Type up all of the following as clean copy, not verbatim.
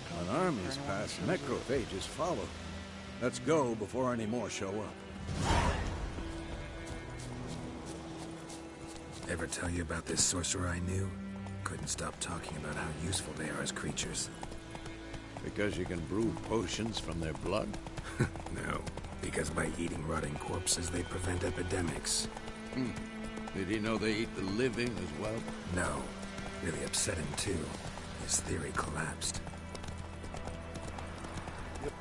When armies pass, necrophages follow. Let's go before any more show up. Ever tell you about this sorcerer I knew? Couldn't stop talking about how useful they are as creatures. Because you can brew potions from their blood? No, because by eating rotting corpses, they prevent epidemics. Did he know they eat the living as well? No. Really upset him, too. His theory collapsed. Yep.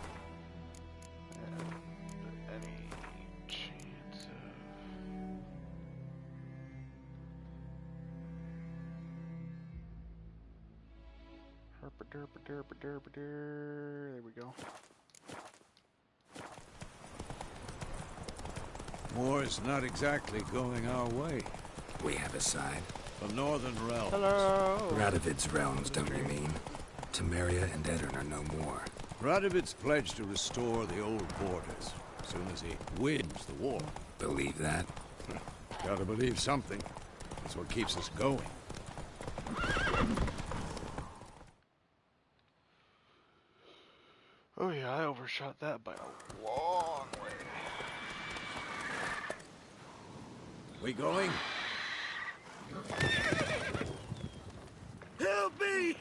And any chance of... There we go. War's not exactly going our way. We have a side. The Northern Realms. Hello! Radovid's realms, don't you mean? Temeria and Edirn are no more. Radovid's pledged to restore the old borders as soon as he wins the war. Believe that? Gotta believe something. That's what keeps us going. Oh yeah, I overshot that by a long way. We going? Help me!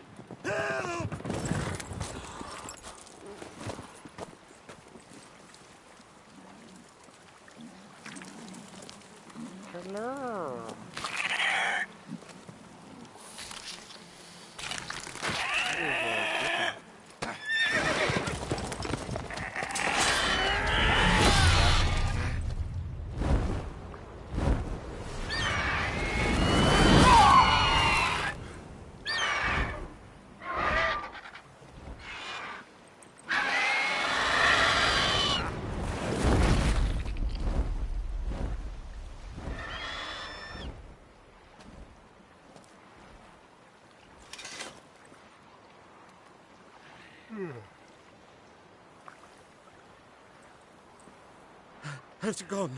Help! Hello. Has it gone?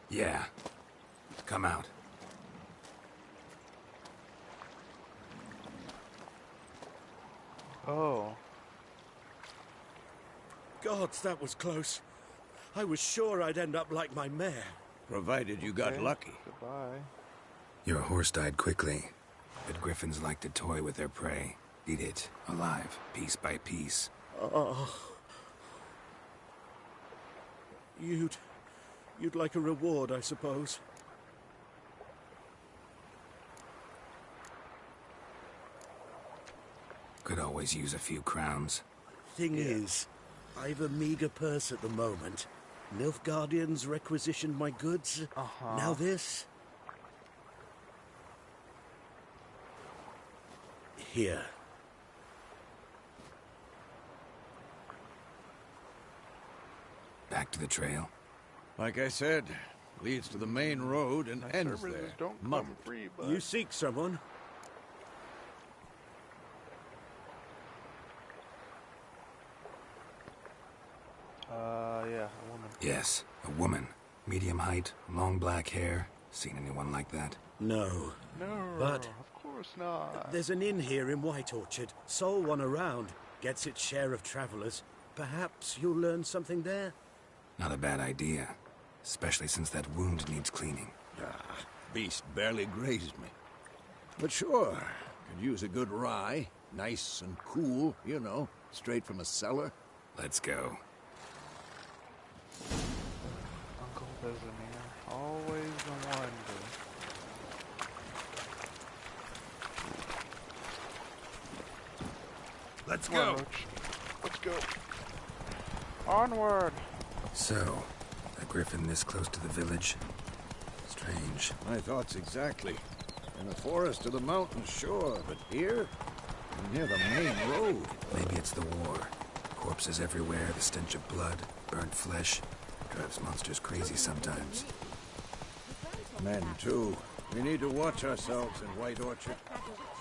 Yeah. Come out. Oh. Gods, that was close. I was sure I'd end up like my mare. Provided you got Okay. lucky. Goodbye. Your horse died quickly, but griffins like to toy with their prey. Eat it, alive, piece by piece. Oh. You'd like a reward, I suppose. Could always use a few crowns. Thing is, I've a meager purse at the moment. Nilfgaardians requisitioned my goods. Now this. Here. Back to the trail. Like I said, leads to the main road and ends Services there. don't come Muddled. free, but... You seek someone? Yeah, a woman. Yes, a woman. Medium height, long black hair. Seen anyone like that? No. No, But- of course not. There's an inn here in White Orchard. Sole one around. Gets its share of travelers. Perhaps you'll learn something there? Not a bad idea. Especially since that wound needs cleaning. Beast barely grazed me. But sure, could use a good rye. Nice and cool, you know, straight from a cellar. Let's go. Uncle Vesemir, always the one Let's to... Come on, go. Roach. Let's go. Onward! So, a griffin this close to the village? Strange. My thoughts exactly. In the forest or the mountains, sure, but here? Near the main road. Maybe it's the war. Corpses everywhere, the stench of blood, burnt flesh. Drives monsters crazy sometimes. Men, too. We need to watch ourselves in White Orchard.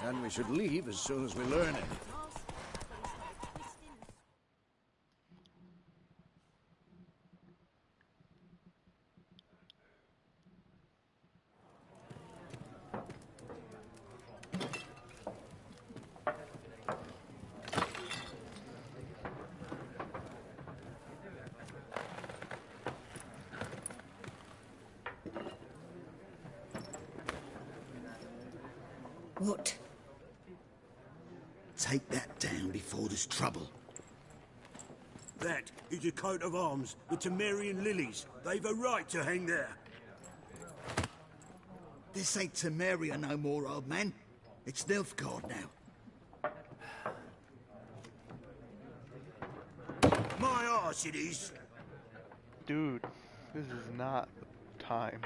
And we should leave as soon as we learn anything. What? Take that down before there's trouble. That is a coat of arms, the Temerian lilies. They've a right to hang there. This ain't Temeria no more, old man. It's Nilfgaard now. My arse it is. Dude, this is not the time.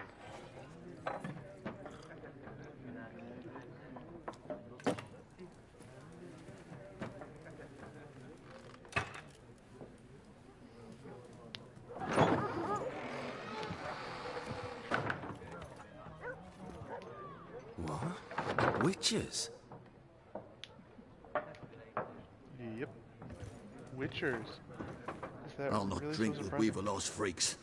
What? Witches? Yep. Witchers. Is that I'll not really drink so with surprising? Weaverlost freaks.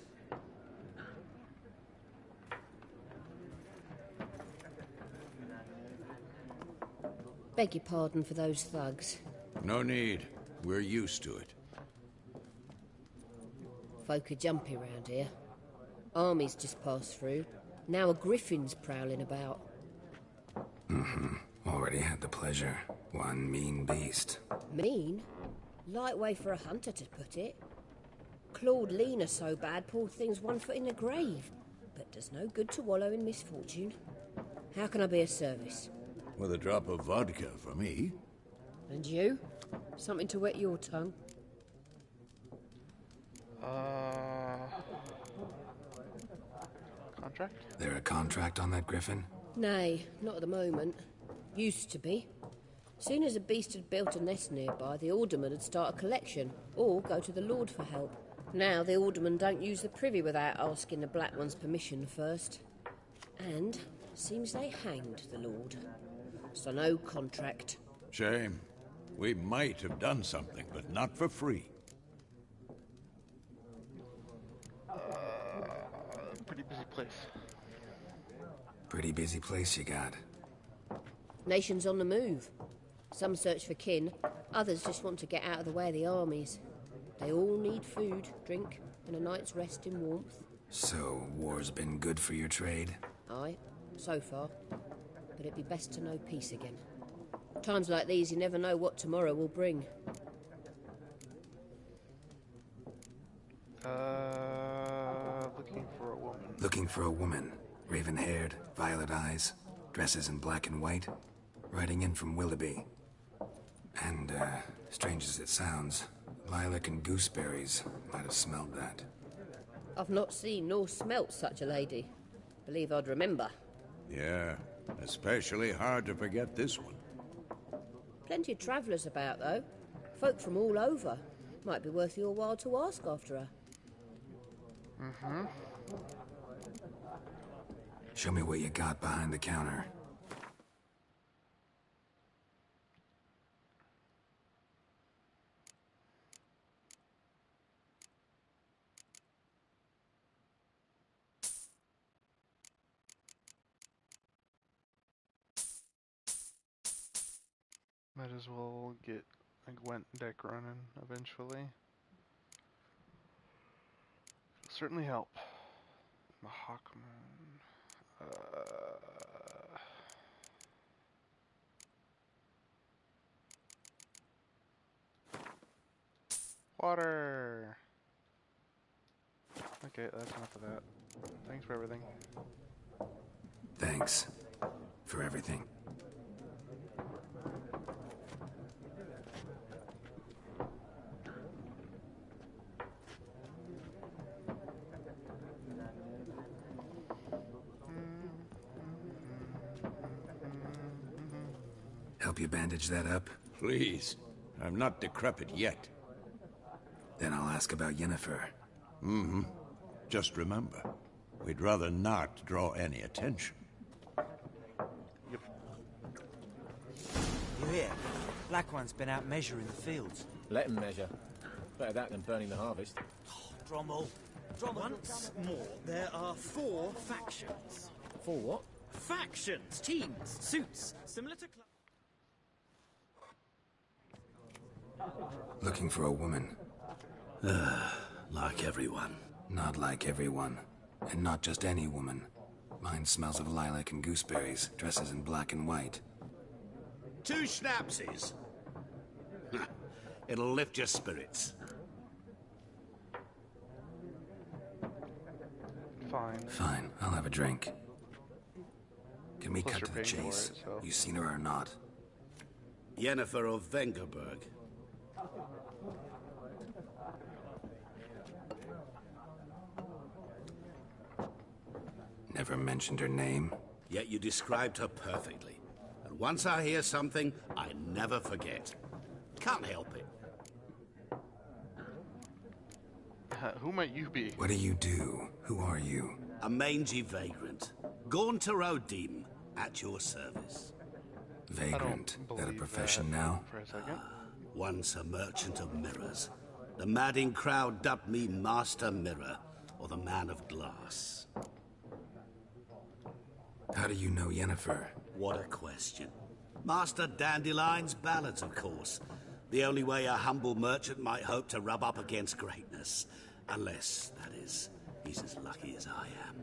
Beg your pardon for those thugs. No need. We're used to it. Folk are jumpy round here. Armies just passed through. Now a griffin's prowling about. Already had the pleasure. One mean beast. Mean? Light way for a hunter to put it. Clawed Lena so bad, poor thing's 1 foot in the grave. But does no good to wallow in misfortune. How can I be of service? With a drop of vodka for me. And you? Something to wet your tongue? Contract? There a contract on that griffin? Nay, not at the moment. Used to be. Soon as a beast had built a nest nearby, the alderman would start a collection, or go to the lord for help. Now the alderman don't use the privy without asking the black one's permission first. And seems they hanged the lord. So no contract. Shame. We might have done something, but not for free. Pretty busy place. Pretty busy place you got. Nations on the move. Some search for kin, others just want to get out of the way of the armies. They all need food, drink, and a night's rest in warmth. So, war's been good for your trade? Aye, so far. But it'd be best to know peace again. Times like these, you never know what tomorrow will bring. Looking for a woman. Looking for a woman. Raven-haired, violet eyes, dresses in black and white. Riding in from Willoughby. And, strange as it sounds, lilac and gooseberries might have smelled that. I've not seen nor smelt such a lady. Believe I'd remember. Yeah, especially hard to forget this one. Plenty of travellers about, though. Folk from all over. Might be worth your while to ask after her. Show me what you got behind the counter. Might as well get a Gwent deck running eventually. It'll certainly help. Mahakman. Water! Okay, that's enough of that. Thanks for everything. Thanks. For everything. Help you bandage that up? Please. I'm not decrepit yet. Then I'll ask about Yennefer. Just remember, we'd rather not draw any attention. Yep. You hear? Black One's been out measuring the fields. Let him measure. Better that than burning the harvest. Drommel. Once more, there are 4 factions. For what? Factions, teams, suits, similar to... Looking for a woman. Like everyone. Not like everyone. And not just any woman. Mine smells of lilac and gooseberries, dresses in black and white. 2 schnapsies. It'll lift your spirits. Fine. Fine, I'll have a drink. Can we Plus cut you're to the paying for chase? it, so. You seen her or not? Yennefer of Vengerberg. Never mentioned her name. Yet you described her perfectly. And once I hear something, I never forget. Can't help it. Who might you be? What do you do? Who are you? A mangy vagrant. Gaunter Odim, at your service. Vagrant. I don't That a believe profession that now? For a second. Once a merchant of mirrors. The madding crowd dubbed me Master Mirror, or the Man of Glass. How do you know Yennefer? What a question. Master Dandelion's ballads, of course. The only way a humble merchant might hope to rub up against greatness. Unless, that is, he's as lucky as I am.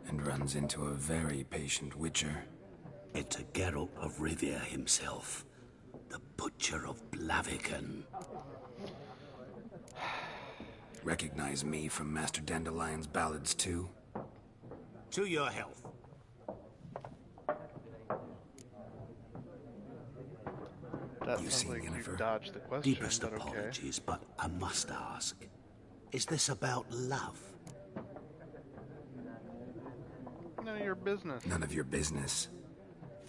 And runs into a very patient witcher. Into Geralt of Rivia himself. The Butcher of Blaviken. Recognize me from Master Dandelion's ballads too? To your health. That You sounds seen like you Yennefer? dodged the question, Deepest but okay. apologies, but I must ask. Is this about love? None of your business. None of your business.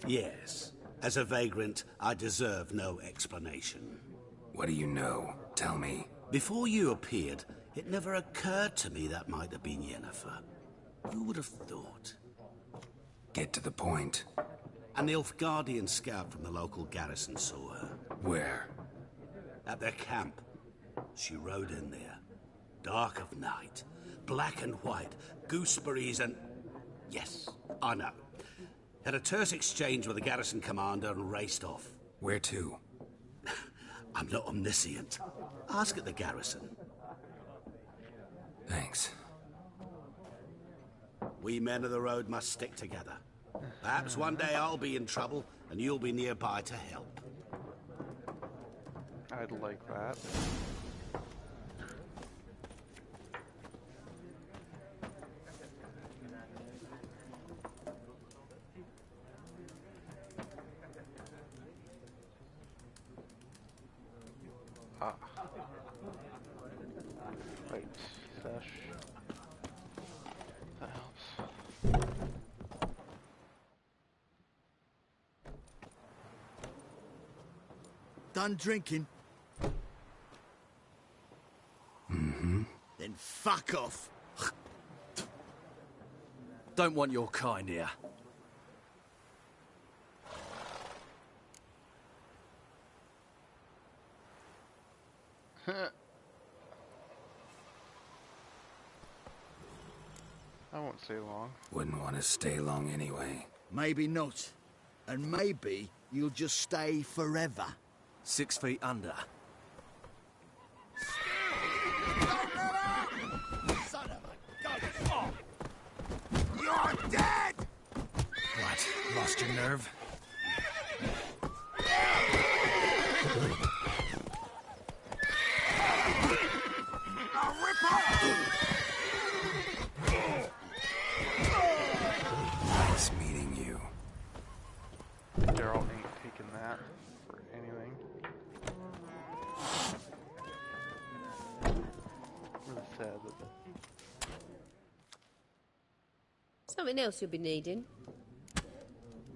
Yes. As a vagrant, I deserve no explanation. What do you know? Tell me. Before you appeared, it never occurred to me that might have been Yennefer. Who would have thought? Get to the point. An Nilfgaardian scout from the local garrison saw her. Where? At their camp. She rode in there. Dark of night. Black and white. Gooseberries and... Yes, I know. Had a terse exchange with the garrison commander and raced off. Where to? I'm not omniscient. Ask at the garrison. Thanks. We men of the road must stick together. Perhaps one day I'll be in trouble and you'll be nearby to help. I'd like that. Ah. Right. Sash. That helps. Done drinking? Mm-hmm. Then fuck off. Don't want your kind here. I won't stay long. Wouldn't want to stay long anyway. Maybe not. And maybe you'll just stay forever. 6 feet under. Son of a gun! You're dead! What? Lost your nerve? Nice meeting you. Daryl ain't taking that for anything. Really sad that Something else you'll be needing.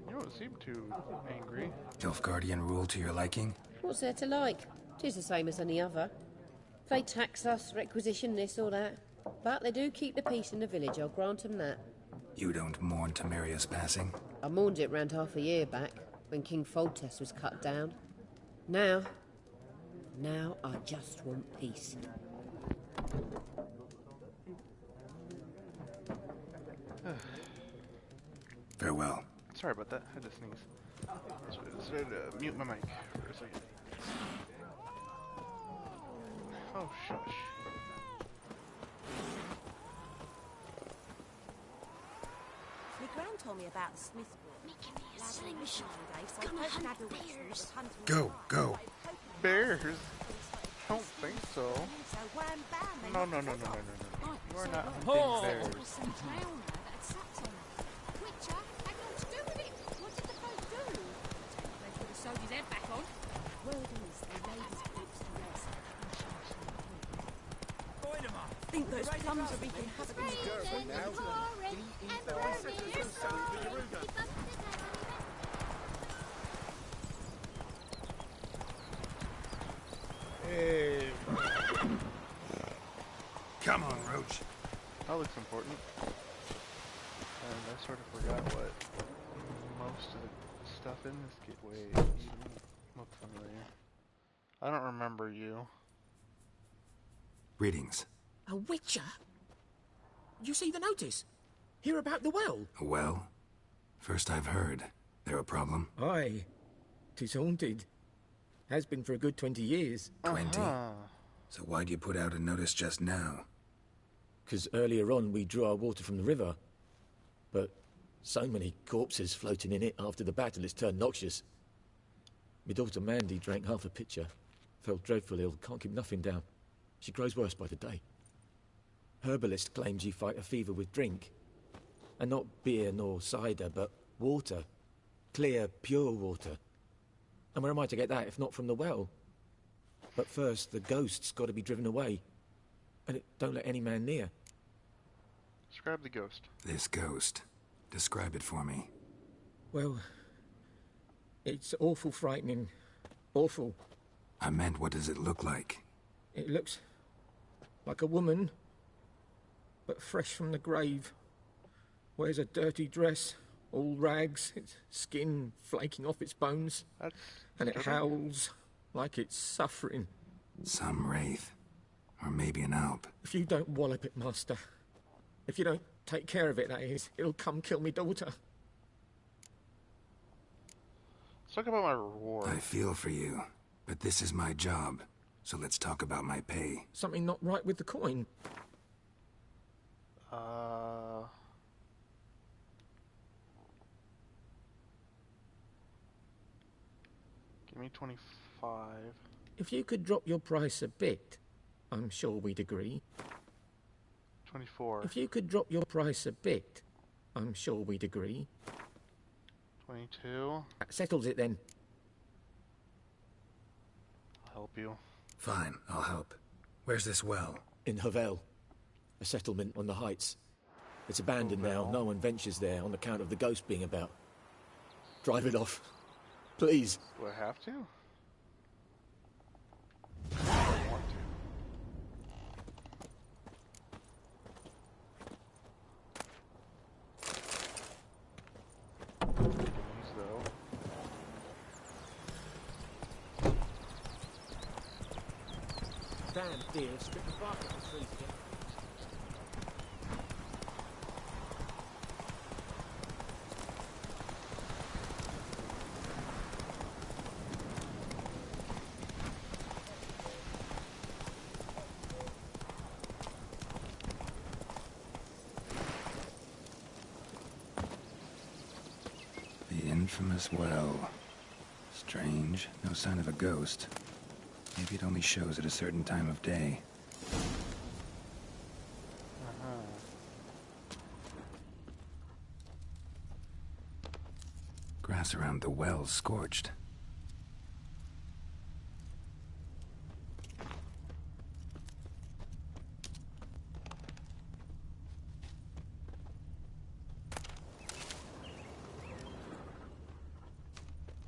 you don't seem too angry. Nilfgaardian rule to your liking? What's there to like? 'Tis the same as any other. They tax us, requisition this or that. But they do keep the peace in the village, I'll grant 'em that. You don't mourn Temeria's passing? I mourned it round half a year back, when King Foltest was cut down. Now I just want peace. Farewell. Sorry about that. I had to sneeze. So I had to mute my mic for a second. Oh, shush. Gran told me about the Smith book. Lads ain't missing today, so I posted had the Wexford was hunting. Go. Bears? I don't think so. No. You are not hunting bears. I think those plums are wreaking havoc in the girls now. Hey. Come on, Roach. That looks important. And I sort of forgot what most of the stuff in this gateway even looked familiar. I don't remember you. Greetings. A witcher? You see the notice? Hear about the well? A well? First I've heard. There a problem? Aye. 'Tis haunted. Has been for a good 20 years. 20? So why'd you put out a notice just now? 'Cause earlier on we drew our water from the river. But so many corpses floating in it after the battle it's turned noxious. My daughter Mandy drank half a pitcher. Fell dreadful ill, can't keep nothing down. She grows worse by the day. Herbalist claims you fight a fever with drink. And not beer nor cider, but water. Clear, pure water. And where am I to get that if not from the well? But first, the ghost's got to be driven away. And it don't let any man near. Describe the ghost. This ghost. Describe it for me. Well, it's awful frightening. Awful. I meant, what does it look like? It looks like a woman, but fresh from the grave. Wears a dirty dress, all rags, its skin flaking off its bones. And it howls like it's suffering. Some wraith. Or maybe an alp. If you don't wallop it, Master. If you don't take care of it, that is, it'll come kill me daughter. Let's talk about my reward. I feel for you, but this is my job. So let's talk about my pay. Something not right with the coin. Give me 25. If you could drop your price a bit, I'm sure we'd agree. 24. If you could drop your price a bit, I'm sure we'd agree. 22. That settles it then. I'll help you. Fine, I'll help. Where's this well? In Havel, a settlement on the heights. It's abandoned now. No one ventures there on account of the ghost being about. Drive it off. Please. Do I have to? I don't want to. These, though. Damn deer, strip the bark off the trees again. The infamous well. Strange, no sign of a ghost. Maybe it only shows at a certain time of day. Grass around the well's scorched.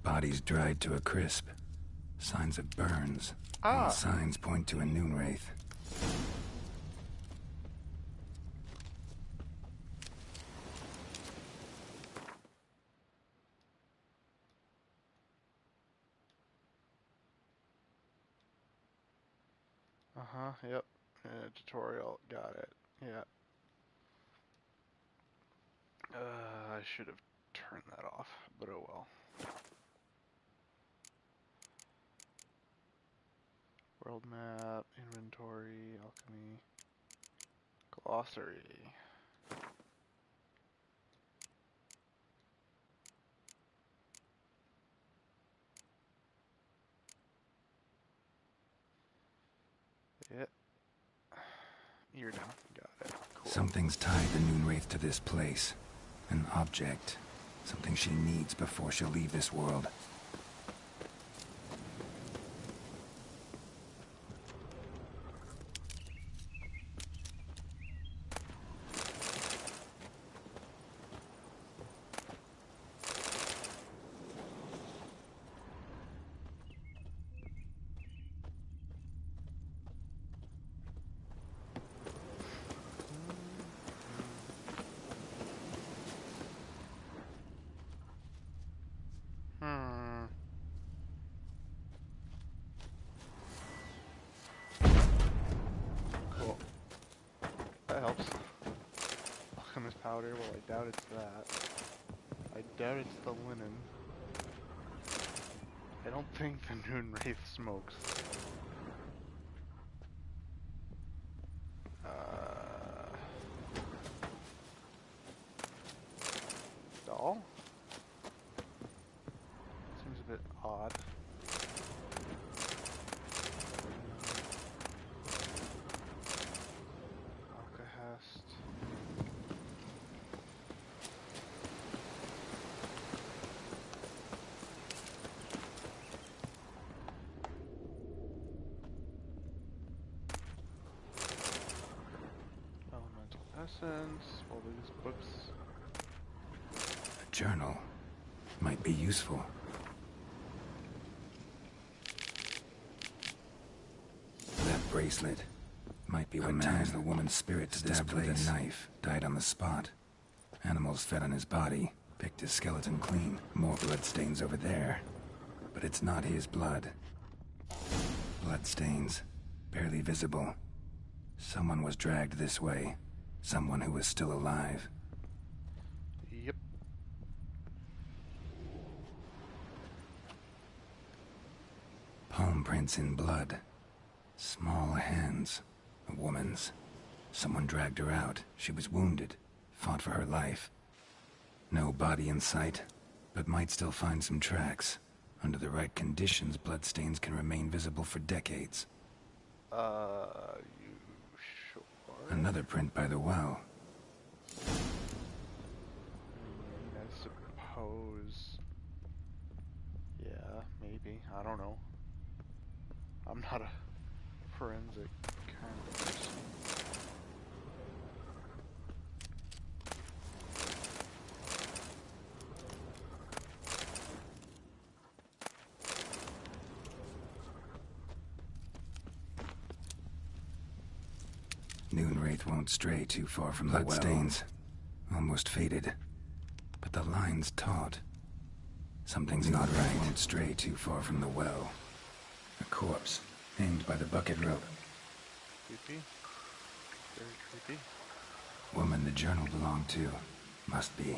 Bodies dried to a crisp. Signs of burns. All signs point to a noon wraith. Yep. Tutorial. Got it. Yeah. I should have turned that off, but oh well. World map, inventory, alchemy, glossary. Yeah. You're down. Got it. Cool. Something's tied the Noonwraith to this place. An object. Something she needs before she'll leave this world. Cool. That helps. Alchemist powder, well I doubt it's that. I doubt it's the linen. I don't think the Noonwraith smokes. Doll? Seems a bit odd. Alcahest. Elemental essence. All these books. A journal. Might be useful. That bracelet might be what ties the woman's spirit to this place. With a knife, died on the spot. Animals fed on his body, picked his skeleton clean. More bloodstains over there. But it's not his blood. Bloodstains, barely visible. Someone was dragged this way. Someone who was still alive. Yep. Palm prints in blood. Small hands. A woman's. Someone dragged her out. She was wounded. Fought for her life. No body in sight, but might still find some tracks. Under the right conditions, bloodstains can remain visible for decades. You sure? Another print by the well. I suppose. Yeah, maybe. I don't know. I'm not a forensic kind of person. Noonwraith won't stray too far from the well. Bloodstains. Almost faded. But the line's taut. Something's not right. Won't stray too far from the well. A corpse, hanged by the bucket rope. Creepy. Very creepy. Woman the journal belonged to. Must be.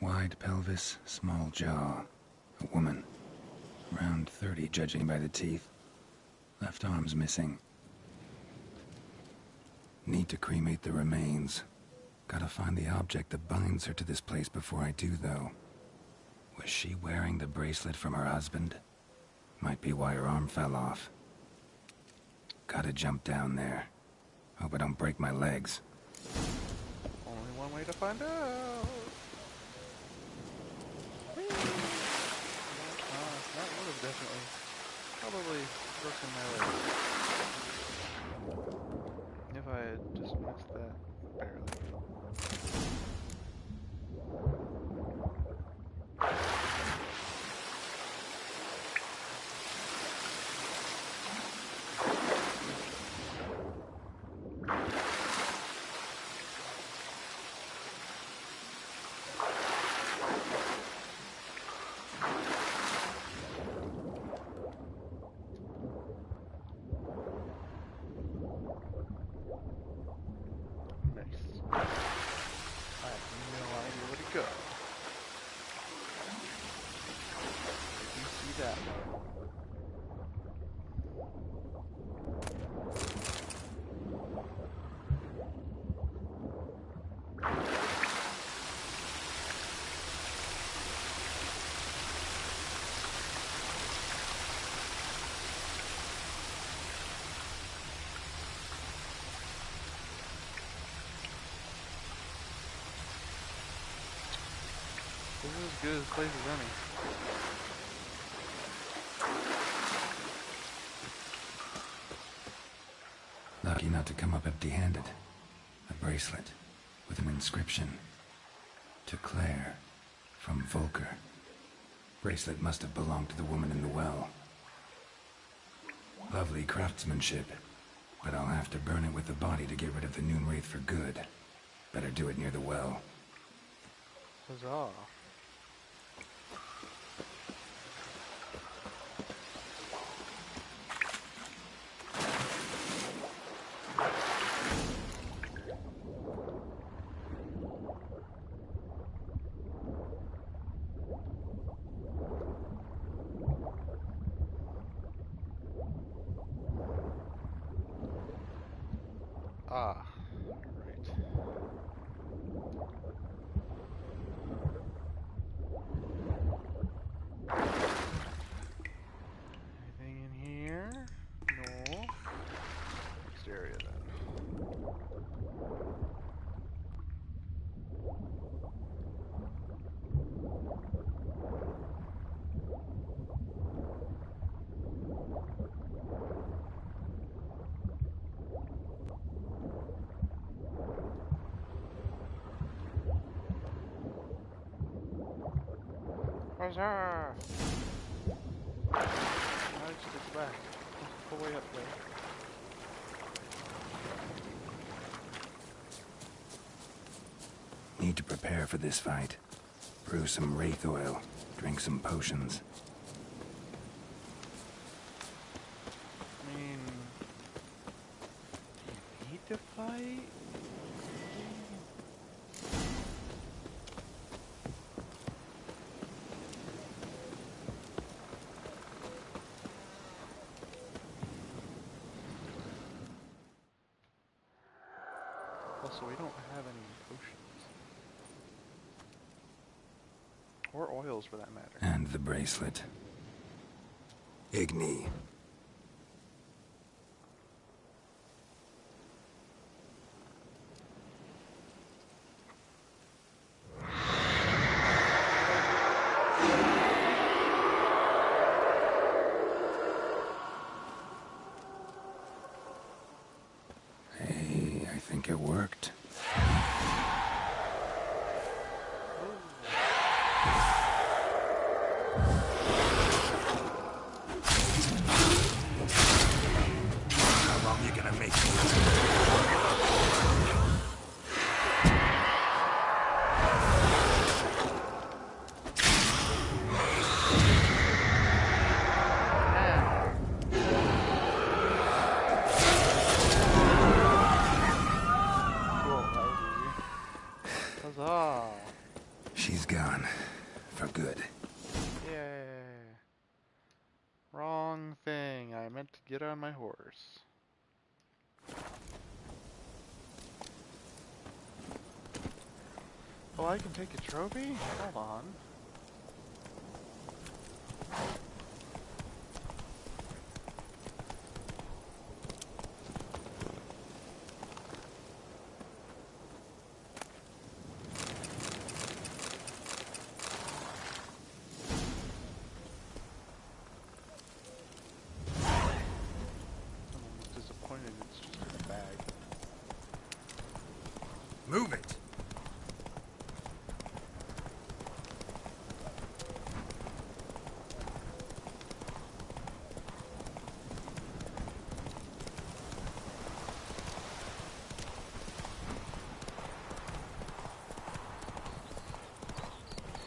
Wide pelvis, small jaw. A woman. Around 30, judging by the teeth. Left arm's missing. Need to cremate the remains. Gotta find the object that binds her to this place before I do, though. Was she wearing the bracelet from her husband? Might be why her arm fell off. Gotta jump down there. Hope I don't break my legs. Only one way to find out. That would have definitely, probably broken my leg. If I had just missed that barely. This is as good as place as any. Lucky not to come up empty-handed. A bracelet with an inscription. To Claire, from Volker. Bracelet must have belonged to the woman in the well. Lovely craftsmanship, but I'll have to burn it with the body to get rid of the Noon Wraith for good. Better do it near the well. Huzzah. Ah, right. Anything in here? No. Next area then. Huzzah! Now just gets back. Just pull way up there. Need to prepare for this fight. Brew some wraith oil. Drink some potions. I mean, do you need to fight? Also, we don't have any potions. Or oils, for that matter. And the bracelet. Igni. Hey, I think it worked. How long you gonna make it? Cool, that was easy. Huzzah! She's gone. For good. Yay! Wrong thing. I meant to get on my horse. Oh, I can take a trophy? Hold on. I'm almost disappointed it's just in a bag. Move it.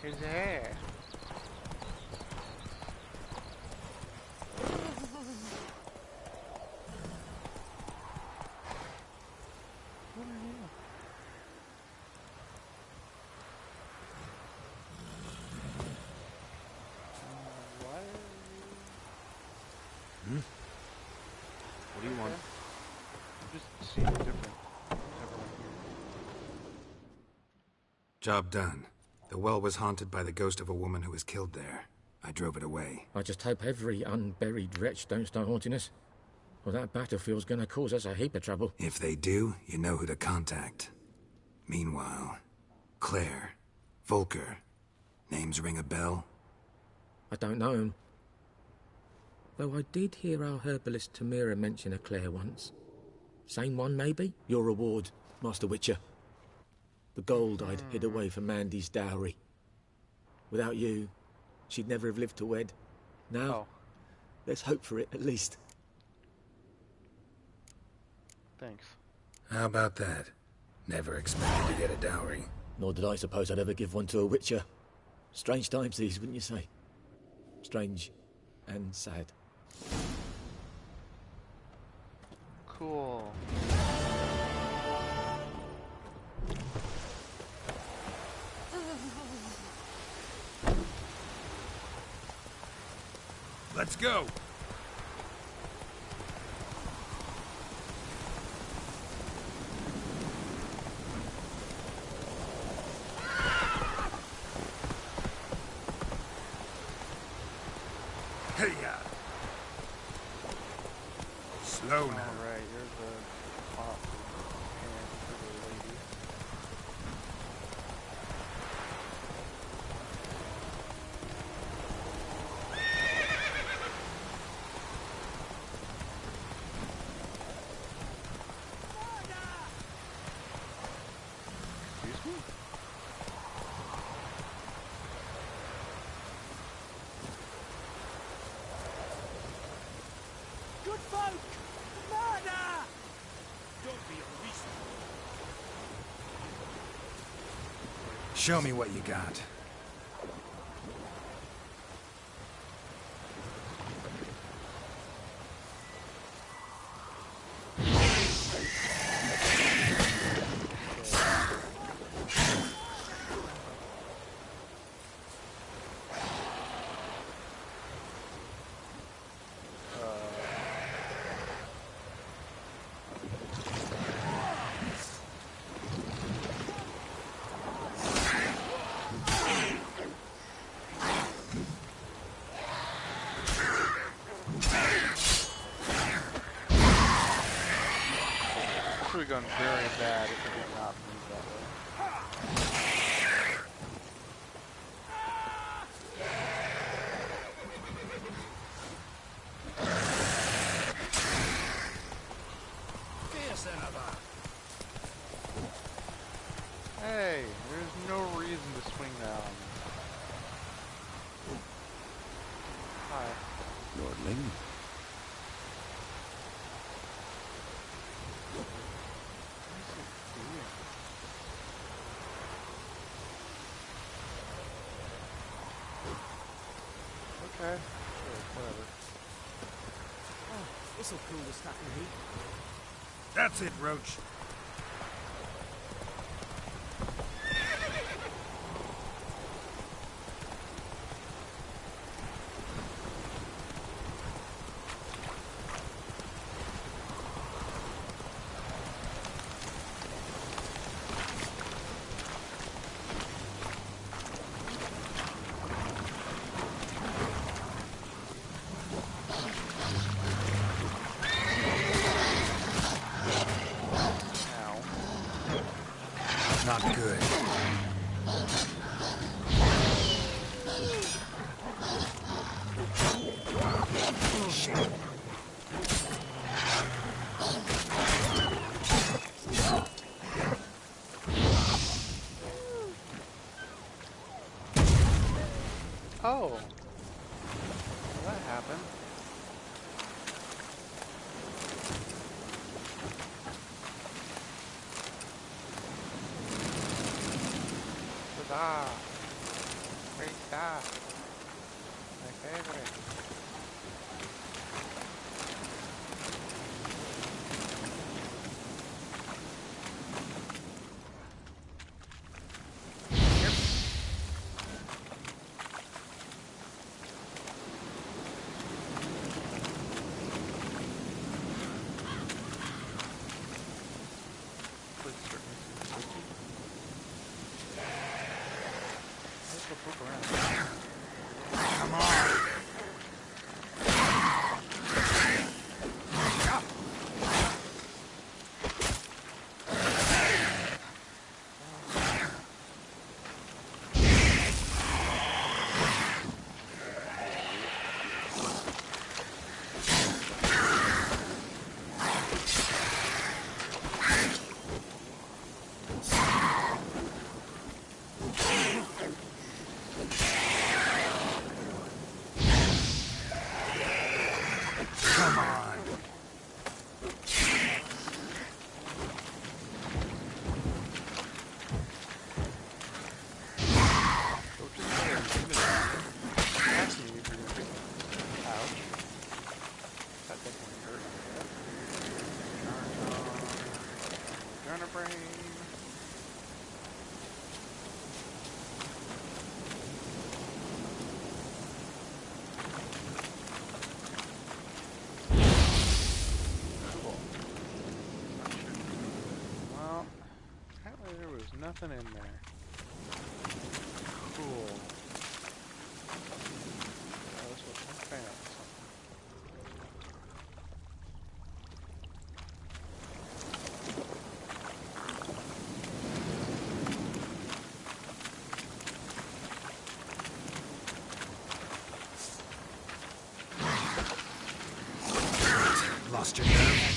Who's there? Who are you? Why are you? What do you want? Just seems different. Everyone here. Job done. The well was haunted by the ghost of a woman who was killed there. I drove it away. I just hope every unburied wretch don't start haunting us. Well, that battlefield's gonna cause us a heap of trouble. If they do, you know who to contact. Meanwhile, Claire, Volker, Names ring a bell? I don't know him. Though I did hear our herbalist Tamira mention a Claire once. Same one, maybe? Your reward, Master Witcher. The gold I'd hid away for Mandy's dowry. Without you, she'd never have lived to wed. Now, let's hope for it, at least. Thanks. How about that? Never expected to get a dowry. Nor did I suppose I'd ever give one to a Witcher. Strange times these, wouldn't you say? Strange and sad. Cool. Let's go. Hey-ya. Slow now. Alright, here's the top hand for the lady. Excuse me? Good folk! Murder! Don't be unreasonable. Show me what you got. This would have gone very bad if it did not move that way. Hey, there's no reason to swing that on me. Hi. Lordling. What is it doing? Okay, sure, whatever. Oh, this'll cool the stuff in heat. That's it, Roach. Not good. Shit. Oh. Well, that happened. Huzzah! Great stuff. My favorite. Please certainly seems sticky. Let's go poke around. Come on. brain. Cool. Well, apparently there was nothing in there. Cool. That was what I found. Lost your nerve?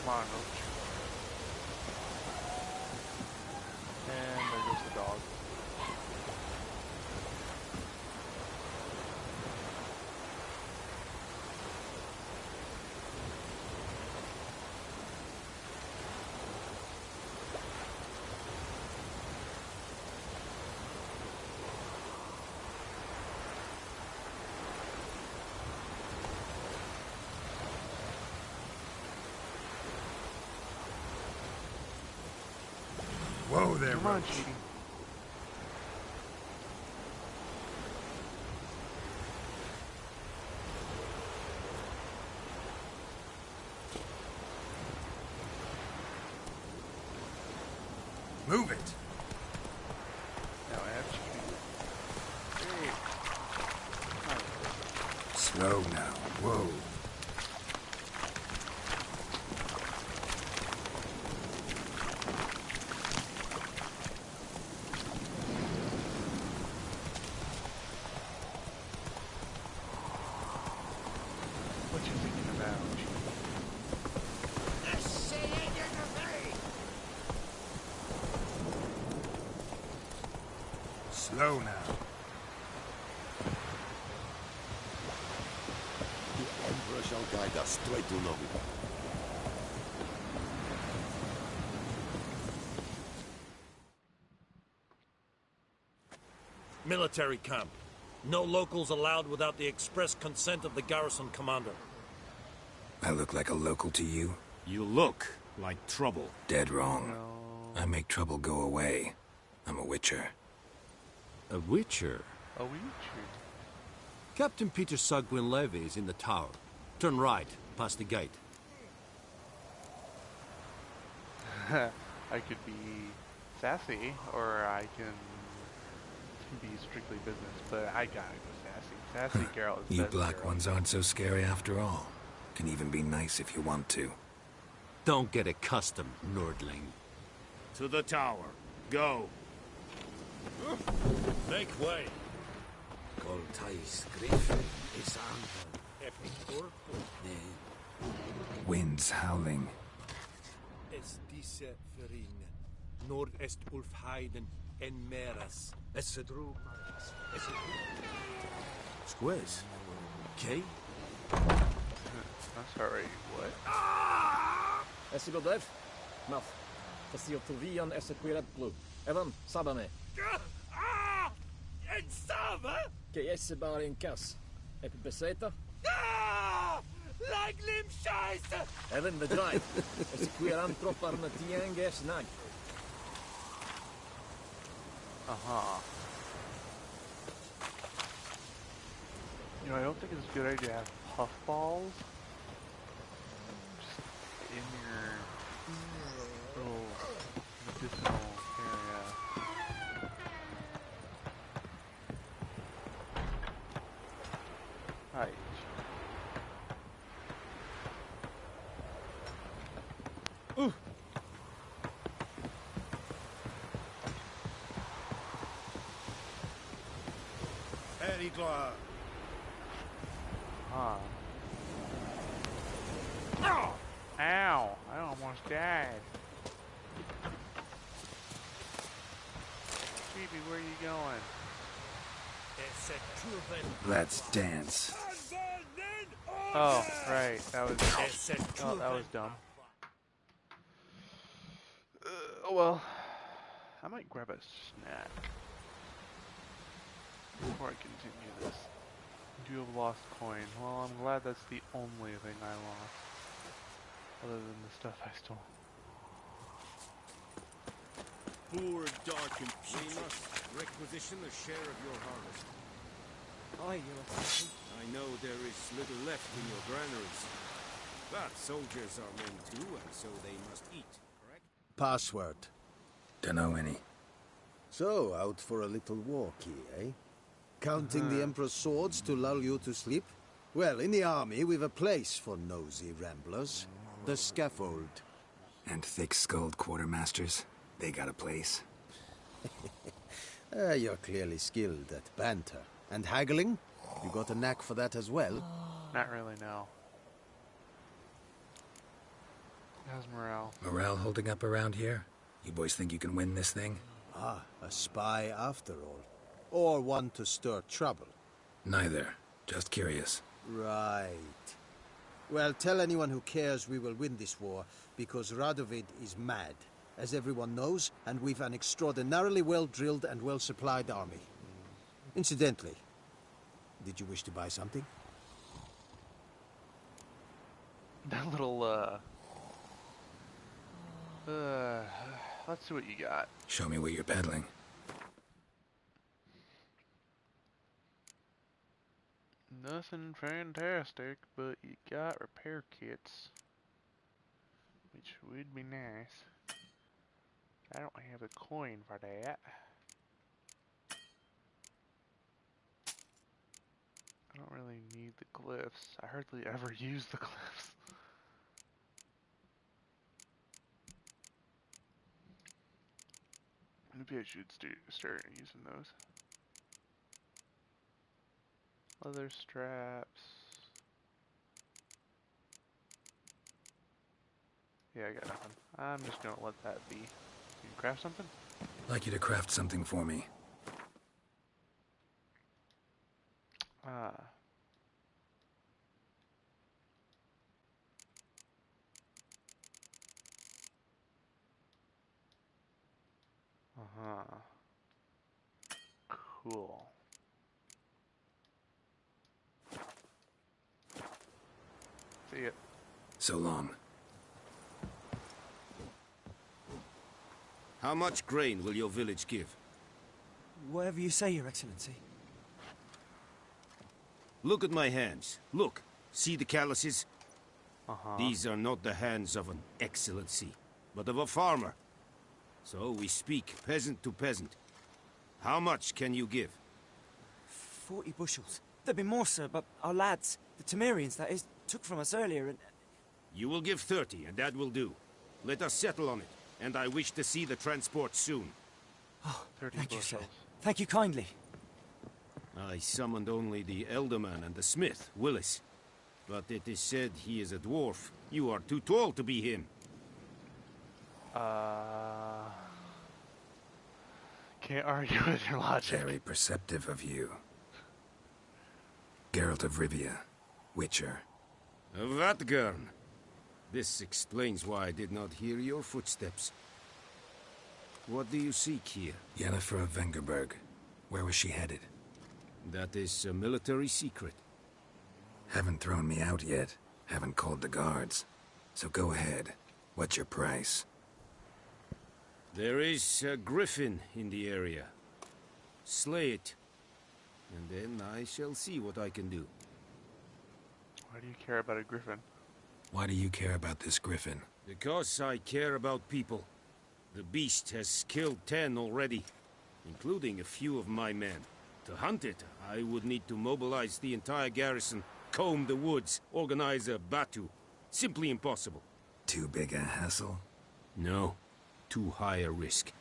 Come on, Roach. And there goes the dog. Whoa there, Come on, Roach. Cheaty. Move it. Now I have Cheaty. Hey. Slow now. Whoa. What you thinking about? Slow now. The Emperor shall guide us straight to Novi. Military camp. No locals allowed without the express consent of the garrison commander. I look like a local to you? You look like trouble. Dead wrong. No. I make trouble go away. I'm a witcher. A witcher? A Weechu. Captain Peter Sagwin Levy is in the tower. Turn right, past the gate. I could be sassy, or I can be strictly business, but I gotta go sassy. Sassy girl is You best black girl. ones aren't so scary after all. Can even be nice if you want to. Don't get accustomed, Nordling. To the tower. Go. Make way. Winds howling. Es diese Verin. Nord est Ulfheiden. en meras. Esedru. Squares. Okay. I'm sorry, what? Esilodev, nuff. Fasiltovian esequirat blue. Evan, sabame. En Saba? Que esebar in cas. Epibeseta? Like lim scheiße! Evan the drive. Esequiran tropar na tianges nag. Uh-huh. You know, I don't think it's a good idea to have puffballs just in your little medicinal area. Right. Ooh. Very glad. Huh. Ow! Ow! I almost died. Phoebe, where are you going? Let's dance. Oh, right. That was dumb. Oh well. I might grab a snack before I continue this. You have lost coin. Well, I'm glad that's the only thing I lost. Other than the stuff I stole. Poor, dark, and we must requisition a share of your harvest. Aye, Your Excellency. I know there is little left in your granaries, but soldiers are men too, and so they must eat, correct? Password. Dunno any. So, out for a little walkie, eh? Counting the Emperor's swords to lull you to sleep? Well, in the army, we've a place for nosy ramblers. The scaffold. And thick-skulled quartermasters. They got a place. You're clearly skilled at banter. And haggling? You got a knack for that as well? Not really, no. How's morale? Morale holding up around here? You boys think you can win this thing? Ah, a spy after all. Or one to stir trouble. Neither. Just curious. Right. Well, tell anyone who cares we will win this war, because Radovid is mad, as everyone knows, and we've an extraordinarily well-drilled and well-supplied army. Incidentally, did you wish to buy something? That little, let's see what you got. Show me what you're peddling. Nothing fantastic, but you got repair kits, which would be nice. I don't have a coin for that. I don't really need the glyphs. I hardly ever use the glyphs. Maybe I should start using those. Leather straps. Yeah, I got nothing. I'm just gonna let that be. You can craft something? I'd like you to craft something for me. Ah. Uh-huh. Cool. See ya. So long. How much grain will your village give? Whatever you say, Your Excellency. Look at my hands. Look. See the calluses? Uh-huh. These are not the hands of an excellency, but of a farmer. So we speak peasant to peasant. How much can you give? 40 bushels. There'd be more, sir, but our lads, the Temerians, that is, took from us earlier and... You will give 30, and that will do. Let us settle on it, and I wish to see the transport soon. Oh, 30 thank you, bushels. sir. Thank you kindly. I summoned only the Elderman and the smith, Willis. But it is said he is a dwarf. You are too tall to be him. Can't argue with your logic. Very perceptive of you. Geralt of Rivia, Witcher. Vatgern. This explains why I did not hear your footsteps. What do you seek here? Yennefer of Vengerberg. Where was she headed? That is a military secret. Haven't thrown me out yet. Haven't called the guards. So go ahead. What's your price? There is a griffin in the area. Slay it. And then I shall see what I can do. Why do you care about a griffin? Why do you care about this griffin? Because I care about people. The beast has killed 10 already, including a few of my men. To hunt it, I would need to mobilize the entire garrison, comb the woods, organize a batu. Simply impossible. Too big a hassle? No. Too high a risk.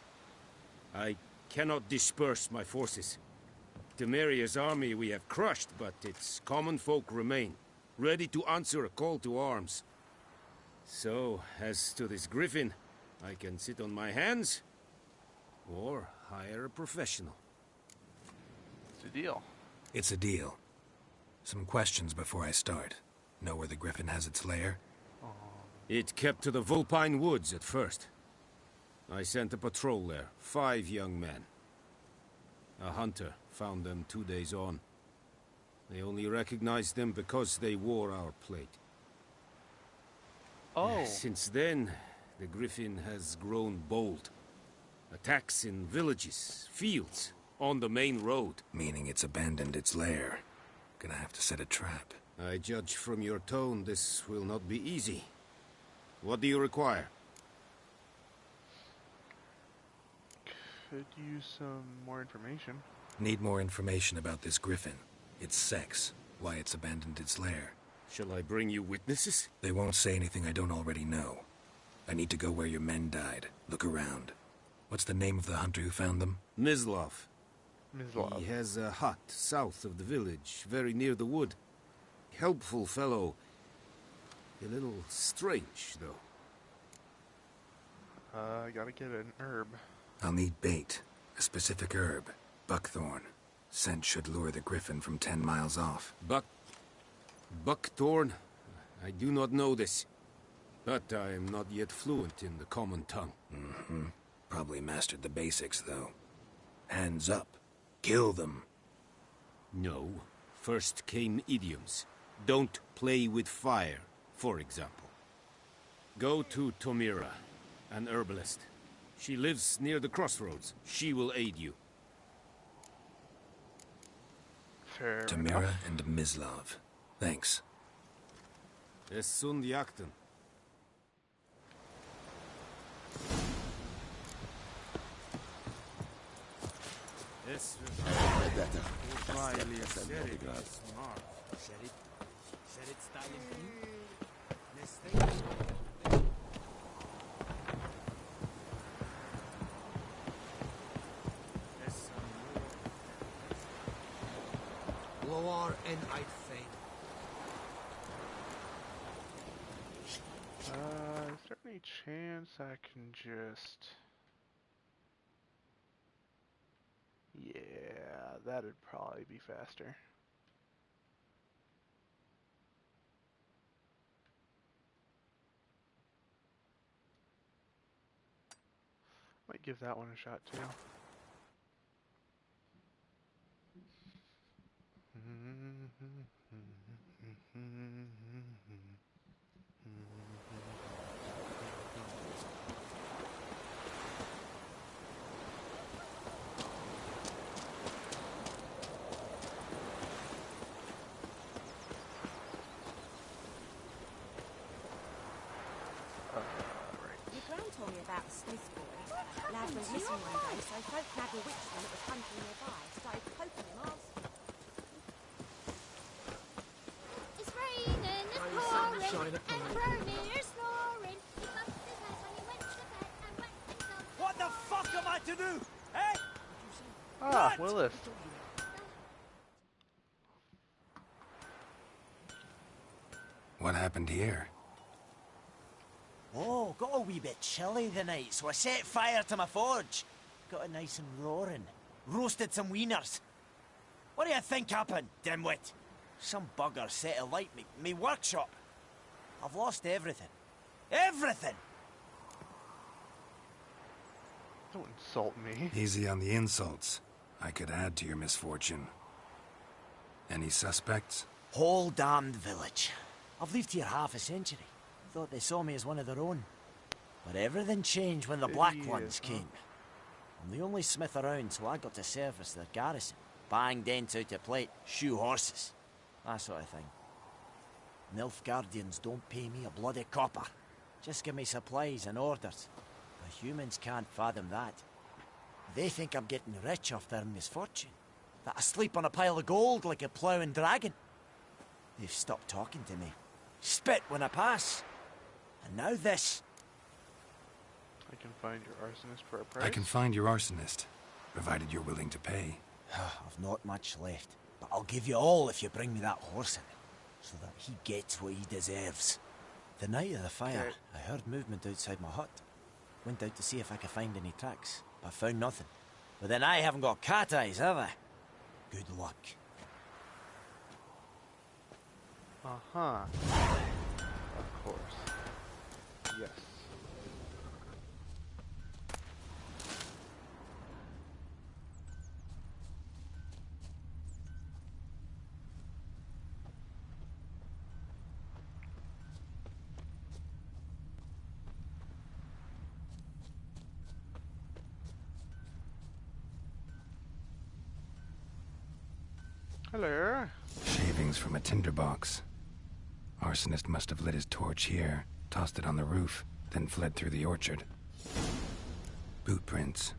I cannot disperse my forces. Temeria's army we have crushed, but its common folk remain, ready to answer a call to arms. So, as to this griffin, I can sit on my hands, or hire a professional. It's a deal. It's a deal. Some questions before I start. Know where the griffin has its lair? It kept to the Vulpine Woods at first. I sent a patrol there, 5 young men. A hunter found them 2 days on. They only recognized them because they wore our plate. Oh. Since then, the griffin has grown bold. Attacks in villages, fields, on the main road. Meaning it's abandoned its lair. Gonna have to set a trap. I judge from your tone this will not be easy. What do you require? Could use some more information. Need more information about this griffin. Its sex, why it's abandoned its lair. Shall I bring you witnesses? They won't say anything I don't already know. I need to go where your men died. Look around. What's the name of the hunter who found them? Mislav. Mislav. He has a hut south of the village, very near the wood. Helpful fellow. A little strange, though. I gotta get an herb. I'll need bait. A specific herb. Buckthorn. Scent should lure the griffin from 10 miles off. Buckthorn? I do not know this. But I am not yet fluent in the common tongue. Mm-hmm. Probably mastered the basics, though. Hands up. Kill them. No. First came idioms. Don't play with fire, for example. Go to Tomira, an herbalist. She lives near the crossroads. She will aid you. Fair Tomira enough. and Mislav. Thanks. Es sunt jakten. Es Loar and I'd faint. Is there any chance I can just... Yeah, that'd probably be faster. Might give that one a shot too. Your gran told me about the Smith boy. Lad went missing one day, so folk nagged a witch one that was hunting nearby. Started poking him, asking. It's raining, it's pouring, and Bromir's snoring. He bumped his head when he went to bed and went himself. What the fuck am I to do? Eh? Ah, Willis. What happened here? Oh, got a wee bit chilly the night, so I set fire to my forge. Got it nice and roaring. Roasted some wieners. What do you think happened, dimwit? Some bugger set alight me workshop. I've lost everything. Everything! Don't insult me. Easy on the insults. I could add to your misfortune. Any suspects? Whole damned village. I've lived here half a century. Thought they saw me as one of their own. But everything changed when the Black Ones came. I'm the only smith around, so I got to service their garrison. Bang dents out of plate, shoe horses. That sort of thing. Nilfgaardians don't pay me a bloody copper. Just give me supplies and orders. The humans can't fathom that. They think I'm getting rich off their misfortune. That I sleep on a pile of gold like a ploughing dragon. They've stopped talking to me. Spit when I pass. And now this. I can find your arsonist for a price. I can find your arsonist, provided you're willing to pay. I've not much left, but I'll give you all if you bring me that horse in, so that he gets what he deserves. The night of the fire, I heard movement outside my hut. Went out to see if I could find any tracks, but found nothing. But then I haven't got cat eyes, have I? Good luck. Uh-huh. Of course. Yes. Hello. Shavings from a tinderbox. Arsonist must have lit his torch here, tossed it on the roof, then fled through the orchard. Boot prints.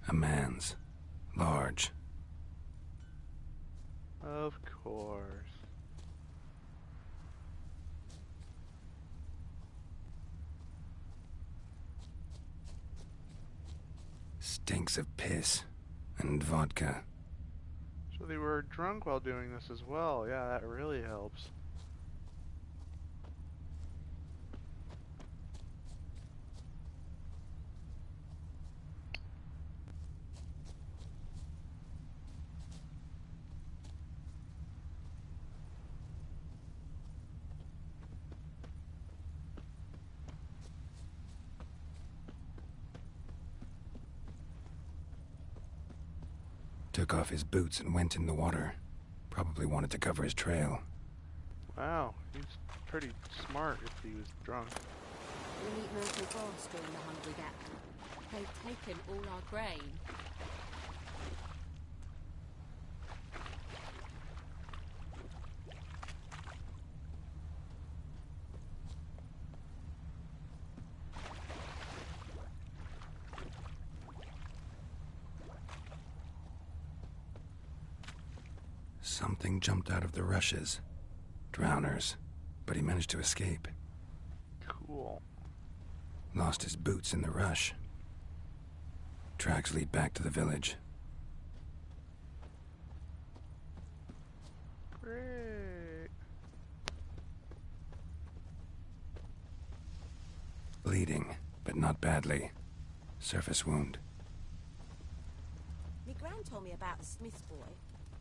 A man's. Large. Of course. Stinks of piss. And vodka. So they were drunk while doing this as well. Yeah, that really helps. Took off his boots and went in the water. Probably wanted to cover his trail. Wow, he's pretty smart if he was drunk. We'll eat myrtle grass during the Hungry Gap. They've taken all our grain. Something jumped out of the rushes. Drowners. But he managed to escape. Cool. Lost his boots in the rush. Tracks lead back to the village. Great. Bleeding, but not badly. Surface wound. Me gran told me about the Smith's boy.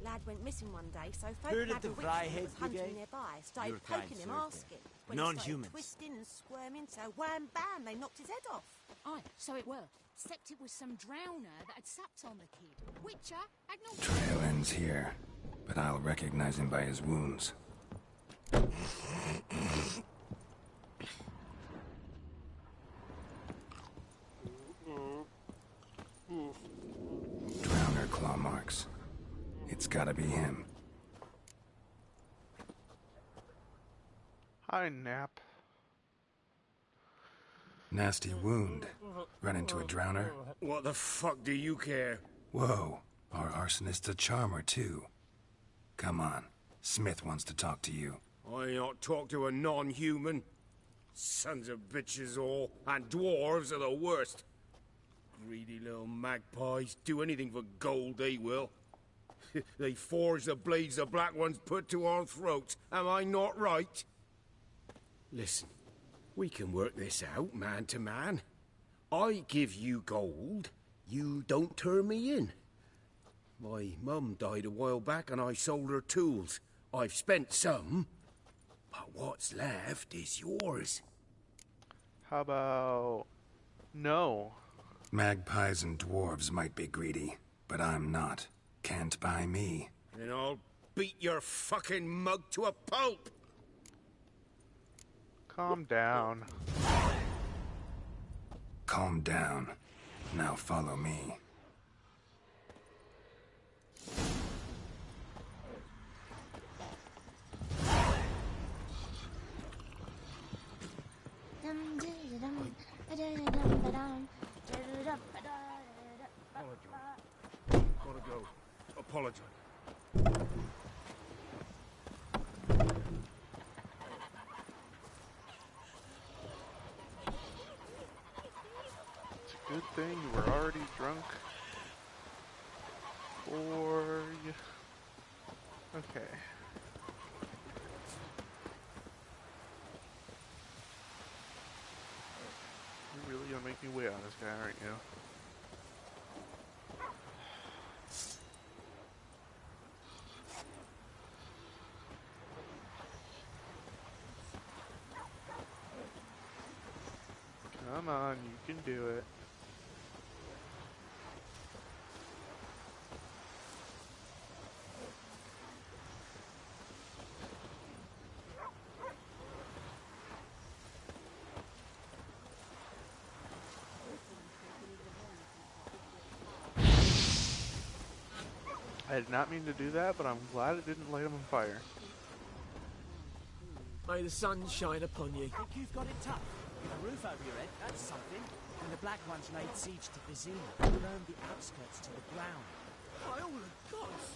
Lad went missing one day, so folk Heard of had the a witch Rye that Heads was hunting Brigade? nearby. Started Your kind poking him, sir, asking. When he started non-humans. twisting and squirming, so wham bam, they knocked his head off. Aye, so it were. Except it was some drowner that had sapped on the kid. Witcher had no... Trail ends here, but I'll recognize him by his wounds. Drowner claw marks. It's gotta be him. Hi, Nap. Nasty wound. Run into a drowner. What the fuck do you care? Whoa, our arsonist's a charmer too. Come on, Smith wants to talk to you. I not talk to a non-human. Sons of bitches all, and dwarves are the worst. Greedy little magpies, do anything for gold they will. They forge the blades the Black Ones put to our throats, am I not right? Listen, we can work this out man to man. I give you gold, You don't turn me in. My mum died a while back and I sold her tools. I've spent some, but what's left is yours. How about... no? Magpies and dwarves might be greedy, but I'm not. Can't buy me. And I'll beat your fucking mug to a pulp! Calm down. Calm down. Now follow me. Gotta go. Apologize. It's a good thing you were already drunk. Or you... okay. You're really gonna make me wait on this guy, aren't you? Come on, you can do it. I did not mean to do that, but I'm glad it didn't light him on fire. May the sun shine upon you. Think you've got it tough? With a roof over your head, that's something. When the Black Ones laid siege to Vizima, they burned the outskirts to the ground. By all the gods!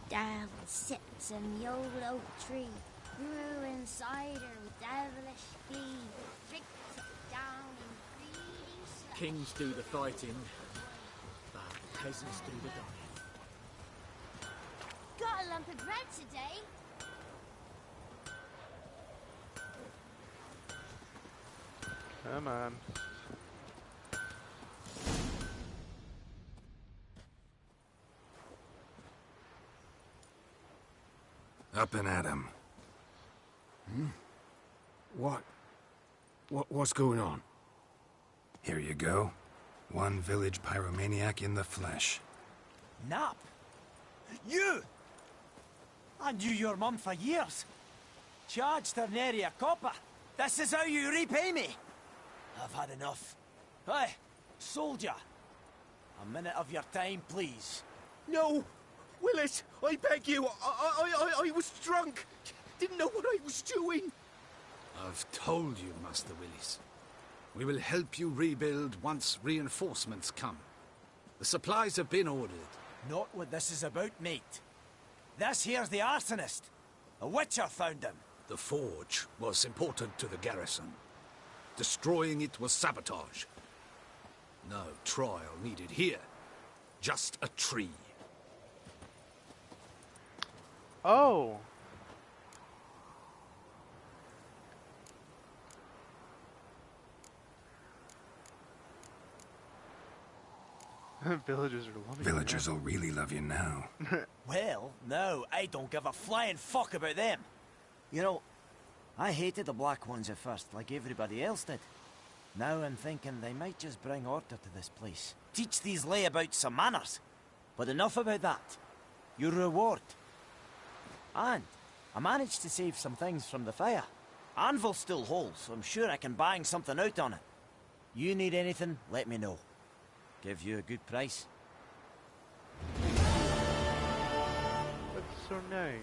Devil sits in the old oak tree, brewing cider with devilish speed. Drinks it down in greedy slow. Kings do the fighting, but peasants do the dying. Got a lump of bread today. Come on. Up and at him. What's going on? Here you go. One village pyromaniac in the flesh. Nap? You! I knew your mum for years. Charged her nary a copper. This is how you repay me. I've had enough. Hey, soldier. A minute of your time, please. No! Willis, I beg you, I was drunk. Didn't know what I was doing. I've told you, Master Willis. We will help you rebuild once reinforcements come. The supplies have been ordered. Not what this is about, mate. This here's the arsonist. A witcher found him. The forge was important to the garrison. Destroying it was sabotage. No trial needed here. Just a tree. Oh! Villagers are loving Villagers will really love you now. Well, no, I don't give a flying fuck about them. You know, I hated the Black Ones at first, like everybody else did. Now I'm thinking they might just bring order to this place. Teach these layabouts some manners. But enough about that. Your reward. And I managed to save some things from the fire. Anvil still holds, so I'm sure I can bang something out on it. You need anything, let me know. Give you a good price. That's so nice.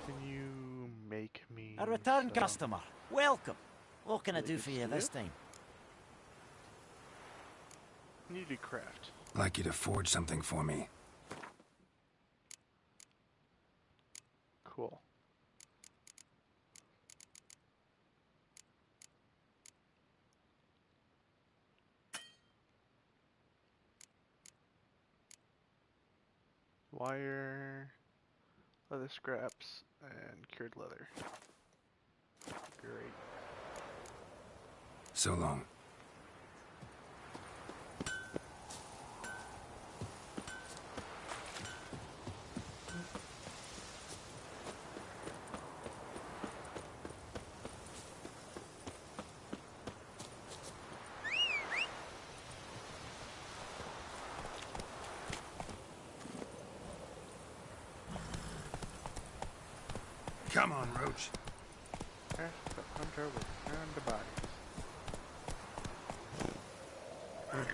Can you make me... A return some- customer. Welcome. What can I do for you this time? Need to craft. I'd like you to forge something for me. Cool. Wire, leather scraps, and cured leather. Great. So long. Come on, Roach. Ask the hunter will return the bodies. I'm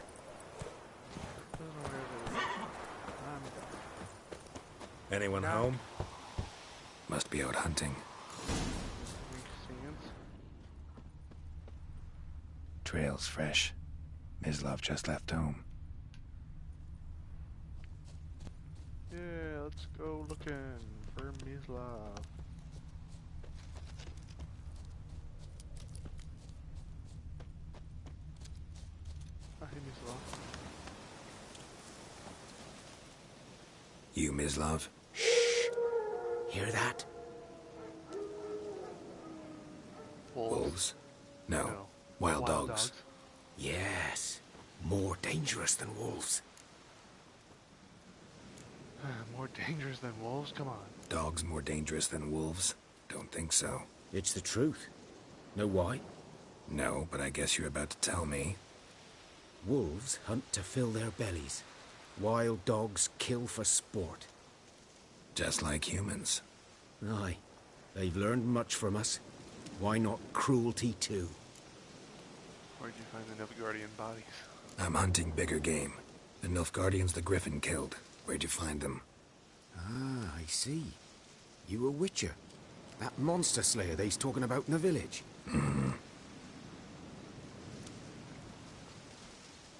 done. Anyone home? Must be out hunting. Trail's fresh. Mislav just left home. Yeah, let's go looking for Mislav. Oh, hey, Mislav. You, Mislav? Hear that? Wolves? No. Wild dogs. Yes. More dangerous than wolves. More dangerous than wolves? Come on. Dogs more dangerous than wolves? Don't think so. It's the truth. Know why? No, but I guess you're about to tell me. Wolves hunt to fill their bellies. Wild dogs kill for sport. Just like humans. Aye. They've learned much from us. Why not cruelty too? Where'd you find the Nilfgaardian bodies? I'm hunting bigger game. The Nilfgaardians the Griffin killed. Where'd you find them? Ah, I see. You a witcher. That monster slayer they's talking about in the village.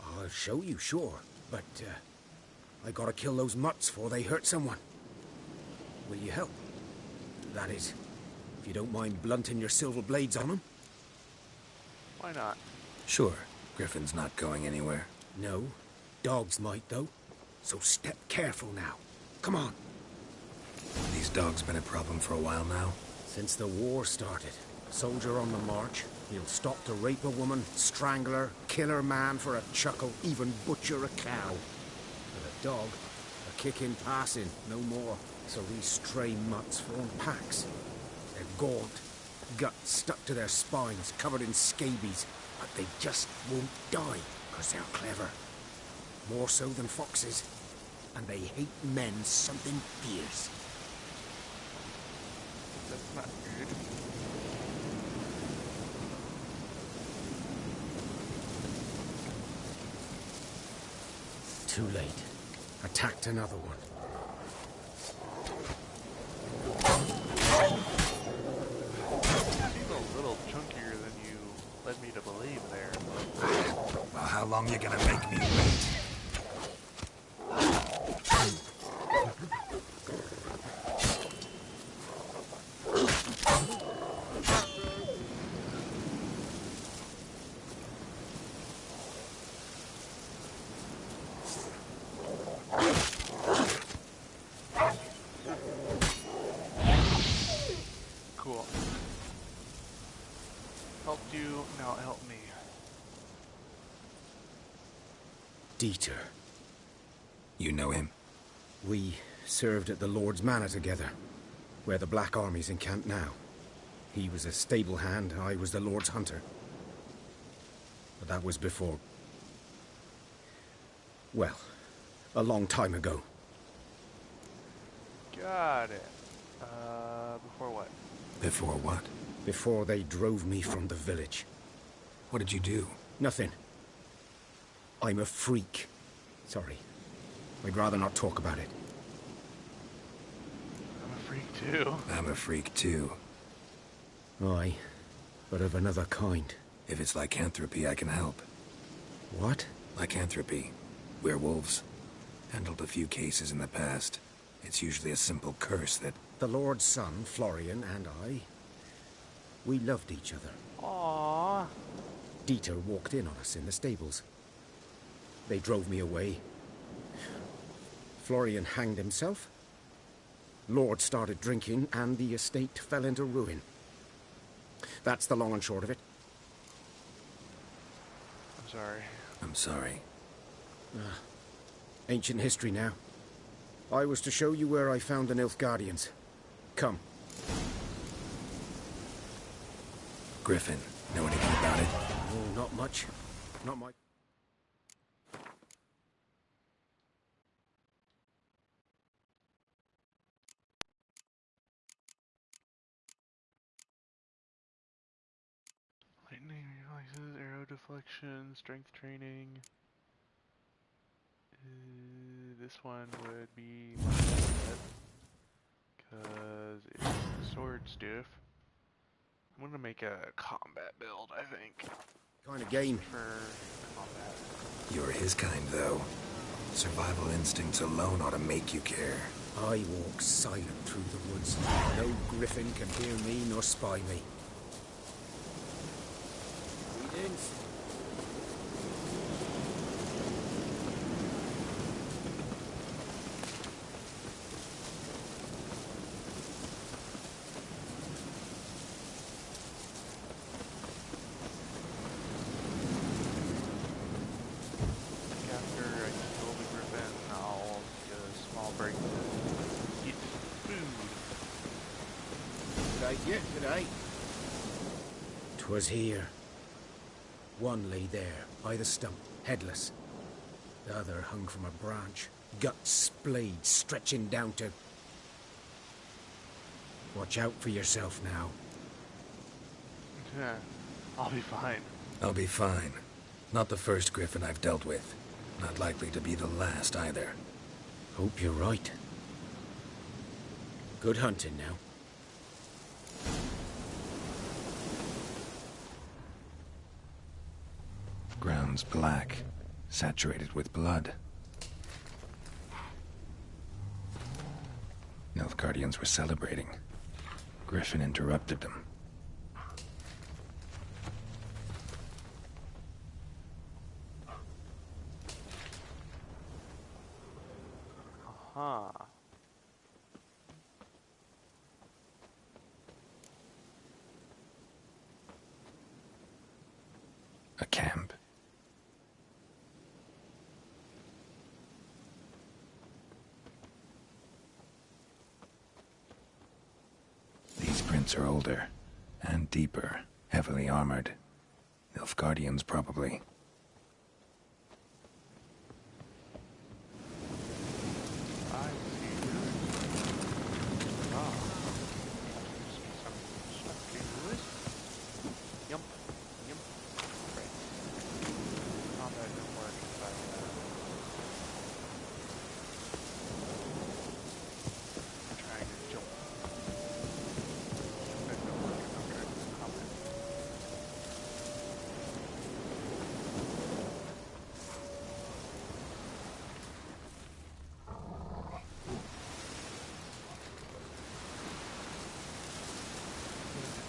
I'll show you, sure. But, I gotta kill those mutts before they hurt someone. Will you help? That is, if you don't mind blunting your silver blades on them. Why not? Sure. Griffin's not going anywhere. No. Dogs might, though. So step careful now. Come on. These dogs been a problem for a while now? Since the war started. Soldier on the march. He'll stop to rape a woman, strangle her, kill her man for a chuckle, even butcher a cow. But a dog, a kick in passing, no more. So these stray mutts form packs. They're gaunt, guts stuck to their spines, covered in scabies. But they just won't die, because they're clever. More so than foxes. And they hate men something fierce. That's not good. Too late. Attacked another one. Seems a little chunkier than you led me to believe there. Well, how long you gonna make me wait? Cool. Helped you, now help me. Dieter. You know him? We served at the Lord's Manor together, where the Black Army's encamped now. He was a stable hand, I was the Lord's hunter. But that was before... well, a long time ago. Got it. Before what? Before what? Before they drove me from the village. What did you do? Nothing. I'm a freak. Sorry. I'd rather not talk about it. I'm a freak too. I'm a freak too. Aye, but of another kind. If it's lycanthropy, I can help. What? Lycanthropy. Werewolves. Handled a few cases in the past. It's usually a simple curse that... The Lord's son, Florian, and I... we loved each other. Aww. Dieter walked in on us in the stables. They drove me away. Florian hanged himself. Lord started drinking, and the estate fell into ruin. That's the long and short of it. I'm sorry. I'm sorry. Ancient history now. I was to show you where I found the Nilfgaardians. Come. Griffin, know anything about it? Oh, not much. Not much. Lightning reflexes, arrow deflection, strength training. This one would be my bet, because it's sword stuff. I'm gonna make a combat build, I think. Kind of game. For combat. You're his kind, though. Survival instincts alone ought to make you care. I walk silent through the woods. No griffin can hear me nor spy me. Greetings. After I kill the griffin, I'll get a small break to eat food. Good idea, good eye. 'Twas here. One lay there, by the stump, headless. The other hung from a branch, guts splayed, stretching down to... Watch out for yourself now. Yeah, I'll be fine. I'll be fine. Not the first griffin I've dealt with. Not likely to be the last, either. Hope you're right. Good hunting now. Ground's black, saturated with blood. Nilfgaardians were celebrating. Griffin interrupted them. Huh. A camp. These prints are older and deeper, heavily armored. Nilfgaardians, probably. I see. Ah. Some stuff to do. Yum. Yum. Right. Combat didn't work if I trying to jump. That didn't work if I'm trying to combat.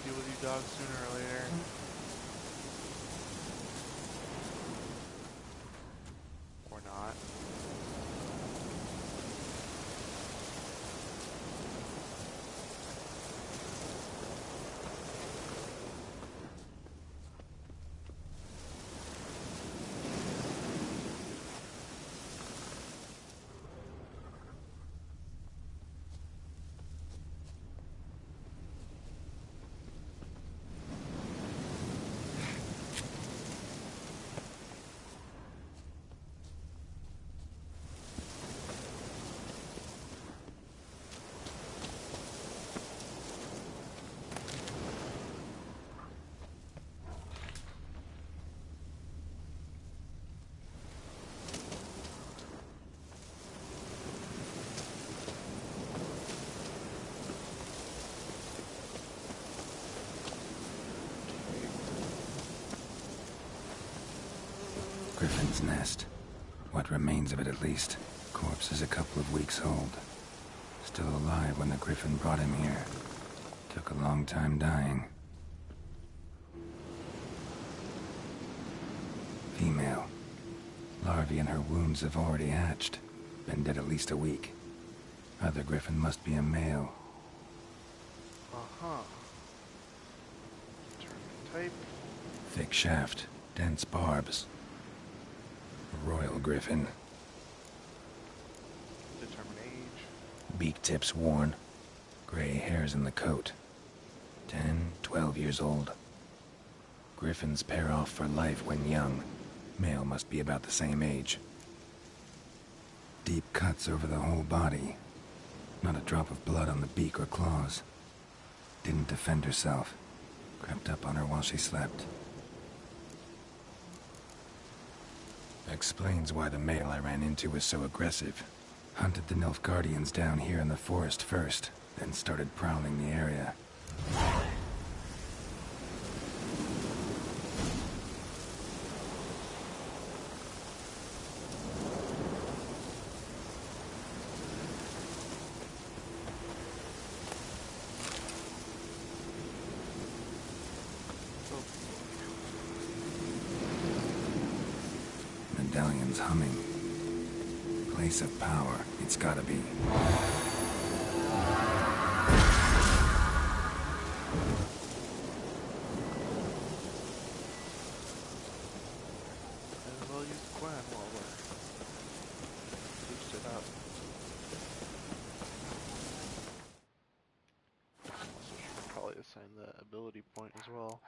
Deal with you dogs sooner or later. Or not. Griffin's nest. What remains of it, at least. Corpse is a couple of weeks old. Still alive when the griffin brought him here. Took a long time dying. Female. Larvae in her wounds have already hatched. Been dead at least a week. Other griffin must be a male. Uh-huh. Turn type. Thick shaft, dense barbs. A royal griffin. Determine age. Beak tips worn. Gray hairs in the coat. 10, 12 years old. Griffins pair off for life when young. Male must be about the same age. Deep cuts over the whole body. Not a drop of blood on the beak or claws. Didn't defend herself. Crept up on her while she slept. Explains why the male I ran into was so aggressive. Hunted the Nilfgaardians down here in the forest first, then started prowling the area. Medallion's humming. Place of power, it's gotta be. We'll use Gwen while we're boosted up. Should probably assign the ability point as well.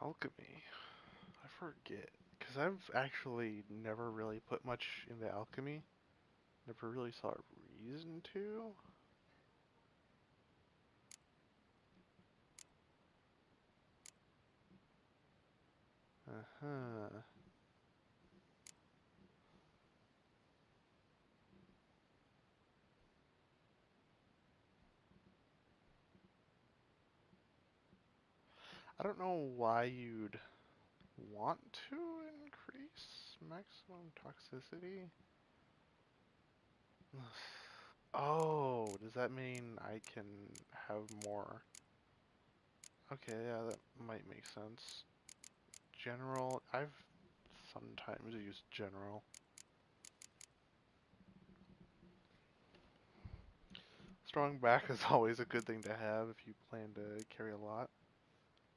Alchemy. I forget. Because I've actually never really put much into alchemy. Never really saw a reason to. Uh-huh. I don't know why you'd want to increase maximum toxicity. Oh, does that mean I can have more? Okay, yeah, that might make sense. General, I've sometimes used general. Strong back is always a good thing to have if you plan to carry a lot.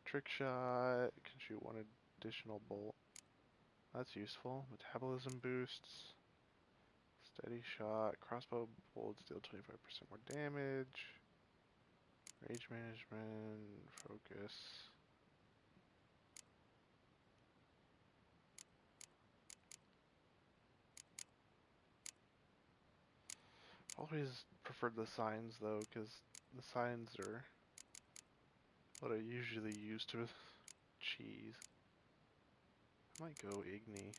Trick shot, can shoot one additional bolt. That's useful. Metabolism boosts. Steady shot. Crossbow bolts deal 25% more damage. Rage management. Focus. Always preferred the signs though, because the signs are what I usually use to cheese. I might go Igni.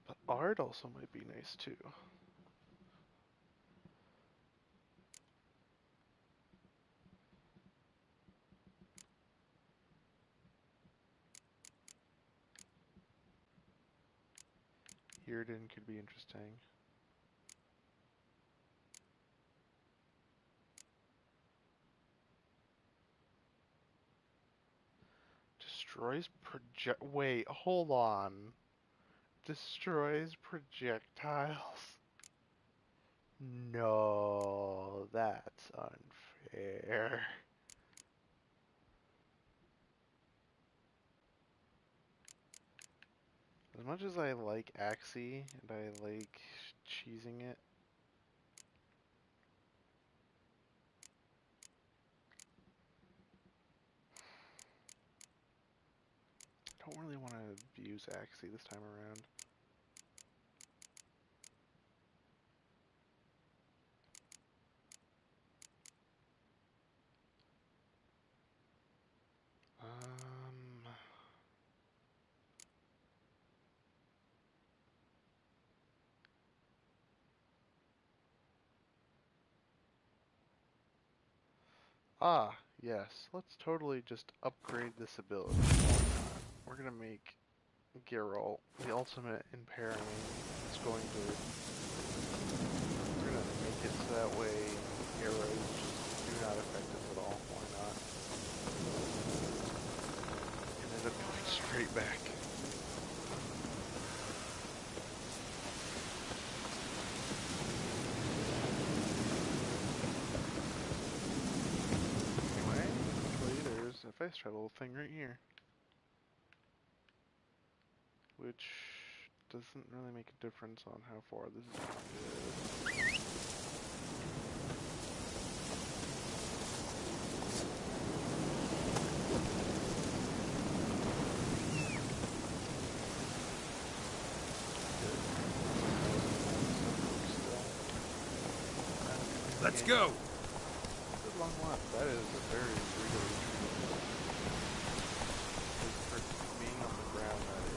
But art also might be nice too. Hearden could be interesting. Destroys project. Wait, hold on. Destroys projectiles. No, that's unfair. As much as I like Axie and I like cheesing it, I don't really want to use Axie this time around. Ah, yes. Let's totally just upgrade this ability. We're gonna make Geralt the ultimate in parrying. It's going to... We're gonna make it so that way arrows just do not affect us at all. Why not? And end up going straight back. A fast travel thing right here, which doesn't really make a difference on how far this is good. Let's go! Good long lap. That is a very brutally for being on the ground, that is.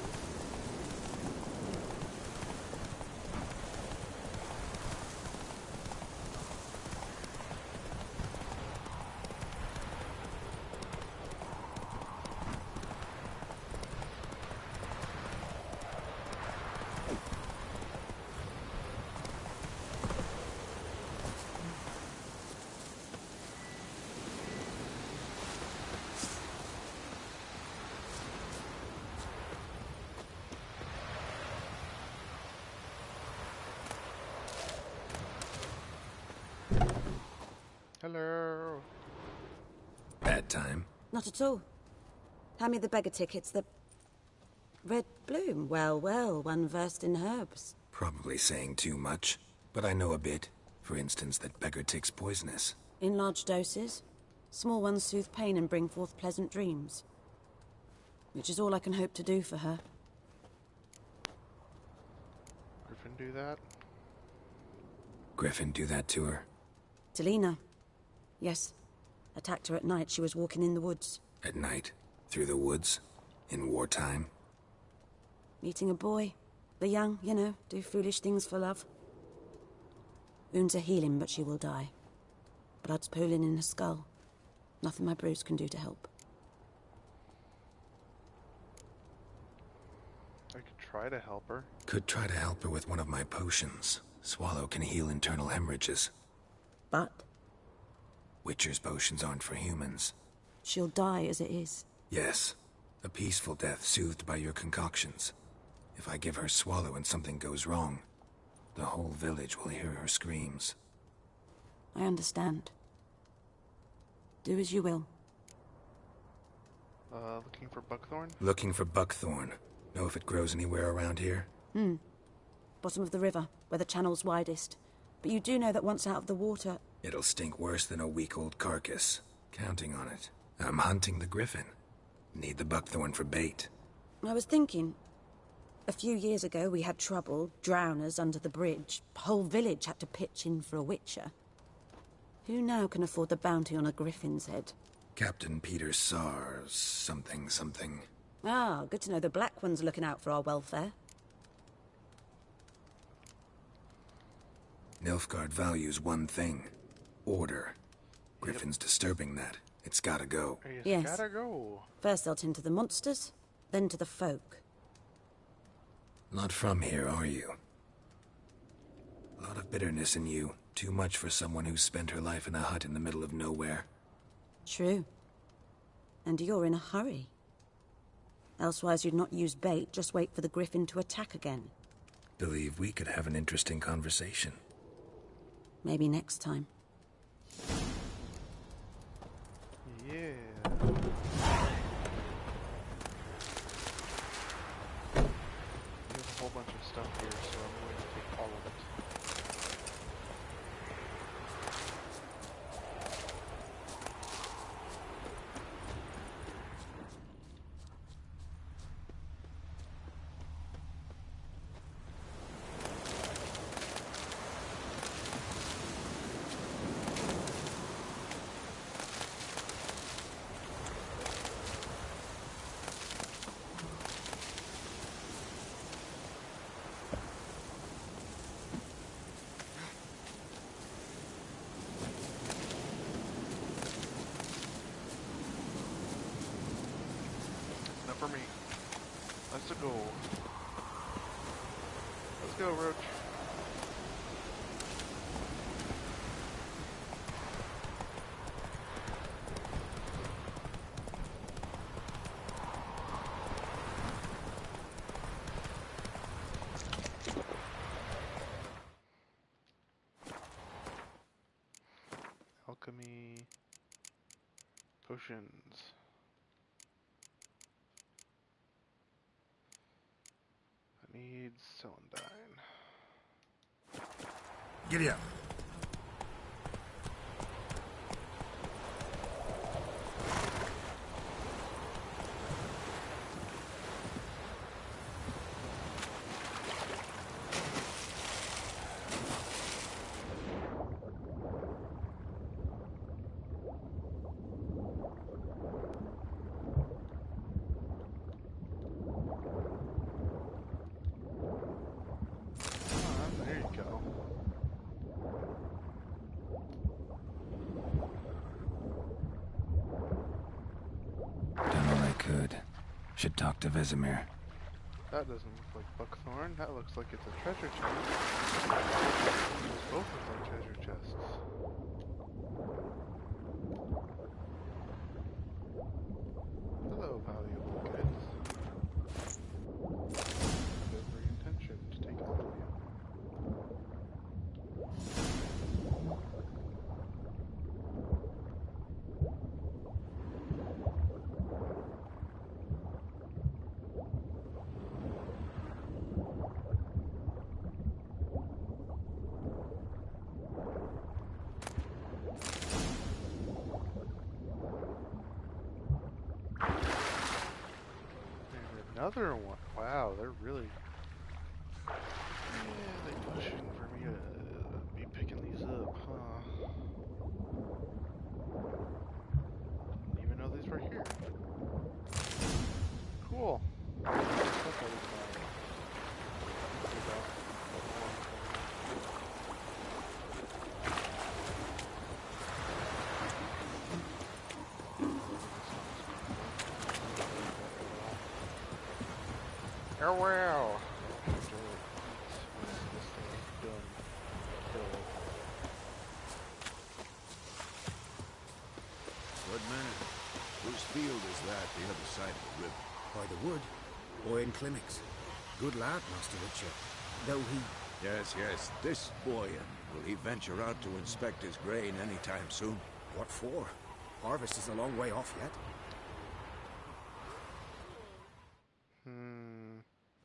Hello. Bad time? Not at all. Hand me the beggar tickets, the... Red bloom. Well, well, one versed in herbs. Probably saying too much, but I know a bit. For instance, that beggar tick's poisonous. In large doses. Small ones soothe pain and bring forth pleasant dreams. Which is all I can hope to do for her. Griffin do that? Griffin do that to her? Delina. Yes. Attacked her at night. She was walking in the woods. At night? Through the woods? In wartime? Meeting a boy. The young, you know, do foolish things for love. Wounds are healing, but she will die. Blood's pooling in her skull. Nothing my brews can do to help. I could try to help her. Could try to help her with one of my potions. Swallow can heal internal hemorrhages. But? Witcher's potions aren't for humans. She'll die as it is. Yes. A peaceful death soothed by your concoctions. If I give her Swallow and something goes wrong, the whole village will hear her screams. I understand. Do as you will. Looking for buckthorn? Looking for buckthorn. Know if it grows anywhere around here? Bottom of the river, where the channel's widest. But you do know that once out of the water... It'll stink worse than a week-old carcass. Counting on it. I'm hunting the griffin. Need the buckthorn for bait. I was thinking... A few years ago we had trouble, drowners under the bridge. Whole village had to pitch in for a witcher. Who now can afford the bounty on a griffin's head? Captain Peter Sars, something. Ah, good to know the Black One's looking out for our welfare. Nilfgaard values one thing. Order. Griffin's disturbing that. It's gotta go. Yes. Gotta go. First they'll tend to the monsters, then to the folk. Not from here, are you? A lot of bitterness in you. Too much for someone who's spent her life in a hut in the middle of nowhere. True. And you're in a hurry. Elsewise you'd not use bait, just wait for the griffin to attack again. Believe we could have an interesting conversation. Maybe next time. Yeah. There's a whole bunch of stuff here, so I'm going to take all of it. for me. Let's go. Let's go, Roach. Alchemy. Potions. I need celandine. Giddy up. There you go. Done all I could. Should talk to Vesemir. That doesn't look like buckthorn. That looks like it's a treasure chest. Both look like treasure chests. Hello, valuable goods. Every intention to take all of you. Another one. Wow, they're really... Yeah, they're pushing for me to be picking these up, huh? Didn't even know these were here. Cool. Farewell. What man? Whose field is that the other side of the river? By the wood. Boy in clinics. Good lad, Master Richard. Though he... Yes. This Boyan, will he venture out to inspect his grain any time soon? What for? Harvest is a long way off yet.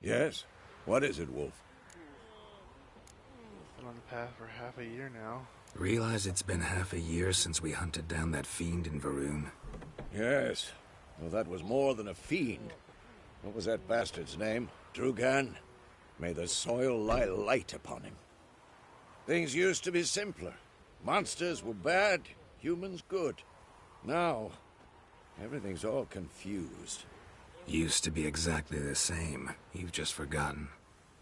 Yes? What is it, Wolf? Been on the path for half a year now. Realize it's been half a year since we hunted down that fiend in Varun. Yes. Well, that was more than a fiend. What was that bastard's name? Drugan? May the soil lie light upon him. Things used to be simpler. Monsters were bad, humans good. Now, everything's all confused. Used to be exactly the same. You've just forgotten.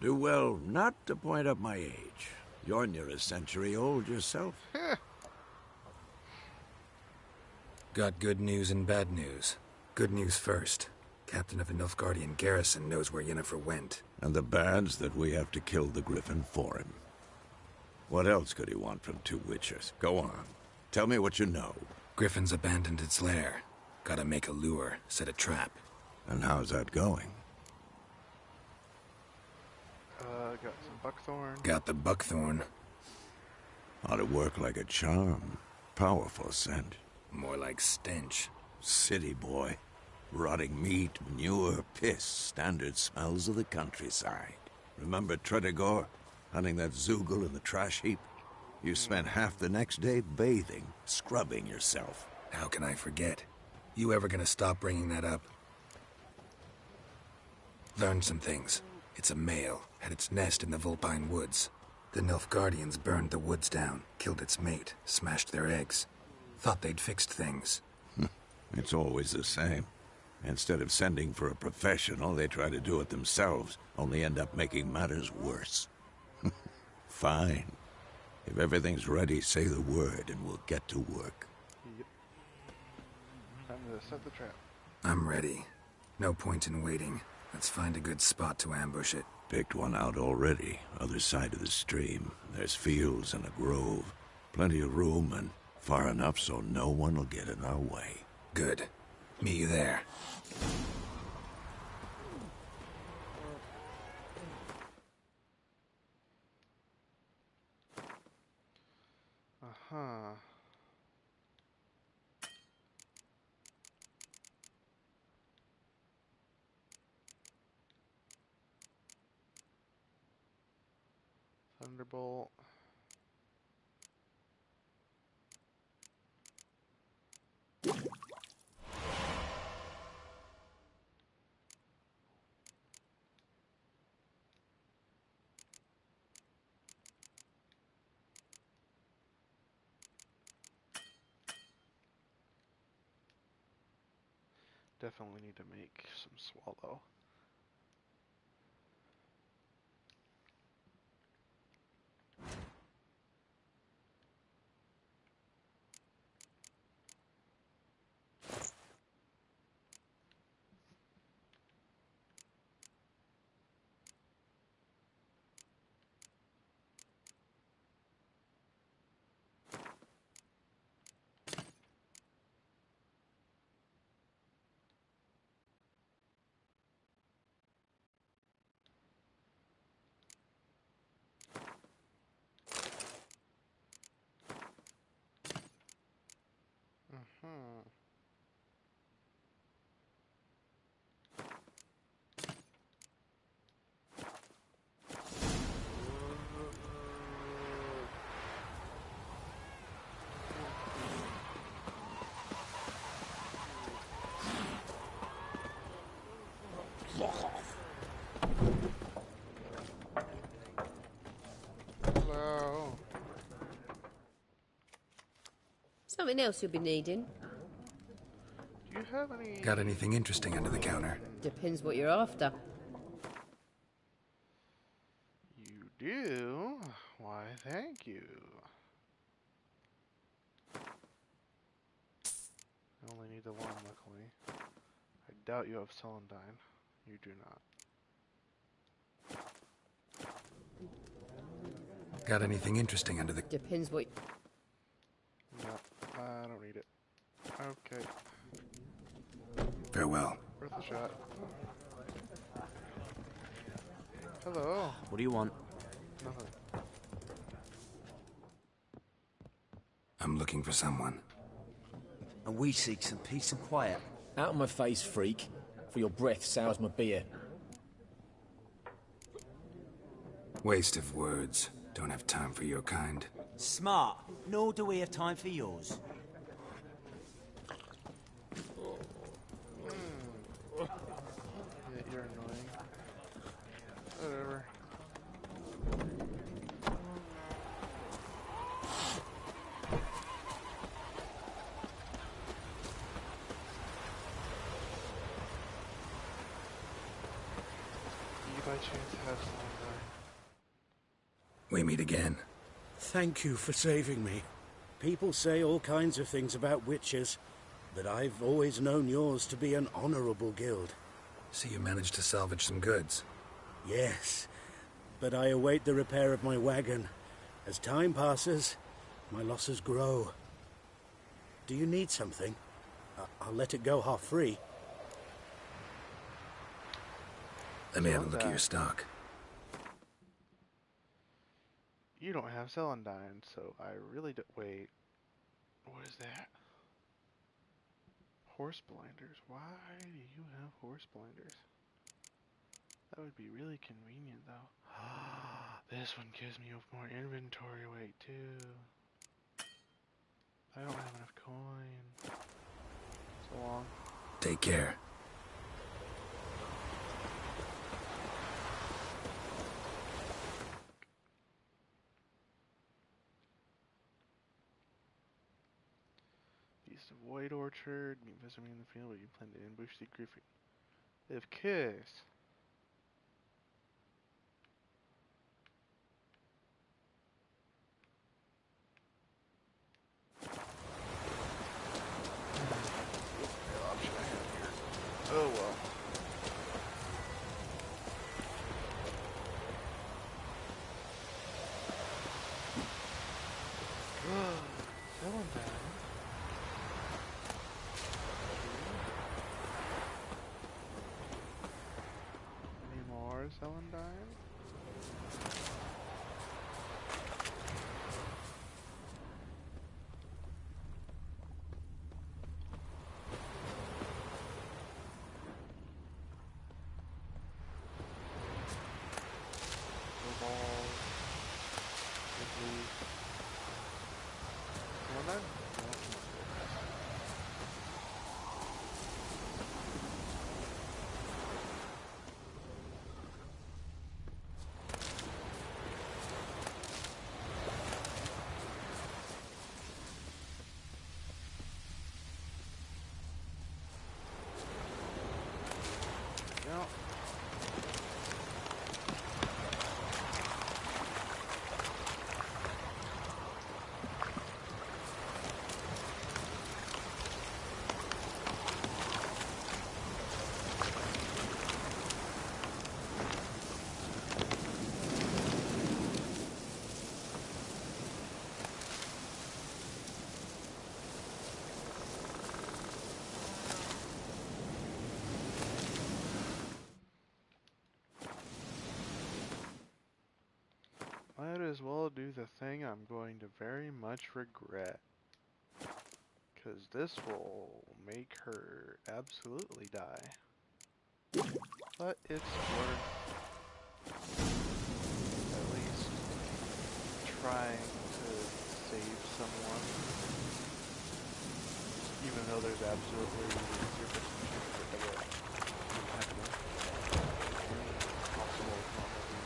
Do well not to point up my age. You're near a century old yourself. Got good news and bad news. Good news first. Captain of the Nilfgaardian garrison knows where Yennefer went. And the bad's that we have to kill the Griffin for him. What else could he want from two witchers? Go on. Tell me what you know. Griffin's abandoned its lair. Gotta make a lure, set a trap. And how's that going? Got some buckthorn. Got the buckthorn. Ought to work like a charm. Powerful scent. More like stench. City boy. Rotting meat, manure, piss. Standard smells of the countryside. Remember Tredegor? Hunting that Zoogle in the trash heap? You spent half the next day bathing, scrubbing yourself. How can I forget? You ever gonna stop bringing that up? Learned some things. It's a male, had its nest in the Vulpine Woods. The Nilfgaardians burned the woods down, killed its mate, smashed their eggs. Thought they'd fixed things. It's always the same. Instead of sending for a professional, they try to do it themselves, only end up making matters worse. Fine. If everything's ready, say the word and we'll get to work. Yep. Time to set the trap. I'm ready. No point in waiting. Let's find a good spot to ambush it. Picked one out already. Other side of the stream. There's fields and a grove. Plenty of room and far enough so no one will get in our way. Good. Meet you there. Uh-huh. Thunderbolt. Definitely need to make some swallow. Mm-hmm. Hello. Something else you'll be needing. Do you have any... Got anything interesting under the counter? Depends what you're after. You do? Why, thank you. I only need the one, luckily. I doubt you have celandine. You do not. Got anything interesting under the... Depends what... No, I don't need it. Okay. Farewell. Worth a shot. Hello. What do you want? Nothing. I'm looking for someone. And we seek some peace and quiet. Out of my face, freak. For your breath sours my beer. Waste of words. Don't have time for your kind. Smart. Nor do we have time for yours. Yeah, you're annoying. Whatever. You by chance have celandine? We meet again. Thank you for saving me. People say all kinds of things about witches, but I've always known yours to be an honorable guild. So you managed to salvage some goods? Yes, but I await the repair of my wagon. As time passes, my losses grow. Do you need something? I'll let it go half-free. Let me have a look at your stock. You don't have celandine, so I really don't... Wait. What is that? Horse blinders. Why do you have horse blinders? That would be really convenient, though. This one gives me more inventory weight, too. I don't have enough coin. So long. Take care. Beast of White Orchard. Meet visitor in the field where you plan to ambush the Griffin. Of course. Oh well. a thing I'm going to very much regret. Because this will make her absolutely die. But it's worth at least trying to save someone. Even though there's absolutely 0% chance that it won't happen. Possible it's not happening.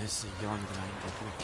It's a young blind looking.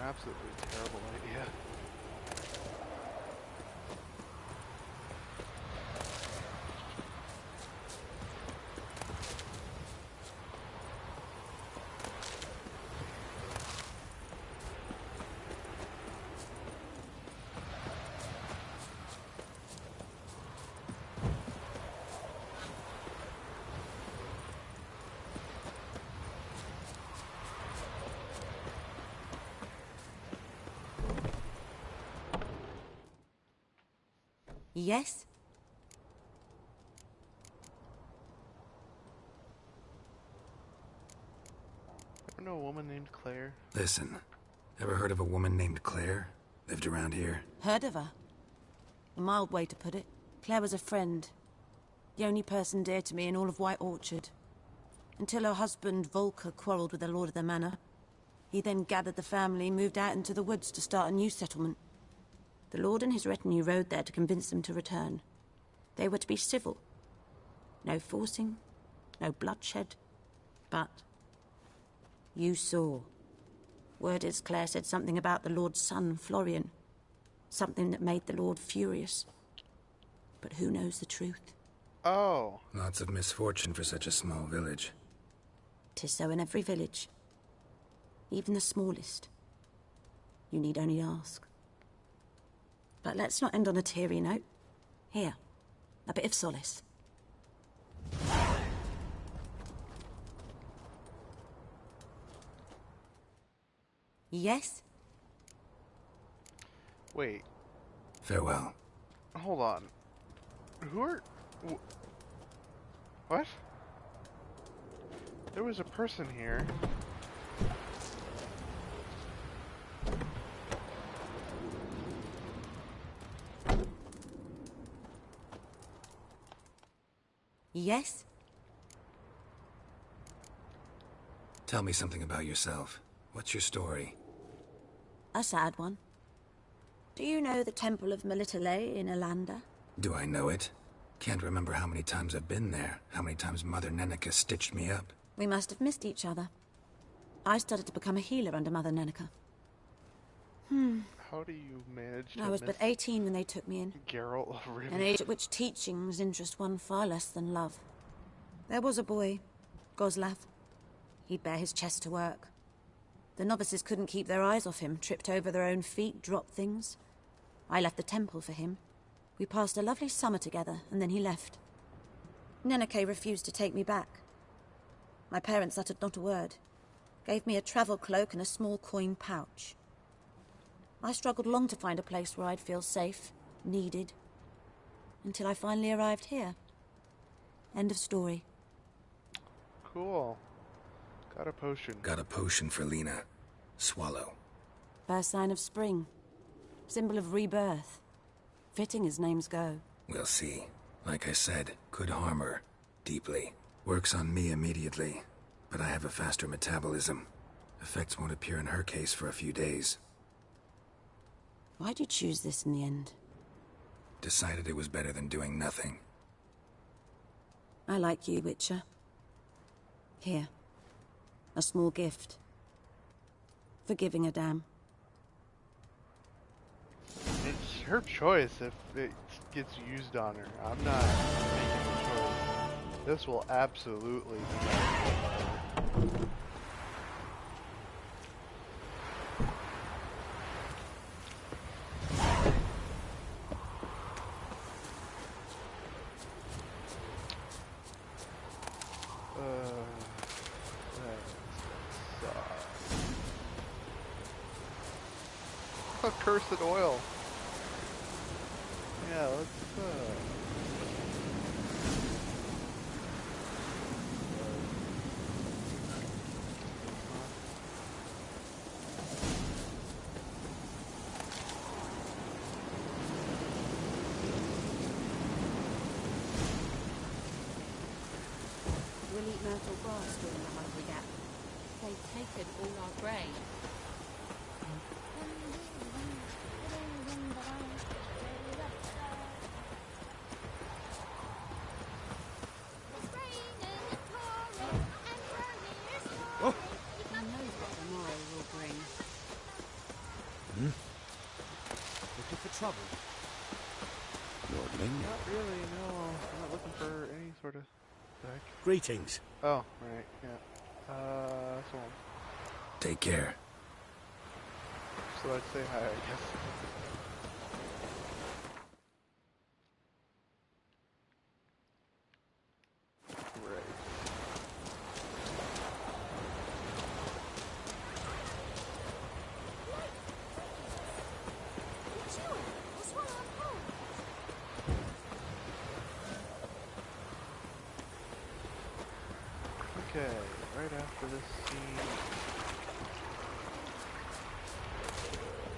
Absolutely terrible idea. Yes? Ever know a woman named Claire? Listen, ever heard of a woman named Claire? Lived around here? Heard of her? A mild way to put it. Claire was a friend. The only person dear to me in all of White Orchard. Until her husband, Volker, quarreled with the lord of the manor. He then gathered the family, moved out into the woods to start a new settlement. The lord and his retinue rode there to convince them to return. They were to be civil. No forcing, no bloodshed. But you saw. Word is Claire said something about the lord's son, Florian. Something that made the lord furious. But who knows the truth? Oh. Lots of misfortune for such a small village. 'Tis so in every village. Even the smallest. You need only ask. But let's not end on a teary note. Here, a bit of solace. Yes? Wait. Farewell. Hold on. Who are... What? There was a person here. Yes? Tell me something about yourself. What's your story? A sad one. Do you know the Temple of Melitele in Alanda? Do I know it? Can't remember how many times I've been there, how many times Mother Neneka stitched me up. We must have missed each other. I started to become a healer under Mother Neneka. How do you manage to I was but 18 when they took me in. Geralt of Rivia? An age at which teachings interest one far less than love. There was a boy, Goslav. He'd bare his chest to work. The novices couldn't keep their eyes off him, tripped over their own feet, dropped things. I left the temple for him. We passed a lovely summer together, and then he left. Neneke refused to take me back. My parents uttered not a word. Gave me a travel cloak and a small coin pouch. I struggled long to find a place where I'd feel safe, needed, until I finally arrived here. End of story. Cool. Got a potion. Got a potion for Lena. Swallow. First sign of spring. Symbol of rebirth. Fitting as names go. We'll see. Like I said, could harm her. Deeply. Works on me immediately. But I have a faster metabolism. Effects won't appear in her case for a few days. Why'd you choose this in the end? Decided it was better than doing nothing. I like you, Witcher. Here. A small gift. For giving a damn. It's her choice if it gets used on her. I'm not making the choice. This will absolutely be valuable. Cursed oil. Yeah, let's We'll eat myrtle grass during the hungry gap. They've taken all our grain. Oh. Who knows what tomorrow will bring? Looking for trouble? Lordling? not really, no. I'm not looking for any sort of deck. Greetings. Oh, right, yeah. So Take care. I'd say hi, I guess. Right. Okay, right after this scene,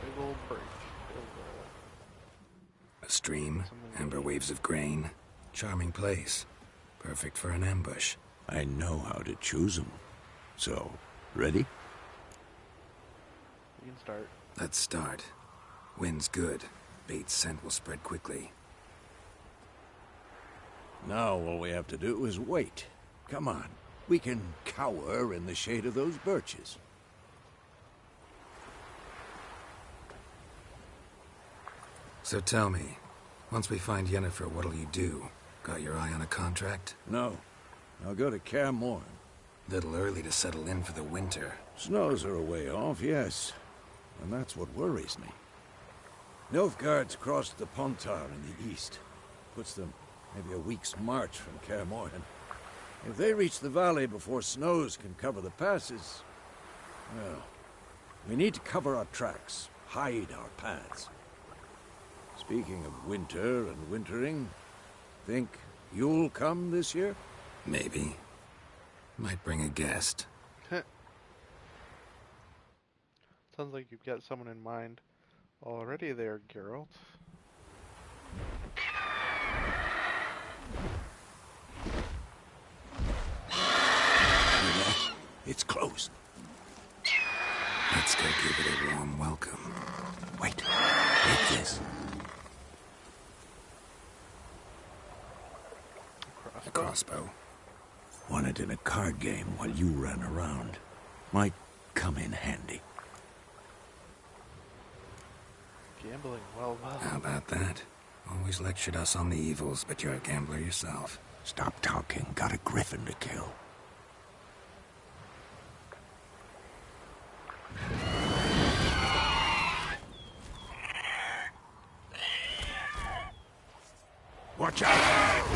big old break. A stream, amber waves of grain. Charming place. Perfect for an ambush. I know how to choose them. So, ready? You can start. Let's start. Wind's good. Bait's scent will spread quickly. Now all we have to do is wait. Come on. We can cower in the shade of those birches. So tell me, once we find Yennefer, what'll you do? Got your eye on a contract? No. I'll go to Kaer Morhen. Little early to settle in for the winter. Snows are a way off, yes. And that's what worries me. Nilfgaard's crossed the Pontar in the east. Puts them maybe a week's march from Kaer Morhen. If they reach the valley before snows can cover the passes, well, we need to cover our tracks, hide our paths. Speaking of winter and wintering, think you'll come this year? Maybe. Might bring a guest. Sounds like you've got someone in mind already there, Geralt. It's close. Let's go give it a warm welcome. Wait. Take this. A crossbow. Won it in a card game while you ran around. Might come in handy. Gambling, well. How about that? Always lectured us on the evils, but you're a gambler yourself. Stop talking. Got a griffin to kill. Watch out!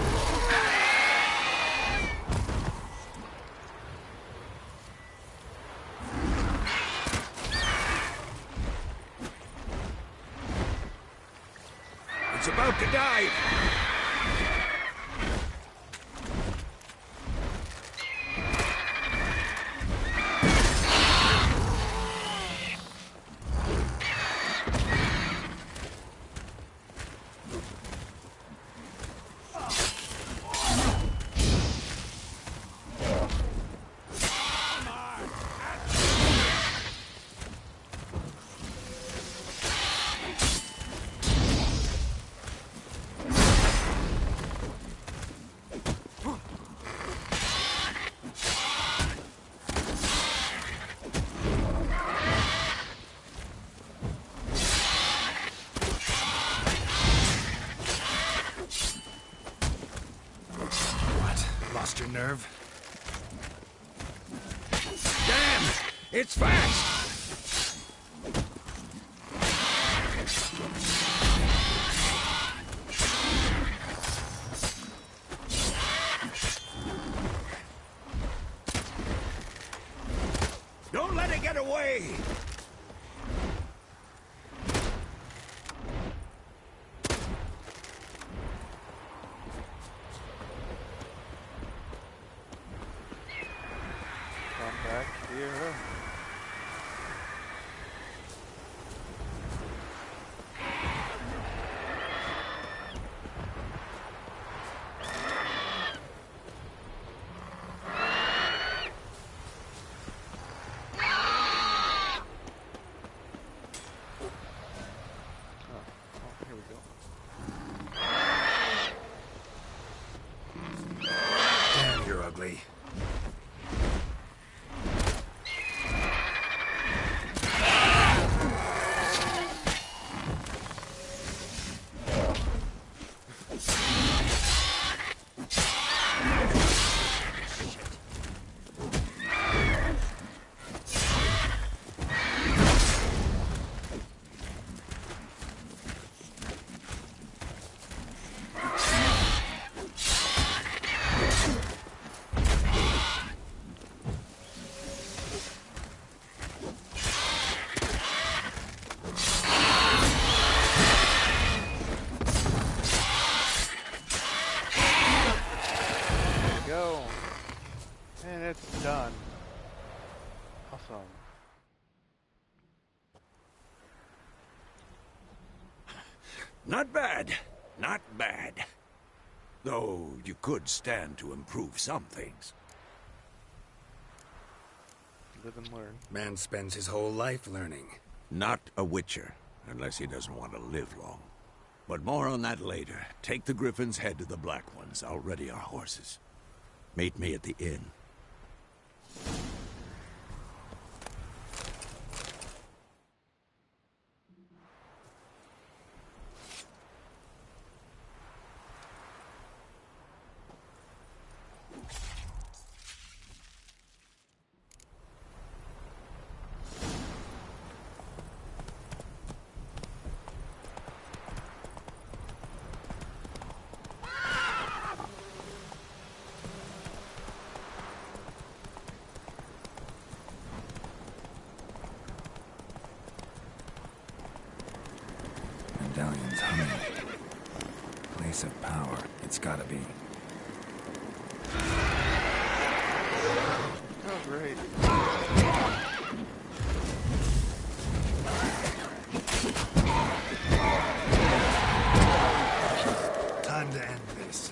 It's about to dive! nerve. Damn! It's fast! Don't let it get away! Come back here. Here we go. Damn, you're ugly. Go. And it's done. Awesome. Not bad. Not bad. Though you could stand to improve some things. Live and learn. Man spends his whole life learning. Not a witcher, unless he doesn't want to live long. But more on that later. Take the Griffin's head to the Black Ones. I'll ready our horses. Meet me at the inn. Medallion's humming. Place of power. It's gotta be. Oh, great. Time to end this.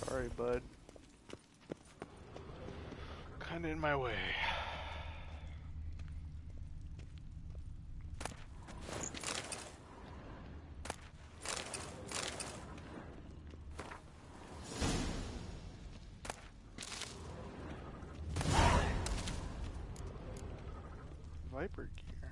Sorry, bud. Kinda in my way. Viper gear.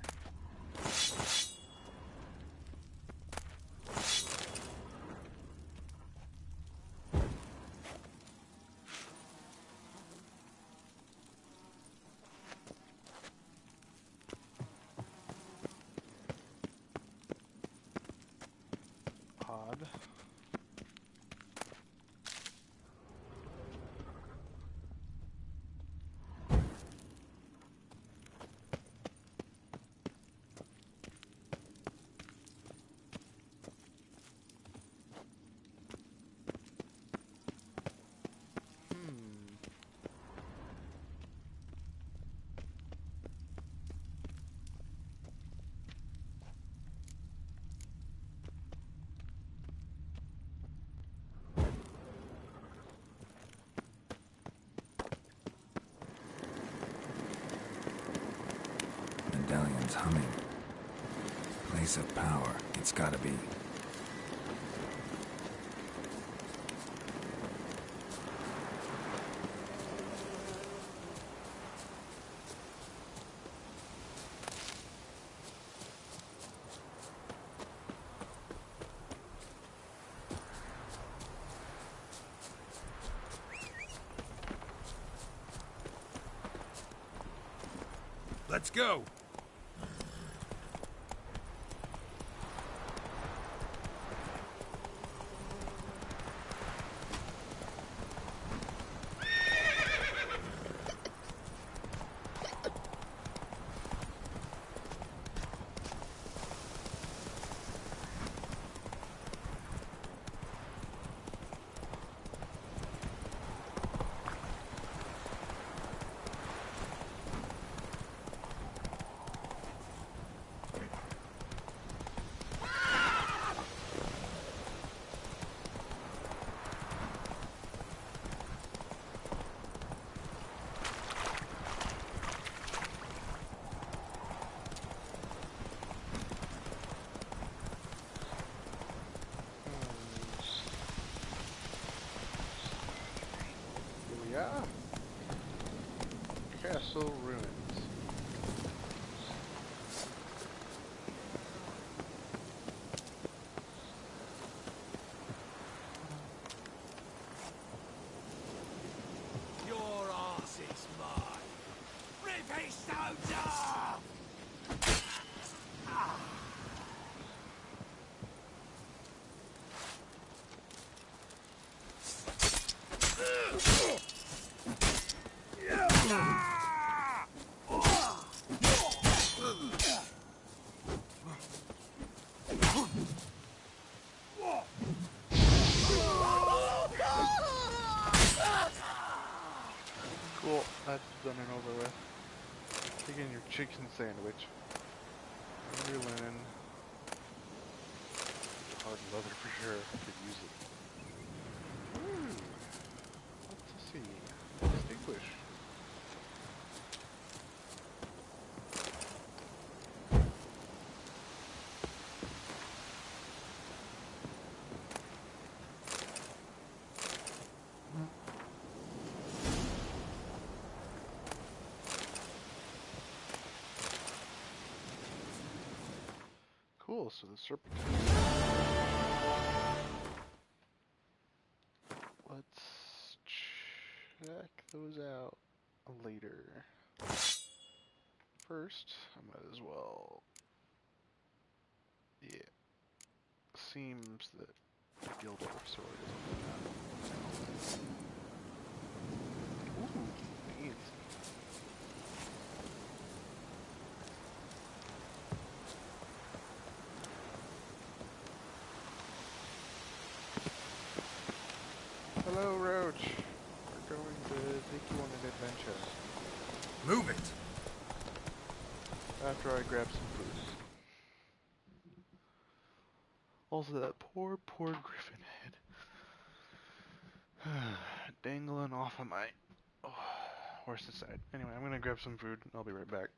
Odd. medallions humming. Place of power, it's gotta be. Let's go! Yeah. Castle ruins. Your arse is mine. Rip his stones off! Cool, that's done and over with. Take in your chicken sandwich. And your linen. Hard leather for sure. I could use it. Ooh. Let's see. Distinguish. Cool, so the serpent. Let's check those out later. First, I might as well. Yeah. Seems that the Guild Orb sword is ooh, fancy. Hello, Roach. We're going to take you on an adventure. Move it! After I grab some food. Also, that poor griffin head. Dangling off of my horse's side. Anyway, I'm gonna grab some food. I'll be right back.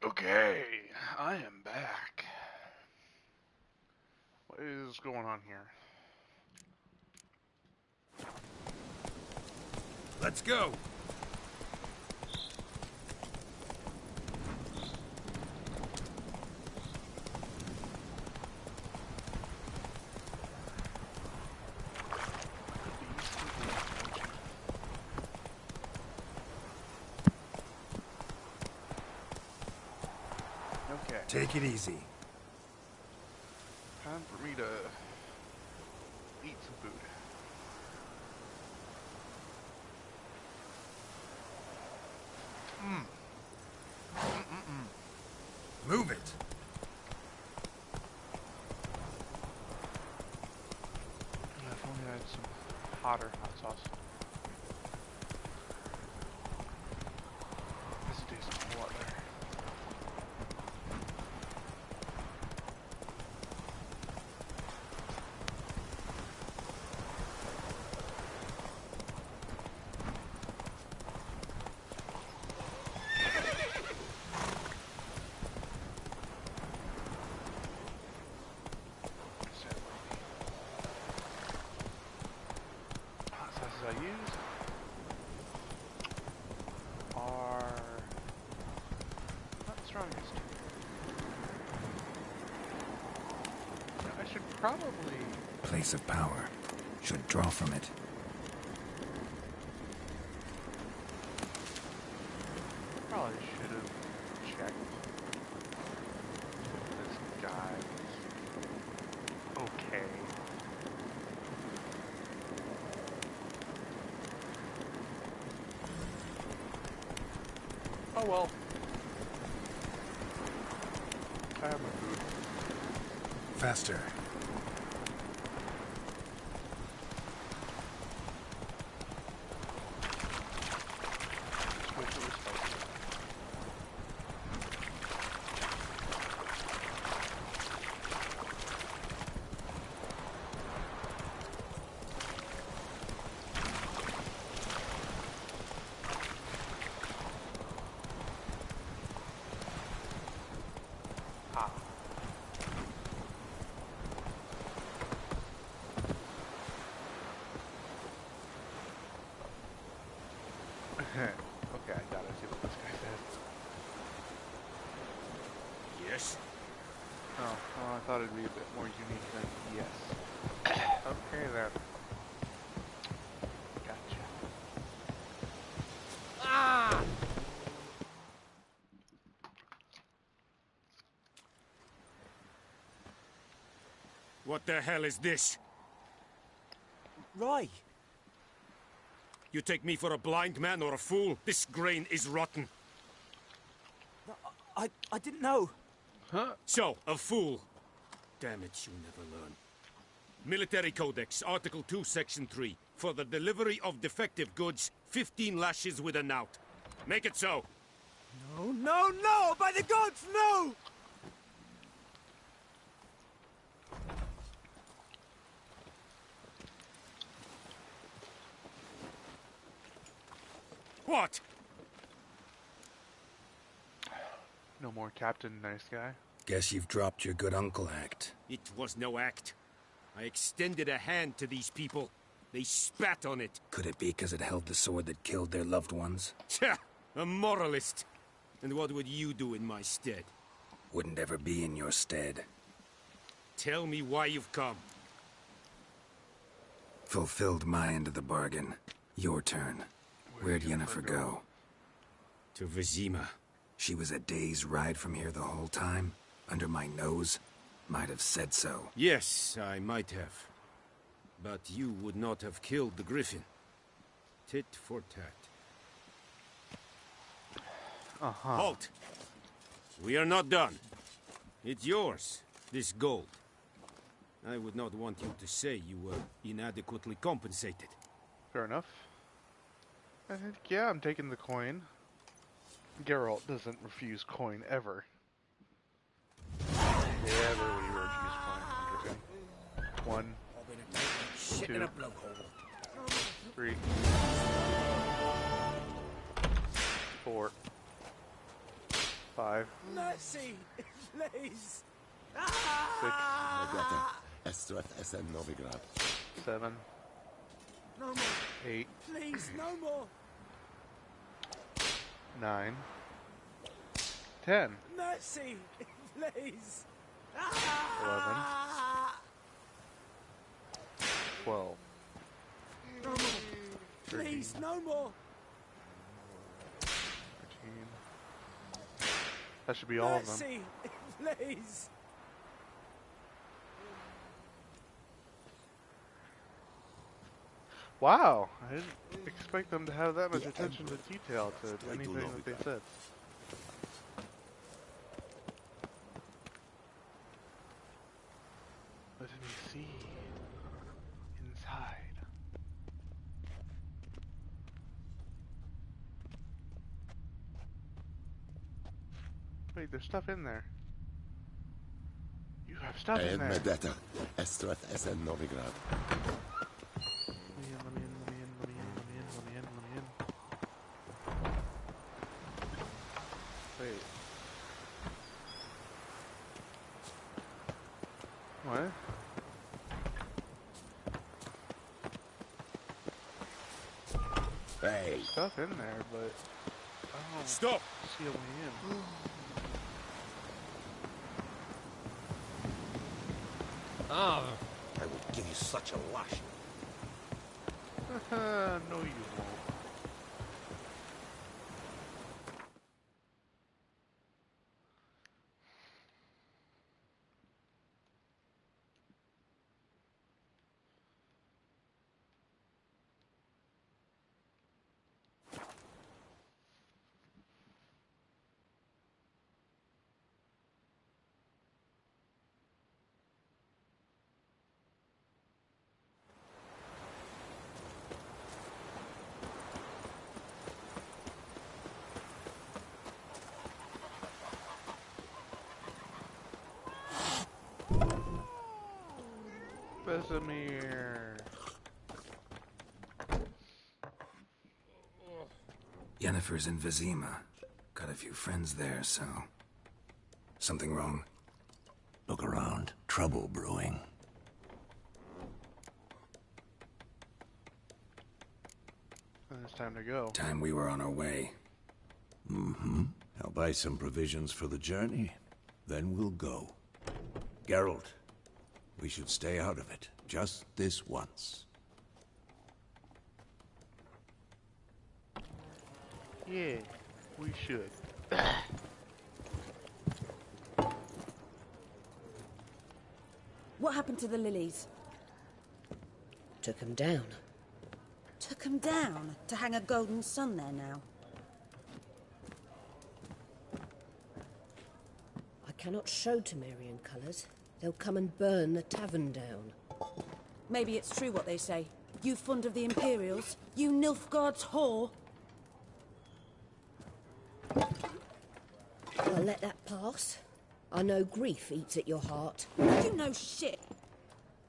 Okay, I am back. What is going on here? Let's go! Okay. Take it easy. Time for me to eat some food. Move it. If only I had some hotter hot sauce. This tastes a whole lot better. Hot sauces I use are not the strongest. I should probably... Place of power. Should draw from it. Probably should have checked this guy was okay. Oh well. I have my food. Faster. Just wish it was spicy. Ah. Okay, I gotta see what this guy says. Yes? Oh, well, I thought it'd be a bit more unique than yes. Okay then. Gotcha. Ah! What the hell is this? Roy! You take me for a blind man or a fool? This grain is rotten. I didn't know. Huh? So, a fool. Damn it, you never learn. Military Codex, Article 2, Section 3. For the delivery of defective goods, 15 lashes with a knout. Make it so. No, no, no! By the gods, no! What? No more Captain Nice Guy. Guess you've dropped your good uncle act. It was no act. I extended a hand to these people. They spat on it. Could it be because it held the sword that killed their loved ones? Tja, a moralist. And what would you do in my stead? Wouldn't ever be in your stead. Tell me why you've come. Fulfilled my end of the bargain. Your turn. Where'd Yennefer go? To Vizima. She was a day's ride from here the whole time? Under my nose? Might have said so. Yes, I might have. But you would not have killed the griffin. Tit for tat. Halt! We are not done. It's yours, this gold. I would not want you to say you were inadequately compensated. Fair enough. I think, yeah, I'm taking the coin. Geralt doesn't refuse coin ever. Never will you refuse coin. Interesting. 1, 2, 3, 4, 5. Mercy, please. Estreth Essen Novigrad. 7. No more. 8. Please, no more. 9. 10. Mercy, please. 11. 12. No more. Please, no more. 13. That should be all of them. Mercy, please. Wow, I didn't expect them to have that much attention to detail to anything that they said. Let me see inside. Wait, there's stuff in there. You have stuff in there. Medetta. Estreth Essen Novigrad. Let me in. Wait. What? Hey. There's stuff in there, but I don't Stop! see a way in. Ah, I will give you such a lash. No, you won't. Vesemir. Yennefer's in Vizima. Got a few friends there, so... Something wrong? Look around. Trouble brewing. And it's time to go. Time we were on our way. Mm-hmm. I'll buy some provisions for the journey. Then we'll go. Geralt, we should stay out of it. Just this once. Yeah, we should. What happened to the lilies? Took 'em down. Took 'em down to hang a golden sun there now. I cannot show Temerian colours. They'll come and burn the tavern down. Maybe it's true what they say. You fond of the Imperials? You Nilfgaard's whore? I'll let that pass. I know grief eats at your heart. You know shit.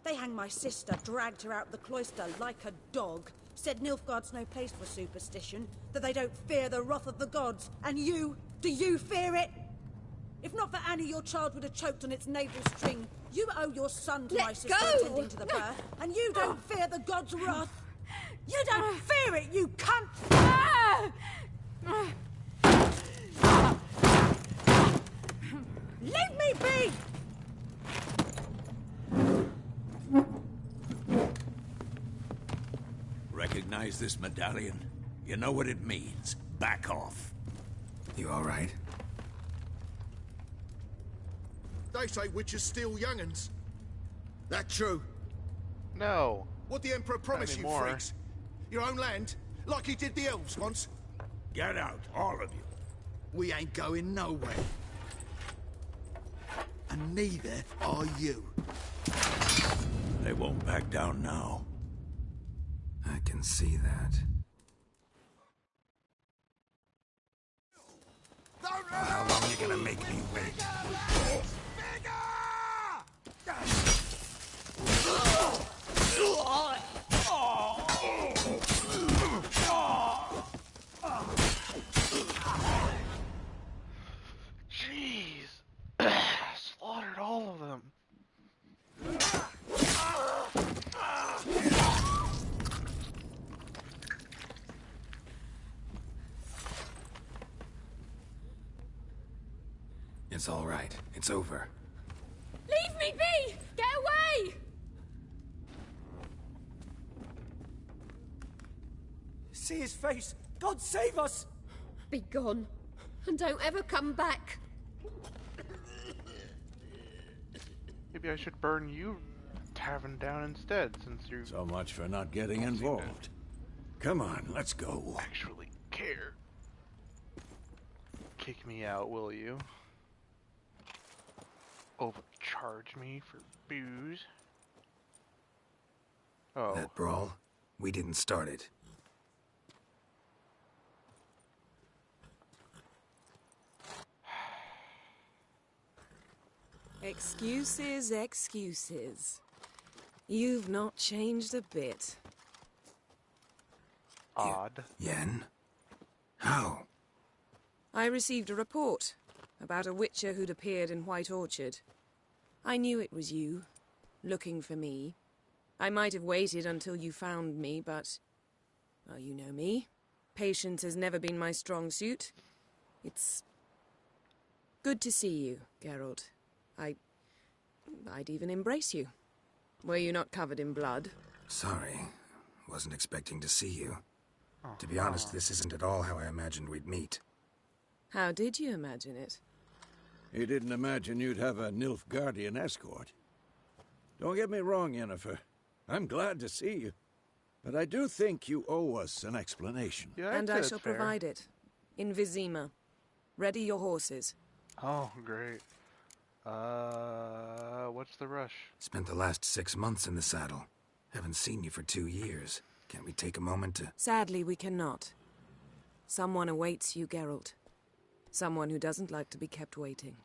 They hanged my sister, dragged her out the cloister like a dog. Said Nilfgaard's no place for superstition, that they don't fear the wrath of the gods. And you? Do you fear it? If not for Annie, your child would have choked on its navel string. You owe your son to my sister attending to the birth, and you don't fear the gods' wrath. You don't fear it, you cunt! Leave me be! Recognize this medallion? You know what it means. Back off. You all right? They say witches steal young'uns. That true? No. What the Emperor promised you, anymore. freaks? Your own land? Like he did the elves once? Get out, all of you. We ain't going nowhere. And neither are you. They won't back down now. I can see that. How long you gonna make me wait? It's all right. It's over. Leave me be! Get away! See his face! God save us! Be gone, and don't ever come back. Maybe I should burn you tavern down instead, since you So much for not getting involved. Come on, let's go. actually care. Kick me out, will you? Overcharge me for booze? Oh. That brawl, we didn't start it. Excuses, excuses. You've not changed a bit. Odd. Yen? How? I received a report about a witcher who'd appeared in White Orchard. I knew it was you, looking for me. I might have waited until you found me, but... well, you know me. Patience has never been my strong suit. It's... good to see you, Geralt. I'd even embrace you. Were you not covered in blood? Sorry. Wasn't expecting to see you. To be honest, this isn't at all how I imagined we'd meet. How did you imagine it? He didn't imagine you'd have a Nilfgaardian escort. Don't get me wrong, Yennefer. I'm glad to see you. But I do think you owe us an explanation. Yeah, and I shall provide it. In Vizima. Ready your horses. Oh, great. What's the rush? Spent the last 6 months in the saddle. Haven't seen you for 2 years. Can't we take a moment to... Sadly, we cannot. Someone awaits you, Geralt. Someone who doesn't like to be kept waiting.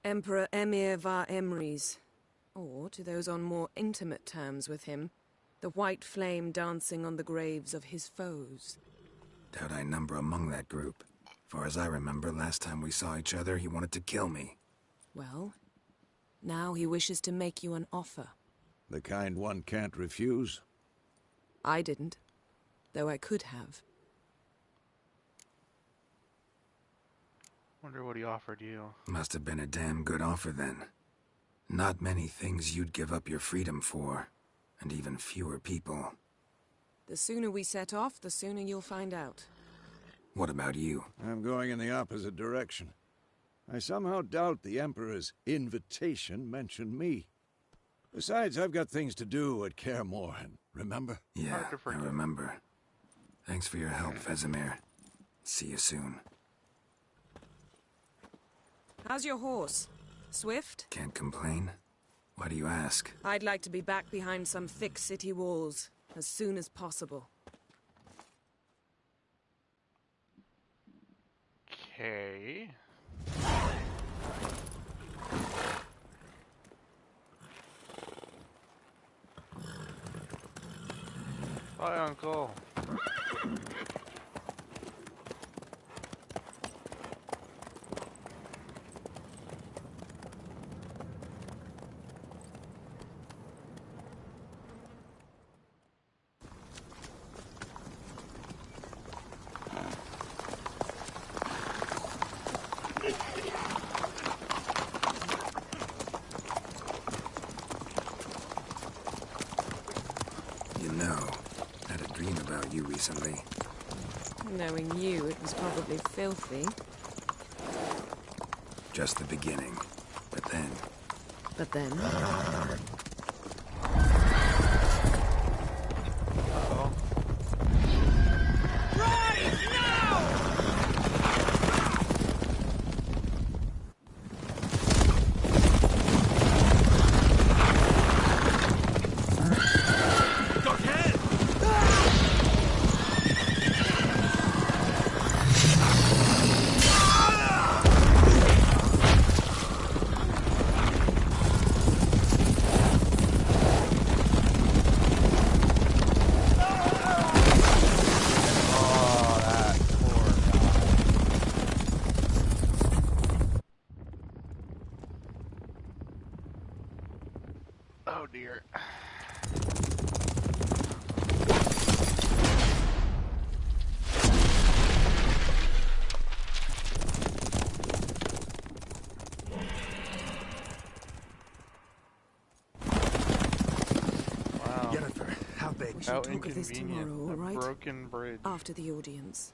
Emperor Emir var Emrys. Or, to those on more intimate terms with him, the white flame dancing on the graves of his foes. Doubt I number among that group. Far as I remember, last time we saw each other, he wanted to kill me. Well, now he wishes to make you an offer. The kind one can't refuse? I didn't, though I could have. Wonder what he offered you. Must have been a damn good offer then. Not many things you'd give up your freedom for, and even fewer people. The sooner we set off, the sooner you'll find out. What about you? I'm going in the opposite direction. I somehow doubt the Emperor's invitation mentioned me. Besides, I've got things to do at Kaer Morhen, remember? Yeah, I remember. Thanks for your help, Vesemir. See you soon. How's your horse? Swift? Can't complain. Why do you ask? I'd like to be back behind some thick city walls as soon as possible. Okay. Bye, Uncle. Recently. Knowing you, it was probably filthy. Just the beginning. But then... But then... Oh dear. shall talk of this tomorrow, all A right? broken bridge. After the audience.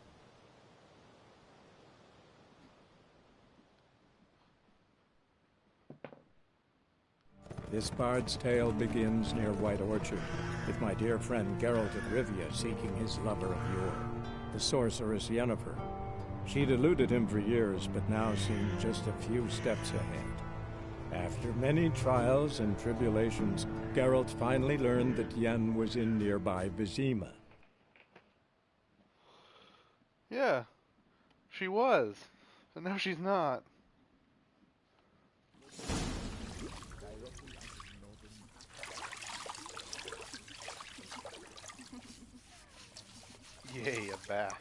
This bard's tale begins near White Orchard, with my dear friend Geralt of Rivia seeking his lover of yore, the sorceress Yennefer. She'd eluded him for years, but now seemed just a few steps ahead. After many trials and tribulations, Geralt finally learned that Yen was in nearby Vizima. Yeah, she was, but now she's not. Yay, a bath.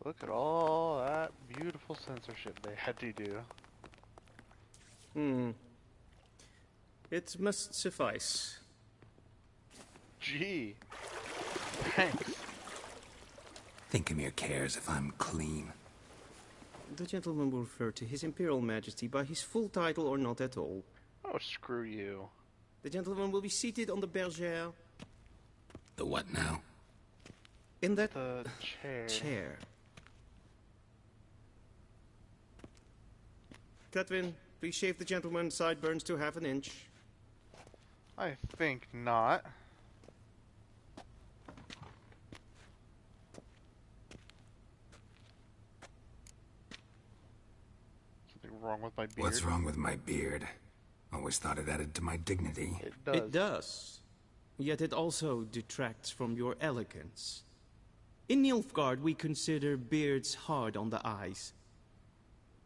Look at all that beautiful censorship they had to do. It must suffice. Gee. Thanks. Thinkamere cares if I'm clean. The gentleman will refer to His Imperial Majesty by his full title or not at all. Oh, screw you. The gentleman will be seated on the bergère. The what now? In that the chair. Cutwin, please shave the gentleman's sideburns to 1/2 inch. I think not. Something wrong with my beard? What's wrong with my beard? Always thought it added to my dignity. It does. Yet it also detracts from your elegance. In Nilfgaard, we consider beards hard on the eyes.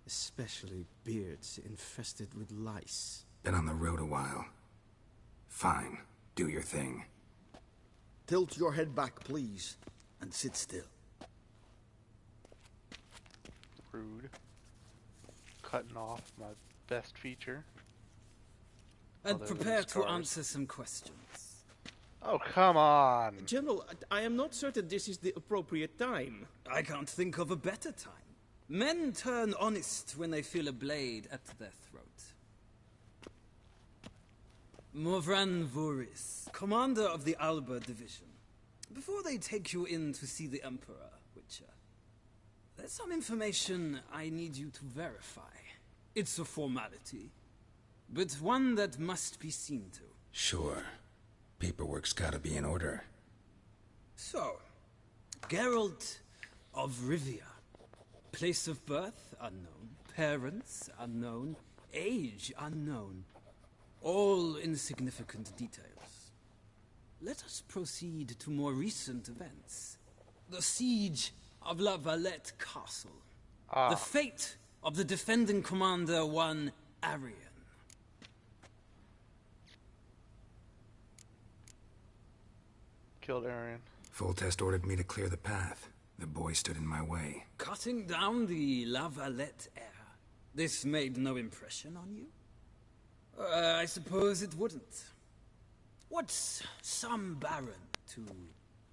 Especially beards infested with lice. Been on the road a while. Fine. Do your thing. Tilt your head back, please, and sit still. Rude. Cutting off my best feature. And Other than prepare to scars. answer some questions. Oh, come on. General, I am not certain this is the appropriate time. I can't think of a better time. Men turn honest when they feel a blade at their throat. Morvran Voris, commander of the Alba Division. Before they take you in to see the Emperor, Witcher, there's some information I need you to verify. It's a formality, but one that must be seen to. Sure. Paperwork's gotta be in order. So, Geralt of Rivia. Place of birth, unknown. Parents, unknown. Age, unknown. All insignificant details. Let us proceed to more recent events. The siege of La Valette Castle. The fate of the defending commander, one Arian. Killed Arian. Foltest ordered me to clear the path. The boy stood in my way. Cutting down the La Valette heir. This made no impression on you? I suppose it wouldn't. What's some baron to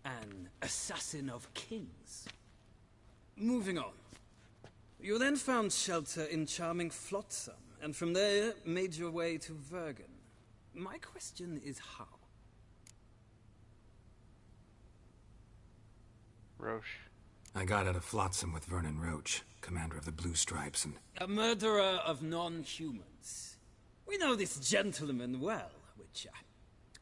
an assassin of kings? Moving on. You then found shelter in charming Flotsam, and from there made your way to Vergen. My question is how? Roche. I got out of Flotsam with Vernon Roche, commander of the Blue Stripes, and... A murderer of non-humans. We know this gentleman well, Witcher.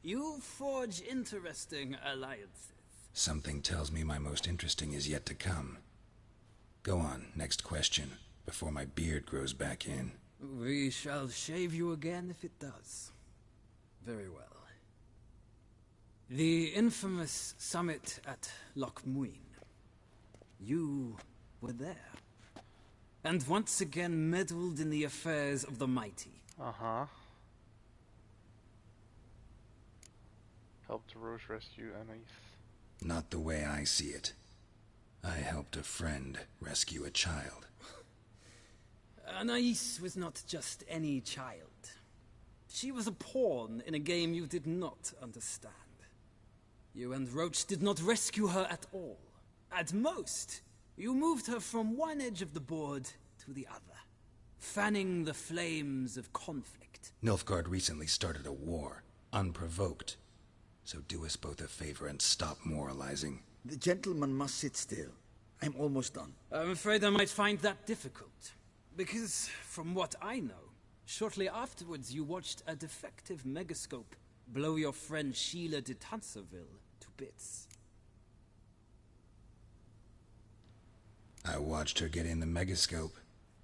You forge interesting alliances. Something tells me my most interesting is yet to come. Go on, next question, before my beard grows back in. We shall shave you again if it does. Very well. The infamous summit at Loch Muin. You were there. And once again meddled in the affairs of the mighty. Uh-huh. Helped Roche rescue Anais. Not the way I see it. I helped a friend rescue a child. Anais was not just any child. She was a pawn in a game you did not understand. You and Roche did not rescue her at all. At most, You moved her from one edge of the board to the other, fanning the flames of conflict. Nilfgaard recently started a war, unprovoked. So do us both a favor and stop moralizing. The gentleman must sit still. I'm almost done. I'm afraid I might find that difficult. Because, from what I know, shortly afterwards you watched a defective megascope blow your friend Sheila de Tanserville to bits. I watched her get in the megascope,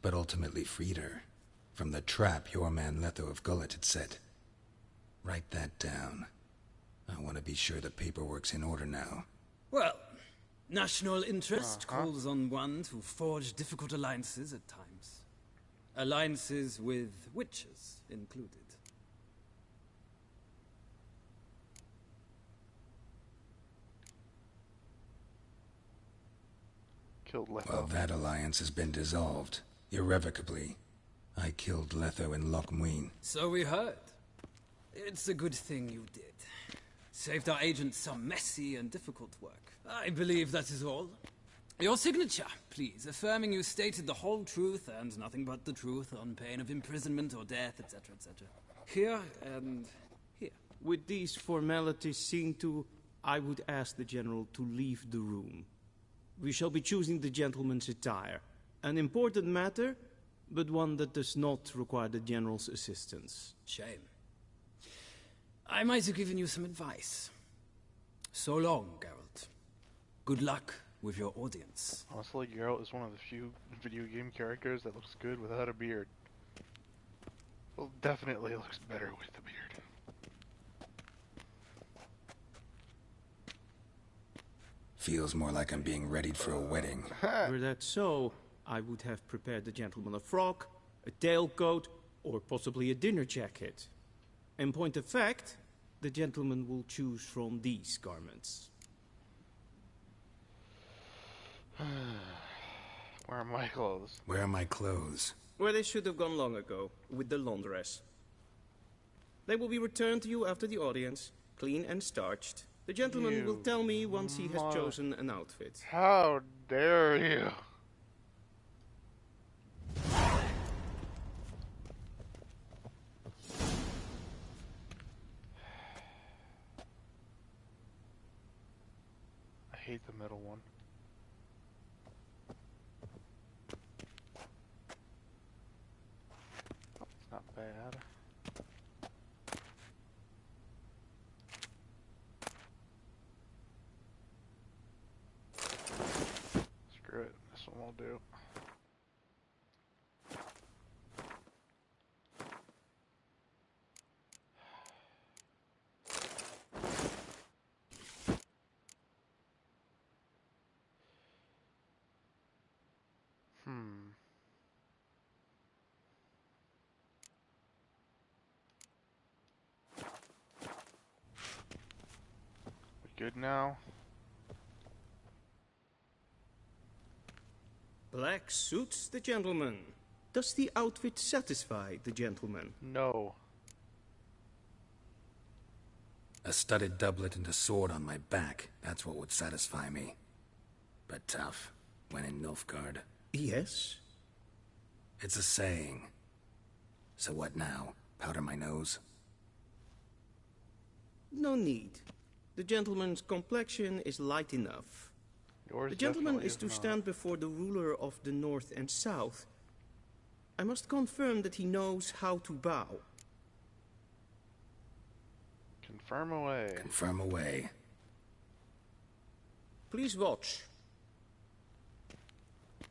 but ultimately freed her from the trap your man Letho of Gullet had set. Write that down. I want to be sure the paperwork's in order now. Well, national interest calls on one to forge difficult alliances at times. Alliances with witches included. Killed Letho. Well, that alliance has been dissolved, irrevocably. I killed Letho in Loch Muin. So we heard. It's a good thing you did. Saved our agent some messy and difficult work. I believe that is all. Your signature, please, affirming you stated the whole truth and nothing but the truth on pain of imprisonment or death, etc., etc. Here and here. With these formalities seen to, I would ask the General to leave the room. We shall be choosing the gentleman's attire. An important matter, but one that does not require the General's assistance. Shame. I might have given you some advice. So long, Geralt. Good luck with your audience. Honestly, Geralt is one of the few video game characters that looks good without a beard. Well, definitely looks better with a beard. Feels more like I'm being readied for a wedding. Were that so, I would have prepared the gentleman a frock, a tailcoat, or possibly a dinner jacket. In point of fact, the gentleman will choose from these garments. Where are my clothes? Where are my clothes? Where they should have gone long ago, with the laundress. They will be returned to you after the audience, clean and starched. The gentleman will tell me once he has chosen an outfit. How dare you? I hate the middle one. It's not bad. Screw it, this one will do. Good now. Black suits the gentleman. Does the outfit satisfy the gentleman? No. A studded doublet and a sword on my back. That's what would satisfy me. But tough, when in Nilfgaard. Yes? It's a saying. So what now? Powder my nose? No need. The gentleman's complexion is light enough. Yours the gentleman definitely is to not. stand before the ruler of the North and South. I must confirm that he knows how to bow. Confirm away. Confirm away. Please watch.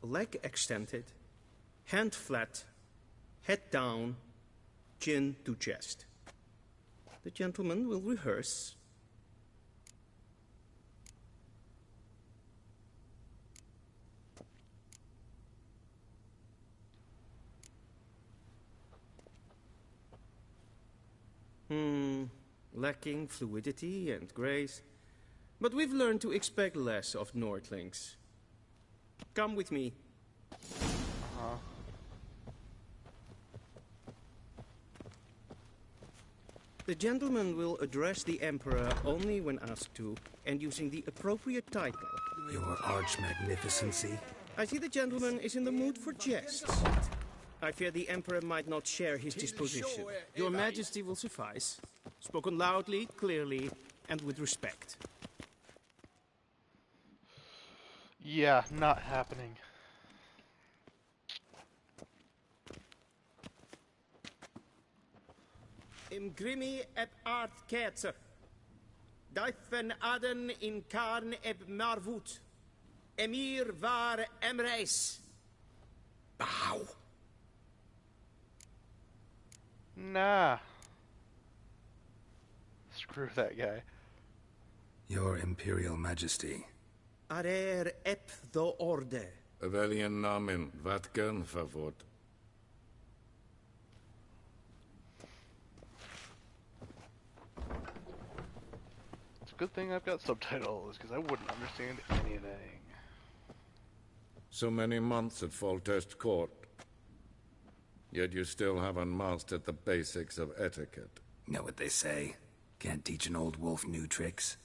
Leg extended, hand flat, head down, chin to chest. The gentleman will rehearse. Lacking fluidity and grace. But we've learned to expect less of Nordlings. Come with me. The gentleman will address the Emperor only when asked to, and using the appropriate title. Your arch-magnificency? I see the gentleman is in the mood for jests. I fear the Emperor might not share his disposition. Your Majesty will suffice. Spoken loudly, clearly, and with respect. Yeah, not happening. Im grimi eb art ketzer. Daifen aden in karn eb marvut. Emir var emreis. Bow. Nah. Screw that guy. Your Imperial Majesty. Arer ep the orde. Welchen Namen? Wat gern favort? It's a good thing I've got subtitles, because I wouldn't understand anything. So many months at Foltest Court. Yet you still haven't mastered the basics of etiquette. Know what they say? Can't teach an old wolf new tricks.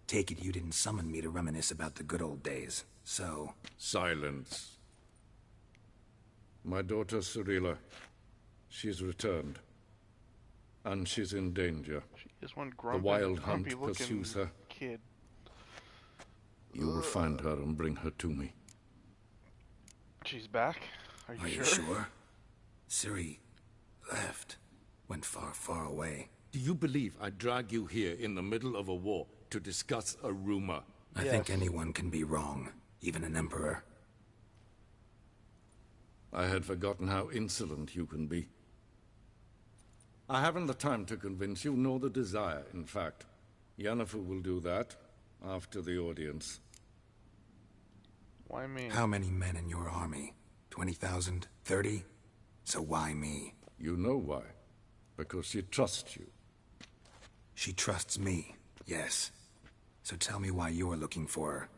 Take it you didn't summon me to reminisce about the good old days, so... Silence. My daughter Cyrilla, she's returned. And she's in danger. She is one the wild hunt pursues her. Kid. You will find her and bring her to me. She's back? Are you Are sure? Ciri left. Went far, far away. Do you believe I drag you here in the middle of a war to discuss a rumor? I think anyone can be wrong, even an emperor. I had forgotten how insolent you can be. I haven't the time to convince you, nor the desire, in fact. Yennefer will do that after the audience. Why me? How many men in your army? 20,000? 30? So why me? You know why. Because she trusts you. She trusts me, yes. So tell me why you're looking for her.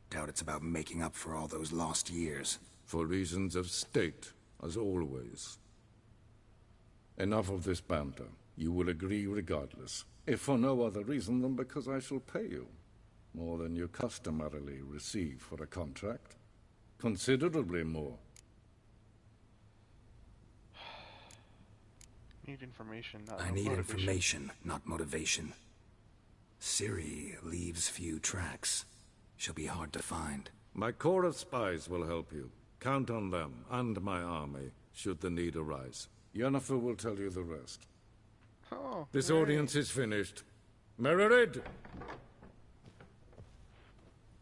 Doubt it's about making up for all those lost years. For reasons of state, as always. Enough of this banter. You will agree regardless. If for no other reason than because I shall pay you. More than you customarily receive for a contract. Considerably more. Need information, not I need motivation. information, not motivation. Ciri leaves few tracks. She'll be hard to find. My corps of spies will help you. Count on them, and my army, should the need arise. Yennefer will tell you the rest. Oh, this audience is finished. Mererid!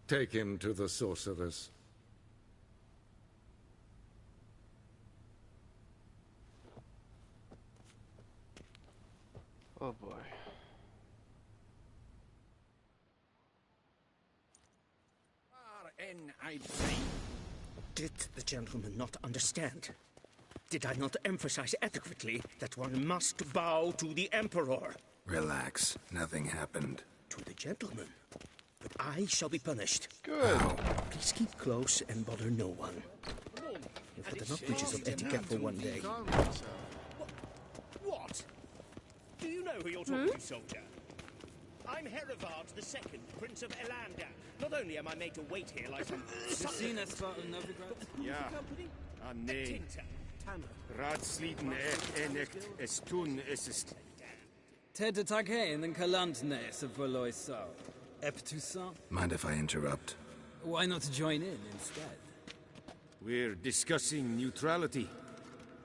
Take him to the sorceress. Oh boy. Did the gentleman not understand? Did I not emphasize adequately that one must bow to the Emperor? Relax. Nothing happened. To the gentleman. But I shall be punished. Good. Please keep close and bother no one. You've had enough breaches of etiquette for one day. What? Do you know who you're talking to, soldier? I'm Herivard II, Prince of Elander. Not only am I made to wait here like some... Ja, nee. Raadsliden echt es tun, es ist... Ted Take in den Kalantne, se verloisau. Eptusan? Mind if I interrupt? Why not join in instead? We're discussing neutrality.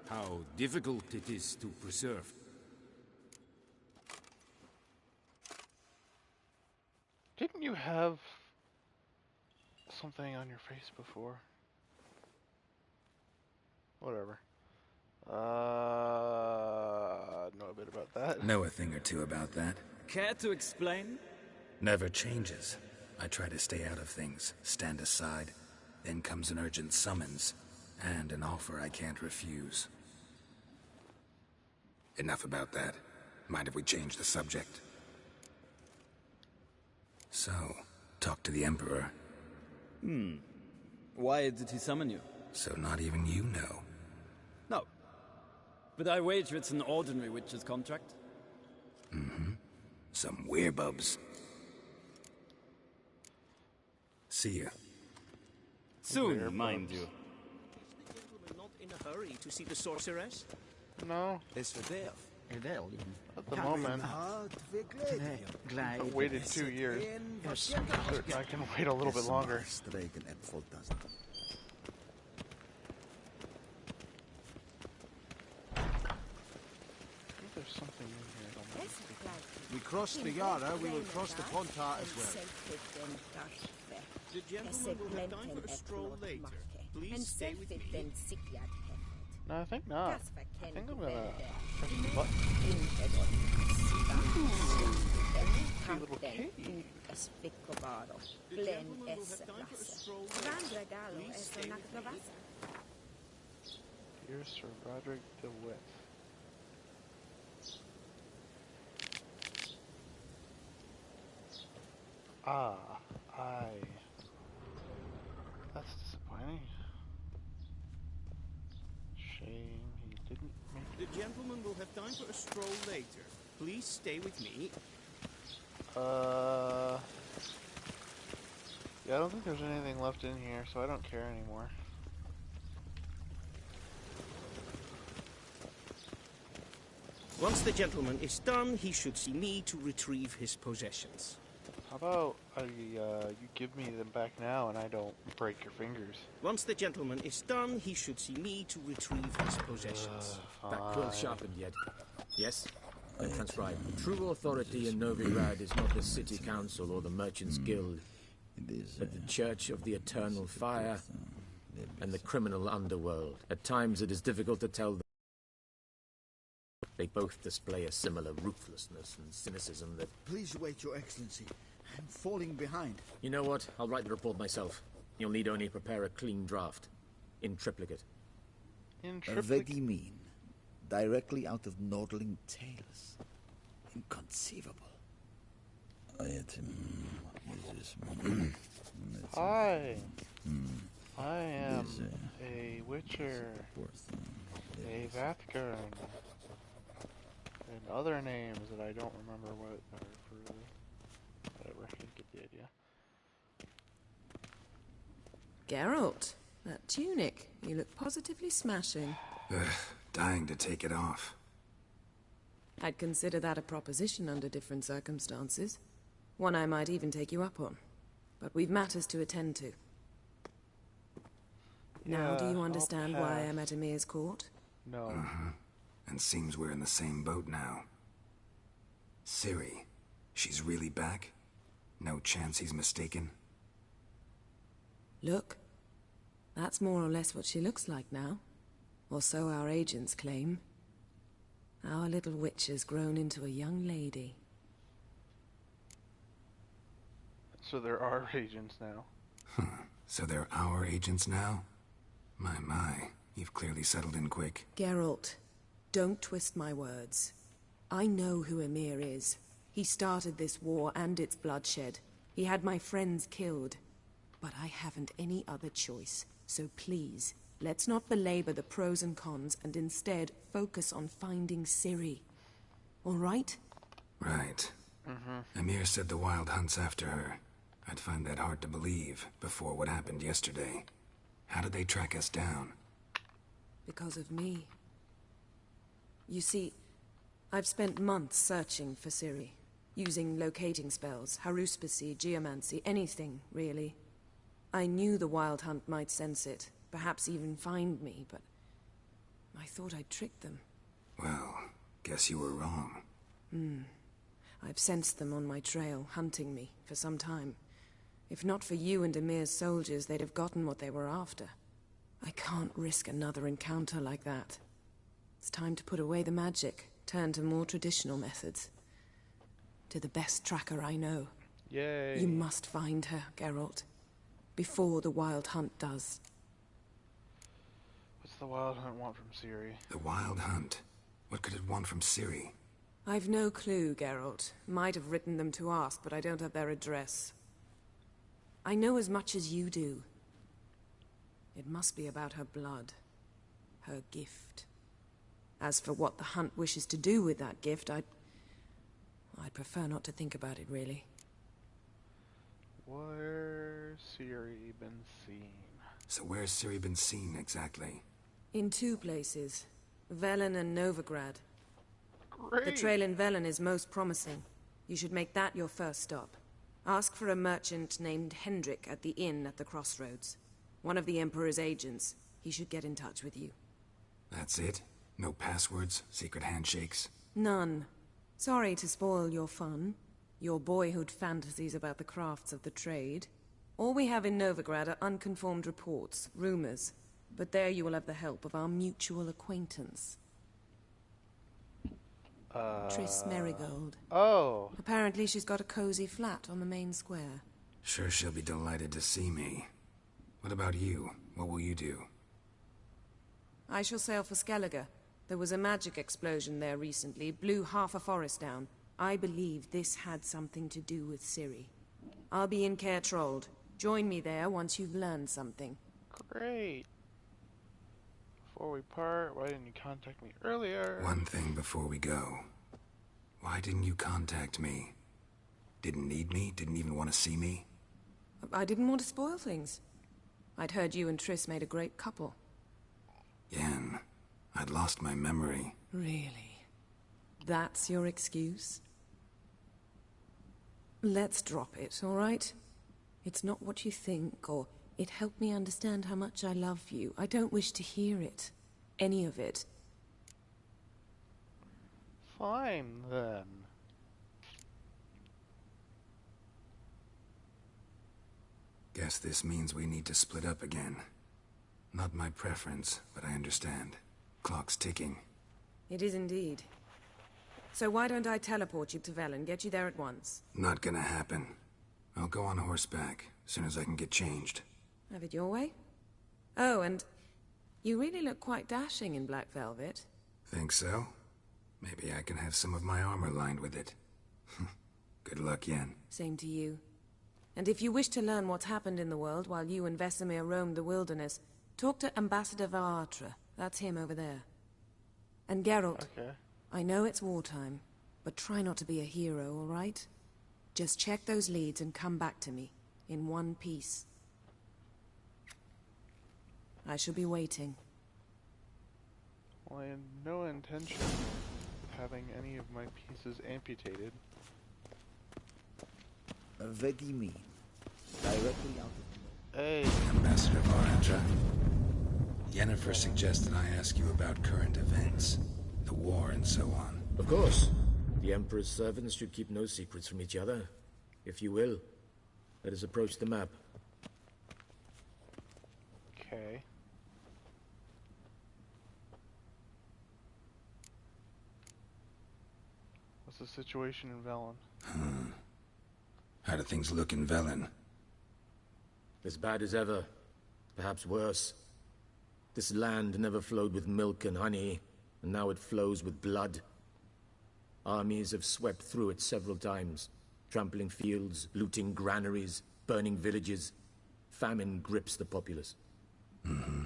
How difficult it is to preserve. Didn't you have something on your face before? Whatever. Know a bit about that. Know a thing or two about that. Care to explain? Never changes. I try to stay out of things, stand aside. Then comes an urgent summons, and an offer I can't refuse. Enough about that. Mind if we change the subject? So, talk to the Emperor. Why did he summon you? So not even you know. No. But I wager it's an ordinary witch's contract. Some werebubs. See ya. Soon, mind you. Not in a hurry to see the sorceress? No. Is verderf. At the moment. I waited 2 years. I'm certain I can wait a little bit longer. I think there's something in here. We crossed the Yara, we will cross the Pontar as well. The gentleman will have time for a stroll later. Please stay with me. No, I think not. I think I'm gonna press the button. See a little cave. Here's Sir Roderick DeWitt. That's disappointing. Shame he didn't make The gentleman will have time for a stroll later. Please stay with me. Yeah, I don't think there's anything left in here, so I don't care anymore. Once the gentleman is done, he should see me to retrieve his possessions. How about you give me them back now and I don't break your fingers? Once the gentleman is done, he should see me to retrieve his possessions. That quill sharpened yet? Yes? Then transcribe. True authority in Novigrad is not the city council or the merchants' guild, but the Church of the Eternal Fire and the criminal underworld. At times it is difficult to tell. They both display a similar ruthlessness and cynicism that... Please wait, Your Excellency. I'm falling behind. You know what? I'll write the report myself. You'll need only prepare a clean draft. In triplicate. What do you mean? Directly out of Nordling tales. Inconceivable. Hi. I am a Witcher. A Vathkern. And other names that I don't remember what are for whatever, you get the idea. Geralt, that tunic. You look positively smashing. Dying to take it off. I'd consider that a proposition under different circumstances. One I might even take you up on. But we've matters to attend to. Now, do you understand why I'm at Emir's court? No. And seems we're in the same boat now. Ciri, she's really back? No chance he's mistaken? Look. That's more or less what she looks like now. Or so our agents claim. Our little witch has grown into a young lady. So there are agents now. So they're our agents now? My, you've clearly settled in quick. Geralt, don't twist my words. I know who Emir is. He started this war and its bloodshed. He had my friends killed. But I haven't any other choice. So please, let's not belabor the pros and cons and instead focus on finding Ciri. All right? Right. Emir said the Wild Hunt's after her. I'd find that hard to believe before what happened yesterday. How did they track us down? Because of me. You see, I've spent months searching for Ciri, using locating spells, haruspicy, geomancy, anything, really. I knew the Wild Hunt might sense it, perhaps even find me, but I thought I'd tricked them. Well, guess you were wrong. I've sensed them on my trail, hunting me, for some time. If not for you and Emir's soldiers, they'd have gotten what they were after. I can't risk another encounter like that. It's time to put away the magic, turn to more traditional methods. To the best tracker I know. Yay. You must find her, Geralt. Before the Wild Hunt does. What's the Wild Hunt want from Ciri? The Wild Hunt? What could it want from Ciri? I've no clue, Geralt. Might have written them to ask, but I don't have their address. I know as much as you do. It must be about her blood. Her gift. As for what the Hunt wishes to do with that gift, I'd prefer not to think about it, really. Where's Ciri been seen? So where's Ciri been seen, exactly? In 2 places. Velen and Novigrad. Great! The trail in Velen is most promising. You should make that your first stop. Ask for a merchant named Hendrik at the inn at the crossroads. One of the Emperor's agents. He should get in touch with you. That's it? No passwords? Secret handshakes? None. Sorry to spoil your fun. Your boyhood fantasies about the crafts of the trade. All we have in Novigrad are unconfirmed reports, rumors. But there you will have the help of our mutual acquaintance. Triss Merigold. Oh. Apparently she's got a cozy flat on the main square. Sure she'll be delighted to see me. What about you? What will you do? I shall sail for Skellige. There was a magic explosion there recently, blew half a forest down. I believe this had something to do with Ciri. I'll be in Caer Trold. Join me there once you've learned something. Great. Before we part, why didn't you contact me earlier? One thing before we go. Why didn't you contact me? Didn't need me? Didn't even want to see me? I didn't want to spoil things. I'd heard you and Triss made a great couple. Yen, I'd lost my memory. Really? That's your excuse? Let's drop it, all right? It's not what you think, or it helped me understand how much I love you. I don't wish to hear it. Any of it. Fine, then. Guess this means we need to split up again. Not my preference, but I understand. Clock's ticking. It is indeed. So why don't I teleport you to Velen, get you there at once? Not gonna happen. I'll go on horseback, as soon as I can get changed. Have it your way? Oh, and you really look quite dashing in black velvet. Think so? Maybe I can have some of my armor lined with it. Good luck, Yen. Same to you. And if you wish to learn what's happened in the world while you and Vesemir roamed the wilderness, talk to Ambassador Varatra. That's him over there. And Geralt, okay. I know it's wartime, but try not to be a hero, all right? Just check those leads and come back to me, in one piece. I shall be waiting. Well, I had no intention of having any of my pieces amputated. What do you mean? Directly out of the... Hey. Ambassador Varatra. Yennefer suggested I ask you about current events, the war and so on. Of course. The Emperor's servants should keep no secrets from each other. If you will, let us approach the map. Okay. What's the situation in Velen? How do things look in Velen? As bad as ever. Perhaps worse. This land never flowed with milk and honey, and now it flows with blood. Armies have swept through it several times, trampling fields, looting granaries, burning villages. Famine grips the populace. Mm-hmm.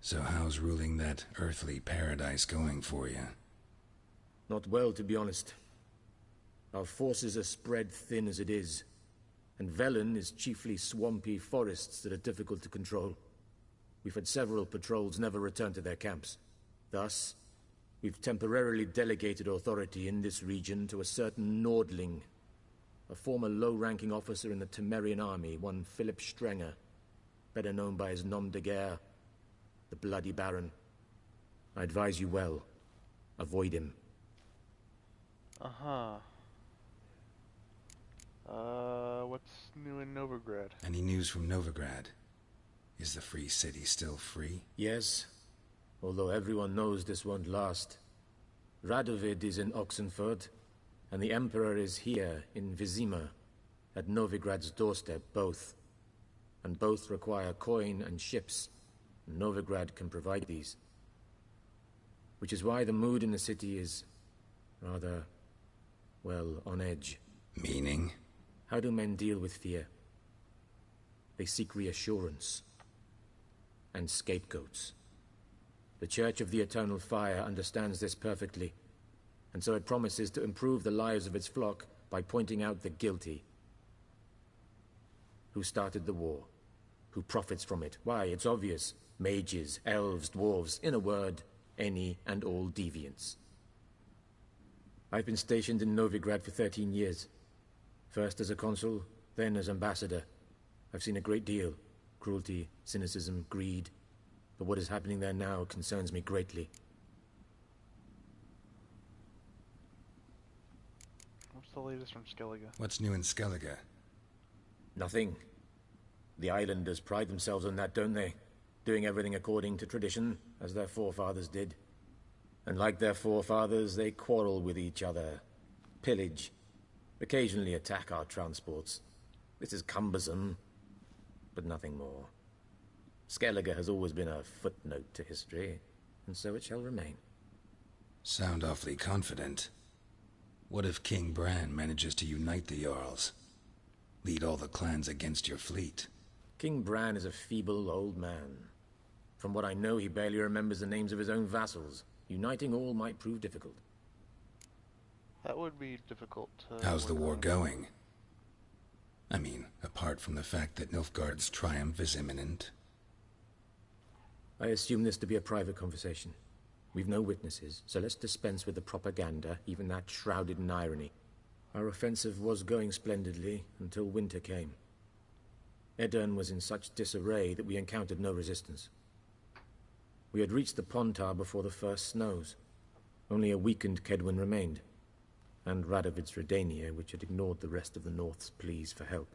So how's ruling that earthly paradise going for you? Not well, to be honest. Our forces are spread thin as it is, and Velen is chiefly swampy forests that are difficult to control. We've had several patrols never return to their camps. Thus, we've temporarily delegated authority in this region to a certain Nordling, a former low-ranking officer in the Temerian army, one Philip Strenger, better known by his nom de guerre, the Bloody Baron. I advise you well. Avoid him. What's new in Novigrad? Any news from Novigrad? Is the free city still free? Yes, although everyone knows this won't last. Radovid is in Oxenford, and the Emperor is here in Vizima, at Novigrad's doorstep, both. And both require coin and ships, and Novigrad can provide these. Which is why the mood in the city is rather, well, on edge. Meaning? How do men deal with fear? They seek reassurance and scapegoats. The Church of the Eternal Fire understands this perfectly. and so it promises to improve the lives of its flock by pointing out the guilty. Who started the war? Who profits from it? Why, it's obvious. Mages, elves, dwarves, in a word, any and all deviants. I've been stationed in Novigrad for 13 years. First as a consul, then as ambassador. I've seen a great deal. Cruelty, cynicism, greed. But what is happening there now concerns me greatly. What's the latest from Skellige? What's new in Skellige? Nothing. The islanders pride themselves on that, don't they? Doing everything according to tradition, as their forefathers did. And like their forefathers, they quarrel with each other, pillage, occasionally attack our transports. This is cumbersome, but nothing more. Skellige has always been a footnote to history, and so it shall remain. Sound awfully confident. What if King Bran manages to unite the Jarls? Lead all the clans against your fleet? King Bran is a feeble old man. From what I know, he barely remembers the names of his own vassals. Uniting all might prove difficult. That would be difficult to... How's the war going? I mean, apart from the fact that Nilfgaard's triumph is imminent. I assume this to be a private conversation. We've no witnesses, so let's dispense with the propaganda, even that shrouded in irony. Our offensive was going splendidly until winter came. Edirn was in such disarray that we encountered no resistance. We had reached the Pontar before the first snows. Only a weakened Kedwin remained, and Radovid's Redania, which had ignored the rest of the North's pleas for help.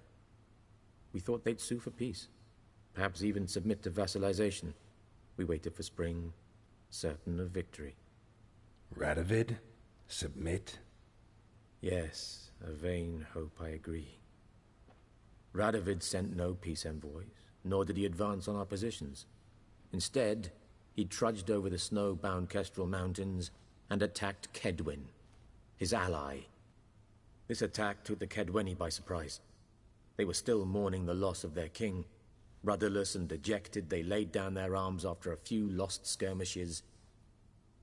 We thought they'd sue for peace, perhaps even submit to vassalization. We waited for spring, certain of victory. Radovid? Submit? Yes, a vain hope, I agree. Radovid sent no peace envoys, nor did he advance on our positions. Instead, he trudged over the snow-bound Kestrel Mountains and attacked Kedwin, his ally. This attack took the Kedweni by surprise. They were still mourning the loss of their king. Rudderless and dejected, they laid down their arms after a few lost skirmishes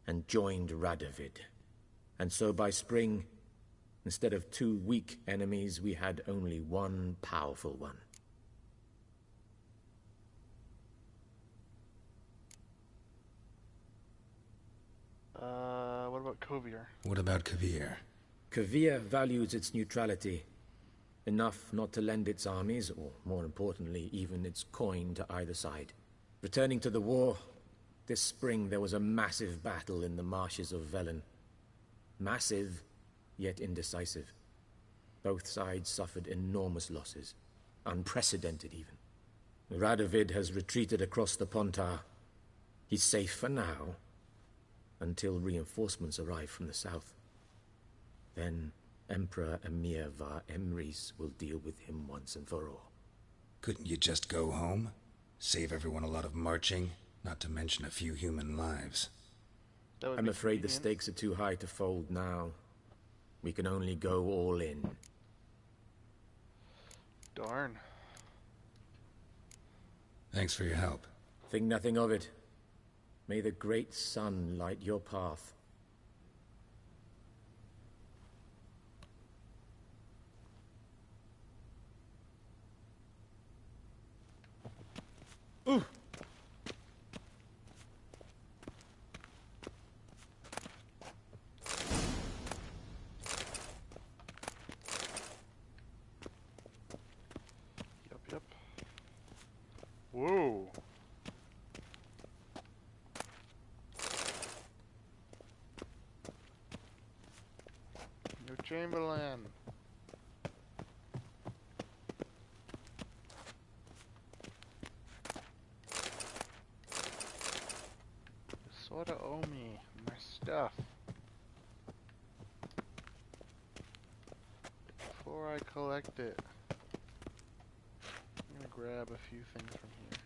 and joined Radovid. And so by spring, instead of 2 weak enemies, we had only 1 powerful one. What about Kovir? What about Kovir? Kovir values its neutrality, enough not to lend its armies, or more importantly, even its coin to either side. Returning to the war, this spring there was a massive battle in the marshes of Velen. Massive, yet indecisive. Both sides suffered enormous losses, unprecedented even. Radovid has retreated across the Pontar. He's safe for now, until reinforcements arrive from the south. Then Emperor Emir var Emrys will deal with him once and for all. Couldn't you just go home? Save everyone a lot of marching, not to mention a few human lives. I'm afraid the stakes are too high to fold now. We can only go all in. Darn. Thanks for your help. Think nothing of it. May the great sun light your path. Ooh. Yep. Whoa. New Chamberlain. Sorta owe me my stuff. Before I collect it, I'm gonna grab a few things from here.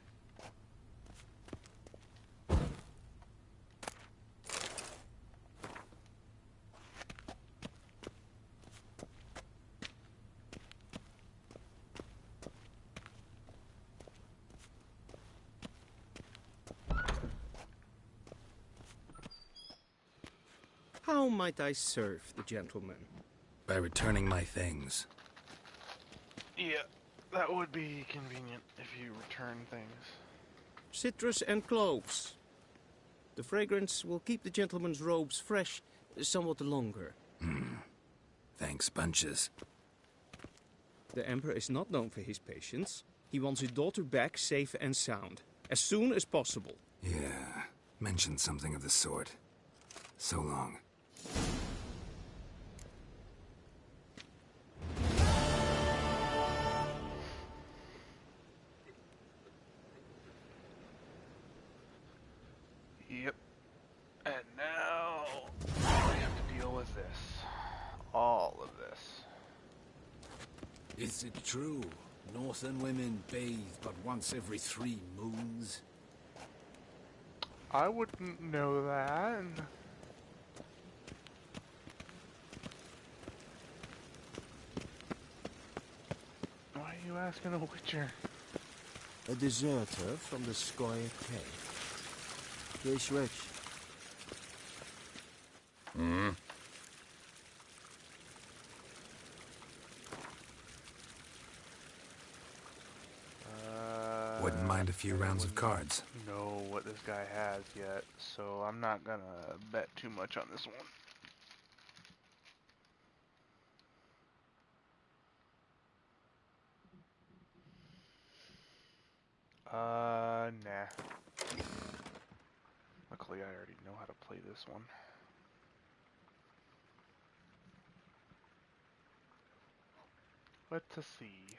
How might I serve the gentleman? By returning my things. Yeah, that would be convenient if you return things. Citrus and cloves. The fragrance will keep the gentleman's robes fresh somewhat longer. Thanks, bunches. The Emperor is not known for his patience. He wants his daughter back safe and sound, as soon as possible. Yeah, mentioned something of the sort. So long. Yep. And now we have to deal with this. All of this. Is it true? Northern women bathe but once every 3 moons? I wouldn't know that. Why are you asking a witcher? A deserter from the Squire Cave. He's rich. Wouldn't mind a few rounds of cards. Know what this guy has yet, so I'm not gonna bet too much on this one. Nah. Luckily, I already know how to play this one. Let's see.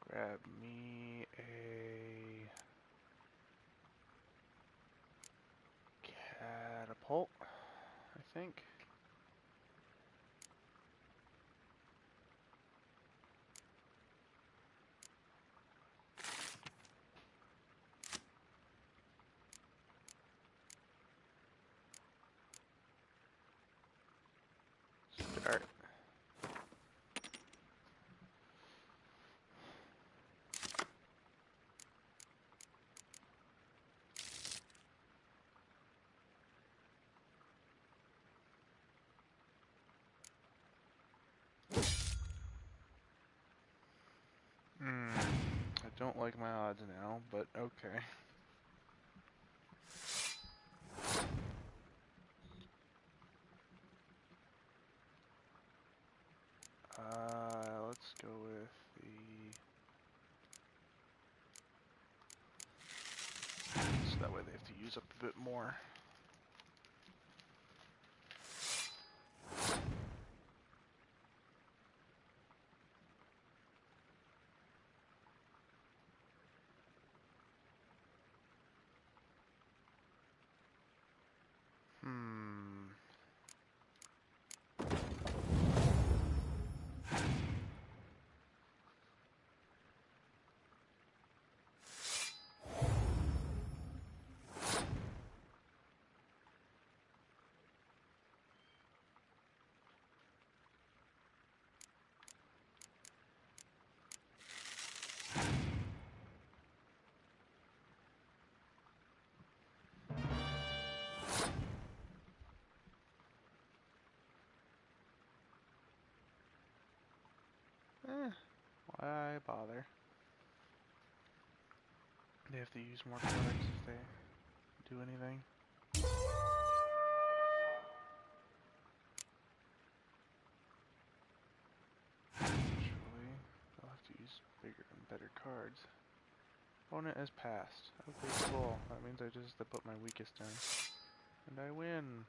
Grab me a catapult, I think. Start. I don't like my odds now, but okay. Let's go with the... So that way they have to use up a bit more. Why bother? They have to use more cards if they do anything. Actually, they'll have to use bigger and better cards. Opponent has passed. Okay, cool. That means I just have to put my weakest in. And I win.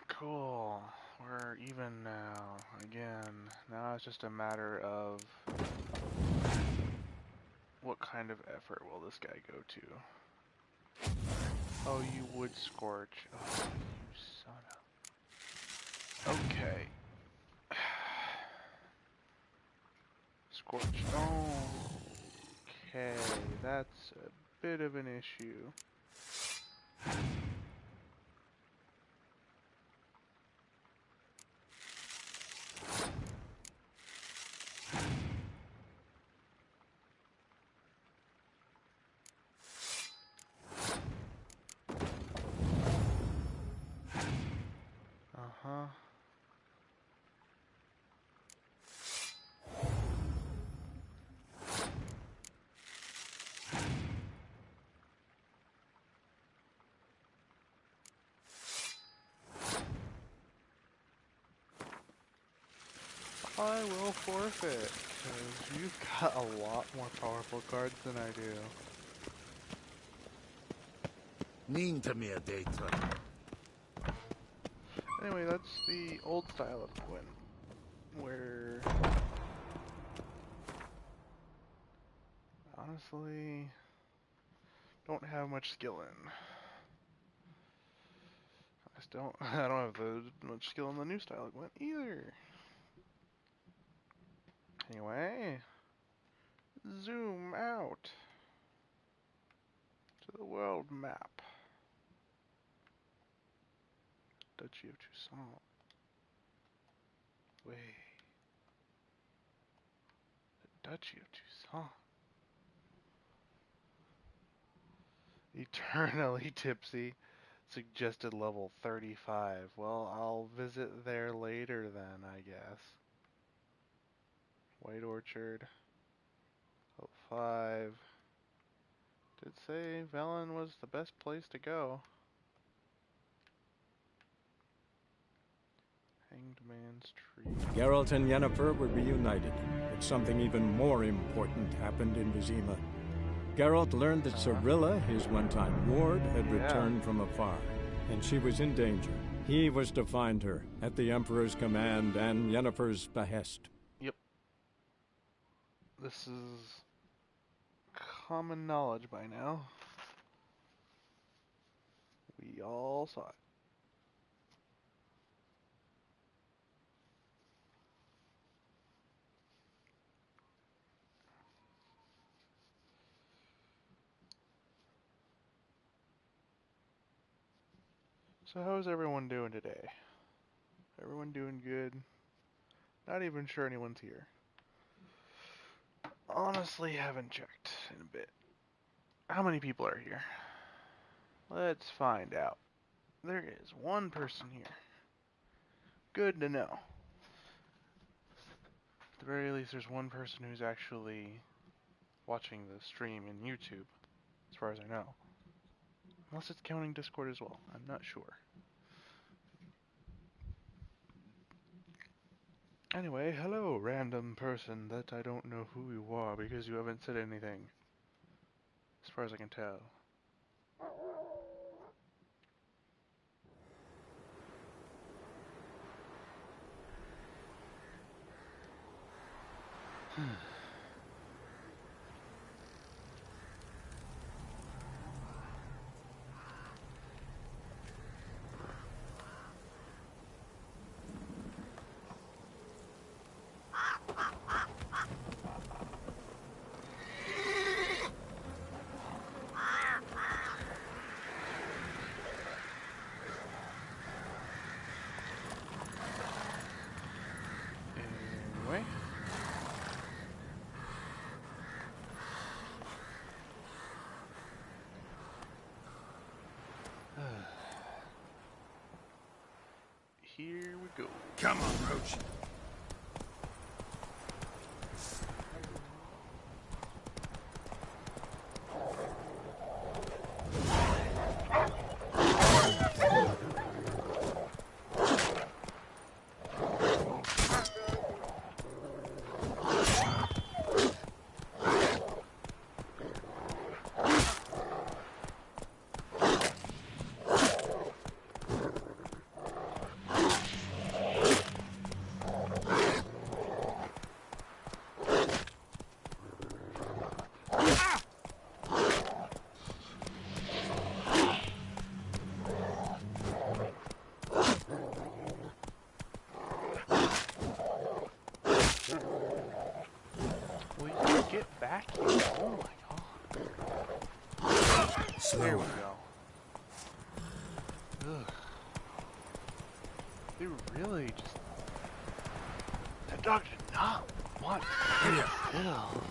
Cool. We're even now. Again. Now it's just a matter of what kind of effort will this guy go to? Oh, you would scorch. Oh, you son of... Okay. Scorch. Okay, that's a bit of an issue. I will forfeit, because you've got a lot more powerful cards than I do. Ninta data. Anyway, that's the old style of Gwyn, where honestly don't have much skill in. I don't have much skill in the new style of Gwyn either. Anyway, zoom out to the world map. Duchy of Toussaint. Wait. The Duchy of Toussaint. Eternally tipsy. Suggested level 35. Well, I'll visit there later then, I guess. White Orchard. 05. Did say Velen was the best place to go. Hanged Man's Tree. Geralt and Yennefer were reunited, but something even more important happened in Vizima. Geralt learned that Cirilla, his one-time ward, had returned from afar, and she was in danger. He was to find her, at the Emperor's command and Yennefer's behest. Yep. This is common knowledge by now. We all saw it. So how's everyone doing today? Everyone doing good? Not even sure anyone's here. Honestly, haven't checked in a bit. How many people are here? Let's find out. There is one person here. Good to know. At the very least, there's one person who's actually watching the stream in YouTube, as far as I know. Unless it's counting Discord as well. I'm not sure. Anyway, hello, random person that I don't know who you are because you haven't said anything. As far as I can tell. Anyway. Here we go. Come on, Roach. Will you get back here? Oh my god. There we go. Ugh. They really just... That dog did not want to kill.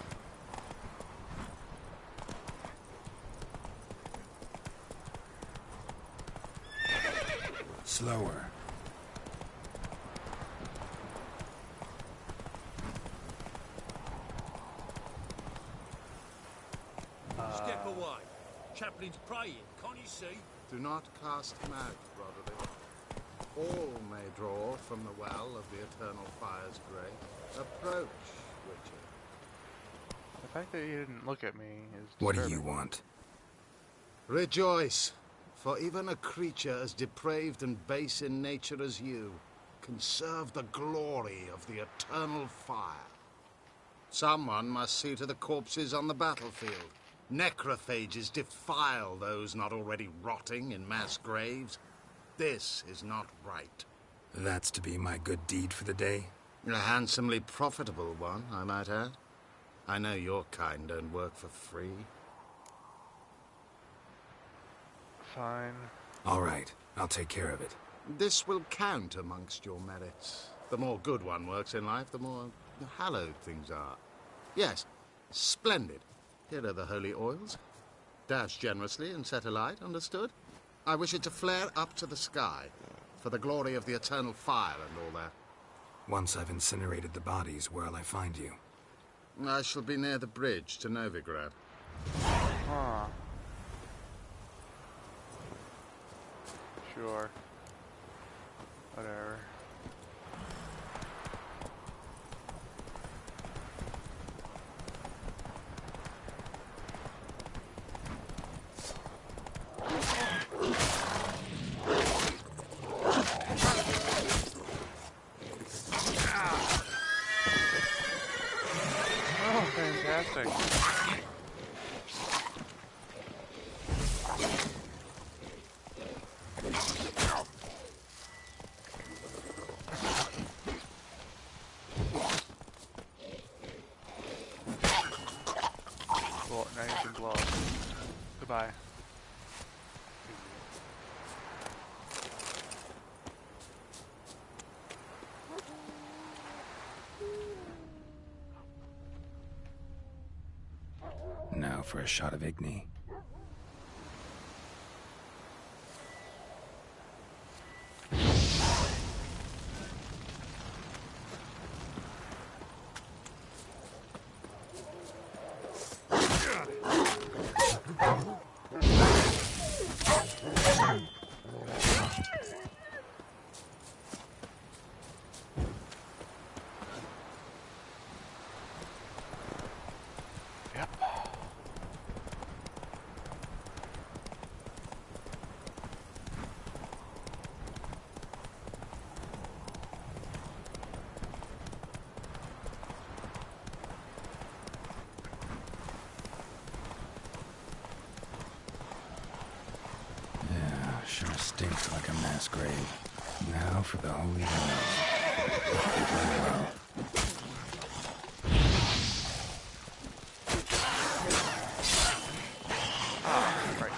Slower. Step away. Chaplain's praying, can't you see? Do not cast mag, brotherly. All may draw from the well of the eternal fire's grace. Approach, Witcher. The fact that you didn't look at me is What do disturbing. you want? Rejoice, for even a creature as depraved and base in nature as you can serve the glory of the eternal fire. Someone must see to the corpses on the battlefield. Necrophages defile those not already rotting in mass graves. This is not right. That's to be my good deed for the day? A handsomely profitable one, I might add. I know your kind don't work for free. Fine. All right, I'll take care of it. This will count amongst your merits. The more good one works in life, the more hallowed things are. Yes, splendid. Here are the holy oils. Dash generously and set alight, understood? I wish it to flare up to the sky, for the glory of the eternal fire and all that. Once I've incinerated the bodies, where'll I find you? I shall be near the bridge to Novigrad. Huh. Sure. Whatever. Oh, fantastic. Well, now you can blow up. Goodbye. Now for a shot of Igni. Yep. Yeah, sure stinks like a mass grave. Now for the holy oils. Very well. Right.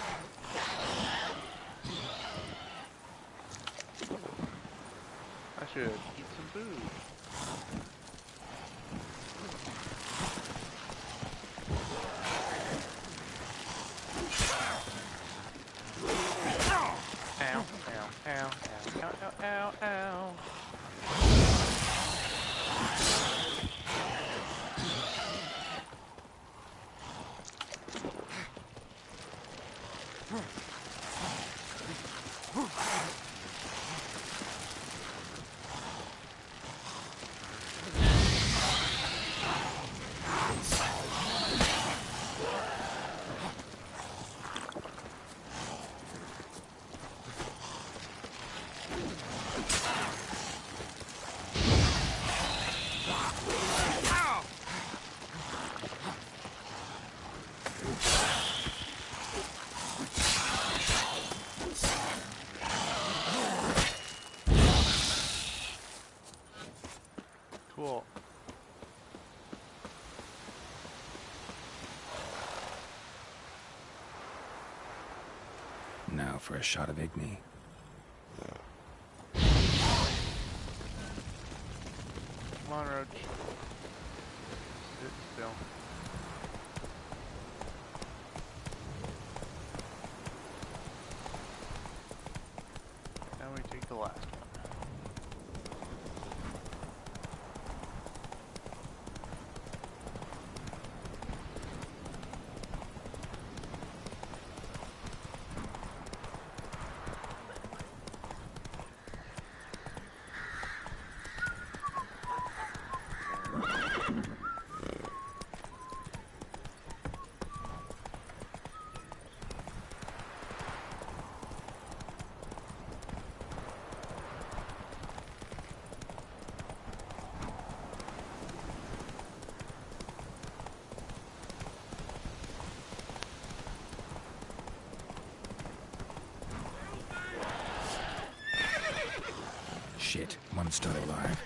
I should eat some food. Ow, ow, ow, ow, ow, ow, ow. Cool. Now for a shot of Igni. Come on, Roach. Sit still. Now we take the last one. Shit, one still alive.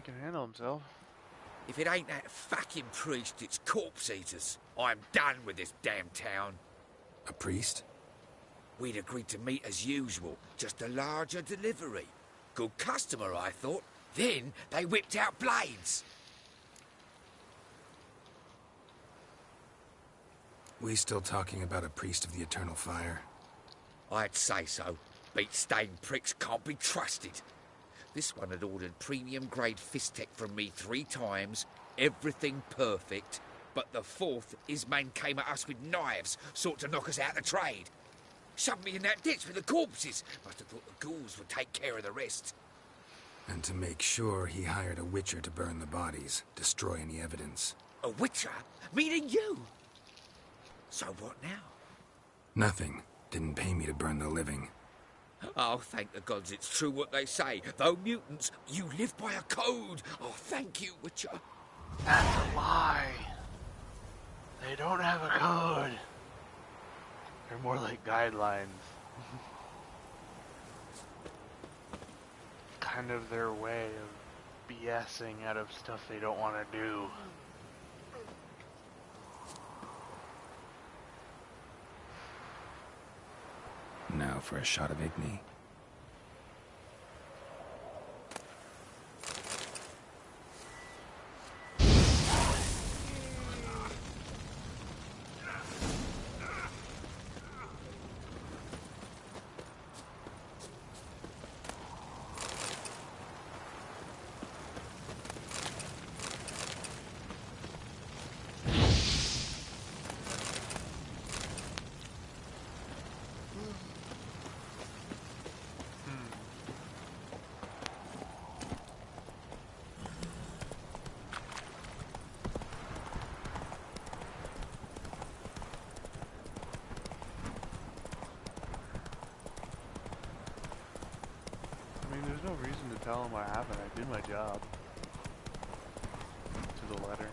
Can handle himself. If it ain't that fucking priest, it's corpse eaters. I'm done with this damn town. A priest? We'd agreed to meet as usual, just a larger delivery. Good customer, I thought. Then they whipped out blades. We still talking about a priest of the eternal fire? I'd say so. Beat-stained pricks can't be trusted. This one had ordered premium-grade fist tech from me 3 times, everything perfect, but the 4th, his man came at us with knives, sought to knock us out of the trade. Shoved me in that ditch with the corpses. Must have thought the ghouls would take care of the rest. And to make sure, he hired a witcher to burn the bodies, destroy any evidence. A witcher? Meaning you? So what now? Nothing. Didn't pay me to burn the living. Oh, thank the gods it's true what they say. Though mutants, you live by a code. Oh, thank you, Witcher. That's a lie. They don't have a code. They're more like guidelines. Kind of their way of BSing out of stuff they don't want to do. Now for a shot of Igni. There's no reason to tell them what happened. I did my job. To the letter.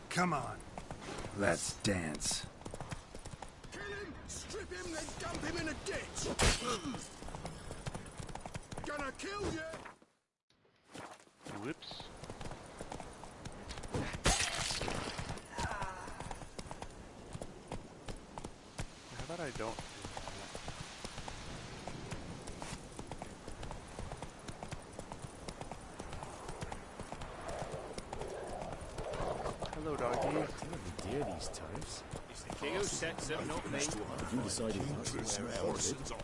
Come on. Let's dance. Kill him, strip him, then dump him in a ditch. Gonna kill you. Whoops. How about I don't? Hello, doggy. Terribly dear, these tariffs. It's the king who sets them, not me. You decided not to wear horses on.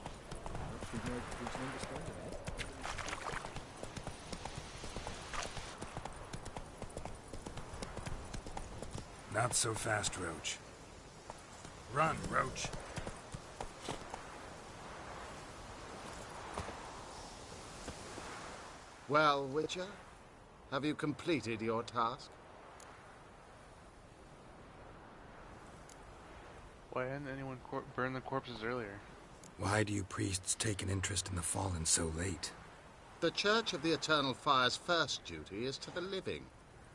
Not so fast, Roach. Run, Roach. Well, Witcher, have you completed your task? Why hadn't anyone burned the corpses earlier? Why do you priests take an interest in the fallen so late? The Church of the Eternal Fire's first duty is to the living.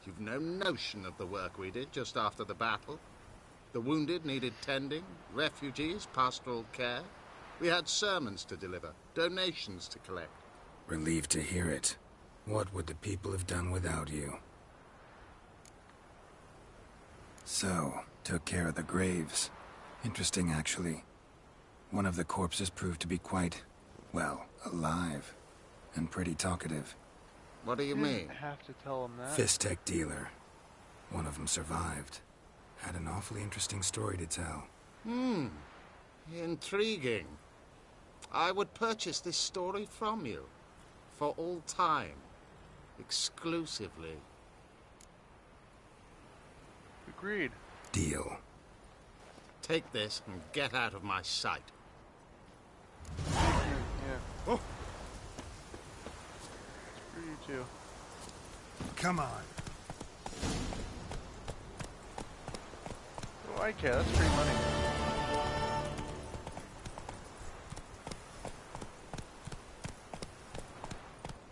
You've no notion of the work we did just after the battle. The wounded needed tending, refugees, pastoral care. We had sermons to deliver, donations to collect. Relieved to hear it. What would the people have done without you? So, took care of the graves. Interesting, actually. One of the corpses proved to be quite, well, alive. And pretty talkative. What do you mean? Have to tell him that. Fistech dealer. One of them survived. Had an awfully interesting story to tell. Intriguing. I would purchase this story from you. For all time. Exclusively. Agreed. Deal. Take this and get out of my sight. Yeah. Oh. For you too. Come on. Oh, I care. That's free money.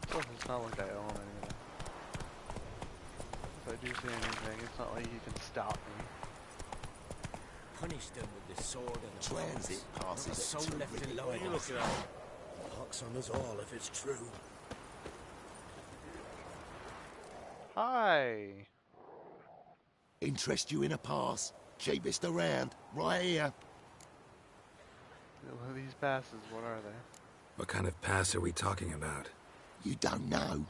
Plus, it's not like I own anything. If I do see anything, it's not like you can stop me. Punish them with the sword and the Transit passes not a soul at left 2 alive. Look at that. Pox on us all if it's true. Hi. Interest you in a pass? Cheapest around, right here. These passes, what are they? What kind of pass are we talking about? You don't know.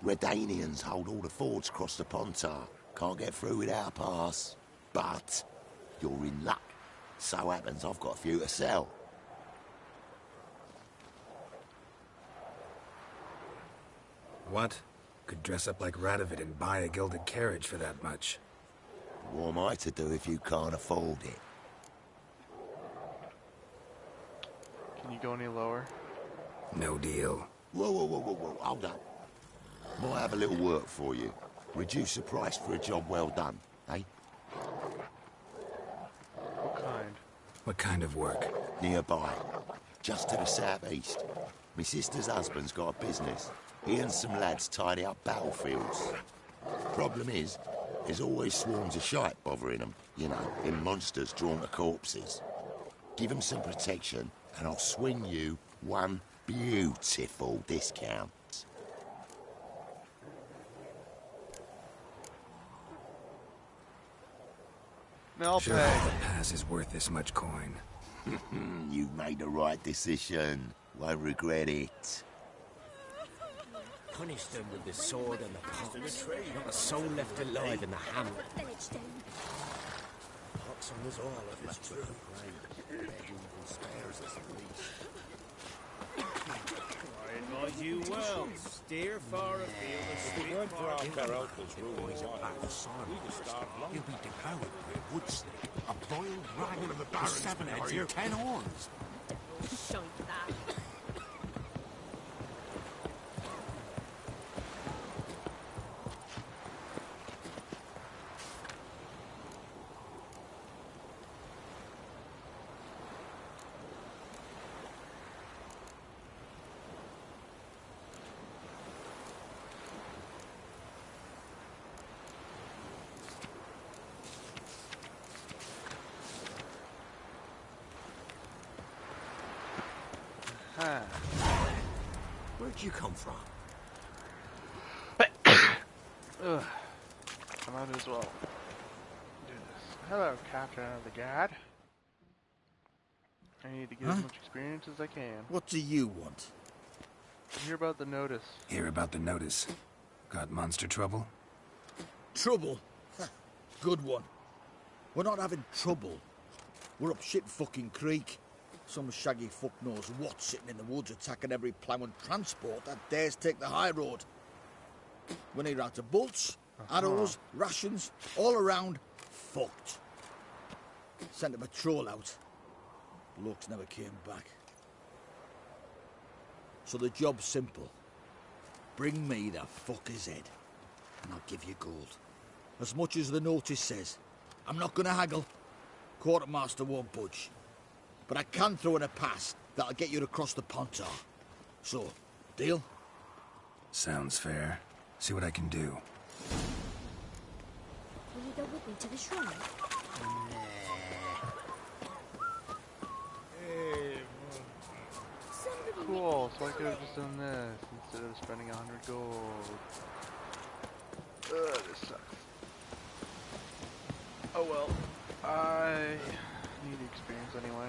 Redanians hold all the fords across the Pontar. Can't get through without a pass. But you're in luck. So happens I've got a few to sell. What? Could dress up like Radovid and buy a gilded carriage for that much. What am I to do if you can't afford it? Can you go any lower? No deal. Whoa, hold up. Might have a little work for you. Reduce the price for a job well done, eh? What kind? What kind of work? Nearby. Just to the southeast. My sister's husband's got a business. He and some lads tidy up battlefields. Problem is, there's always swarms of shite bothering them. You know, them monsters drawn to corpses. Give them some protection, and I'll swing you one beautiful discount. I'll sure, pay. the pass is worth this much coin. You've made the right decision. Won't regret it. Punish them with the sword and the pox. Not a soul left alive in the hamlet. Pox on us all if it's true. Spares us at least. I advise you well. Steer far afield and If it weren't for our fair uncle's rule in You'll be devoured by a wood snake, a boiled rag of the barons, 7 heads and 10 horns. Shite that. Where'd you come from? Ugh. I might as well do this. Hello, Captain of the Guard. I need to get as much experience as I can. What do you want? Hear about the notice. Hear about the notice. Got monster trouble? Trouble? Good one. We're not having trouble. We're up shit fucking creek. Some shaggy fuck knows what sitting in the woods attacking every plough and transport that dares take the high road. When he out of bolts, Arrows, rations, all around, fucked. Sent a patrol out. Blokes never came back. So the job's simple. Bring me the fucker's head, and I'll give you gold. As much as the notice says. I'm not gonna haggle. Quartermaster won't budge. But I can throw in a pass that'll get you across the pontar. So, deal? Sounds fair. See what I can do. Will you go with me to the shrine? Cool, so I could have just done this instead of spending 100 gold. Ugh, this sucks. Oh well, I need the experience anyway.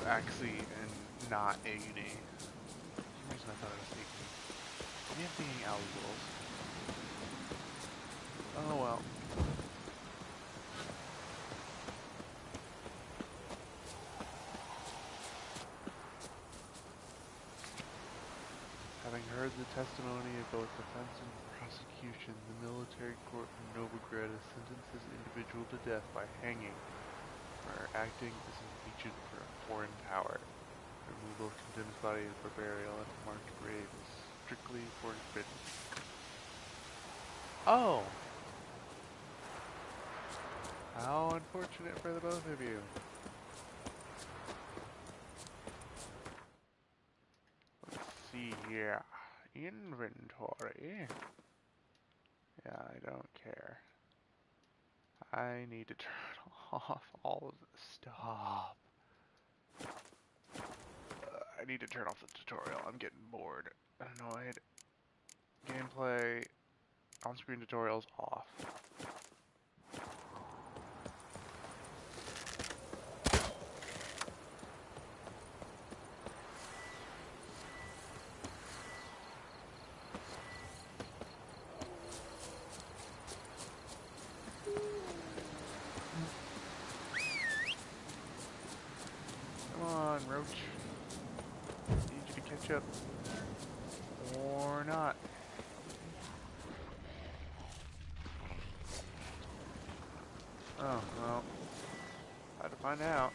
Axie and not Agony. For some reason I thought it was Agony. Maybe I'm thinking Owls. Oh well. Having heard the testimony of both defense and prosecution, the military court in Novigrad has sentenced this individual to death by hanging for acting as an agent for a foreign power. The removal of condemned body for burial at the marked grave is strictly forbidden. Oh! How unfortunate for the both of you. Let's see here. Inventory. Yeah, I don't care. I need to turn off all of this stuff. I need to turn off the tutorial. I'm getting bored. Annoyed. Gameplay. On-screen tutorials off. Come on, Roach. Need you to catch up. Or not. Oh, well. Had to find out.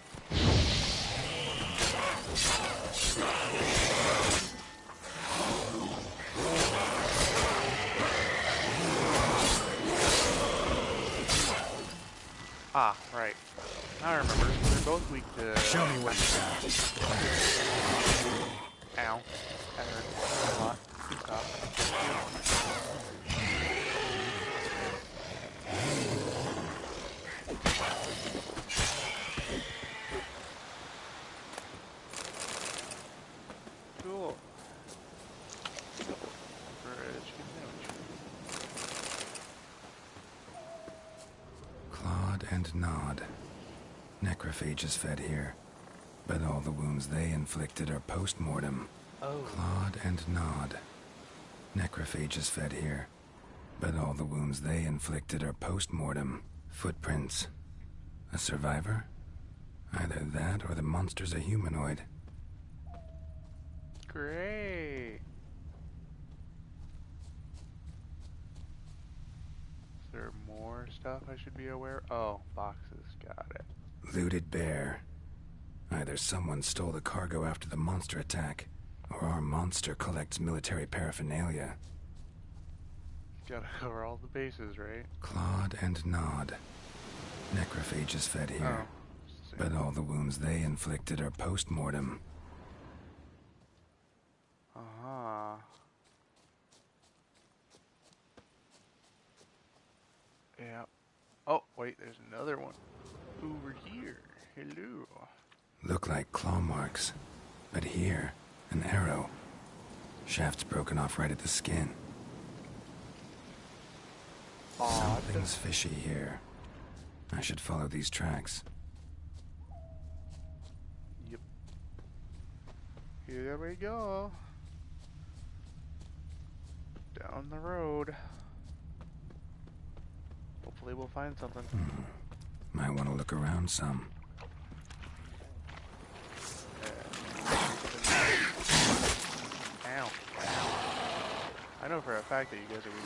Ah, right. I remember. They're both weak to... Show me what you got. Ow. That hurt a lot. Stop. Cool. For a chicken sandwich. Clawed and gnawed. Necrophages fed here, but all the wounds they inflicted are post-mortem. Oh. Clawed and gnawed. Necrophages fed here, but all the wounds they inflicted are post-mortem. Footprints. A survivor? Either that or the monster's a humanoid. Great. Is there more stuff I should be aware? Oh, boxes. Got it. Looted bear. Either someone stole the cargo after the monster attack, or our monster collects military paraphernalia. Gotta cover all the bases, right? Clawed and gnawed. Necrophages fed here, but all the wounds they inflicted are post-mortem. Uh-huh. Yeah. Oh, wait, there's another one. Over here. Hello. Look like claw marks, but here, an arrow. Shaft's broken off right at the skin. Something's fishy here. I should follow these tracks. Yep. Here we go. Down the road. Hopefully we'll find something. Might want to look around some. Ow. I know for a fact that you guys are weak.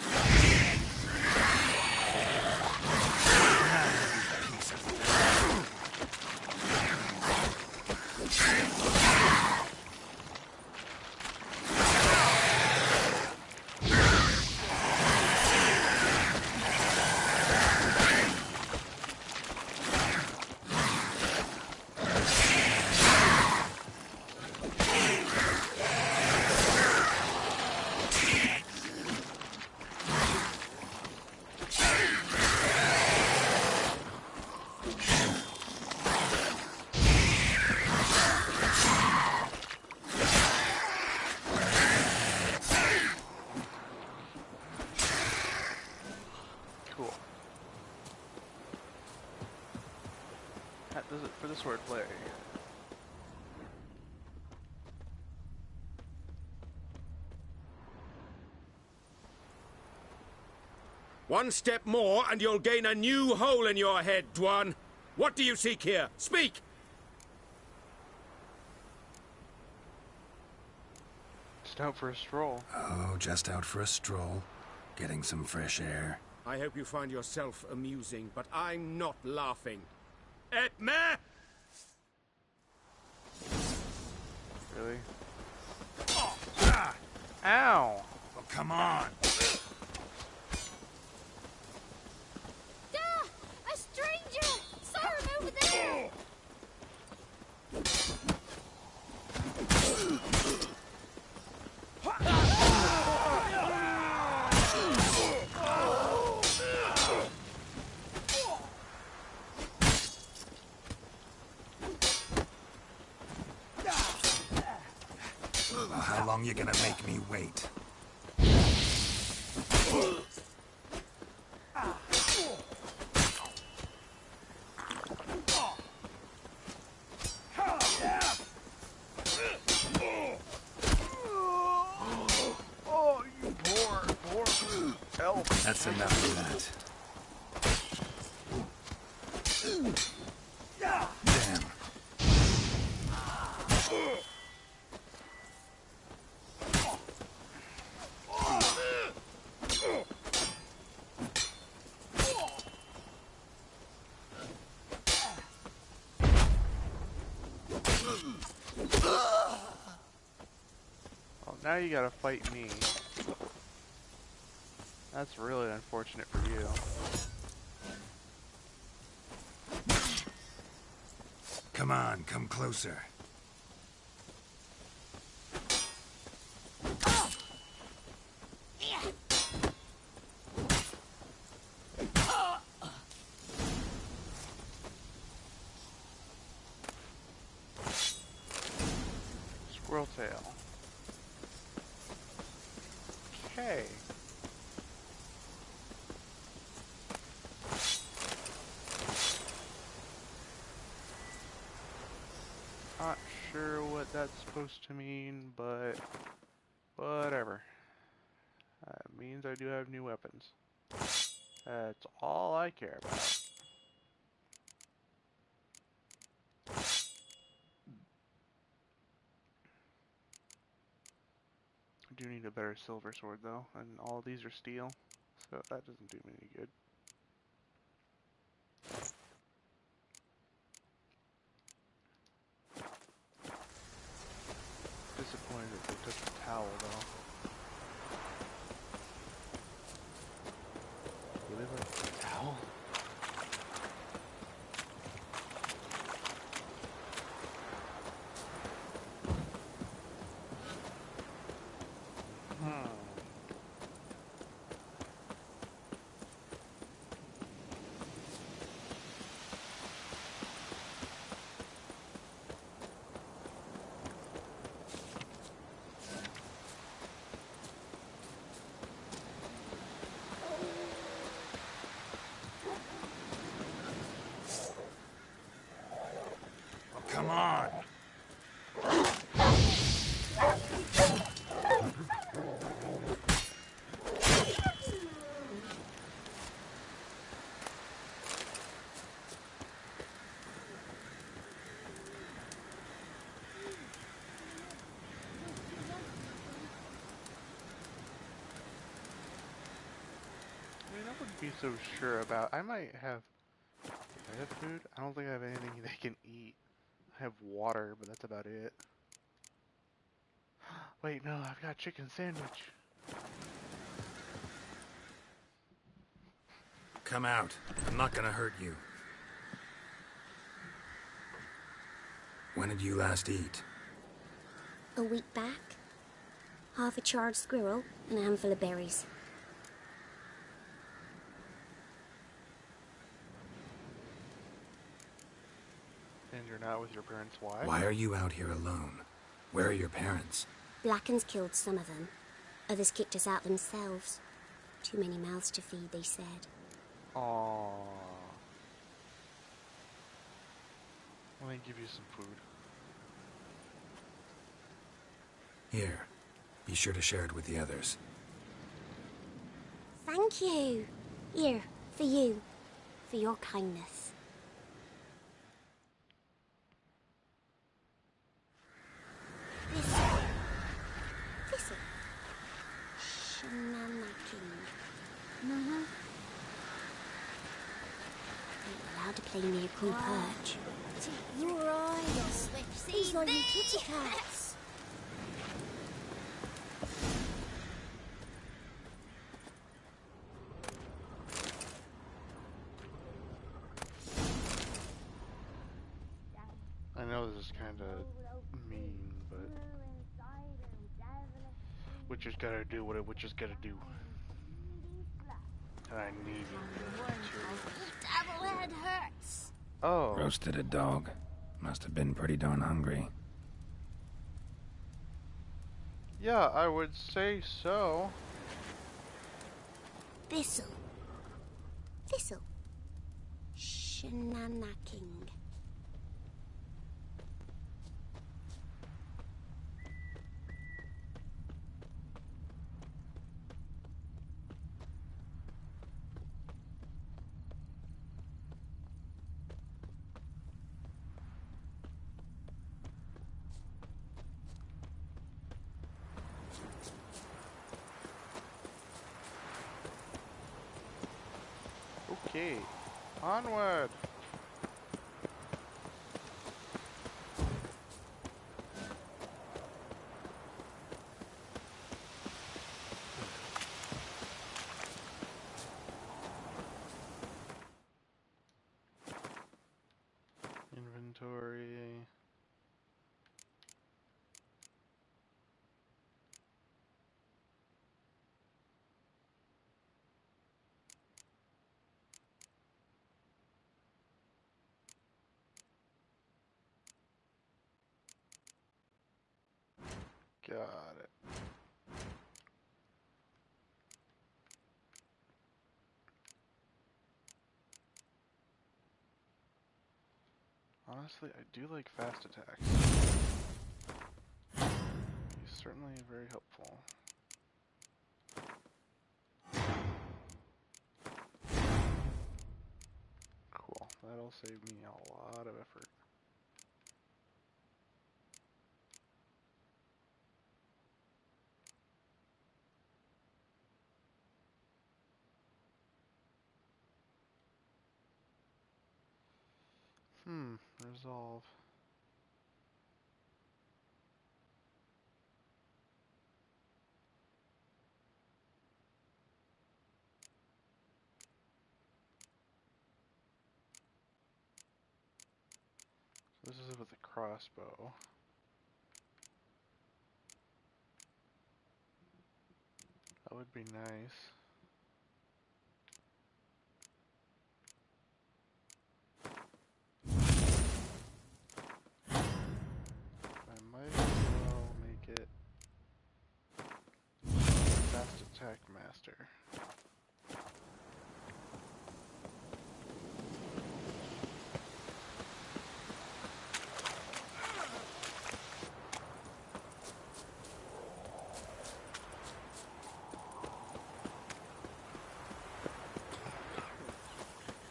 That does it for the swordplay. One step more, and you'll gain a new hole in your head, Dwan. What do you seek here? Speak! Just out for a stroll. Oh, just out for a stroll. Getting some fresh air. I hope you find yourself amusing, but I'm not laughing. Me? Really? Ow! Oh, come on! A stranger! Saw him over there! How long you gonna make me wait? Oh, you poor elf. That's enough of that. Damn. Oh, now you gotta fight me. That's really unfortunate for you. Come on, come closer. Squirrel tail. Okay. Not sure what that's supposed to mean, but whatever. That means I do have new weapons. That's all I care about. I do need a better silver sword though, and all these are steel, so that doesn't do me any good. Disappointed that they took the towel though. Really like the towel? Come on. I mean, I wouldn't be so sure about. I might have. Do I have food? I don't think I have anything they can eat. I have water, but that's about it. Wait, no, I've got chicken sandwich. Come out. I'm not gonna hurt you. When did you last eat? A week back. Half a charred squirrel and a handful of berries. And you're not with your parents, why? Why are you out here alone? Where are your parents? Blackens killed some of them. Others kicked us out themselves. Too many mouths to feed, they said. Aww. Let me give you some food. Here. Be sure to share it with the others. Thank you. Here, for you. For your kindness. Thistle. Shenanacking. Mm-hmm. Ain't allowed to play near Cool Perch. Your eyes. These like your kitty cats. I know this is kind of mean, but Witcher's gotta do what a Witcher's gotta do. And I need Devil head hurts. Oh. Roasted a dog. Must have been pretty darn hungry. Yeah, I would say so. Thistle. Thistle. Shenanacking. Okay, onward. Inventory. Got it. Honestly, I do like fast attacks. He's certainly very helpful. Cool. That'll save me a lot of effort. Resolve. So this is with a crossbow. That would be nice. I might as well make it fast attack master.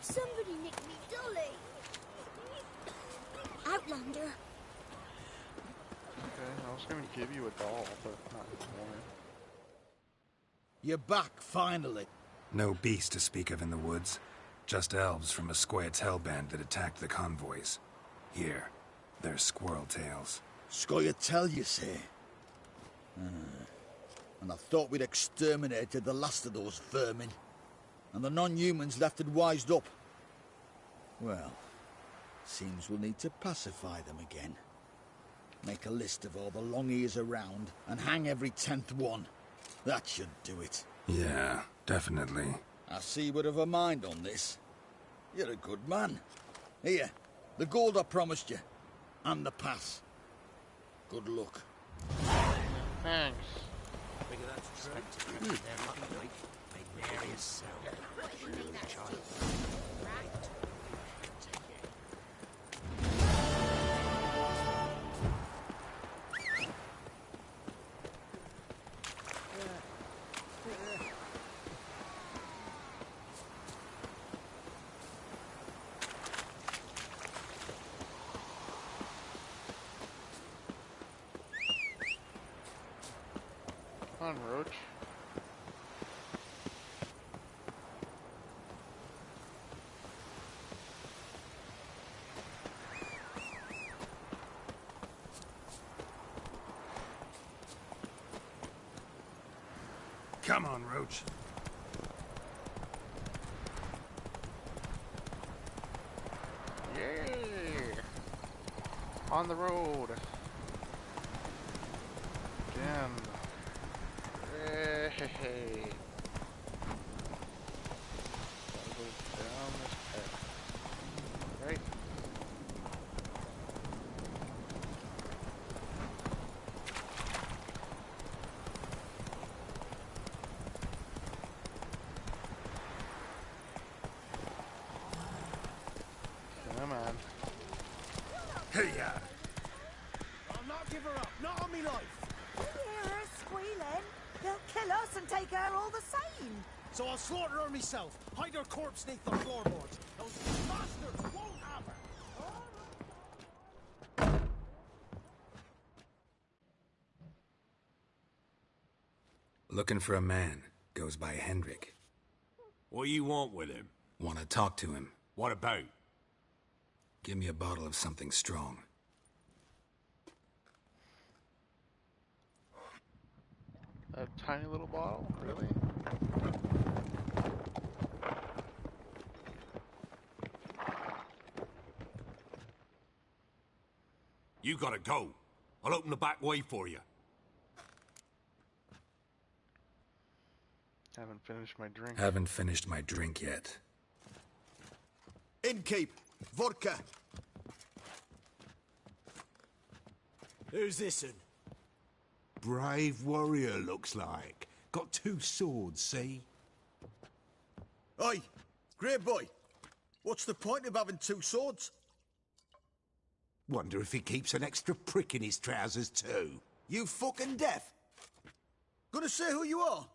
Somebody nicked me dolly. Outlander. Okay, I was going to give you a doll, but not anymore. You're back, finally. No beast to speak of in the woods. Just elves from a Squared's hellband that attacked the convoys. Here, they're squirrel tails. Scoia'tael, you say? And I thought we'd exterminated the last of those vermin. And the non-humans left it wised up. Well, seems we'll need to pacify them again. Make a list of all the long ears around and hang every 10th one. That should do it. Yeah, definitely. I see you would have a mind on this. You're a good man. Here, the gold I promised you. And the pass. Good luck. Thanks. Figure that's true. They're looking like a various sound. on, Roach. Come on, Roach. Yay! On the road. Again. Hey. Gotta go down this path. Right? Come on. Hey, yeah. I'll not give her up, not on me life. You hear her squealing? They'll kill us and take her all the same. So I'll slaughter her myself, hide her corpse neath the floorboards. Those bastards won't have her. Looking for a man. Goes by Hendrik. What do you want with him? Want to talk to him. What about? Give me a bottle of something strong. A tiny little bottle? Really? You gotta go. I'll open the back way for you. Haven't finished my drink. Haven't finished my drink yet. Innkeep, vodka. Who's this in? Brave warrior, looks like. Got 2 swords, see? Oi, grey boy. What's the point of having 2 swords? Wonder if he keeps an extra prick in his trousers, too. You fucking deaf? Gonna say who you are?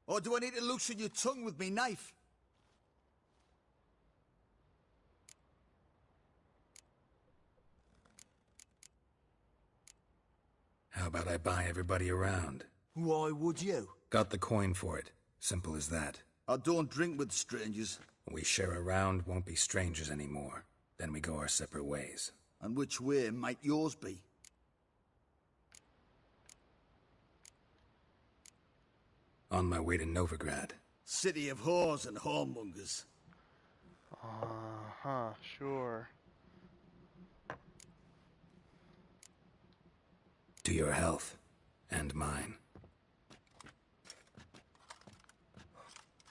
Or do I need to loosen your tongue with me knife? How about I buy everybody around? Why would you? Got the coin for it. Simple as that. I don't drink with strangers. We share a round, won't be strangers anymore. Then we go our separate ways. And which way might yours be? On my way to Novigrad. City of whores and whoremongers. Uh-huh, sure. To your health. And mine.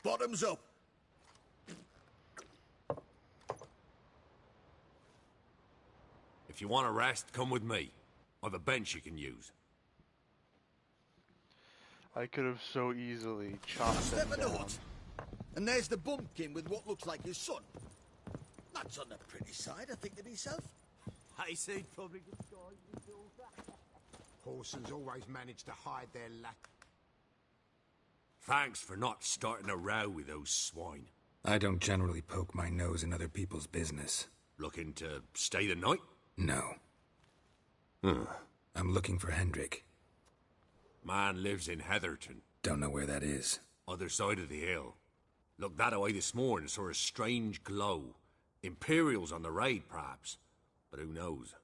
Bottoms up! If you want a rest, come with me. I've a bench you can use. I could have so easily chopped them Step down. note. And there's the bumpkin with what looks like his son. That's on the pretty side, I think to myself. I say probably good guy. Horsons always manage to hide their lack. Thanks for not starting a row with those swine. I don't generally poke my nose in other people's business. Looking to stay the night? No. I'm looking for Hendrik. Man lives in Heatherton. Don't know where that is. Other side of the hill. Looked that away this morning, saw a strange glow. Imperials on the raid, perhaps. But who knows?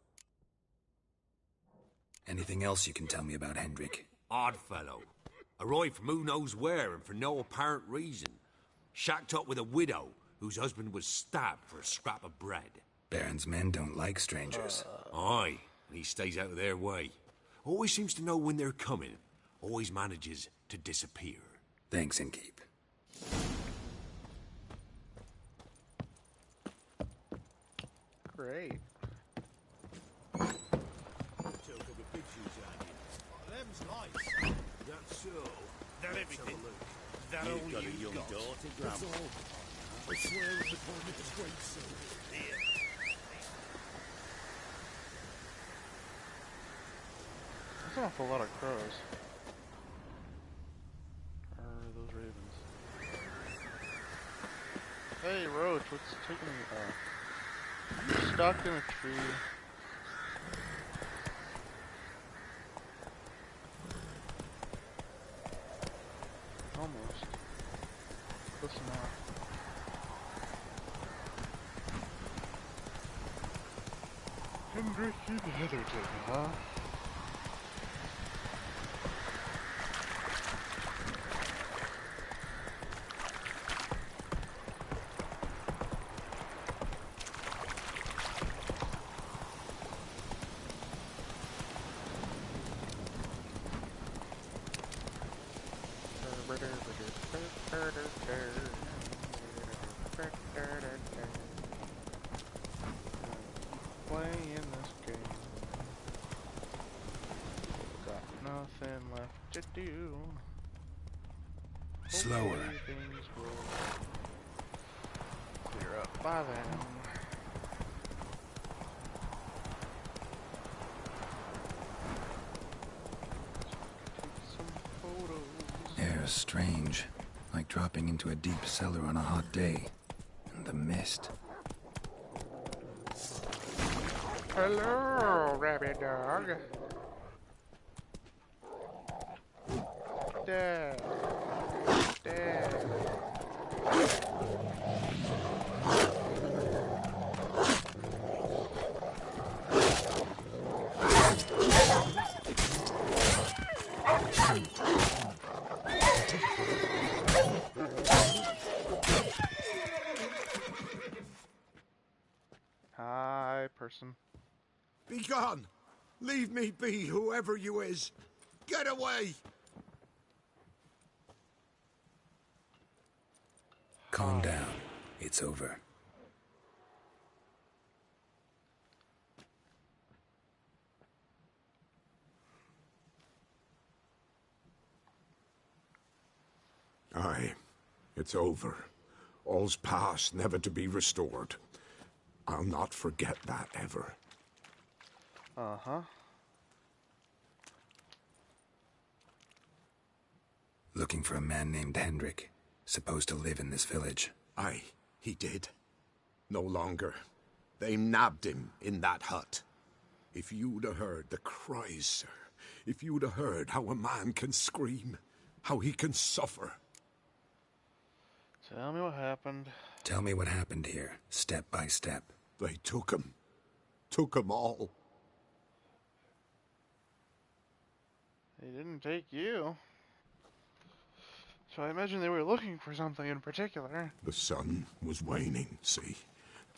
Anything else you can tell me about Hendrik? Odd fellow. Arrived from who knows where and for no apparent reason. Shacked up with a widow whose husband was stabbed for a scrap of bread. Baron's men don't like strangers. Aye, and he stays out of their way. Always seems to know when they're coming. Always manages to disappear. Thanks, Innkeep. Great. Them's nice. That's so. That everything. That all You've got a young daughter, Grandma. That's all. I swear it's upon this great soul. Here. That's an awful lot of crows. Or those ravens. Hey, Roach, what's taking me? You stuck in a tree. this now. Hendrik and Heatherton, huh? Playing this game. Got nothing left to do. Slower. Hopefully things will clear up by then. Air is strange, like dropping into a deep cellar on a hot day. And the mist. Hello, rabbit dog. Dad. Dad. Hi, person. Be gone! Leave me be, whoever you is! Get away! Calm down. It's over. Aye, it's over. All's past, never to be restored. I'll not forget that ever. Uh-huh. Looking for a man named Hendrik, supposed to live in this village. Aye, he did. No longer. They nabbed him in that hut. If you'd have heard the cries, sir, if you'd have heard how a man can scream, how he can suffer. Tell me what happened. Tell me what happened here, step by step. They took him. Took him all. They didn't take you. So I imagine they were looking for something in particular. The sun was waning, see,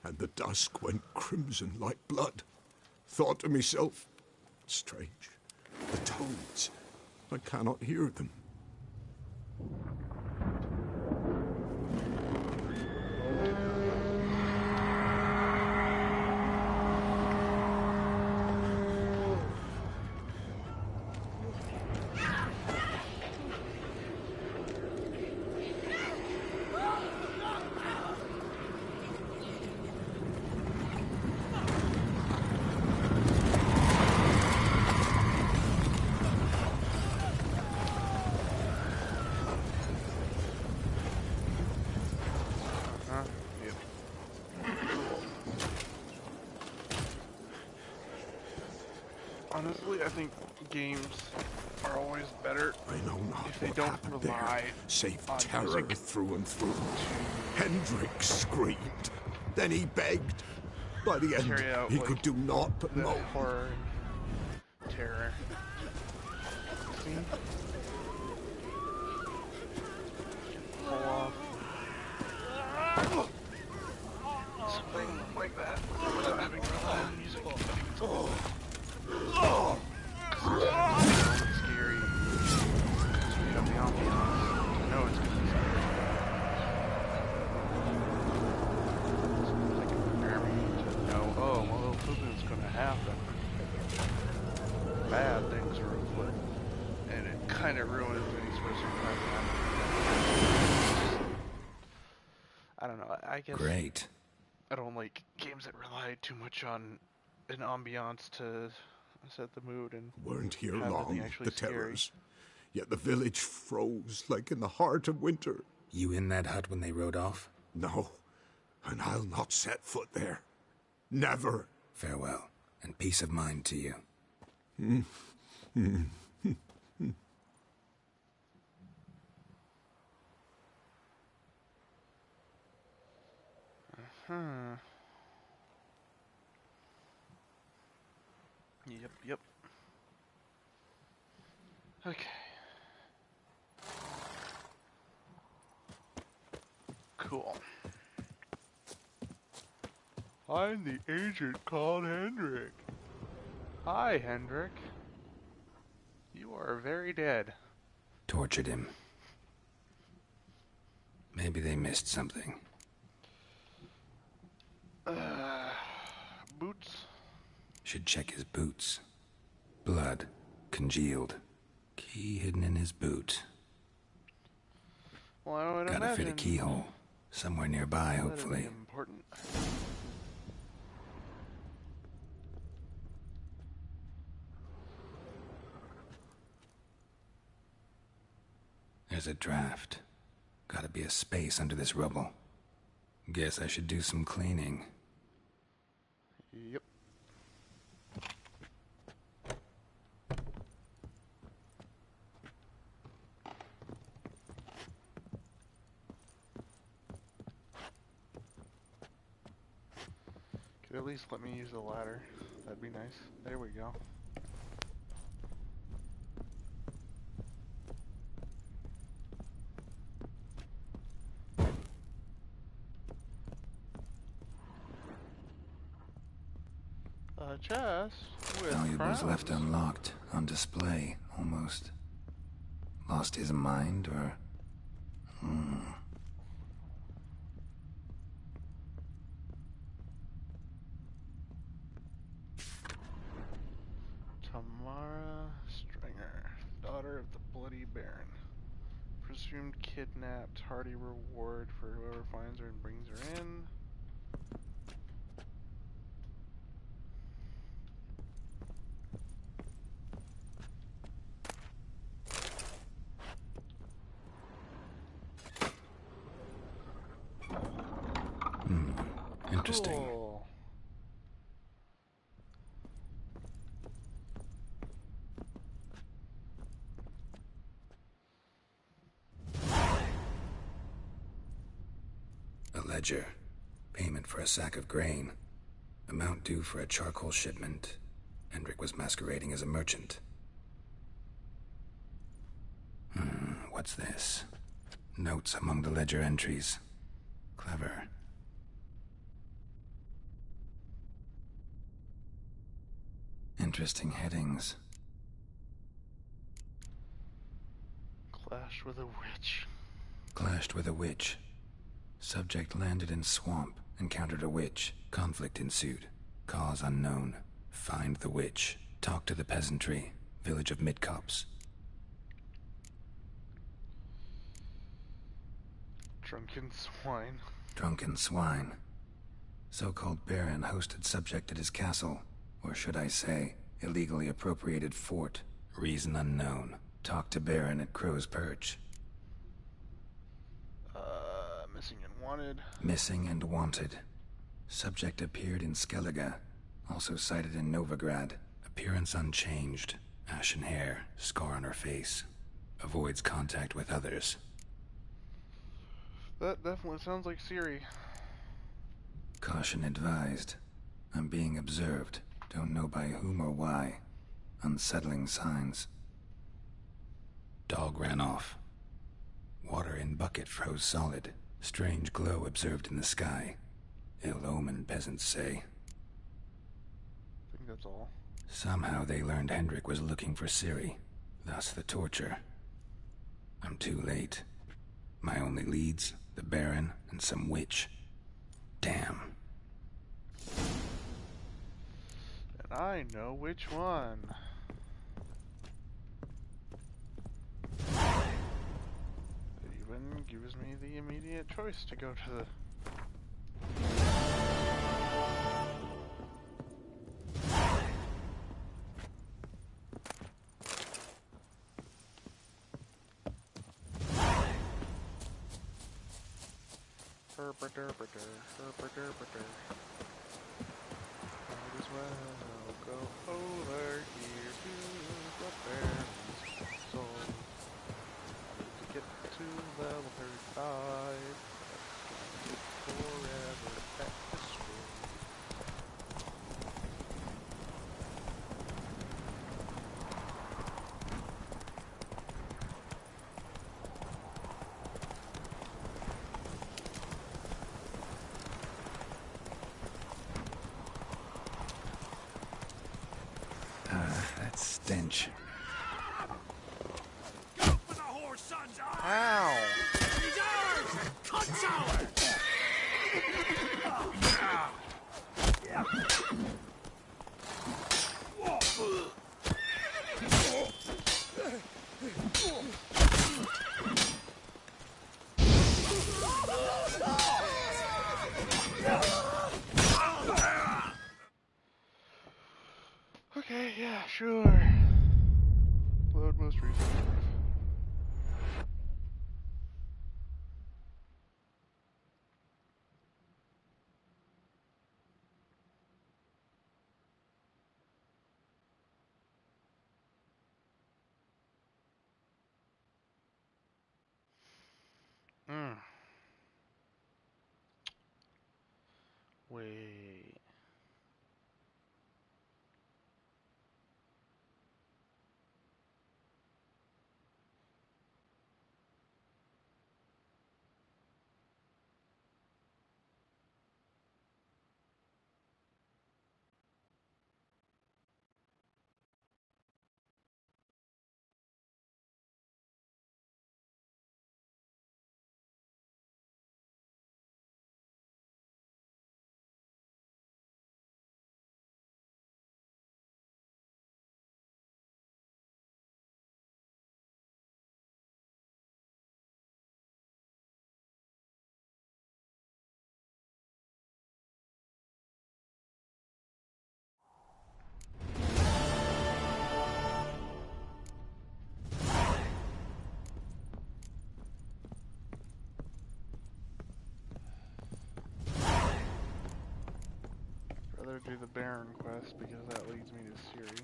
and the dusk went crimson like blood. Thought to myself, strange, the toads, I cannot hear them. Honestly, I think games are always better if they don't rely Save on terror music. through and through. Hendrik screamed. Then he begged. By the end, Carry out, he like, could do naught but the moan. horror and terror. See? Pull off something like that without having to rely on music. It's scary. Straight up the ambiance. I know it's gonna be scary. It's like a prepare me to know, oh, well, something's gonna happen. Bad things are afoot. And it kind of ruins any sort of surprise. I don't know, I guess... Great. I don't like games that rely too much on an ambiance to set the mood and Weren't here have long, nothing actually the scary. terrors. Yet the village froze like in the heart of winter. You in that hut when they rode off? No, and I'll not set foot there. Never. Farewell, and peace of mind to you. Yep. Okay. Cool. I'm the agent called Hendrik. Hi, Hendrik. You are very dead. Tortured him. Maybe they missed something. Boots? Should check his boots. Blood. Congealed. Key hidden in his boot. Well, I would Gotta imagine fit a keyhole. Somewhere nearby, hopefully. that'd be important. There's a draft. Gotta be a space under this rubble. Guess I should do some cleaning. Yep. Could at least let me use the ladder. That'd be nice. There we go. A chest with Valuables crowns. left unlocked, on display, almost. Lost his mind, or... Tamara Stringer, daughter of the Bloody Baron. Presumed kidnapped. Hearty reward for whoever finds her and brings her in. Interesting. Cool. A ledger. Payment for a sack of grain. Amount due for a charcoal shipment. Hendrik was masquerading as a merchant. What's this? Notes among the ledger entries. Clever. Interesting headings. Clashed with a witch. Clashed with a witch. Subject landed in swamp, encountered a witch. Conflict ensued. Cause unknown. Find the witch. Talk to the peasantry. Village of Midcops. Drunken swine. Drunken swine. So-called Baron hosted subject at his castle. Or should I say, illegally appropriated fort. Reason unknown. Talk to Baron at Crow's Perch. Missing and wanted. Missing and wanted. Subject appeared in Skellige. Also sighted in Novigrad. Appearance unchanged. Ashen hair. Scar on her face. Avoids contact with others. That definitely sounds like Siri. Caution advised. I'm being observed. Don't know by whom or why. Unsettling signs. Dog ran off. Water in bucket froze solid. Strange glow observed in the sky. Ill omen, peasants say. I think that's all. Somehow they learned Hendrik was looking for Ciri. Thus the torture. I'm too late. My only leads, the Baron and some witch. Damn. And I know which one. It even gives me the immediate choice to go to the... Might as well go over here to the Baron's castle. To get to level 35. That's gonna take forever. stench. Go for the whore son's Ow! He's ours! Cuts ours! Okay, yeah, sure. Load most recent. Wait. Rather do the Baron quest because that leads me to Siri.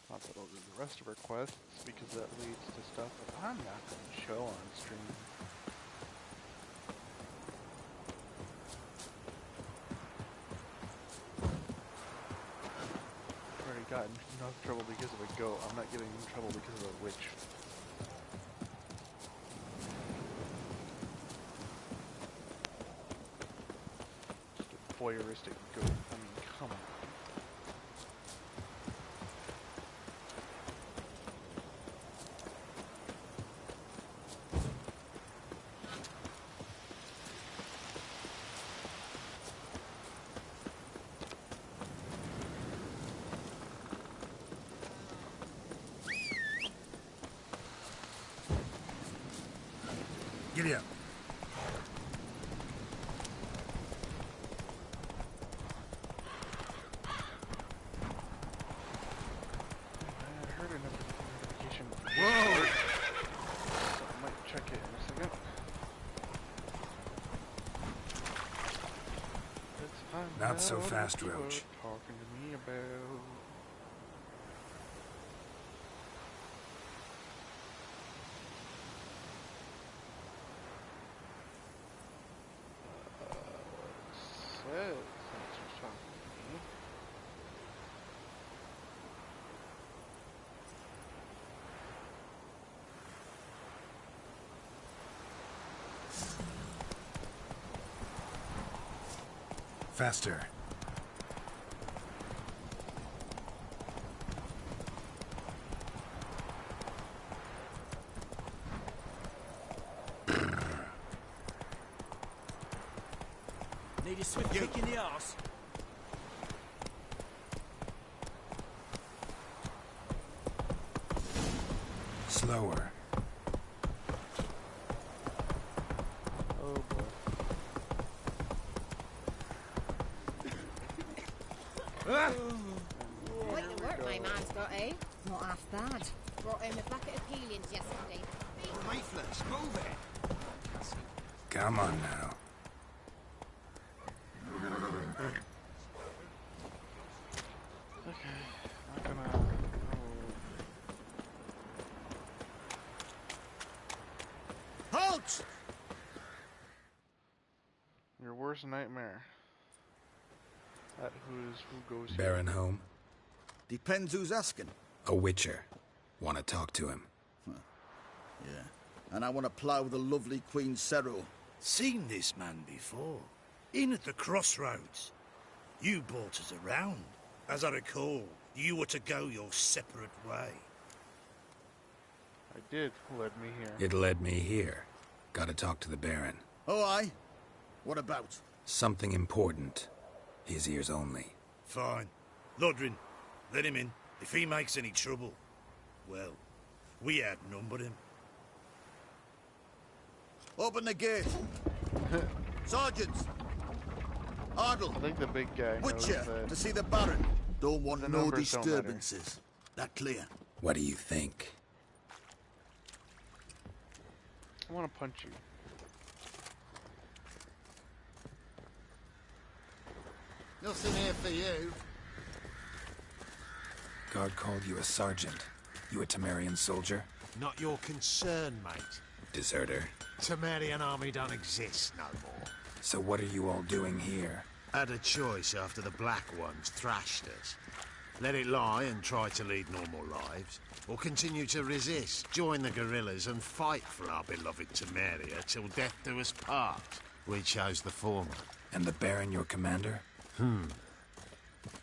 Not that I'll do the rest of her quests because that leads to stuff that I'm not going to show on stream. I've already gotten enough trouble because of a goat. I'm not getting in trouble because of a witch. Voyeuristic goat. I mean, come on. Giddy up. Whoa! So I might check it in a second. Not so fast, Roach. Talking to me about. Says that's what's talking to me. Faster. Need a swift kick in the arse. Slower. Oh boy. Quite the work my man's got, eh? Not half bad. Brought home a bucket of peelings yesterday. Leaflets, move it! Come on now. Okay, I'm gonna. Halt! Your worst nightmare. That who goes here. Baron home? Depends who's asking. A witcher. Want to talk to him. Yeah. And I want to plough the lovely Queen Seru. Seen this man before. In at the crossroads. You brought us around. As I recall, you were to go your separate way. I did lead me here. It led me here. Gotta talk to the Baron. Oh, aye? What about? Something important. His ears only. Fine. Lodrin, let him in. If he makes any trouble, well, we outnumber him. Open the gate. Sergeants! Ardle! I think the big guy knows Witcher, that to see the Baron. Don't want the no numbers don't matter. disturbances. That clear? What do you think? I want to punch you. Nothing here for you. Guard called you a sergeant. You a Temerian soldier? Not your concern, mate. Deserter. Temerian army don't exist no more. So what are you all doing here? Had a choice after the Black Ones thrashed us. Let it lie and try to lead normal lives, or continue to resist, join the guerrillas and fight for our beloved Temeria till death do us part. We chose the former. And the Baron your commander?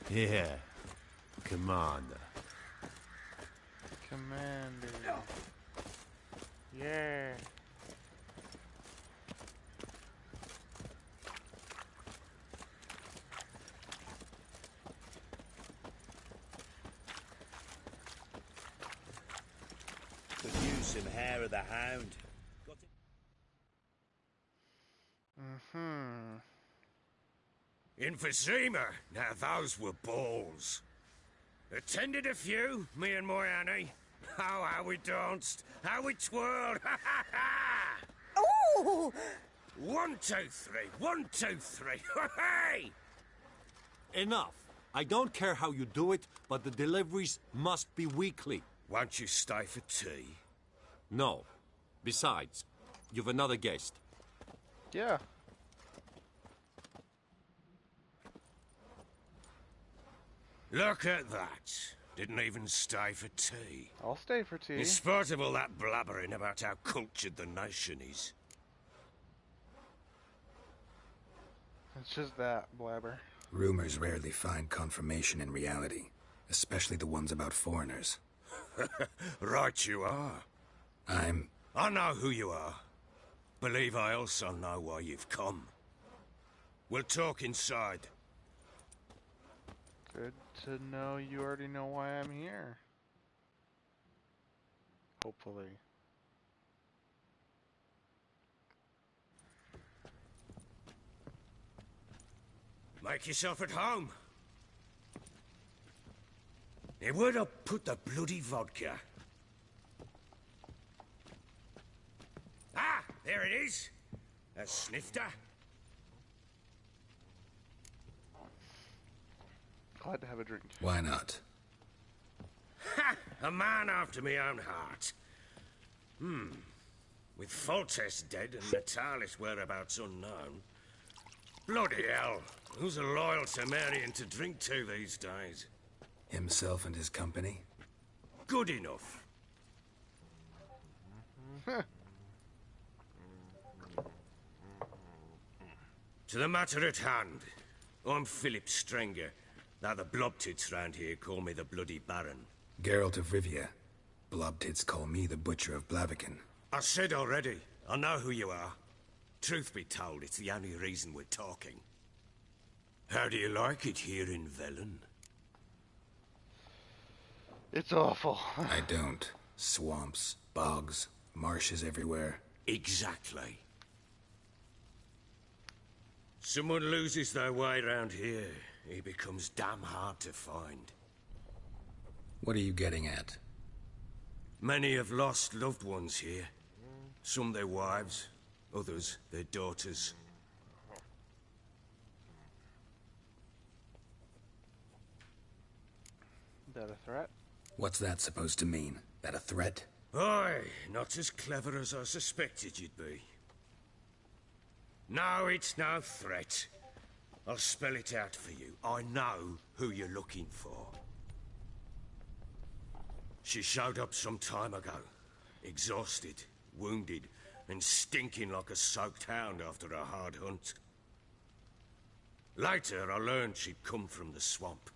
Yeah. Commander. Commander. Yeah. Could use some hair of the hound. Got it? Emphysema. Now those were balls. Attended a few, me and my Annie. Oh, how we danced, how we twirled. Ha ha ha! Ooh! 1, 2, 3. 1, 2, 3. Hey! Enough. I don't care how you do it, but the deliveries must be weekly. Won't you stay for tea? No. Besides, you've another guest. Yeah. Look at that. Didn't even stay for tea. I'll stay for tea. In spite of all that blabbering about how cultured the nation is. It's just that, blabber. Rumors rarely find confirmation in reality, especially the ones about foreigners. Right you are. I know who you are. Believe I also know why you've come. We'll talk inside. Good to know you already know why I'm here. Hopefully. Make yourself at home. Now, where'd I put the bloody vodka? Ah, there it is. A snifter. Glad to have a drink. Why not? Ha! A man after my own heart. With Foltest dead and Natalis whereabouts unknown. Bloody hell. Who's a loyal Temerian to drink to these days? Himself and his company? Good enough. To the matter at hand. I'm Philip Strenger. Now the blobtits round here call me the Bloody Baron. Geralt of Rivia. Blobtits call me the Butcher of Blaviken. I said already, I know who you are. Truth be told, it's the only reason we're talking. How do you like it here in Velen? It's awful. I don't. Swamps, bogs, marshes everywhere. Exactly. Someone loses their way round here, he becomes damn hard to find. What are you getting at? Many have lost loved ones here. Some their wives, others their daughters. Is that a threat? What's that supposed to mean? That a threat? Aye, not as clever as I suspected you'd be. No, it's no threat. I'll spell it out for you. I know who you're looking for. She showed up some time ago. Exhausted, wounded, and stinking like a soaked hound after a hard hunt. Later, I learned she'd come from the swamp.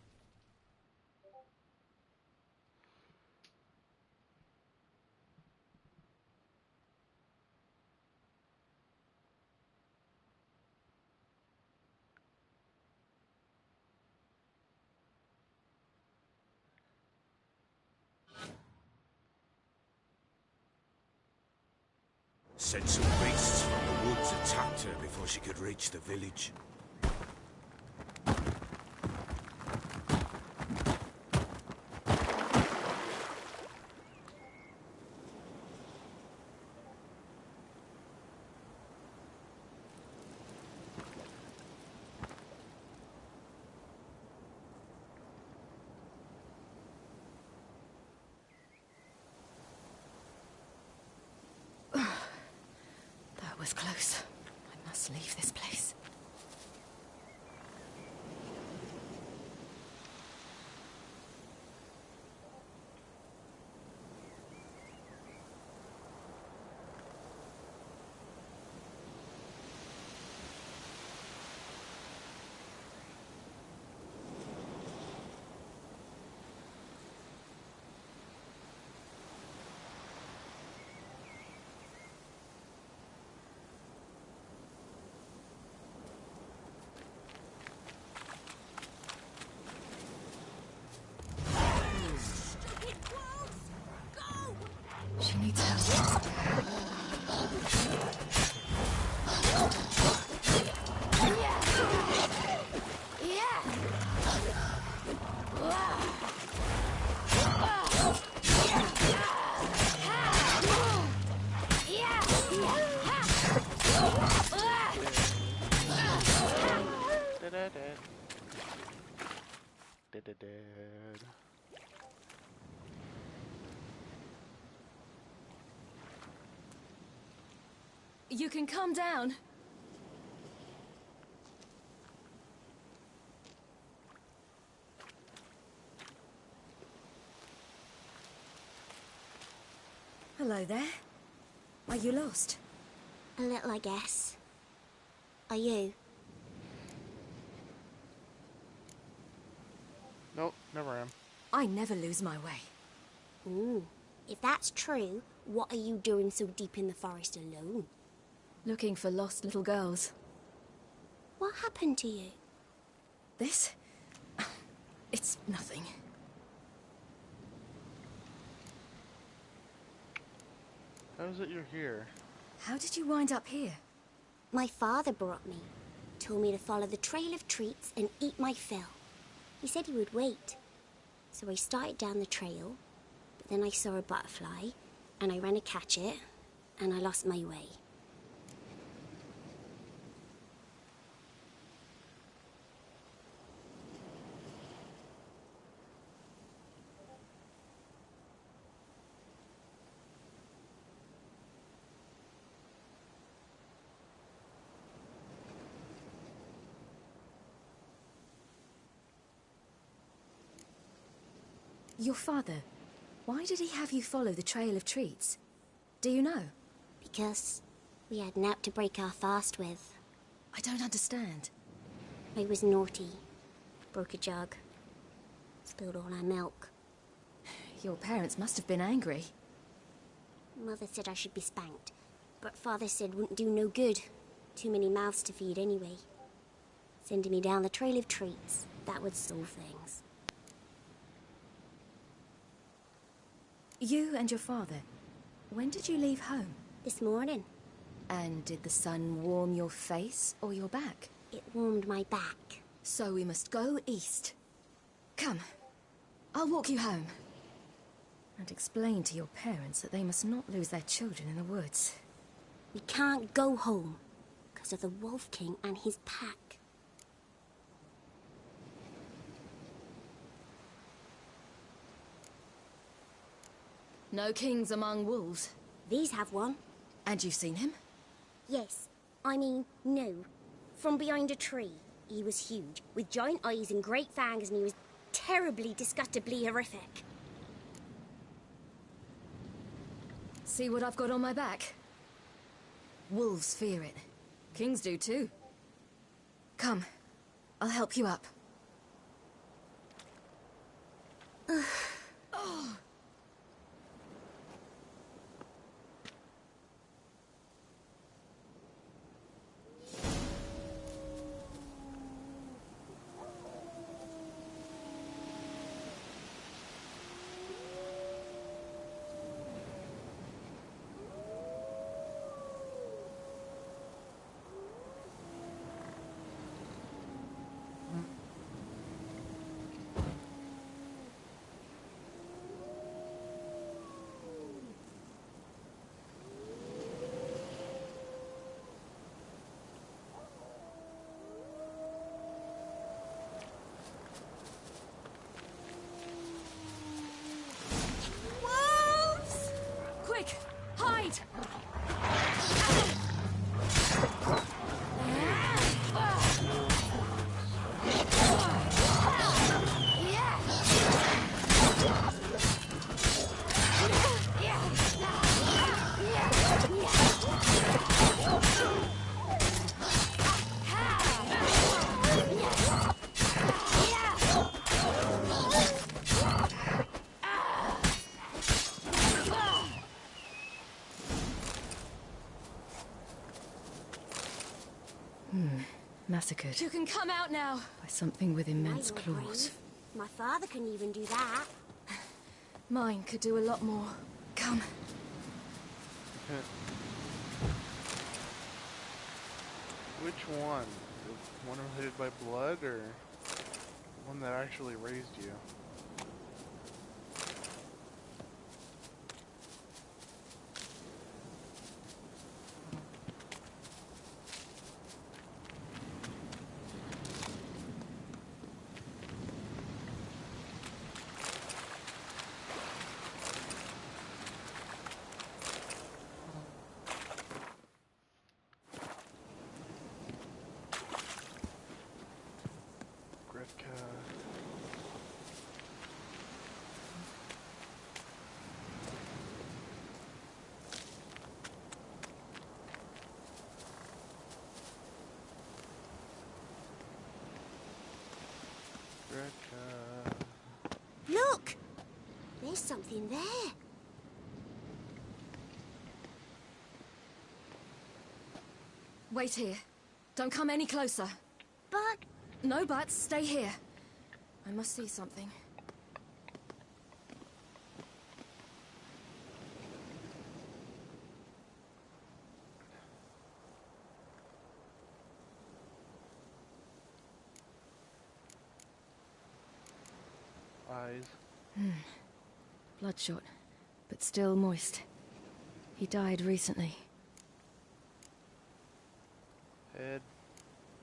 Said some beasts from the woods attacked her before she could reach the village. That was close. I must leave this place. She needs help. You can calm down. Hello there. Are you lost? A little, I guess. Are you? Nope, never am. I never lose my way. Ooh, if that's true, what are you doing so deep in the forest alone? Looking for lost little girls. What happened to you? This? It's nothing. How is it you're here? How did you wind up here? My father brought me. Told me to follow the trail of treats and eat my fill. He said he would wait. So I started down the trail, but then I saw a butterfly, and I ran to catch it, and I lost my way. Your father, why did he have you follow the trail of treats? Do you know? Because we had naught to break our fast with. I don't understand. I was naughty. Broke a jug. Spilled all our milk. Your parents must have been angry. Mother said I should be spanked, but Father said wouldn't do no good. Too many mouths to feed anyway. Sending me down the trail of treats, that would solve things. You and your father, when did you leave home? This morning. And did the sun warm your face or your back? It warmed my back. So we must go east. Come, I'll walk you home. And explain to your parents that they must not lose their children in the woods. We can't go home, because of the Wolf King and his pack. No kings among wolves. These have one. And you've seen him? Yes. I mean, no. From behind a tree. He was huge, with giant eyes and great fangs, and he was terribly, disgustingly horrific. See what I've got on my back? Wolves fear it. Kings do too. Come, I'll help you up. Oh. Quick! Hide! Massacred. You can come out now! By something with immense claws. My father can even do that. Mine could do a lot more. Come. Which one? The one related by blood, or the one that actually raised you? Look! There's something there. Wait here. Don't come any closer. But... No buts. Stay here. I must see something. Eyes. Bloodshot, but still moist. He died recently. Head.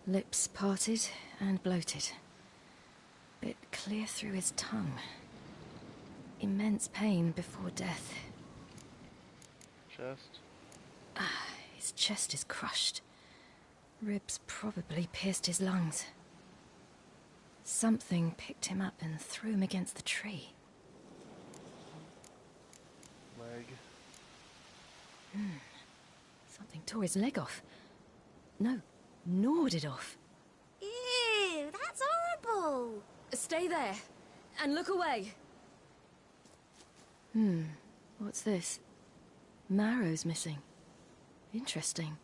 Lips parted and bloated. Bit clear through his tongue. Immense pain before death. Chest. His chest is crushed. Ribs probably pierced his lungs. Something picked him up and threw him against the tree. Leg. Something tore his leg off. No, gnawed it off. Ew, that's horrible. Stay there, and look away. What's this? Marrow's missing. Interesting.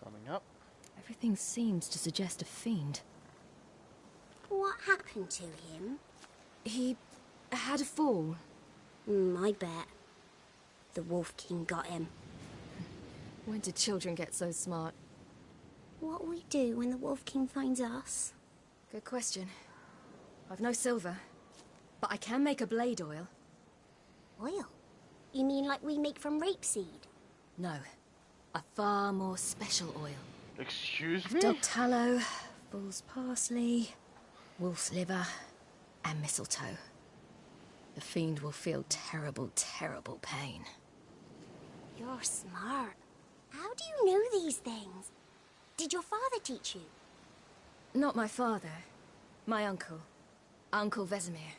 Summing up. Everything seems to suggest a fiend. What happened to him? He had a fall. I bet. The Wolf King got him. When did children get so smart? What'll we do when the Wolf King finds us? Good question. I've no silver, but I can make a blade oil. Oil? You mean like we make from rapeseed? No, a far more special oil. Excuse me? Dog tallow, bull's parsley, wolf's liver, and mistletoe. The fiend will feel terrible, terrible pain. You're smart. How do you know these things? Did your father teach you? Not my father. My uncle. Uncle Vesemir.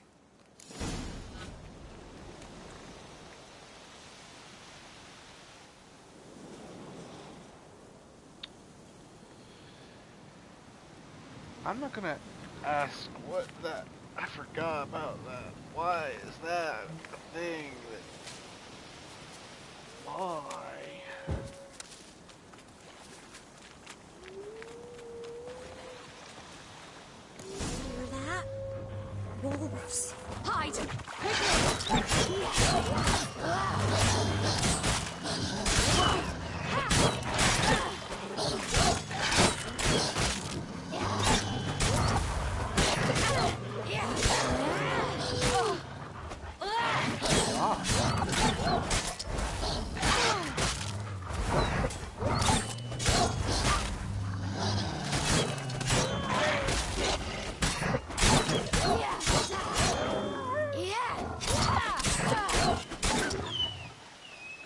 I'm not gonna ask what that. I forgot about that. Why is that a thing that. Why? Hear that? Wolves. Hide!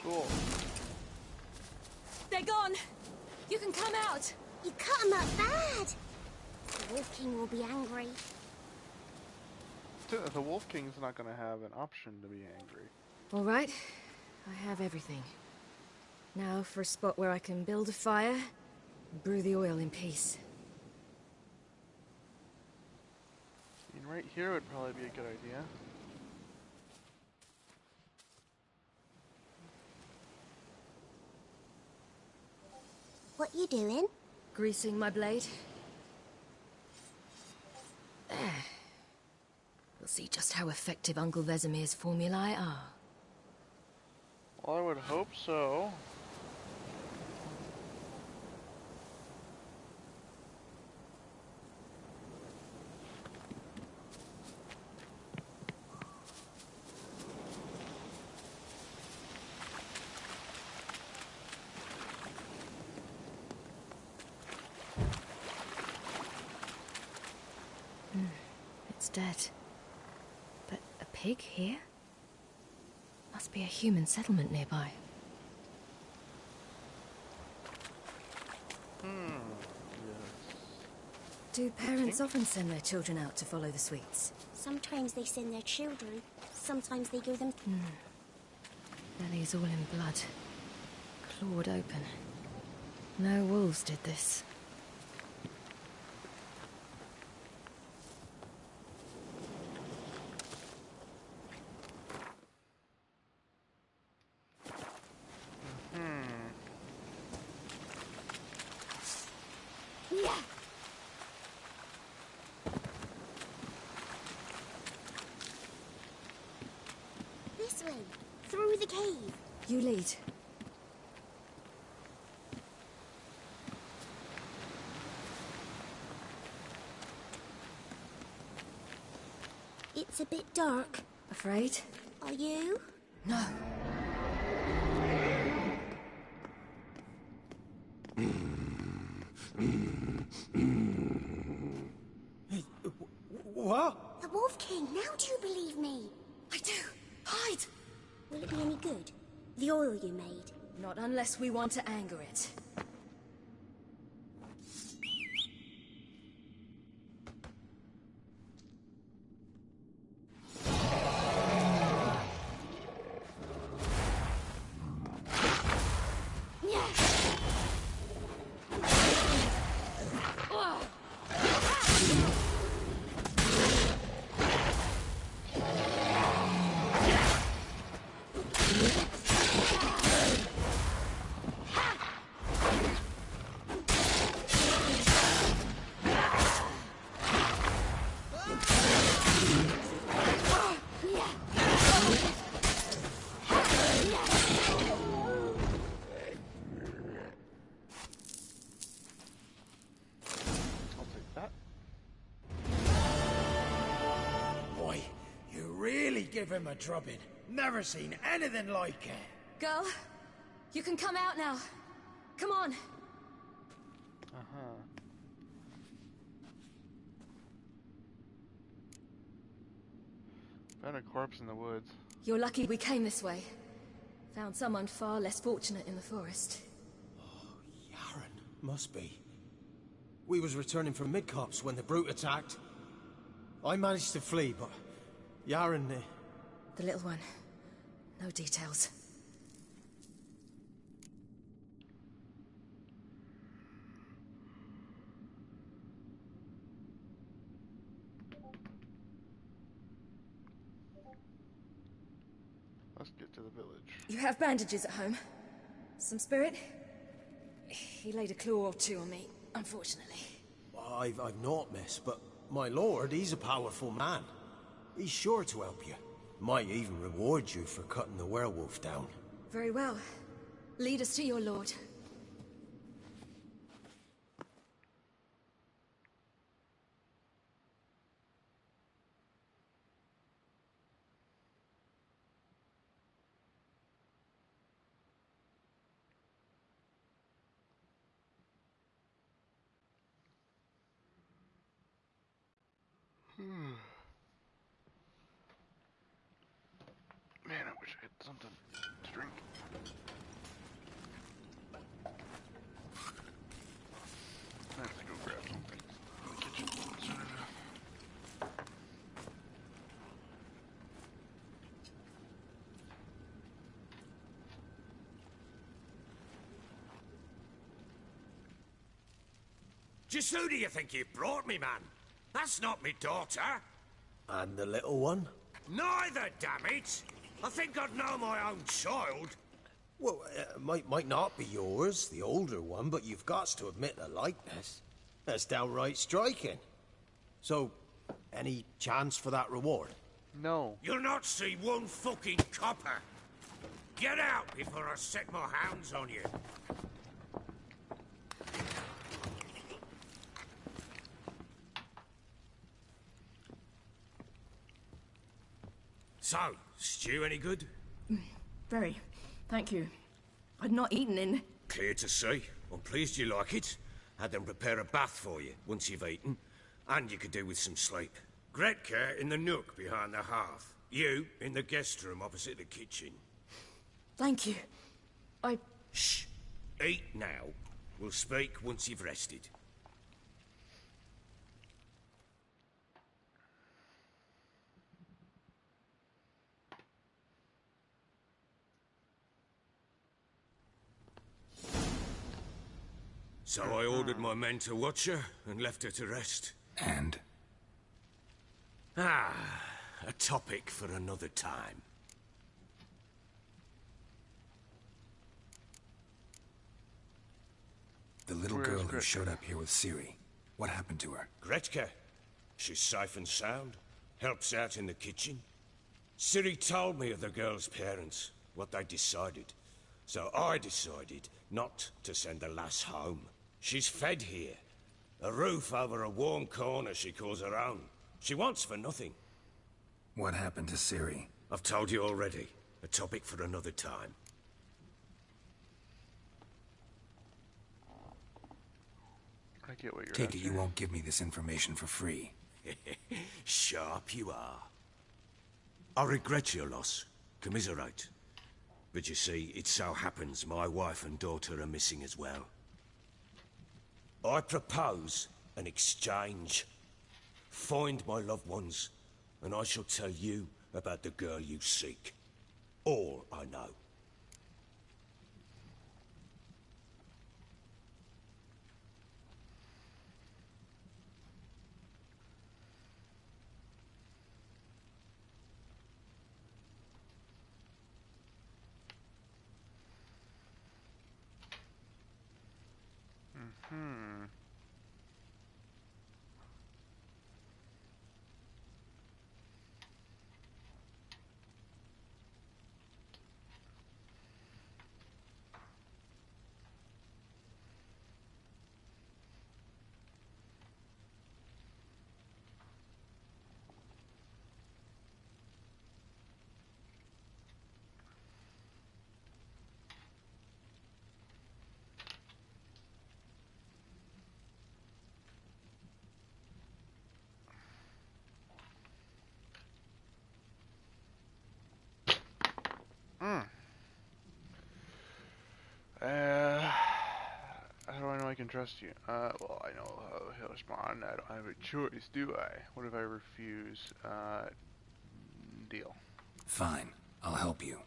Cool. They're gone! You can come out! You cut him up bad. The Wolf King will be angry. The Wolf King's not gonna have an option to be angry. All right, I have everything. Now for a spot where I can build a fire and brew the oil in peace. I mean, right here would probably be a good idea. What you doing? Greasing my blade. There. We'll see just how effective Uncle Vesemir's formulae are. Well, I would hope so. It's dead. But a pig here? Must be a human settlement nearby. Do parents often send their children out to follow the sweets? Sometimes they send their children. Sometimes they go them. Belly's all in blood. Clawed open. No wolves did this. This way. Through the cave. You lead. It's a bit dark. Afraid? Are you? No. What? The Wolf King. Now do you believe me? I do. Hide! Will it be any good? The oil you made? Not unless we want to anger it. Give him a drubbing. Never seen anything like it. Girl, you can come out now. Come on. Found a corpse in the woods. You're lucky we came this way. Found someone far less fortunate in the forest. Yaren, must be. We was returning from Midcops when the brute attacked. I managed to flee, but Yaren... The little one. No details. Let's get to the village. You have bandages at home? Some spirit? He laid a claw or two on me, unfortunately. I've naught, miss, but my lord, he's a powerful man. He's sure to help you. Might even reward you for cutting the werewolf down. Very well. Lead us to your lord. Man, I wish I had something to drink. I have to go grab something in the kitchen soon enough. Just who do you think you brought me, man? That's not me daughter. And the little one? Neither, damn it! I think I'd know my own child. Well, might not be yours, the older one, but you've got to admit the likeness. That's downright striking. So, any chance for that reward? No. You'll not see one fucking copper. Get out before I set my hounds on you. So, stew any good? Very. Thank you. I'd not eaten in... Clear to see. I'm pleased you like it. Had them prepare a bath for you once you've eaten. And you could do with some sleep. Gretka in the nook behind the hearth. You in the guest room opposite the kitchen. Thank you. Shh. Eat now. We'll speak once you've rested. So I ordered my men to watch her and left her to rest. And? A topic for another time. The little girl who showed up here with Ciri. What happened to her? Gretka. She's safe and sound. Helps out in the kitchen. Ciri told me of the girl's parents, what they decided. So I decided not to send the lass home. She's fed here. A roof over a warm corner she calls her own. She wants for nothing. What happened to Ciri? I've told you already. A topic for another time. I get what you're Take it you won't give me this information for free. Sharp you are. I regret your loss. Commiserate. But you see, it so happens my wife and daughter are missing as well. I propose an exchange. Find my loved ones, and I shall tell you about the girl you seek. All I know. How do I know I can trust you? Well, I know how he'll respond. I don't have a choice, do I? What if I refuse? Deal. Fine. I'll help you.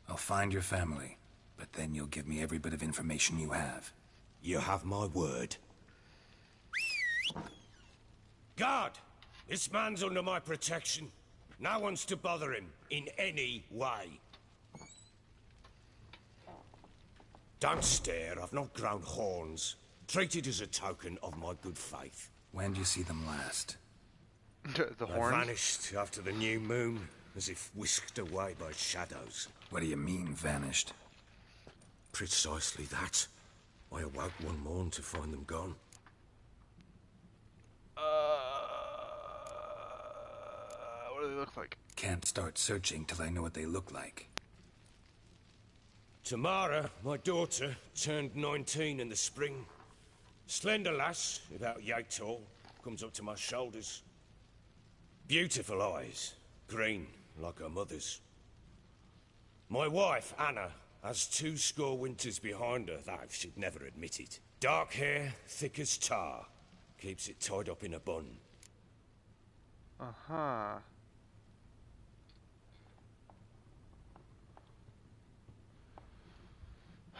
I'll find your family. But then you'll give me every bit of information you have. You have my word. Guard! This man's under my protection. No one's to bother him in any way. Don't stare, I've not grown horns. Treat it as a token of my good faith. When did you see them last? The They horns? vanished after the new moon, as if whisked away by shadows. What do you mean, vanished? Precisely that. I awoke one morn to find them gone. What do they look like? Can't start searching till I know what they look like. Tamara, my daughter, turned 19 in the spring. Slender lass, about yay tall, comes up to my shoulders. Beautiful eyes, green like her mother's. My wife, Anna, has 2 winters behind her, though she'd never admit it. Dark hair, thick as tar, keeps it tied up in a bun. Uh-huh.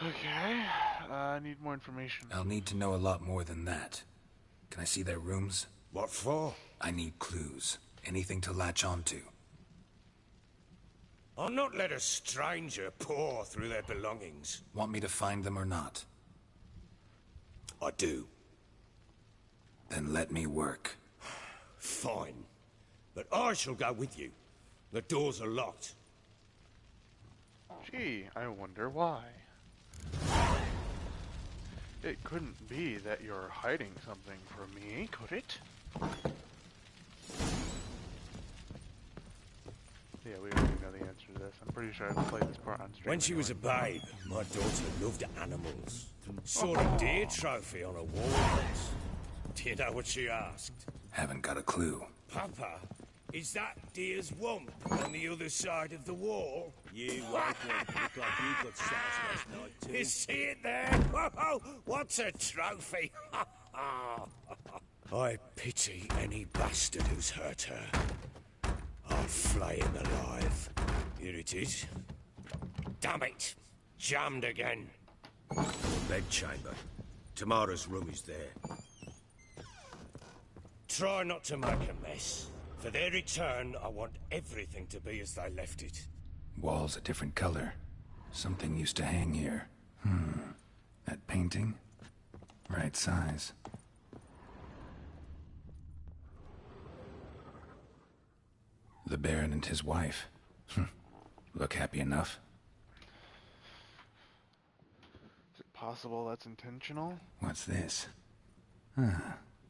Okay, I need more information. I'll need to know a lot more than that. Can I see their rooms? What for? I need clues. Anything to latch onto. I'll not let a stranger pore through their belongings. Want me to find them or not? I do. Then let me work. Fine. But I shall go with you. The doors are locked. Gee, I wonder why. It couldn't be that you're hiding something from me, could it? Yeah, we already know the answer to this. I'm pretty sure I've played this part on stream. When she was a babe, my daughter loved animals. Saw a deer trophy on a wall once. Do you know what she asked? Haven't got a clue. Papa, is that deer's wump on the other side of the wall? You wait one. Look like you got shots last night, too. You see it there? Whoa, what's a trophy? I pity any bastard who's hurt her. I'll flay him alive. Here it is. Damn it! Jammed again. The bedchamber. Tamara's room is there. Try not to make a mess. For their return, I want everything to be as they left it. Walls a different color. Something used to hang here. That painting? Right size. The Baron and his wife. Look happy enough. Is it possible that's intentional? What's this?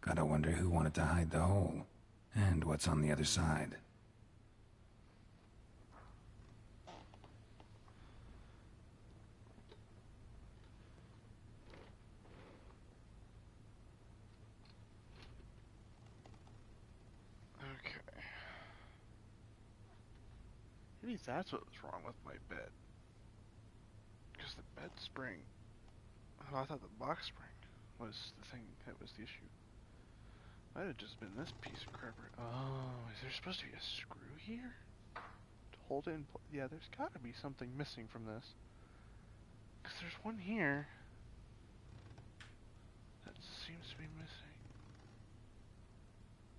Gotta wonder who wanted to hide the hole. And what's on the other side. Okay. Maybe that's what was wrong with my bed. Because the bed spring... Oh, I thought the box spring was the thing that was the issue. Might have just been this piece of crap. Oh, is there supposed to be a screw here? To hold it in place? Yeah, there's gotta be something missing from this. Because there's one here that seems to be missing.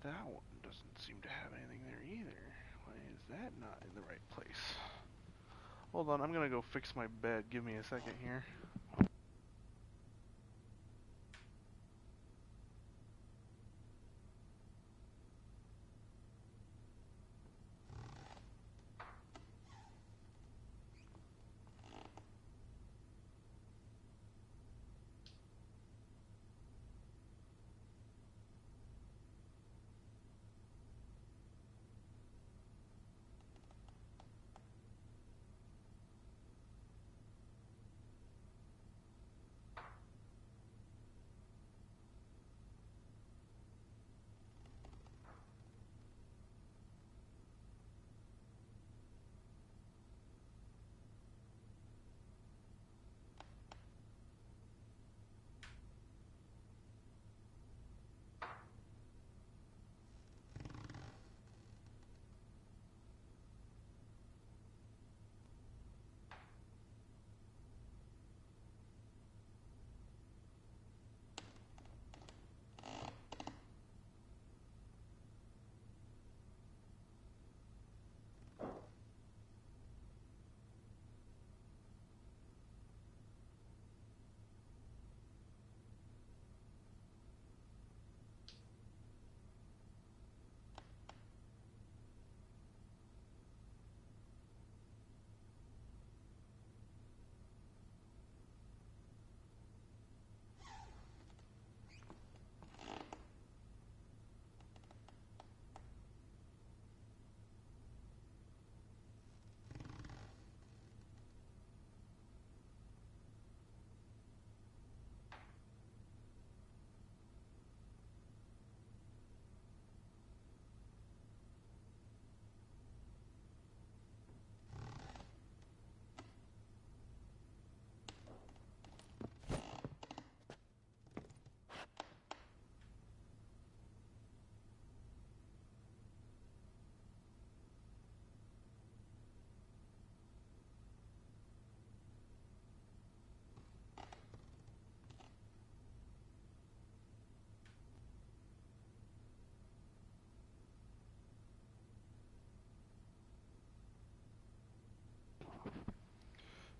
That one doesn't seem to have anything there either. Why is that not in the right place? Hold on, I'm gonna go fix my bed. Give me a second here.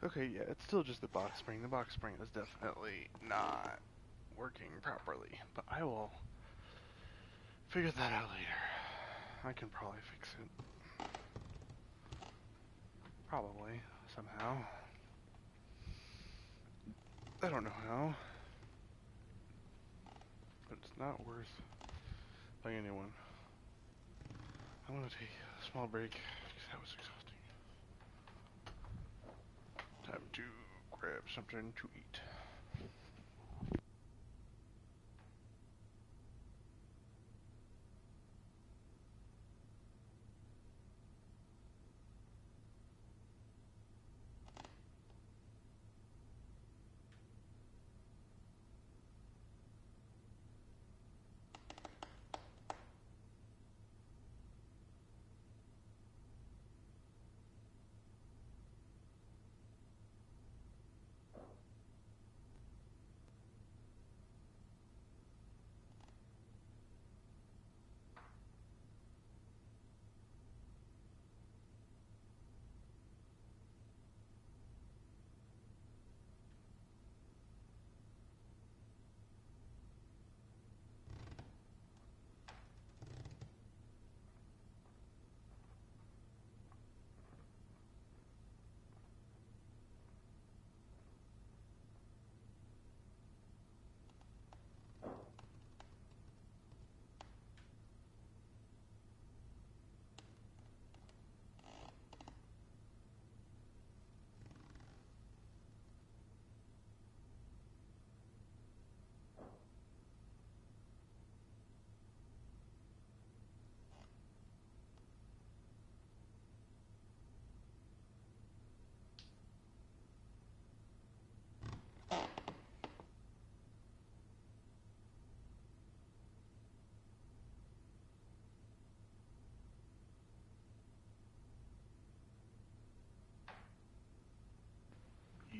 Okay, yeah, it's still just the box spring. The box spring is definitely not working properly, but I will figure that out later. I can probably fix it. Probably, somehow. I don't know how. But it's not worth by anyone. I'm gonna take a small break because that was exhausting. Time to grab something to eat.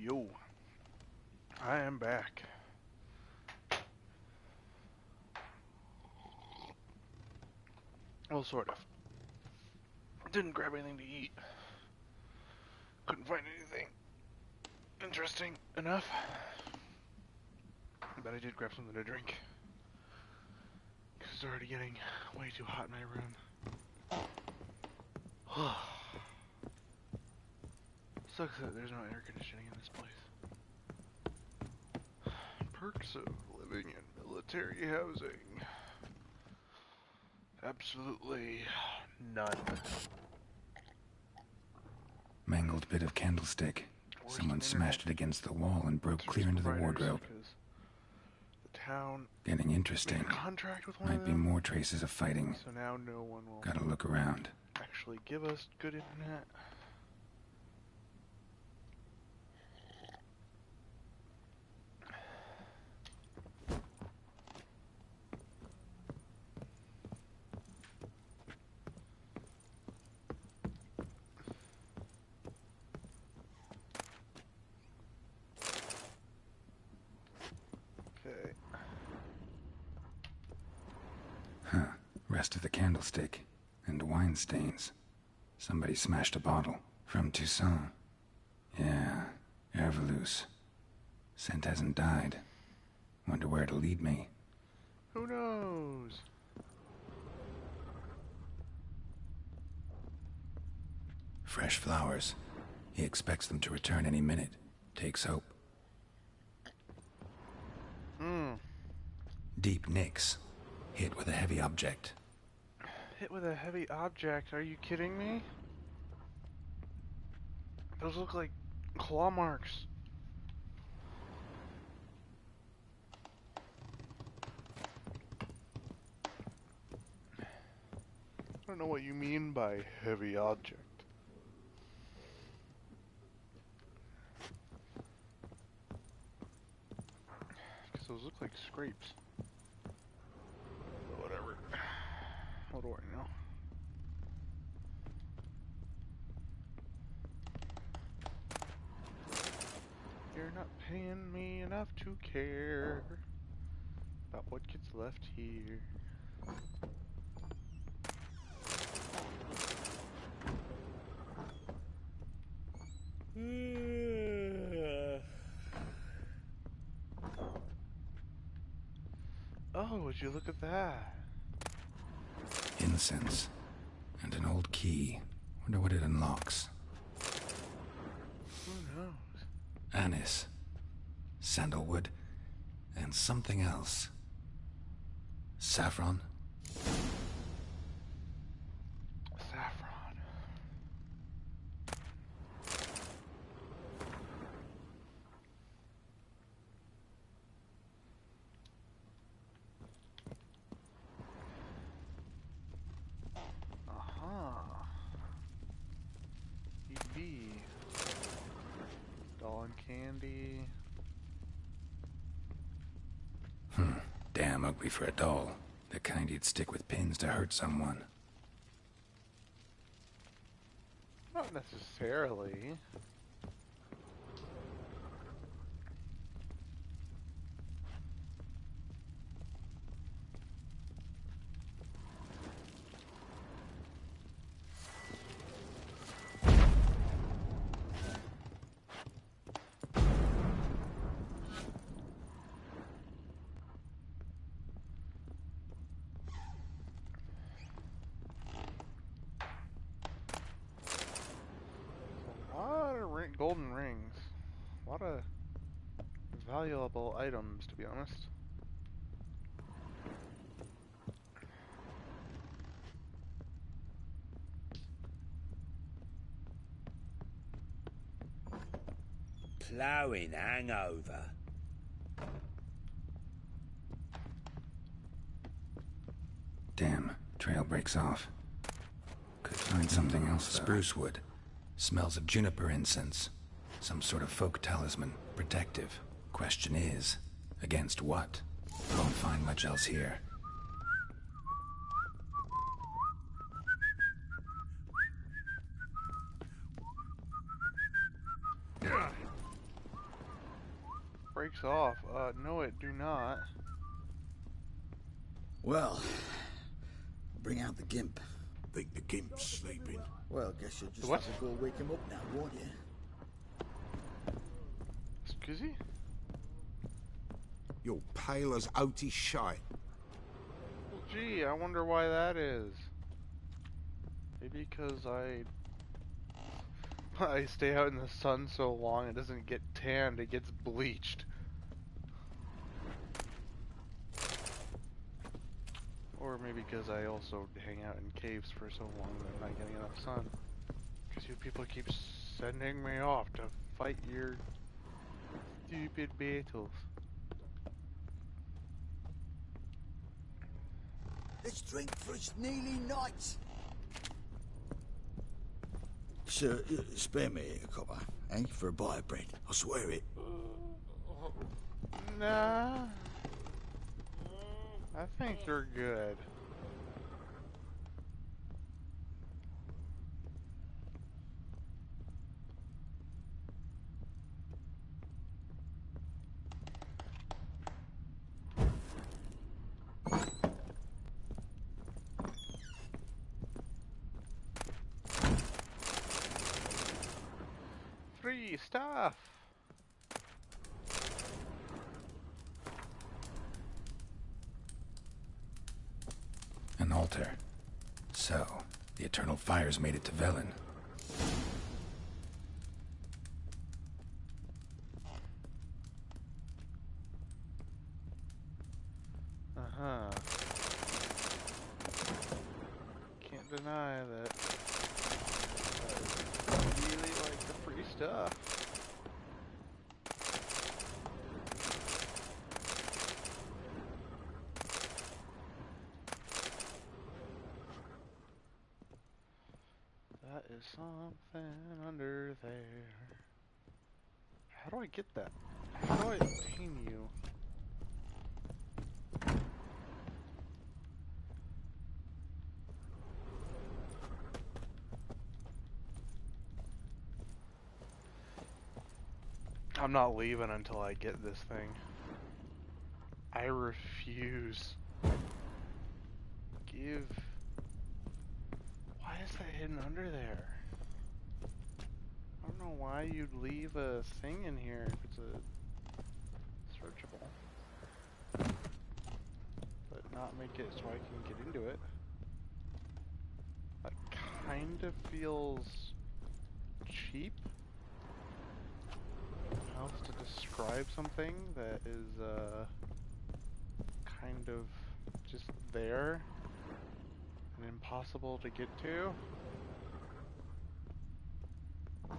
Yo, I am back. Well, sort of. Didn't grab anything to eat. Couldn't find anything interesting enough. But I did grab something to drink. Because it's already getting way too hot in my room. Sucks that there's no air conditioning in this place. Perks of living in military housing. Absolutely none. Mangled bit of candlestick. Someone smashed it against the wall and broke clear into the wardrobe. The town Getting interesting. Contract with one Might of be them. more traces of fighting. So now no one will Gotta look around. actually give us good internet. Okay. Huh. Rest of the candlestick. And wine stains. Somebody smashed a bottle. From Toussaint. Yeah. Hervelouse. Scent hasn't died. Wonder where it'll lead me. Who knows? Fresh flowers. He expects them to return any minute. Takes hope. Deep nicks. Hit with a heavy object. Hit with a heavy object? Are you kidding me? Those look like claw marks. I don't know what you mean by heavy object. Because those look like scrapes. But whatever. What do I know? You're not paying me enough to care about what gets left here. Oh, would you look at that? Incense. And an old key. Wonder what it unlocks. Who knows? Anise. Sandalwood. And something else. Saffron? Saffron. Aha. EB. Doll and candy. Damn ugly for a doll. The kind you'd stick with pins to hurt someone. Not necessarily. Golden rings. A lot of valuable items, to be honest. Ploughing hangover. Damn, trail breaks off. Could find something else. Spruce wood. Smells of juniper incense. Some sort of folk talisman. Protective. Question is, against what? Won't find much else here. Breaks off. No, it do not. Well, bring out the gimp. Think the gimp's sleeping? Well, guess you'll just What? have to go wake him up now, won't you? Excuse me? You're pale as oaty shite. Well, gee, I wonder why that is. Maybe because I stay out in the sun so long it doesn't get tanned, it gets bleached. Or maybe because I also hang out in caves for so long that I'm not getting enough sun. Because you people keep sending me off to fight your stupid battles. Let's drink for it's nearly night. Sir, spare me a copper, eh? For a bite of bread. I swear it. Nah. I think you're good. Free stuff. An altar. So, the Eternal Fires made it to Velen. Uh-huh. Can't deny that I really like the free stuff. That is something under there. How do I get that? How do I obtain you? I'm not leaving until I get this thing. I refuse. Give... Why is that hidden under there? I don't know why you'd leave a thing in here if it's a searchable. not make it so I can get into it. That kind of feels cheap. How else to describe something that is kind of just there and impossible to get to? I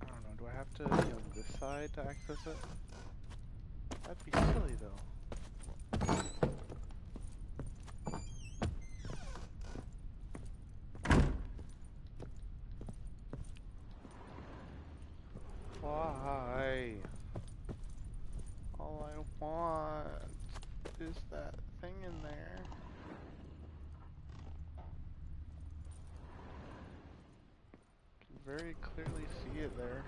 don't know, do I have to be on this side to access it? That'd be silly though. Why? All I want is that thing in there. Can very clearly see it there.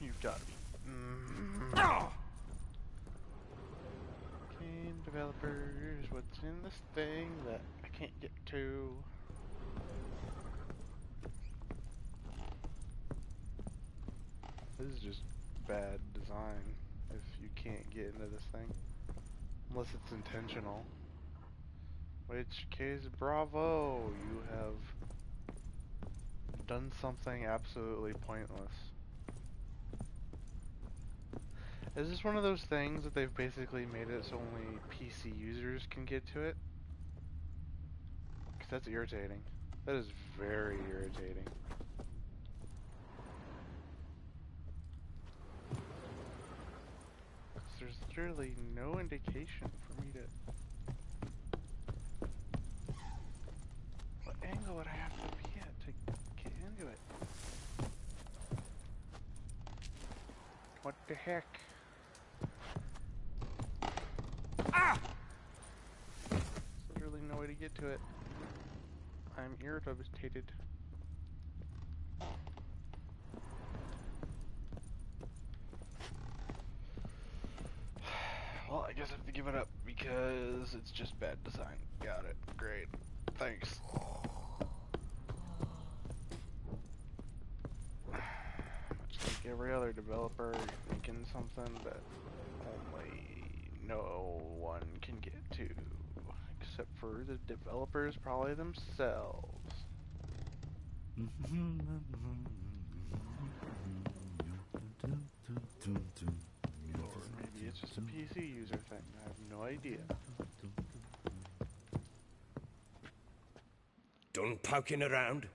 You've got to be. Game developers, what's in this thing that I can't get to? This is just bad design if you can't get into this thing. Unless it's intentional. Which case, bravo! You have done something absolutely pointless. Is this one of those things that they've basically made it so only PC users can get to it? Because that's irritating. That is very irritating. There's literally no indication for me to... What angle would I have to be at to get into it? What the heck? Ah! There's literally no way to get to it. I'm irritated. Well, I guess I have to give it up because it's just bad design. Got it. Great. Thanks. Much like every other developer, you're making something that only no one can get to. Except for the developers, probably themselves. Or maybe it's just a PC user thing. I have no idea. Done poking around?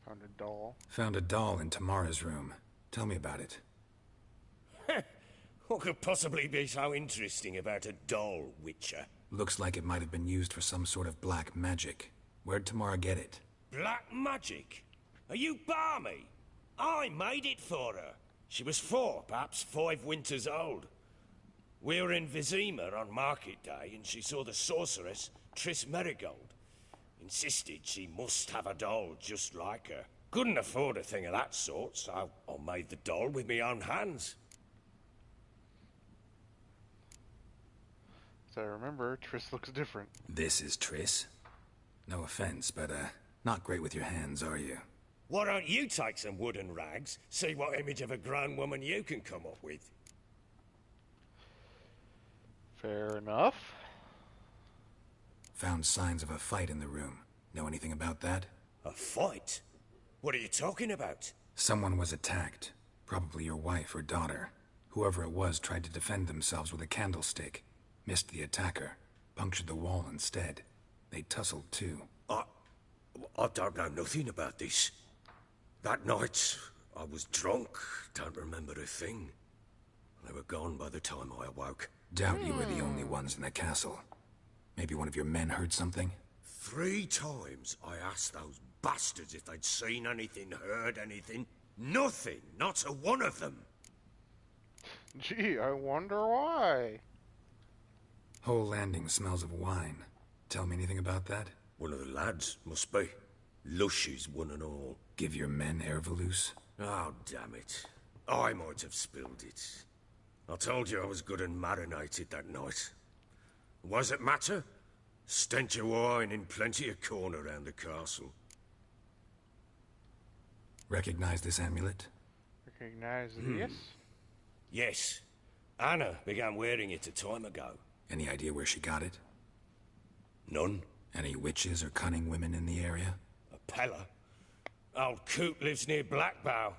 Found a doll. Found a doll in Tamara's room. Tell me about it. What could possibly be so interesting about a doll, Witcher? Looks like it might have been used for some sort of black magic. Where'd Tamara get it? Black magic? Are you balmy? I made it for her. She was 4, perhaps 5 winters old. We were in Vizima on market day, and she saw the sorceress, Triss Merigold. Insisted she must have a doll just like her. Couldn't afford a thing of that sort, so I made the doll with my own hands. So I remember, Triss looks different. This is Triss. No offense, but, not great with your hands, are you? Why don't you take some wooden rags, see what image of a grown woman you can come up with? Fair enough. Found signs of a fight in the room. Know anything about that? A fight? What are you talking about? Someone was attacked. Probably your wife or daughter. Whoever it was tried to defend themselves with a candlestick. Missed the attacker. Punctured the wall instead. They tussled too. I don't know nothing about this. That night, I was drunk. Don't remember a thing. They were gone by the time I awoke. Doubt you were the only ones in the castle. Maybe one of your men heard something? 3 times I asked those bastards if they'd seen anything, heard anything. Nothing. Not a one of them. Gee, I wonder why. Whole landing smells of wine. Tell me anything about that? One of the lads, must be. Lushes, one and all. Give your men Airvalus? Oh, damn it. I might have spilled it. I told you I was good and marinated that night. What does it matter? Stench of wine in plenty of corn around the castle. Recognize this amulet? Recognize this? Yes. Anna began wearing it a time ago. Any idea where she got it? None. Any witches or cunning women in the area? A Pella? Old Coot lives near Blackbow.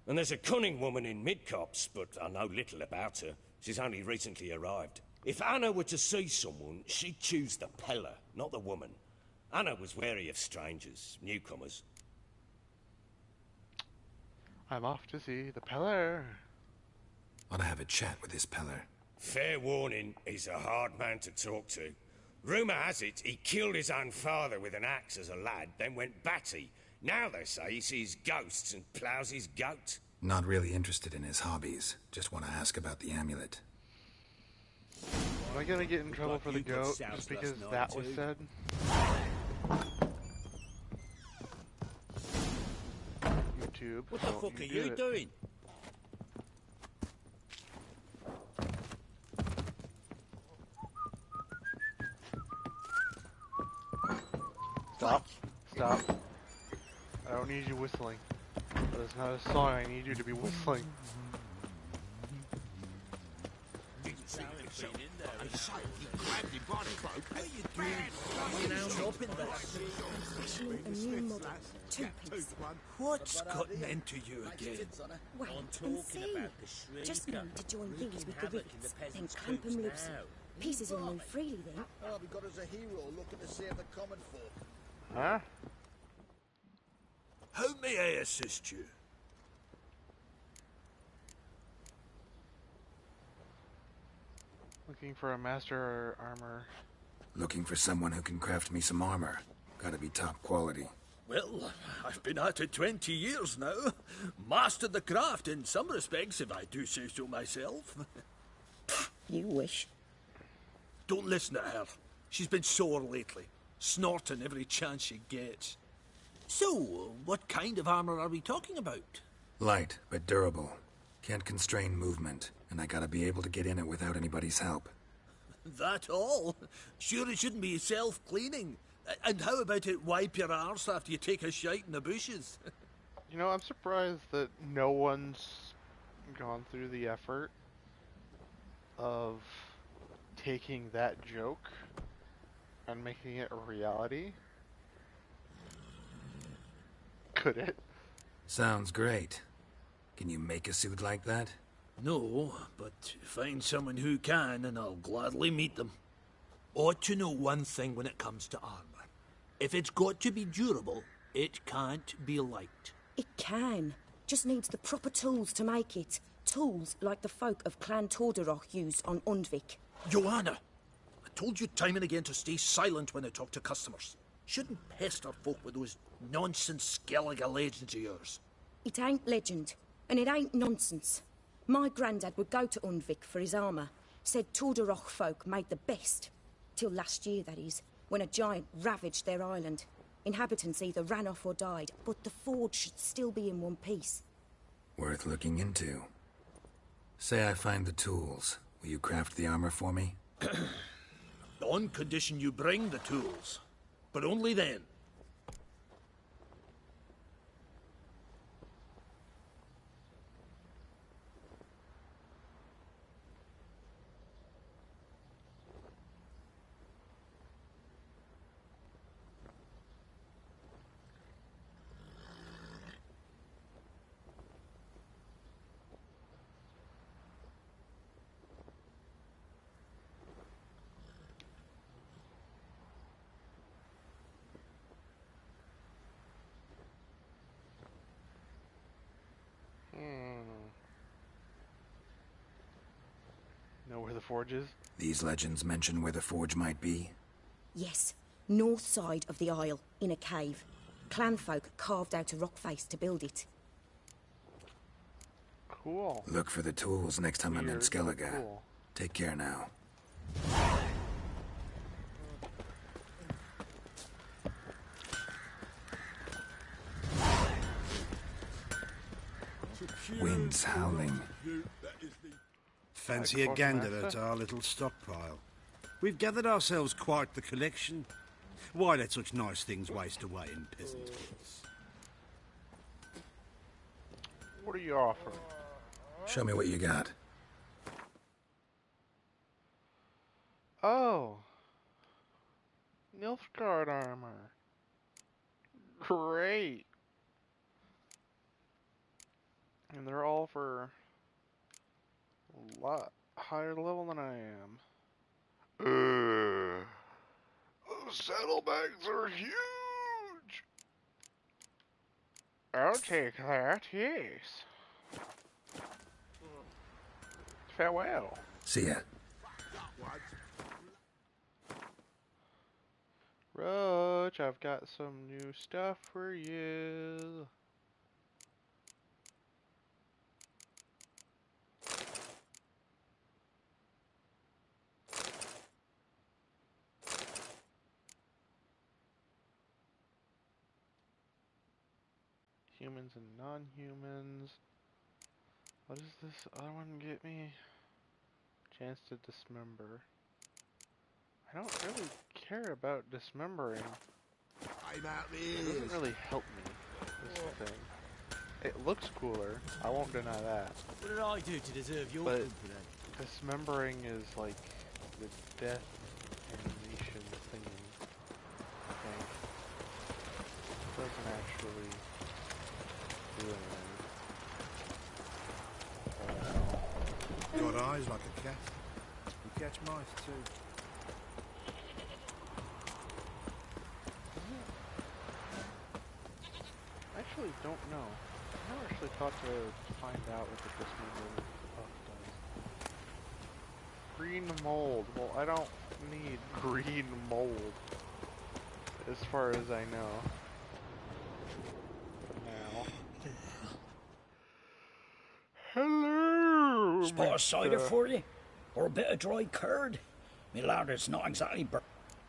And there's a cunning woman in Midcopse, but I know little about her. She's only recently arrived. If Anna were to see someone, she'd choose the Pella, not the woman. Anna was wary of strangers, newcomers. I'm off to see the Peller. Ought to have a chat with this Peller. Fair warning, he's a hard man to talk to. Rumour has it he killed his own father with an axe as a lad, then went batty. Now they say he sees ghosts and ploughs his goat. Not really interested in his hobbies. Just want to ask about the amulet. Am I gonna get in trouble for the goat just because that was said? YouTube. What the fuck are you doing? Stop. Stop. I don't need you whistling. That's not a song I need you to be whistling. Especially a new model. Two-piece. What's gotten into you again? Wait and see. Just mean to join these with the rivets, then clamp them loose. Pieces will move freely then. I'll be got as a hero looking to save the common folk. Huh? How may I assist you? Looking for a master armor. Looking for someone who can craft me some armor. Gotta be top quality. Well, I've been at it 20 years now. Mastered the craft in some respects, if I do say so myself. You wish. Don't listen to her. She's been sore lately, snorting every chance she gets. So, what kind of armor are we talking about? Light, but durable. Can't constrain movement, and I gotta be able to get in it without anybody's help. That all? Sure it shouldn't be self-cleaning. And how about it wipe your arse after you take a shite in the bushes? You know, I'm surprised that no one's gone through the effort of taking that joke and making it a reality. Could it? Sounds great. Can you make a suit like that? No, but find someone who can and I'll gladly meet them. Ought to know one thing when it comes to armor. If it's got to be durable, it can't be light. It can. Just needs the proper tools to make it. Tools like the folk of Clan Torderoch used on Undvik. Joanna, I told you time and again to stay silent when I talk to customers. Shouldn't pester folk with those nonsense Skellige legends of yours. It ain't legend, and it ain't nonsense. My granddad would go to Undvik for his armour. Said Torderoch folk made the best. Till last year, that is, when a giant ravaged their island. Inhabitants either ran off or died, but the forge should still be in one piece. Worth looking into. Say I find the tools. Will you craft the armor for me? On condition you bring the tools. But only then. Know where the forge is? These legends mention where the forge might be? Yes, north side of the isle, in a cave. Clanfolk carved out a rock face to build it. Cool. Look for the tools next time I'm in Weird, Skellige. cool. Take care now. Winds howling. Fancy a gander at our little stockpile. We've gathered ourselves quite the collection. Why let such nice things waste away in peasant huts? What are you offering? Show me what you got. Oh. Nilfgaard armor. Great. And they're all for a lot higher level than I am. Those saddlebags are huge! I'll take that, yes. Farewell. See ya. Roach, I've got some new stuff for you. Humans and non-humans. What does this other one get me? Chance to dismember. I don't really care about dismembering. I'm out It doesn't really help me, this thing. It looks cooler, I won't deny that. What did I do to deserve your But company? dismembering is like the death animation thingy. I think. It doesn't actually do anything. Got eyes like a cat. You catch mice too. I actually don't know. I never actually thought to find out what the dismember buff does. Green mold. Well, I don't need green mold, as far as I know. Now. Hello! Spot of cider for you? Or a bit of dry curd? Me lad, it's not exactly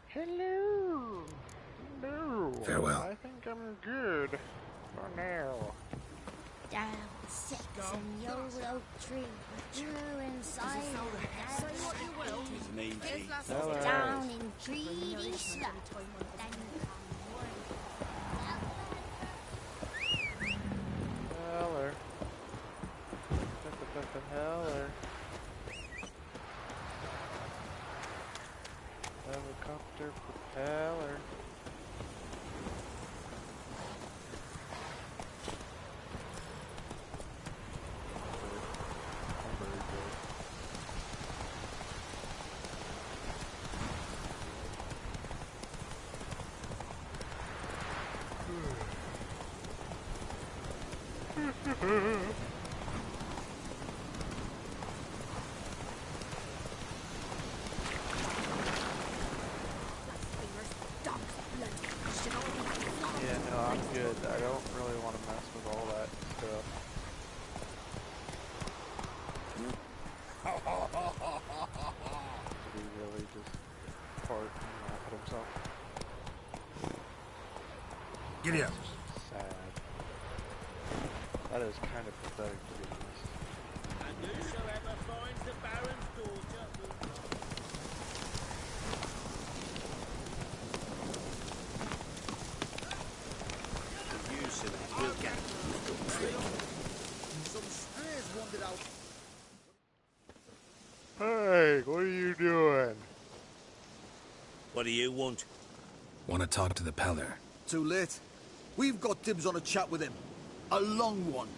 Hello! No. Farewell. I think I'm good. For now. Down six and the old oak tree grew inside down in greedy stuff. Heller. Heller. Helicopter propeller. Yeah, no, I'm good. I don't really want to mess with all that stuff. Did he really just fart and laugh at himself? Giddy up. Sad. That is kind of pathetic to be honest. And whosoever finds the Baron's daughter The use of it will get Some strays wandered out. Hey, what are you doing? What do you want? Want to talk to the Peller? Too late. We've got dibs on a chat with him. A long one.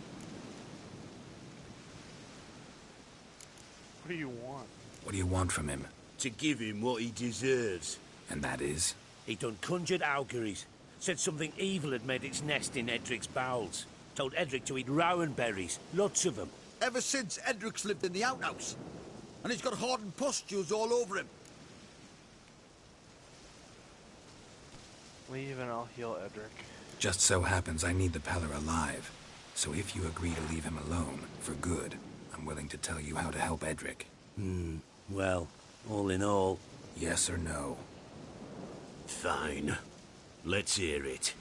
What do you want? What do you want from him? To give him what he deserves. And that is? He done conjured auguries. Said something evil had made its nest in Edric's bowels. Told Edric to eat rowan berries. Lots of them. Ever since Edric's lived in the outhouse. And he's got hardened pustules all over him. Leave and I'll heal Edric. Just so happens I need the Peller alive. So if you agree to leave him alone, for good, I'm willing to tell you how to help Edric. Well, all in all... Yes or no? Fine. Let's hear it.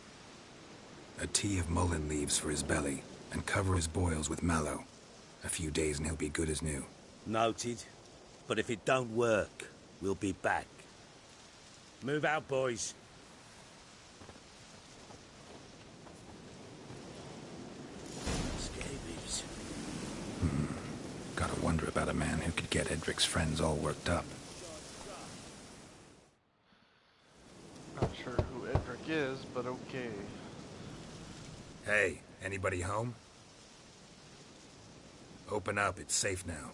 A tea of mullein leaves for his belly. and cover his boils with mallow. A few days and he'll be good as new. Noted. But if it don't work, we'll be back. Move out, boys. Scabies. Gotta wonder about a man who could get Edric's friends all worked up. Not sure who Edric is, but okay. Hey, anybody home? Open up, it's safe now.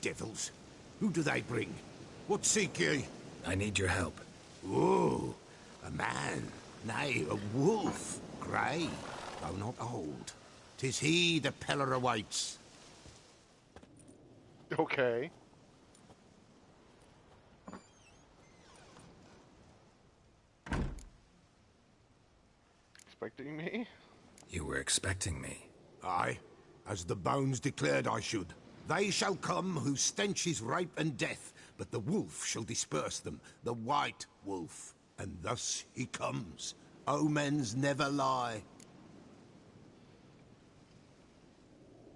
Devils, who do they bring? What seek ye? I need your help. Oh, a man, nay, a wolf, grey, though not old. 'Tis he the Peller awaits. Okay. Expecting me? You were expecting me. Aye, as the bones declared I should. They shall come whose stench is rape and death, but the wolf shall disperse them, the white wolf. And thus he comes. Omens never lie.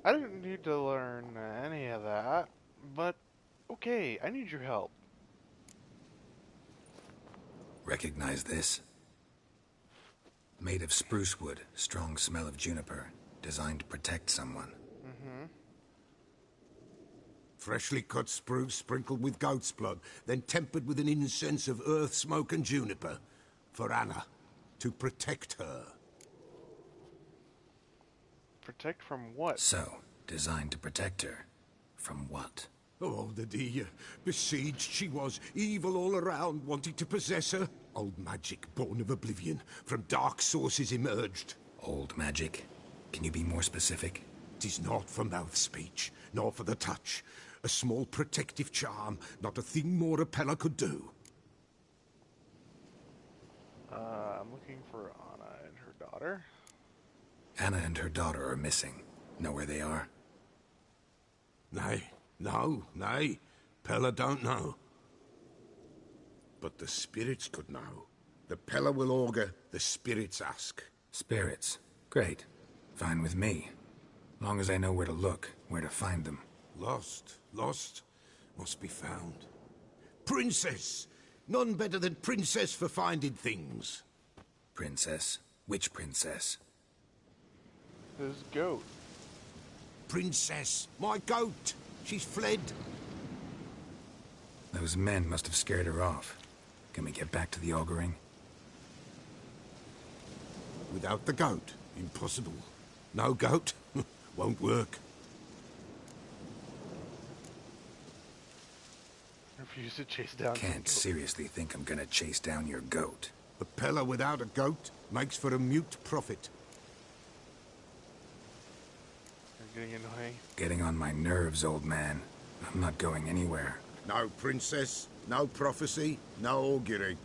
I didn't need to learn any of that, but okay, I need your help. Recognize this? Made of spruce wood, strong smell of juniper, designed to protect someone. Freshly cut spruce sprinkled with goat's blood, then tempered with an incense of earth, smoke and juniper. For Anna, to protect her. Protect from what? So, designed to protect her. From what? Oh, the dear. Besieged she was, evil all around, wanting to possess her. Old magic, born of oblivion, from dark sources emerged. Old magic? Can you be more specific? 'Tis not for mouth speech, nor for the touch. A small protective charm, not a thing more a Peller could do. I'm looking for Anna and her daughter. Anna and her daughter are missing. Know where they are? Nay, nay. Peller don't know. But the spirits could know. The Peller will augur, the spirits ask. Spirits? Great. Fine with me. Long as I know where to look, where to find them. Lost, must be found. Princess! None better than Princess for finding things. Princess? Which princess? His goat. Princess, my goat! She's fled. Those men must have scared her off. Can we get back to the auguring? Without the goat, impossible. No goat, won't work. Refuse to chase down. Can't seriously think I'm gonna chase down your goat. A Peller without a goat makes for a mute prophet. You're getting annoying. Getting on my nerves, old man. I'm not going anywhere. No princess, no prophecy, no augury.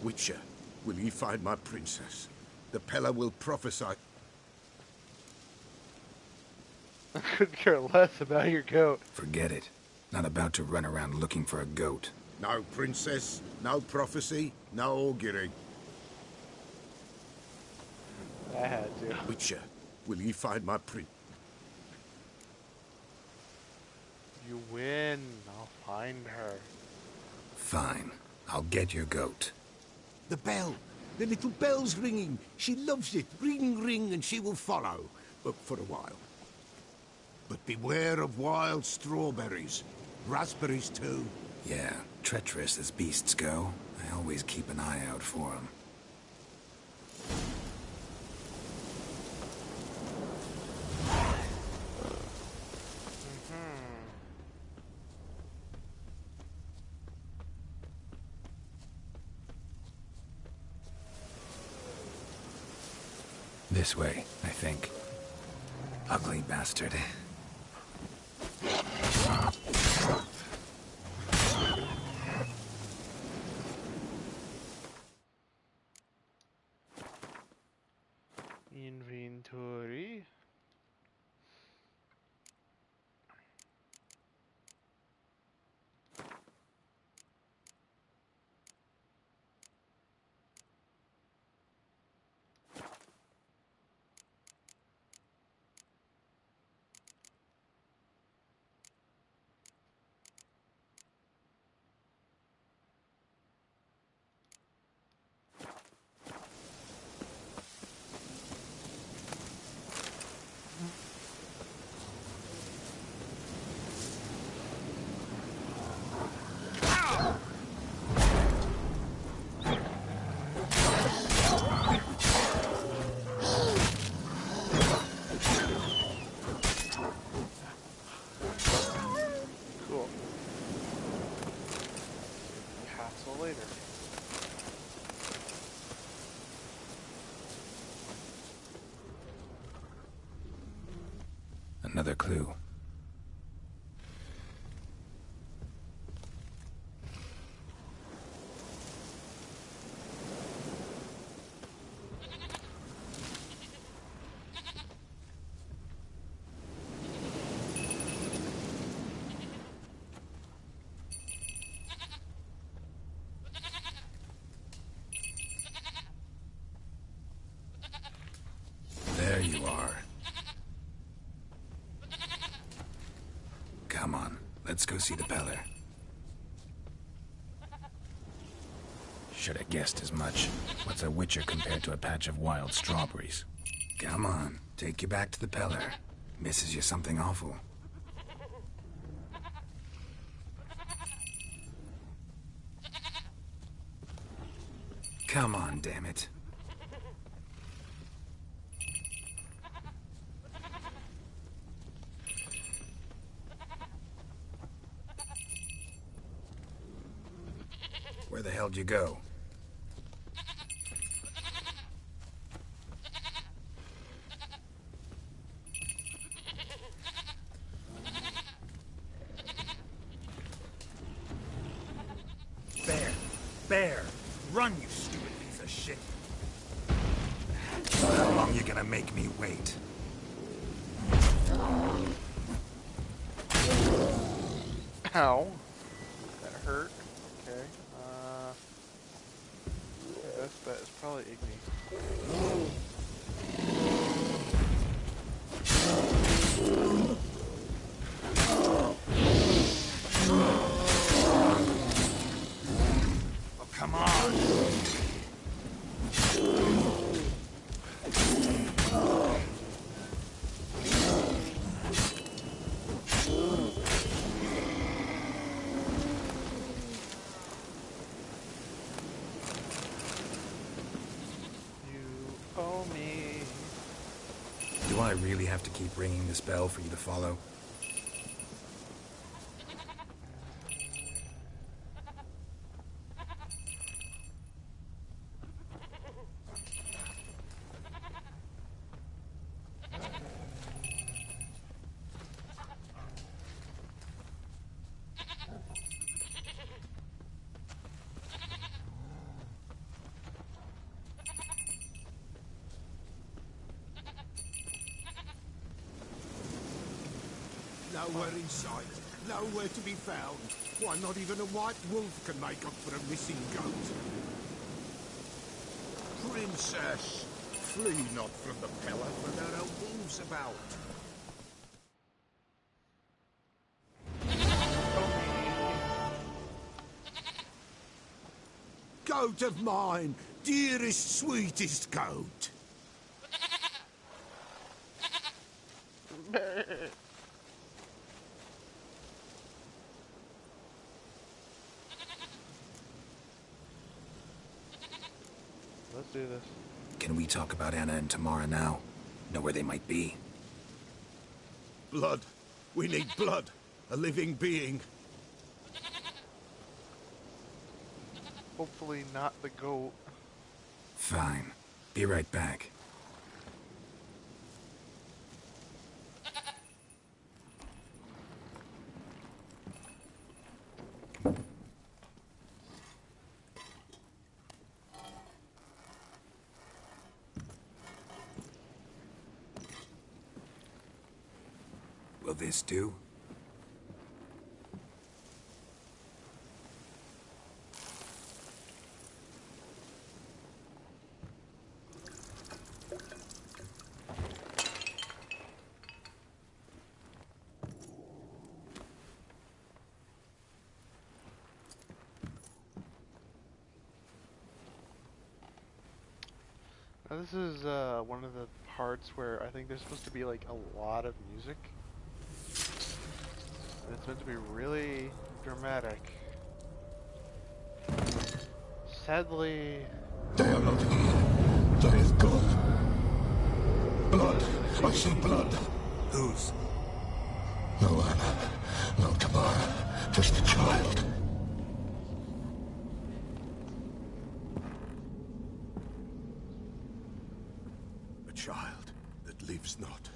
Witcher, will ye find my princess? The Peller will prophesy. I couldn't care less about your goat. Forget it. Not about to run around looking for a goat. No princess, no prophecy, no augury. I had to. Witcher, will ye find my prince? You win. I'll find her. Fine. I'll get your goat. The bell. The little bell's ringing. She loves it. Ring, ring, and she will follow. But for a while. But beware of wild strawberries. Raspberries, too. Yeah, treacherous as beasts go. I always keep an eye out for them. This way, I think. Ugly bastard. Inventory. castle later. Another clue. There you are. Come on, let's go see the Peller. Should have guessed as much. What's a witcher compared to a patch of wild strawberries? Come on, take you back to the Peller. Misses you something awful. Come on, damn it. Where the hell'd you go? Bear! Run, you stupid piece of shit! How long you gonna make me wait? Ow. That hurt. Okay. Yeah, best bet is probably Igni. Oh, come on! Do I really have to keep ringing this bell for you to follow? Nowhere in sight, nowhere to be found. Why, not even a white wolf can make up for a missing goat. Princess, flee not from the Peller, for there are wolves about. Goat of mine, dearest, sweetest goat. Let's do this. Can we talk about Anna and Tamara now? Know where they might be? Blood. We need blood. A living being. Hopefully not the goat. Fine. Be right back. Will this do? Now this is one of the parts where I think there's supposed to be like a lot of music. And it's meant to be really dramatic. Sadly... They are not here. There is gone. Blood. I see blood. Whose? No Anna. No Tamara. Just a child. child that lives not,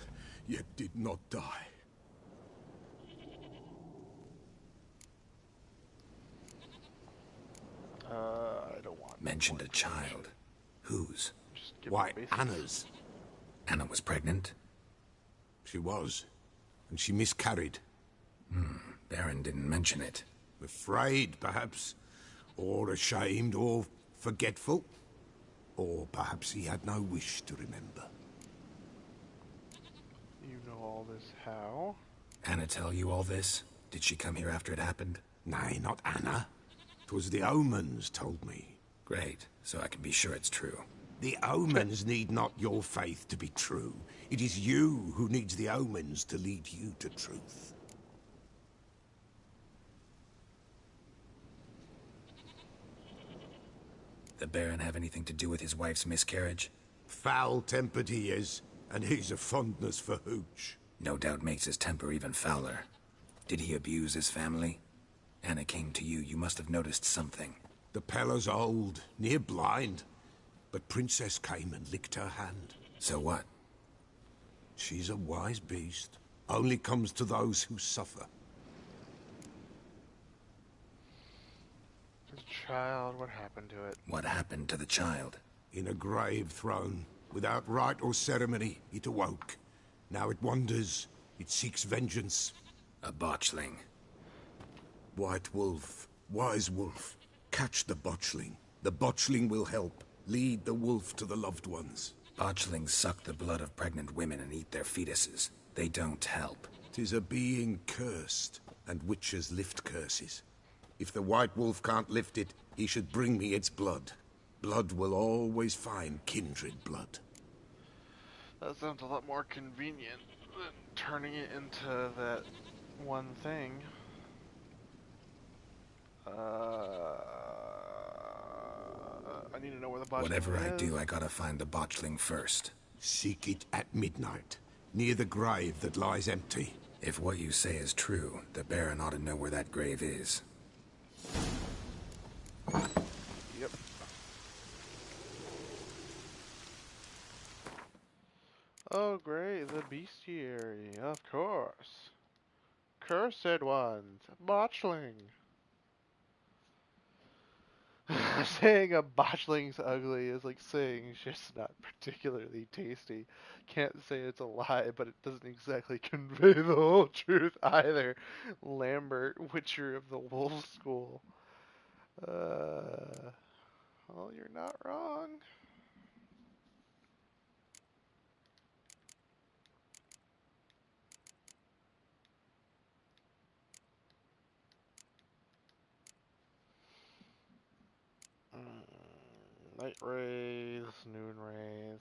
yet did not die. I don't want. Mentioned a child. Whose? Why, Anna's. Anna was pregnant? She was, and she miscarried. Baron didn't mention it. Afraid, perhaps, or ashamed, or forgetful. Or perhaps he had no wish to remember. You know all this how? Anna tell you all this? Did she come here after it happened? Nay, not Anna. 'Twas the omens told me. Great, so I can be sure it's true. The omens need not your faith to be true. It is you who needs the omens to lead you to truth. The Baron have anything to do with his wife's miscarriage? Foul-tempered he is, and he's a fondness for hooch. No doubt makes his temper even fouler. Did he abuse his family? Anna came to you, you must have noticed something. The Pella's old, near blind, but Princess came and licked her hand. So what? She's a wise beast. Only comes to those who suffer. The child, what happened to it? What happened to the child? In a grave thrown. Without rite or ceremony, it awoke. Now it wanders. It seeks vengeance. A botchling. White wolf. Wise wolf. Catch the botchling. The botchling will help. Lead the wolf to the loved ones. Botchlings suck the blood of pregnant women and eat their fetuses. They don't help. 'Tis a being cursed, and witches lift curses. If the white wolf can't lift it, he should bring me its blood. Blood will always find kindred blood. That sounds a lot more convenient than turning it into that one thing. I need to know where the botchling Whatever is. I do, I gotta find the botchling first. Seek it at midnight, near the grave that lies empty. If what you say is true, the Baron ought to know where that grave is. Yep. Oh great, the bestiary, of course. Cursed ones, botchling. Saying a botchling's ugly is like saying shit's not particularly tasty. Can't say it's a lie, but it doesn't exactly convey the whole truth either. Lambert, Witcher of the Wolf School. Well, you're not wrong. Night rays, noon rays.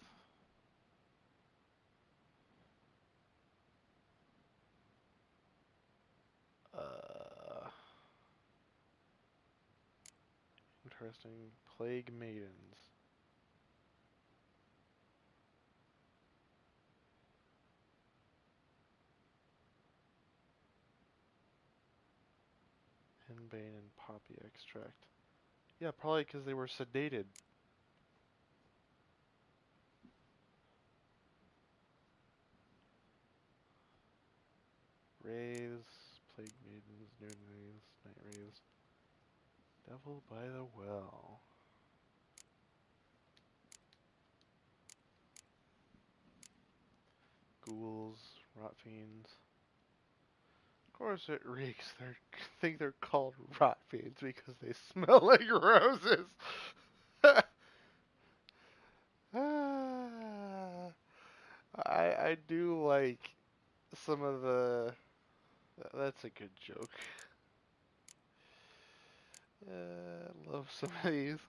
Interesting. Plague maidens. Henbane and poppy extract. Yeah, probably because they were sedated. Rays, plague maidens, noon rays, night rays. Devil by the well. Ghouls, rot fiends. Of course it reeks. They think they're called rot fiends because they smell like roses. I do like some of the. That's a good joke. I love some of these.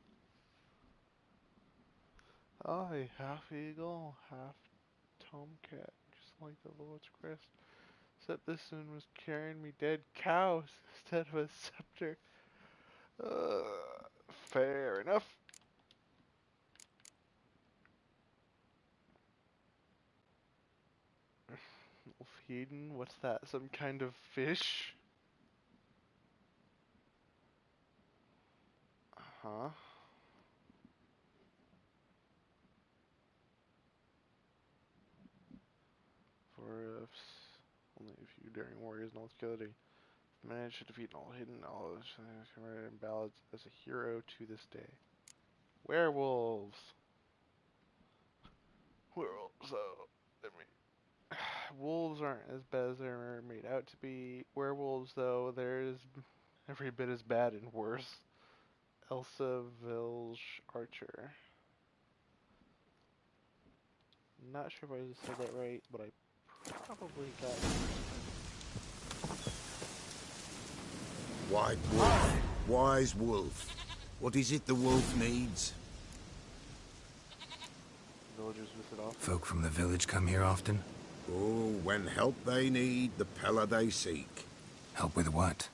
Oh, half eagle, half tomcat, just like the Lord's crest. Except this one was carrying me dead cows instead of a scepter. Fair enough. Wolfheden, what's that? Some kind of fish? Huh? years in all skillity. Managed to defeat all hidden knowledge and ballads as a hero to this day. Werewolves. Werewolves, wolves aren't as bad as they're made out to be. Werewolves, though, they're every bit as bad and worse. Elsa Vilge Archer. Not sure if I just said that right, but I probably got it. White wolf, wise wolf. What is it the wolf needs? Villagers visit often. Folk from the village come here often? Oh, when help they need, the Pella they seek. Help with what?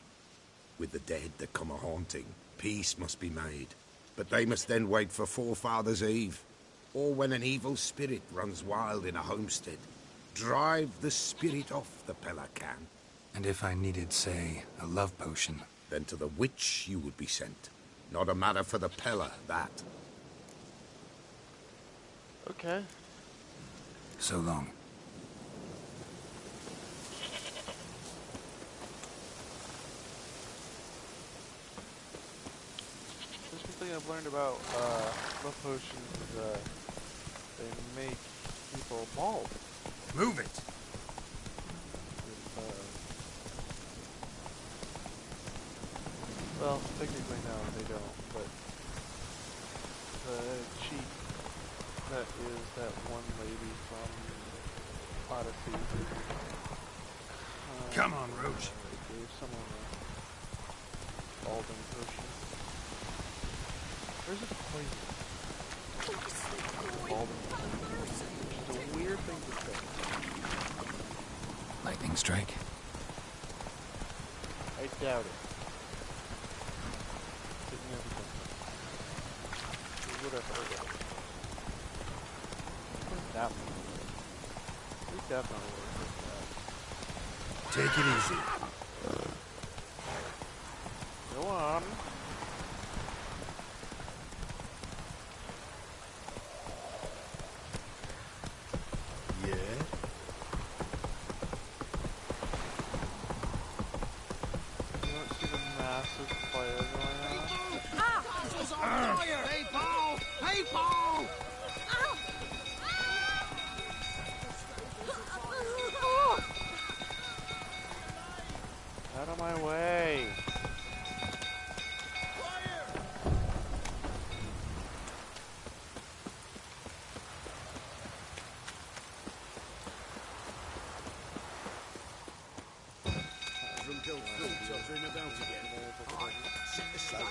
With the dead that come a-haunting. Peace must be made. But they must then wait for Forefathers' Eve. Or when an evil spirit runs wild in a homestead. Drive the spirit off, the Pella can. And if I needed, say, a love potion? Then to the witch you would be sent. Not a matter for the Pella, that. Okay. So long. There's something I've learned about love potions is they make people bald. Move it! Well, technically no, they don't, but the cheat that is that one lady from Odyssey. Come on, Roach. They gave someone a balding potion. There's a poison. Balding potion. Which is a weird thing to say. Lightning strike? I doubt it. Significantly. We would have heard of it. What is that one? We definitely would have heard that. Take it easy. Go on. Yeah? You don't see the massive fire going on? It's on fire! Hey, Paul! Hey, Paul! Out of my way!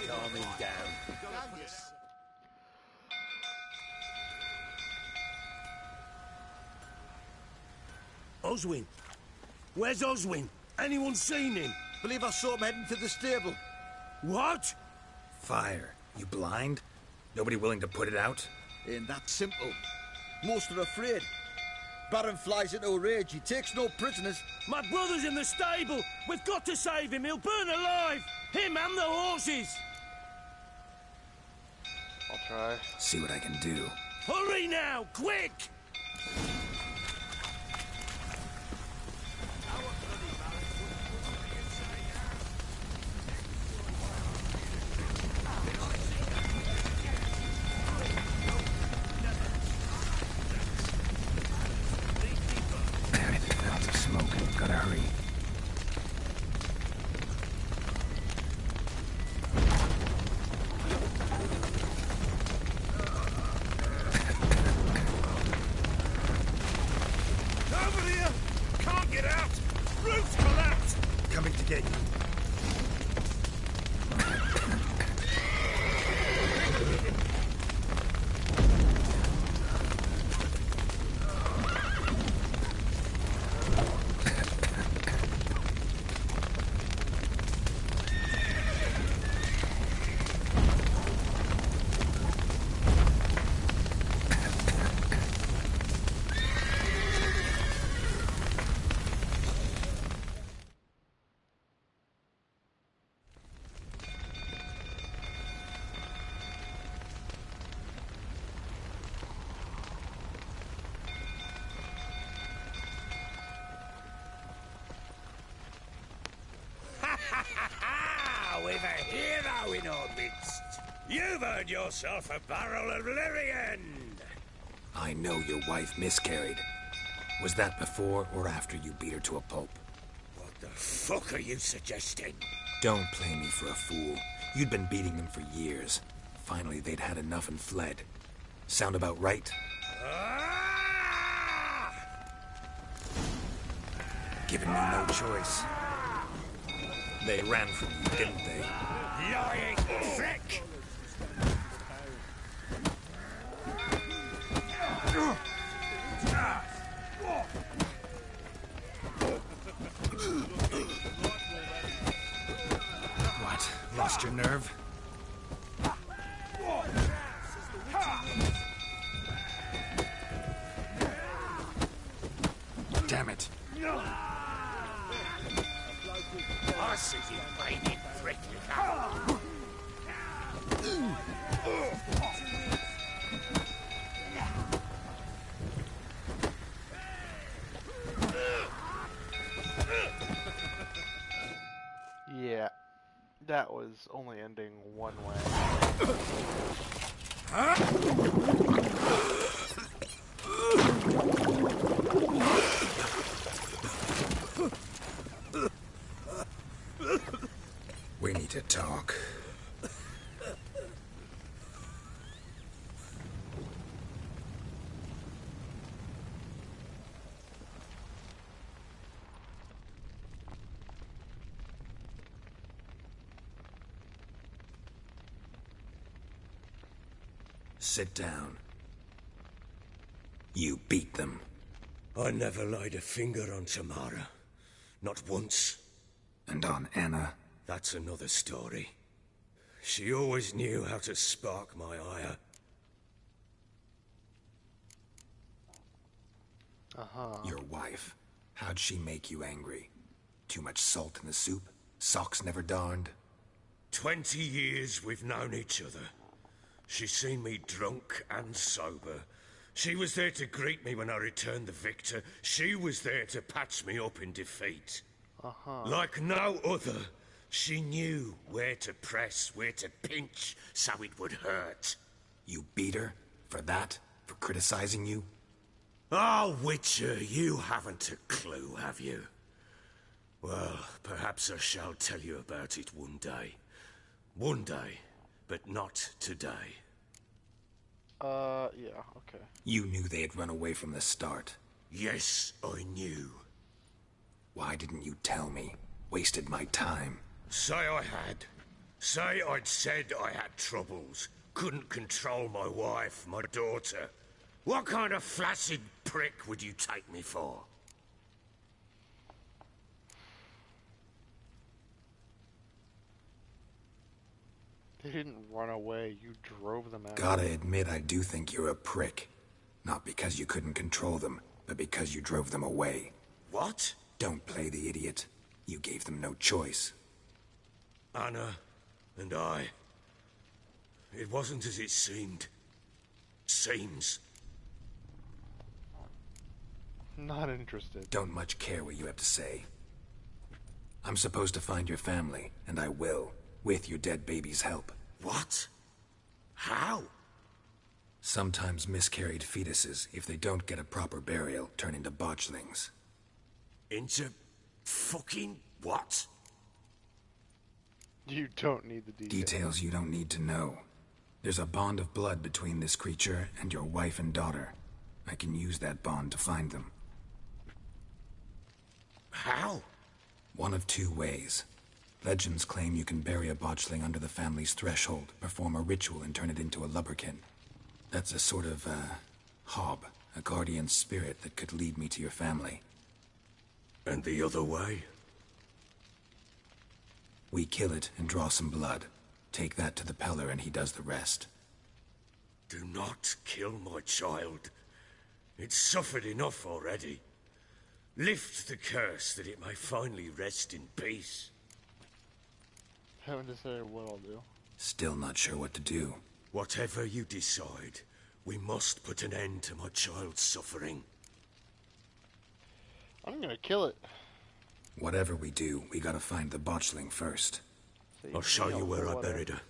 Calming down. Oswin? Where's Oswin? Anyone seen him? Believe I saw him heading to the stable. What? Fire. You blind? Nobody willing to put it out? Ain't that simple. Most are afraid. Baron flies into a rage. He takes no prisoners. My brother's in the stable. We've got to save him. He'll burn alive. Him and the horses. I'll try. See what I can do. Hurry now, quick! Lots of smoke. Gotta hurry. You've earned yourself a barrel of Lyrian! I know your wife miscarried. Was that before or after you beat her to a pulp? What the fuck are you suggesting? Don't play me for a fool. You'd been beating them for years. Finally, they'd had enough and fled. Sound about right? Giving me no choice. They ran from you, didn't they? Lying prick! What? Lost your nerve? Damn it. I see you painted prick. Yeah, that was only ending one way. We need to talk. Sit down. You beat them. I never laid a finger on Tamara. Not once. And on Anna? That's another story. She always knew how to spark my ire. Your wife. How'd she make you angry? Too much salt in the soup? Socks never darned? 20 years we've known each other. She's seen me drunk and sober. She was there to greet me when I returned the victor. She was there to patch me up in defeat. Like no other, she knew where to press, where to pinch, so it would hurt. You beat her? For that? For criticizing you? Oh, Witcher, you haven't a clue, have you? Well, perhaps I shall tell you about it one day. One day, but not today. Yeah, okay. You knew they had run away from the start. Yes, I knew. Why didn't you tell me? Wasted my time. Say I had. Say I'd said I had troubles. Couldn't control my wife, my daughter. What kind of flaccid prick would you take me for? They didn't run away, you drove them out. Gotta admit, I do think you're a prick. Not because you couldn't control them, but because you drove them away. What? Don't play the idiot. You gave them no choice. Anna and I... It wasn't as it seemed. Seems. Not interested. Don't much care what you have to say. I'm supposed to find your family, and I will. With your dead baby's help. What? How? Sometimes miscarried fetuses, if they don't get a proper burial, turn into botchlings. Into... fucking what? You don't need the details. Details you don't need to know. There's a bond of blood between this creature and your wife and daughter. I can use that bond to find them. How? One of two ways. Legends claim you can bury a botchling under the family's threshold, perform a ritual and turn it into a lubberkin. That's a sort of, hob, a guardian spirit that could lead me to your family. And the other way? We kill it and draw some blood. Take that to the Peller and he does the rest. Do not kill my child. It's suffered enough already. Lift the curse that it may finally rest in peace. Haven't decided what I'll do. Still not sure what to do. Whatever you decide, we must put an end to my child's suffering. I'm gonna kill it. Whatever we do, we gotta find the botchling first. I'll show you where I buried her.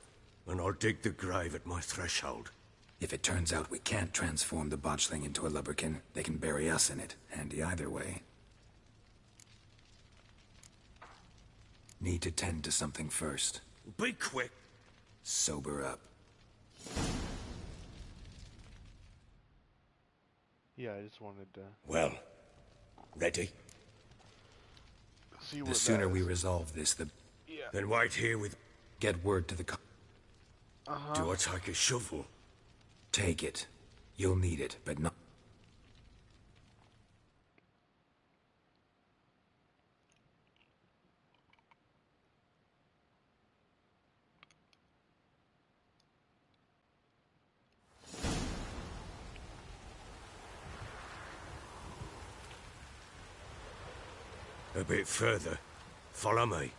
and I'll dig the grave at my threshold. If it turns out we can't transform the botchling into a lubberkin, they can bury us in it. Handy either way. Need to tend to something first. Be quick. Sober up. Yeah, I just wanted to Well, ready? see what The sooner we resolve this, the... Yeah. Then wait here with... Get word to the... Do I take a shovel? Take it. You'll need it, but not... A bit further. Follow me.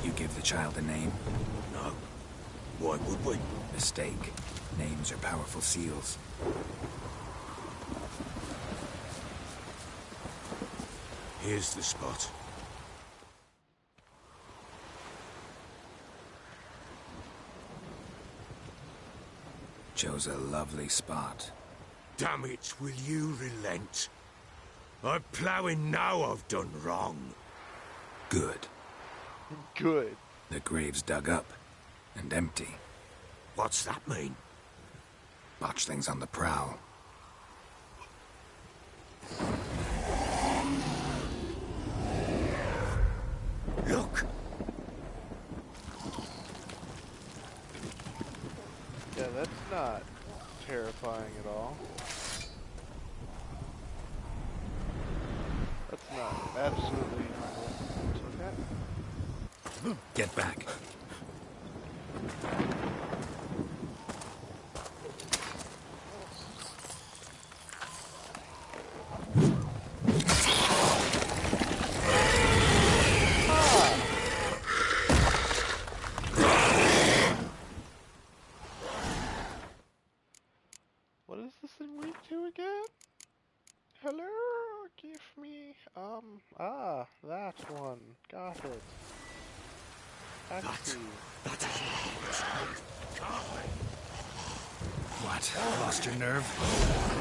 You give the child a name? No. Why would we? Mistake. Names are powerful seals. Here's the spot. Chose a lovely spot. Damn it, will you relent? I'm ploughing now I've done wrong. Good. Good. The grave's dug up. And empty. What's that mean? Botchling's on the prowl. Look! Yeah, that's not terrifying at all. That's not absolutely okay. Get back. What is this thing weak to again? Hello, give me, that one. Got it. Taxi. That is What? Lost your nerve?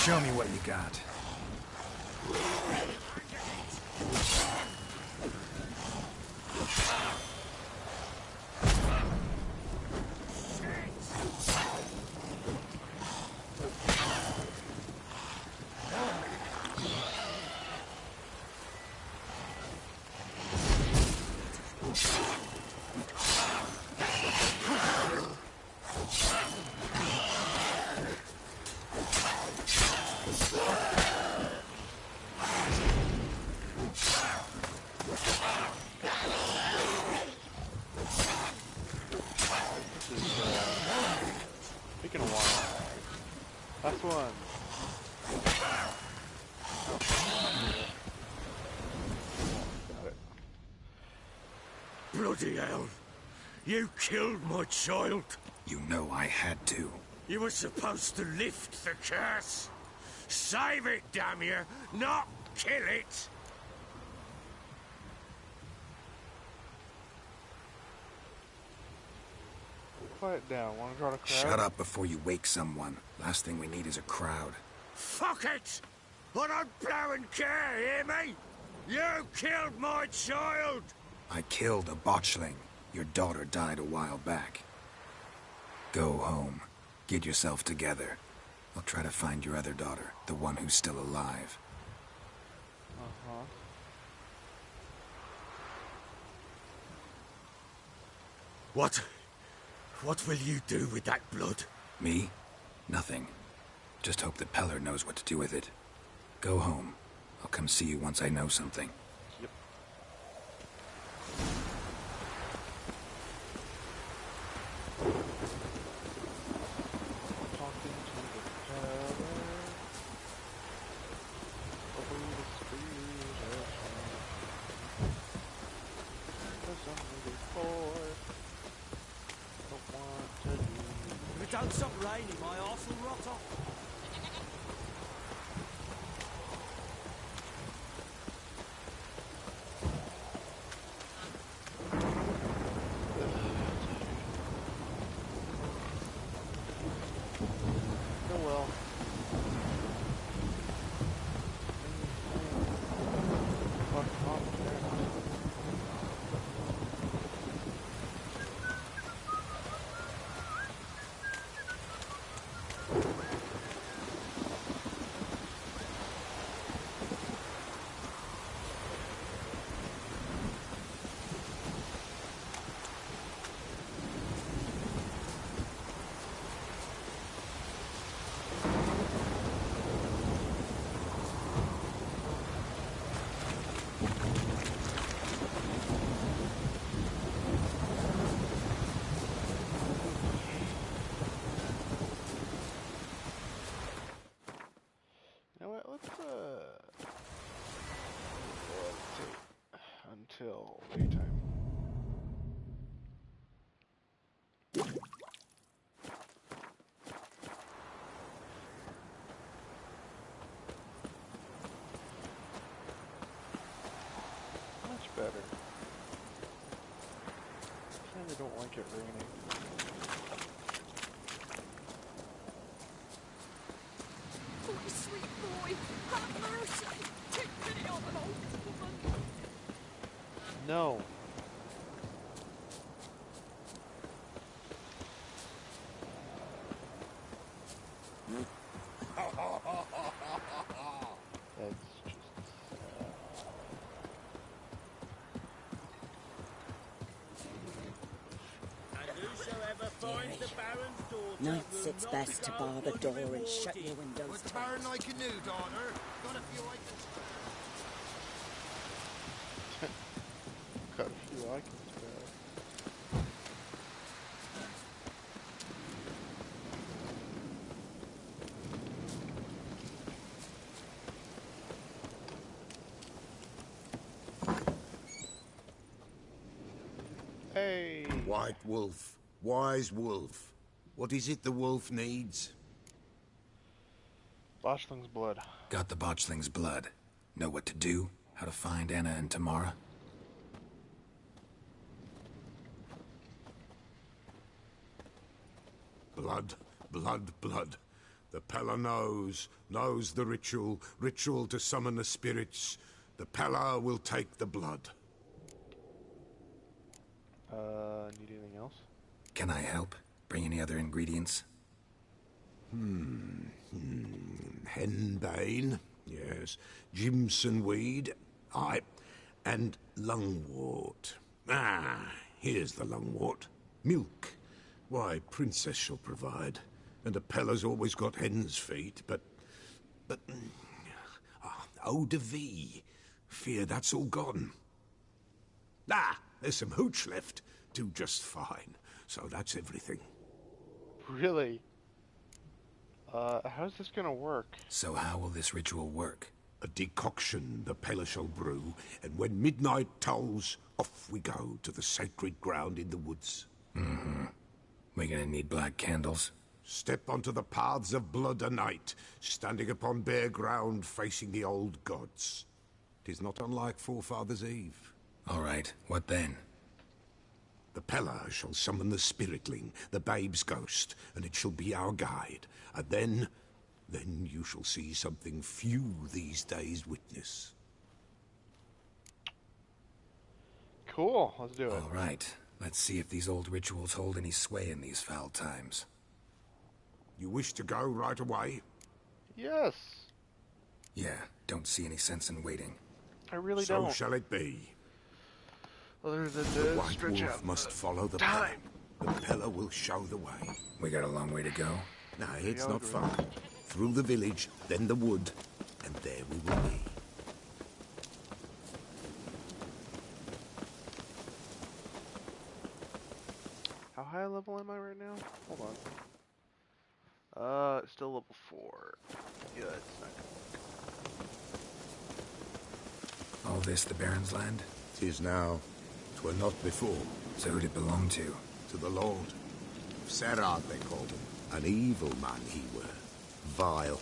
Show me what you got. Taking a while. Last one. Got it. Bloody hell! You killed my child! You know I had to. You were supposed to lift the curse! Save it, damn you! Not kill it! Quiet down. Want to draw a crowd? Shut up before you wake someone. Last thing we need is a crowd. Fuck it! I don't blow and care, hear me? You killed my child! I killed a botchling. Your daughter died a while back. Go home. Get yourself together. I'll try to find your other daughter, the one who's still alive. Uh-huh. What will you do with that blood? Me? Nothing. Just hope that Peller knows what to do with it. Go home. I'll come see you once I know something. Yep. Talking to the Peller. Over the street. Cause I'm really bored. Don't want to leave. If it don't stop raining, my arse will rot off. Oh well. Fuck off there. You know what, let's until daytime. Much better. Kinda don't like it raining. Oh, sweet boy, have mercy. Take pity on an old woman. No. That's just And whosoever finds the Baron's daughter Nights will it's not best to go bar the door and unrewarded. shut your windows What's the tight. Baron like a new daughter? Got a few I can spare. got a few I can spare. Hey! White wolf, wise wolf. What is it the wolf needs? Botchling's blood. Got the botchling's blood. Know what to do? How to find Anna and Tamara? Blood, blood, blood. The Pella knows the ritual to summon the spirits. The Pella will take the blood. Need anything else? Can I help? Bring any other ingredients? Henbane, yes. Jimson weed, aye. And lungwort. Ah, here's the lungwort. Milk. Why, Princess shall provide. And a Pella's always got hen's feet, but... eau de vie. Fear that's all gone. Ah, there's some hooch left. Do just fine. So that's everything. Really? How's this gonna work? So how will this ritual work? A decoction the Pella shall brew, and when midnight tolls, off we go to the sacred ground in the woods. We're gonna need black candles. Step onto the paths of blood a night, standing upon bare ground facing the old gods. 'Tis not unlike Forefathers' Eve. All right, what then? The Pella shall summon the spiritling, the babe's ghost, and it shall be our guide. And then you shall see something few these days witness. Cool, let's do it. All right, let's see if these old rituals hold any sway in these foul times. You wish to go right away? Yes. Yeah, don't see any sense in waiting. I really so don't. So shall it be. Other than the to White stretch Wolf out must follow the time. Pella. The Pella will show the way. We got a long way to go. No, it's not far. Through the village, then the wood, and there we will be. How high a level am I right now? Hold on. Still level 4. Yeah, it's not good. All this the Baron's land? 'Tis now. 'Twere not before. So who'd it belong to? To the Lord. Serad, they called him. An evil man he were. Vile.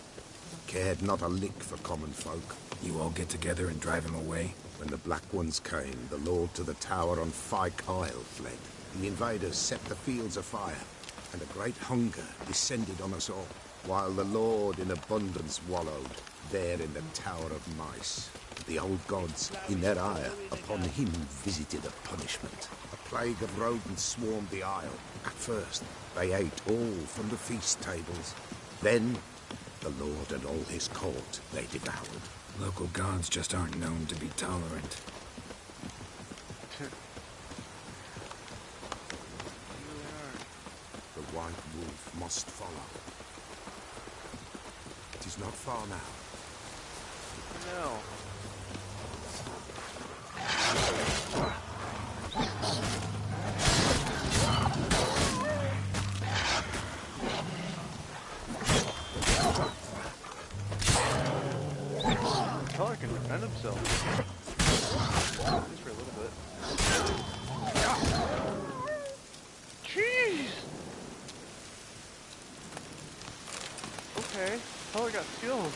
Cared not a lick for common folk. You all get together and drive him away? When the Black Ones came, the Lord to the tower on Fyke Isle fled. The invaders set the fields afire, and a great hunger descended on us all, while the Lord in abundance wallowed, there in the Tower of Mice. The old gods, in their ire, upon him visited a punishment. A plague of rodents swarmed the isle. At first, they ate all from the feast tables. Then, the Lord and all his court they devoured. Local gods just aren't known to be tolerant. The White Wolf must follow. It is not far now. No. Color can defend himself. Just for a little bit. Jeez! Okay, Color got skills.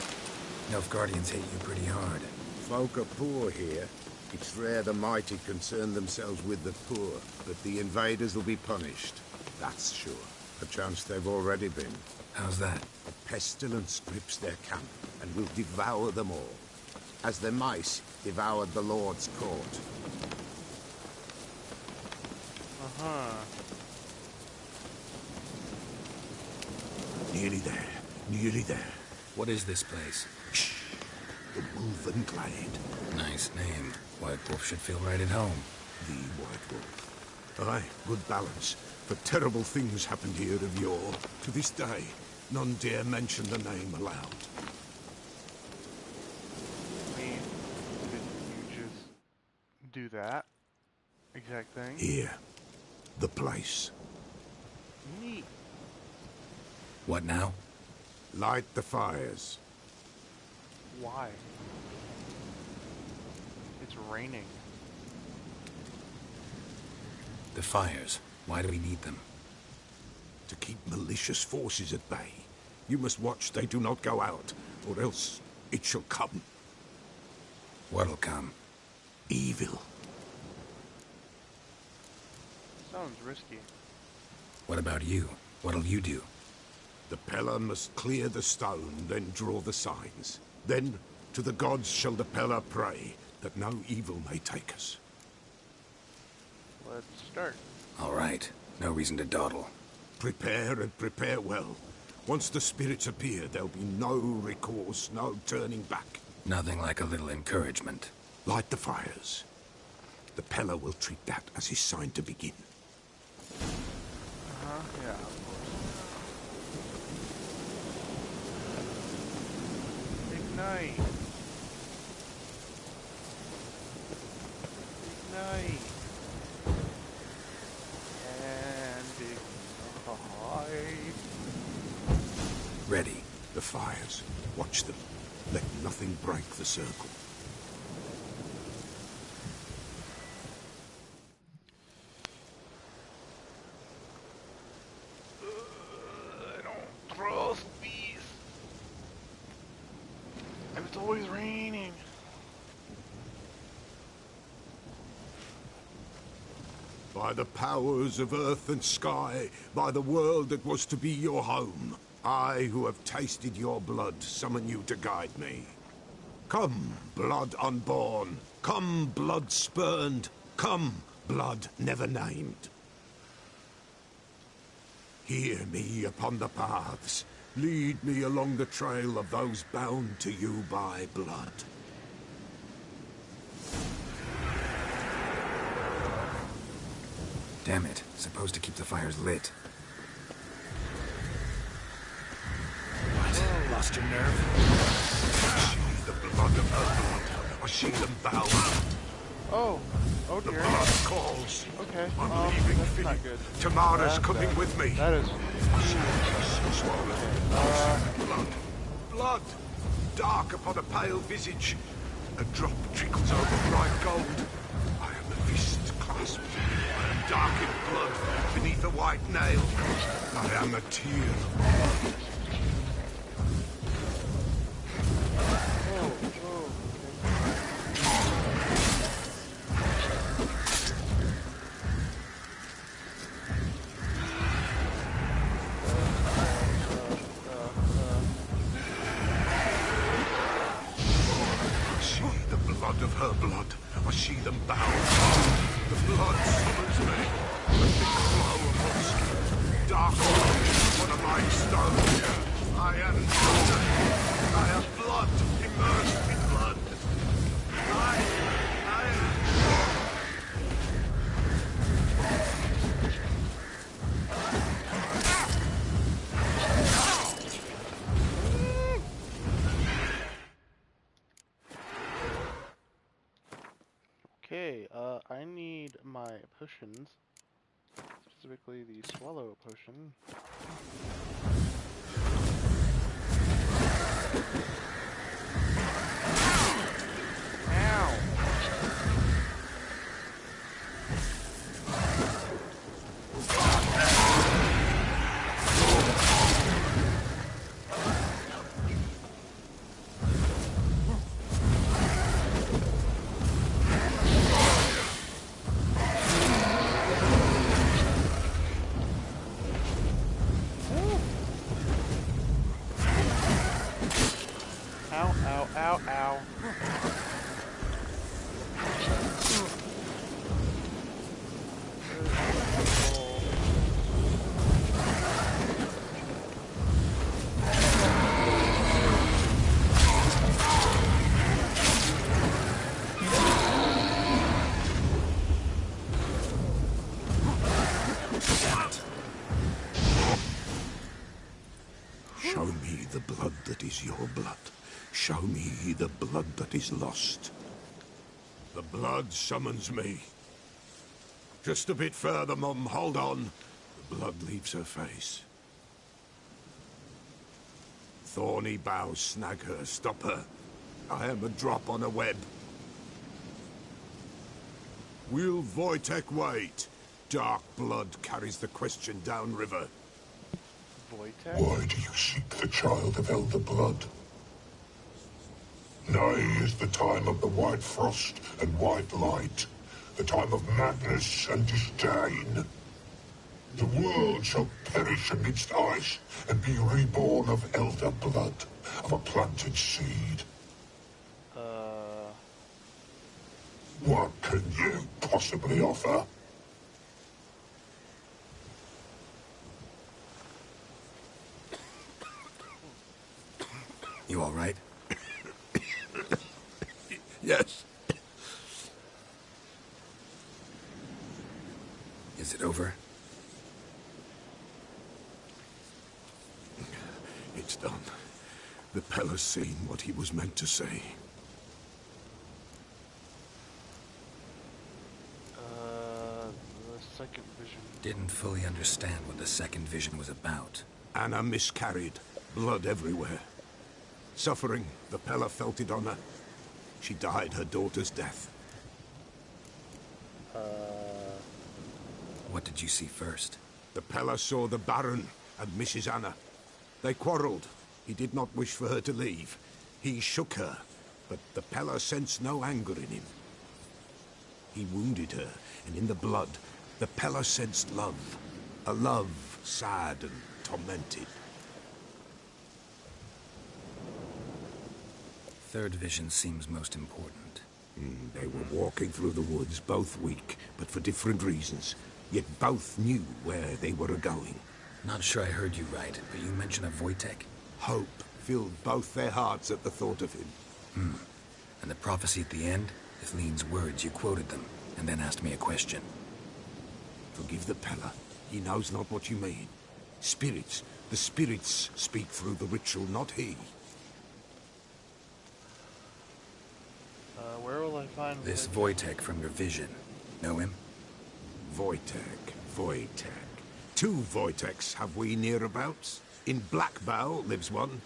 Nilfgaardians hate you pretty hard. Folk are poor here. It's rare the mighty concern themselves with the poor, but the invaders will be punished. That's sure. Perchance they've already been. How's that? A pestilence grips their camp and will devour them all, as the mice devoured the Lord's court. Nearly there. Nearly there. What is this place? Shh. The Wolven Glade. Nice name. White Wolf should feel right at home. The White Wolf. Aye, good balance. For terrible things happened here of yore. To this day, none dare mention the name aloud. I mean, didn't you just do that exact thing? Here. The place. Neat. What now? Light the fires. Why? It's raining. The fires. Why do we need them? To keep malicious forces at bay. You must watch they do not go out, or else it shall come. What'll come? Evil. Sounds risky. What about you? What'll you do? The Peller must clear the stone, then draw the signs. Then, to the gods shall the Peller pray, that no evil may take us. Let's start. All right. No reason to dawdle. Prepare and prepare well. Once the spirits appear, there'll be no recourse, no turning back. Nothing like a little encouragement. Light the fires. The Peller will treat that as his sign to begin. Yeah, of course. Ignite. Ignite. And ignite. Ready. The fires. Watch them. Let nothing break the circle. I don't trust these. And it's always raining. By the powers of earth and sky, by the world that was to be your home, I, who have tasted your blood, summon you to guide me. Come, blood unborn. Come, blood spurned. Come, blood never named. Hear me upon the paths. Lead me along the trail of those bound to you by blood. Damn it. Supposed to keep the fires lit. What? Lost your nerve? She, the blood of her blood. I see them bow. Oh. Oh The dear. blood calls. Okay. I'm leaving that's Finn. not good. Tamara's That's coming bad. with me. That is. I see the kiss swollen. Blood. Blood. Dark upon a pale visage. A drop trickles over bright gold. I am a fist clasped. I am dark in blood beneath a white nail. I am a tear. Of her blood, I see them bow. The blood summons me. A thick flow upon skin, dark on a light stone. I am blood. I am blood, immersed in blood. Okay, I need my potions, specifically the swallow potion. Ow! Ow, ow. Show me the blood that is your blood. Show me the blood that is lost. The blood summons me. Just a bit further, Mum. Hold on. The blood leaves her face. Thorny boughs snag her. Stop her. I am a drop on a web. Will Wojtek wait? Dark blood carries the question downriver. Wojtek? Why do you seek the child of elder blood? Nigh is the time of the white frost and white light, the time of madness and disdain. The world shall perish amidst ice and be reborn of elder blood, of a planted seed. What can you possibly offer? You all right? Yes. Is it over? It's done. The Pella's seen what he was meant to say. The second vision. Didn't fully understand what the second vision was about. Anna miscarried. Blood everywhere. Suffering, the Pella felt it on her. She died her daughter's death. What did you see first? The Pella saw the Baron and Mrs. Anna. They quarreled. He did not wish for her to leave. He shook her, but the Pella sensed no anger in him. He wounded her, and in the blood, the Pella sensed love. A love sad and tormented. Third vision seems most important. They were walking through the woods, both weak, but for different reasons. Yet both knew where they were going. Not sure I heard you right, but you mentioned a Wojtek? Hope filled both their hearts at the thought of him. And the prophecy at the end? If Lean's words, you quoted them, and then asked me a question. Forgive the Pella. He knows not what you mean. Spirits. The spirits speak through the ritual, not he. Where will I find this Wojtek from your vision? Know him? Wojtek. Two Wojteks have we nearabouts. In Blackbow lives one.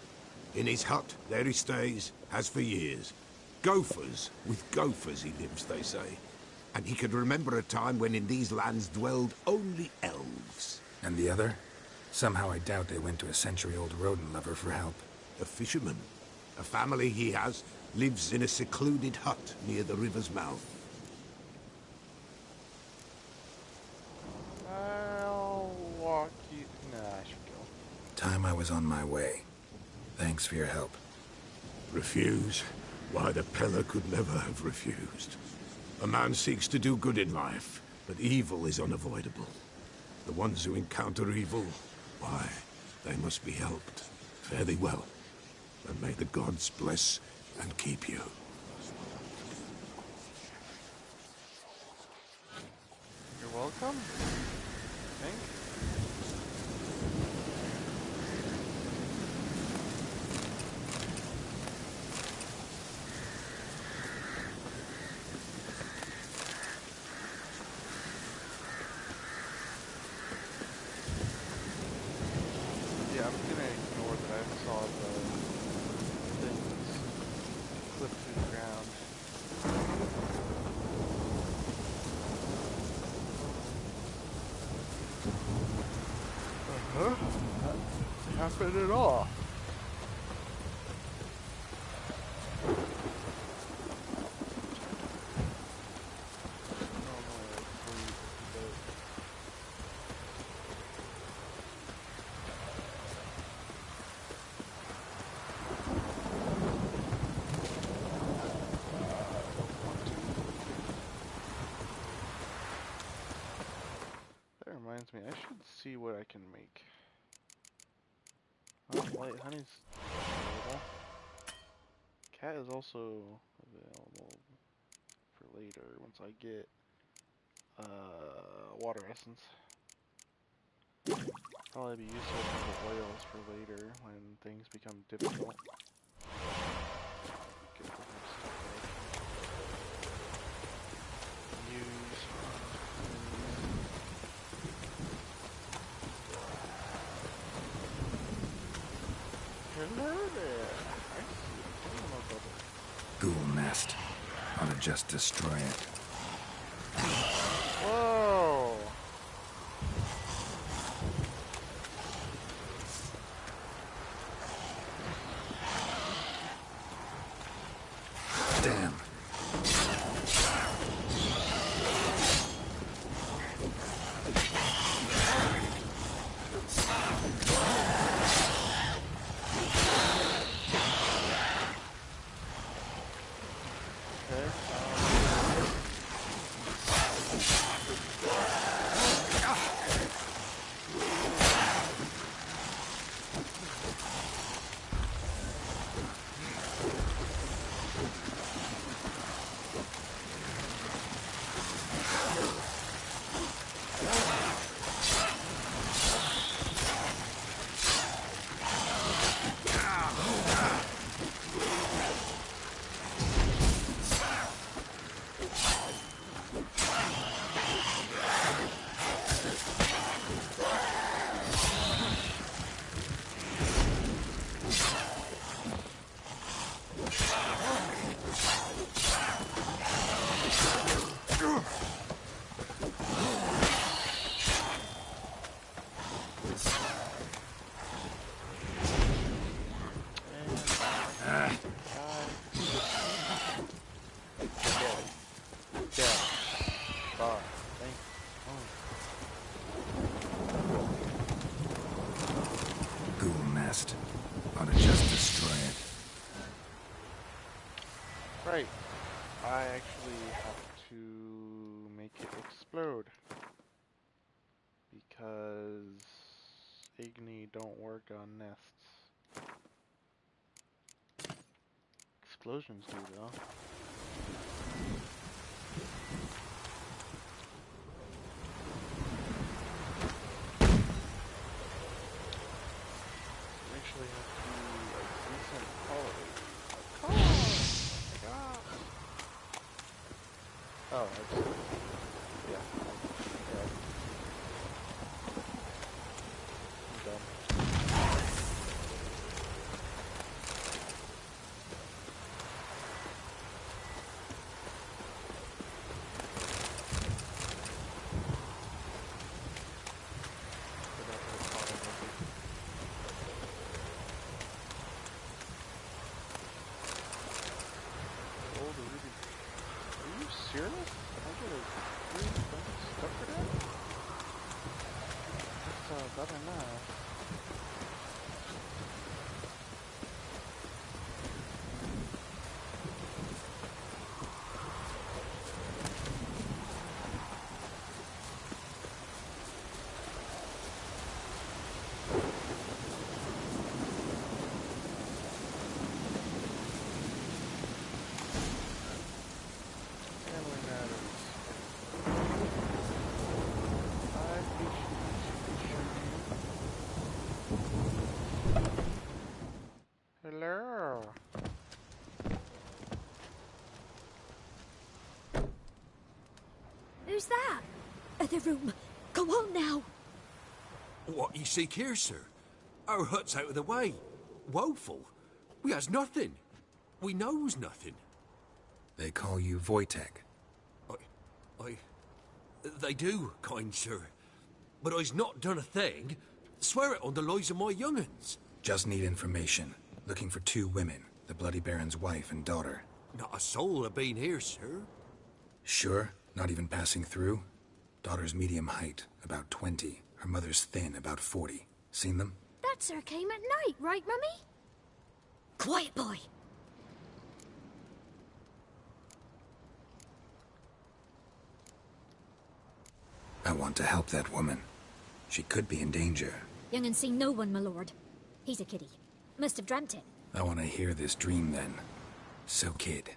In his hut, there he stays, has for years. Gophers, with gophers he lives, they say. And he could remember a time when in these lands dwelled only elves. And the other? Somehow I doubt they went to a century-old rodent lover for help. A fisherman. A family he has lives in a secluded hut near the river's mouth. I'll walk you... Nah, I should go. Time I was on my way. Thanks for your help. Refuse? Why, the Pella could never have refused. A man seeks to do good in life, but evil is unavoidable. The ones who encounter evil, why, they must be helped. Fare thee well, and may the gods bless and keep you. You're welcome, I think. Yeah, I'm gonna ignore that I saw the things clip through the ground. That happened at all. That reminds me, I should see what I can make. Light honey's available. Cat is also available for later once I get water essence. Probably be useful for oils for later when things become difficult. Get some stuff I can use. Hello there. I see a brother. Ghoul nest. Ought to just destroy it. Whoa! Damn. Ought to just destroy it. Right. I actually have to make it explode. Because Igni don't work on nests. Explosions do though. Actually have to do a decent quality. Oh, I just, yeah. I'm done. Serious? I get a really stuff for that? That's better now. Hello. Who's that? The room. Go on now. What you seek here, sir? Our hut's out of the way. Woeful. We has nothing. We knows nothing. They call you Wojtek. They do, kind sir. But I's not done a thing. Swear it on the lives of my young'uns. Just need information. Looking for 2 women, the Bloody Baron's wife and daughter. Not a soul have been here, sir. Sure? Not even passing through? Daughter's medium height, about 20. Her mother's thin, about 40. Seen them? That sir came at night, right, Mummy? Quiet, boy. I want to help that woman. She could be in danger. Young and seen no one, my lord. He's a kiddie. Must have dreamt it. I want to hear this dream then. So, kid,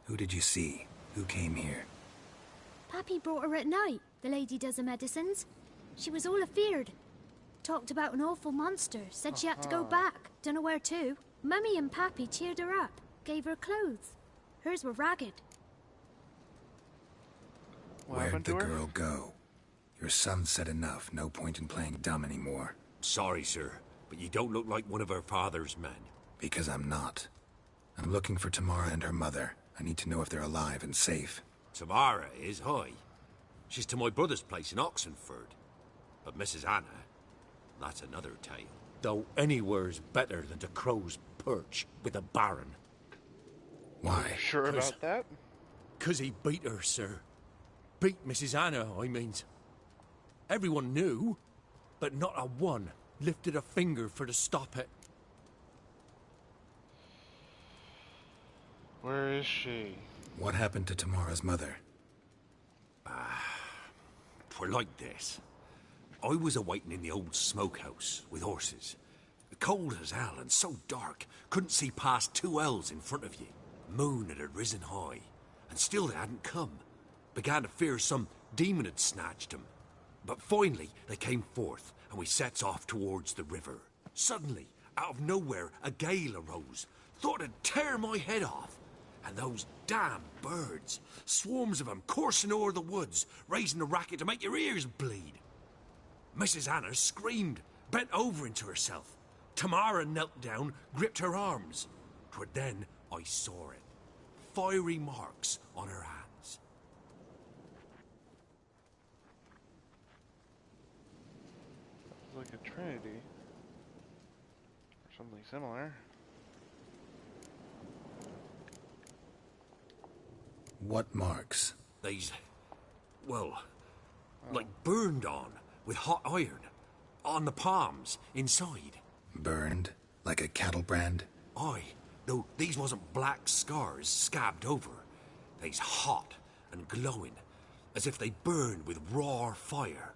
who did you see? Who came here? Pappy brought her at night. The lady does the medicines. She was all afeared. Talked about an awful monster. Said she had to go back. Dunno where to. Mummy and Pappy cheered her up. Gave her clothes. Hers were ragged. Where'd the girl go? Your son said enough. No point in playing dumb anymore. Sorry, sir, but you don't look like one of her father's men. Because I'm not. I'm looking for Tamara and her mother. I need to know if they're alive and safe. Tamara is, hi. She's to my brother's place in Oxenford. But Mrs. Anna, that's another tale. Though anywhere's better than the Crow's Perch with a baron. Why? Sure about that? 'Cause he beat her, sir. Beat Mrs. Anna, I means. Everyone knew, but not a one lifted a finger for to stop it. Where is she? What happened to Tamara's mother? 'Twere like this. I was awaiting in the old smokehouse with horses. Cold as hell and so dark, couldn't see past 2 ells in front of you. Moon had risen high, and still they hadn't come. Began to fear some demon had snatched them. But finally they came forth, and we sets off towards the river. Suddenly, out of nowhere, a gale arose. Thought it'd tear my head off. And those damn birds, swarms of them coursing o'er the woods, raising a racket to make your ears bleed. Mrs. Anna screamed, bent over into herself. Tamara knelt down, gripped her arms. 'Twere then I saw it. Fiery marks on her hands. It's like a trinity. Or something similar. What marks? These, well, like burned on with hot iron. On the palms, inside. Burned? Like a cattle brand? Aye, though these wasn't black scars scabbed over. They's hot and glowing, as if they burned with raw fire.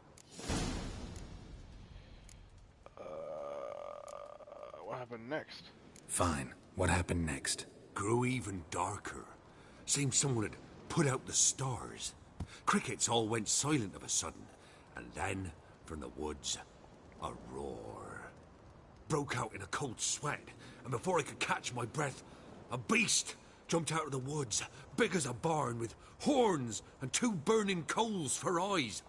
What happened next? Fine. What happened next? Grew even darker. Seemed someone had put out the stars. Crickets all went silent of a sudden, and then, from the woods, a roar. Broke out in a cold sweat, and before I could catch my breath, a beast jumped out of the woods, big as a barn, with horns and 2 burning coals for eyes.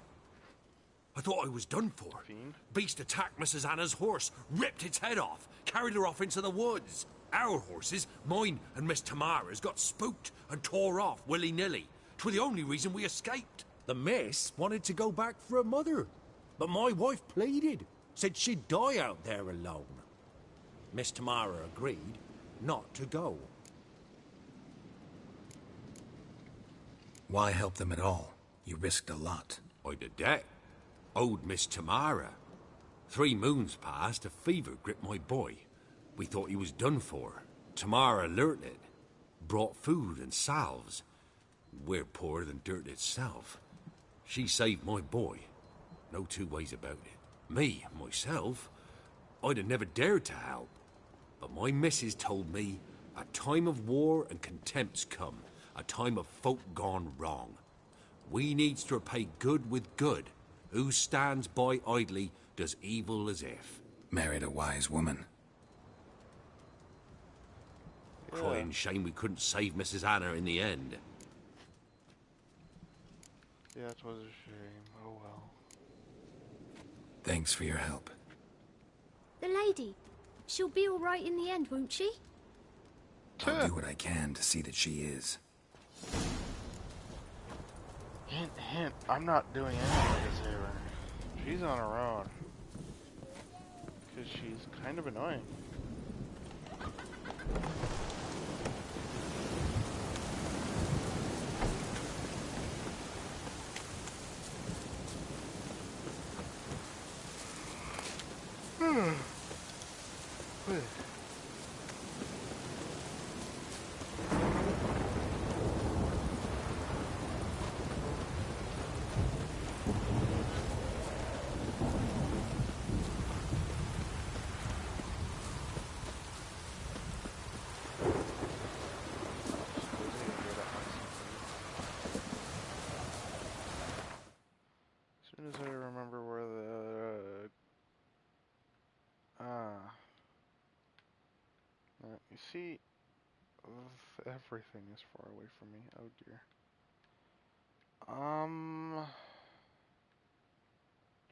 I thought I was done for. Beast attacked Mrs. Anna's horse, ripped its head off, carried her off into the woods. Our horses, mine and Miss Tamara's, got spooked and tore off willy-nilly. 'Twere the only reason we escaped. The miss wanted to go back for her mother, but my wife pleaded, said she'd die out there alone. Miss Tamara agreed not to go. Why help them at all? You risked a lot. I did that. Owed Miss Tamara. 3 moons passed, a fever gripped my boy. We thought he was done for. Tamara learnt it. Brought food and salves. We're poorer than dirt itself. She saved my boy. No 2 ways about it. Me, myself, I'd have never dared to help. But my missus told me a time of war and contempt's come. A time of folk gone wrong. We needs to repay good with good. Who stands by idly does evil as if. Married a wise woman. Crying shame we couldn't save Mrs. Anna in the end. Yeah, it was a shame. Oh well. Thanks for your help. The lady. She'll be all right in the end, won't she? I'll do what I can to see that she is. Hint, hint. I'm not doing anything to save her. She's on her own. Because she's kind of annoying. As soon as I remember where the you see, everything is far away from me. Oh dear.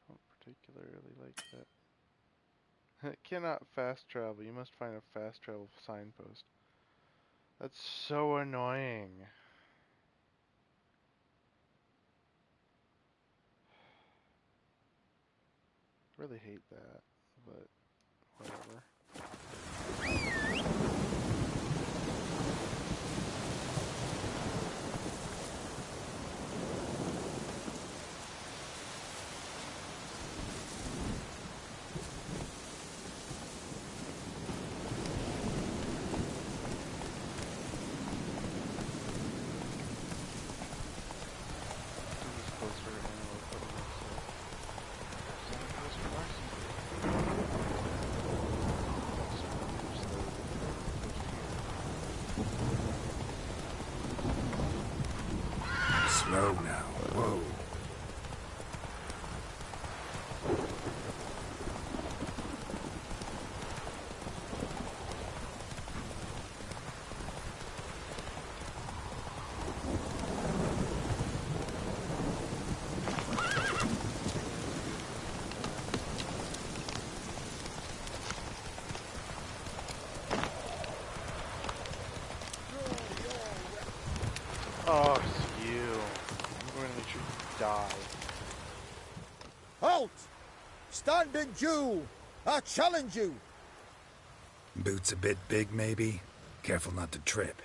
Don't particularly like that. It cannot fast travel. You must find a fast travel signpost. That's so annoying. Really hate that, but whatever. Slow now. Whoa. Oh, it's you. I'm going to make sure you die. Halt! Stand in duel! I challenge you! Boots a bit big, maybe? Careful not to trip.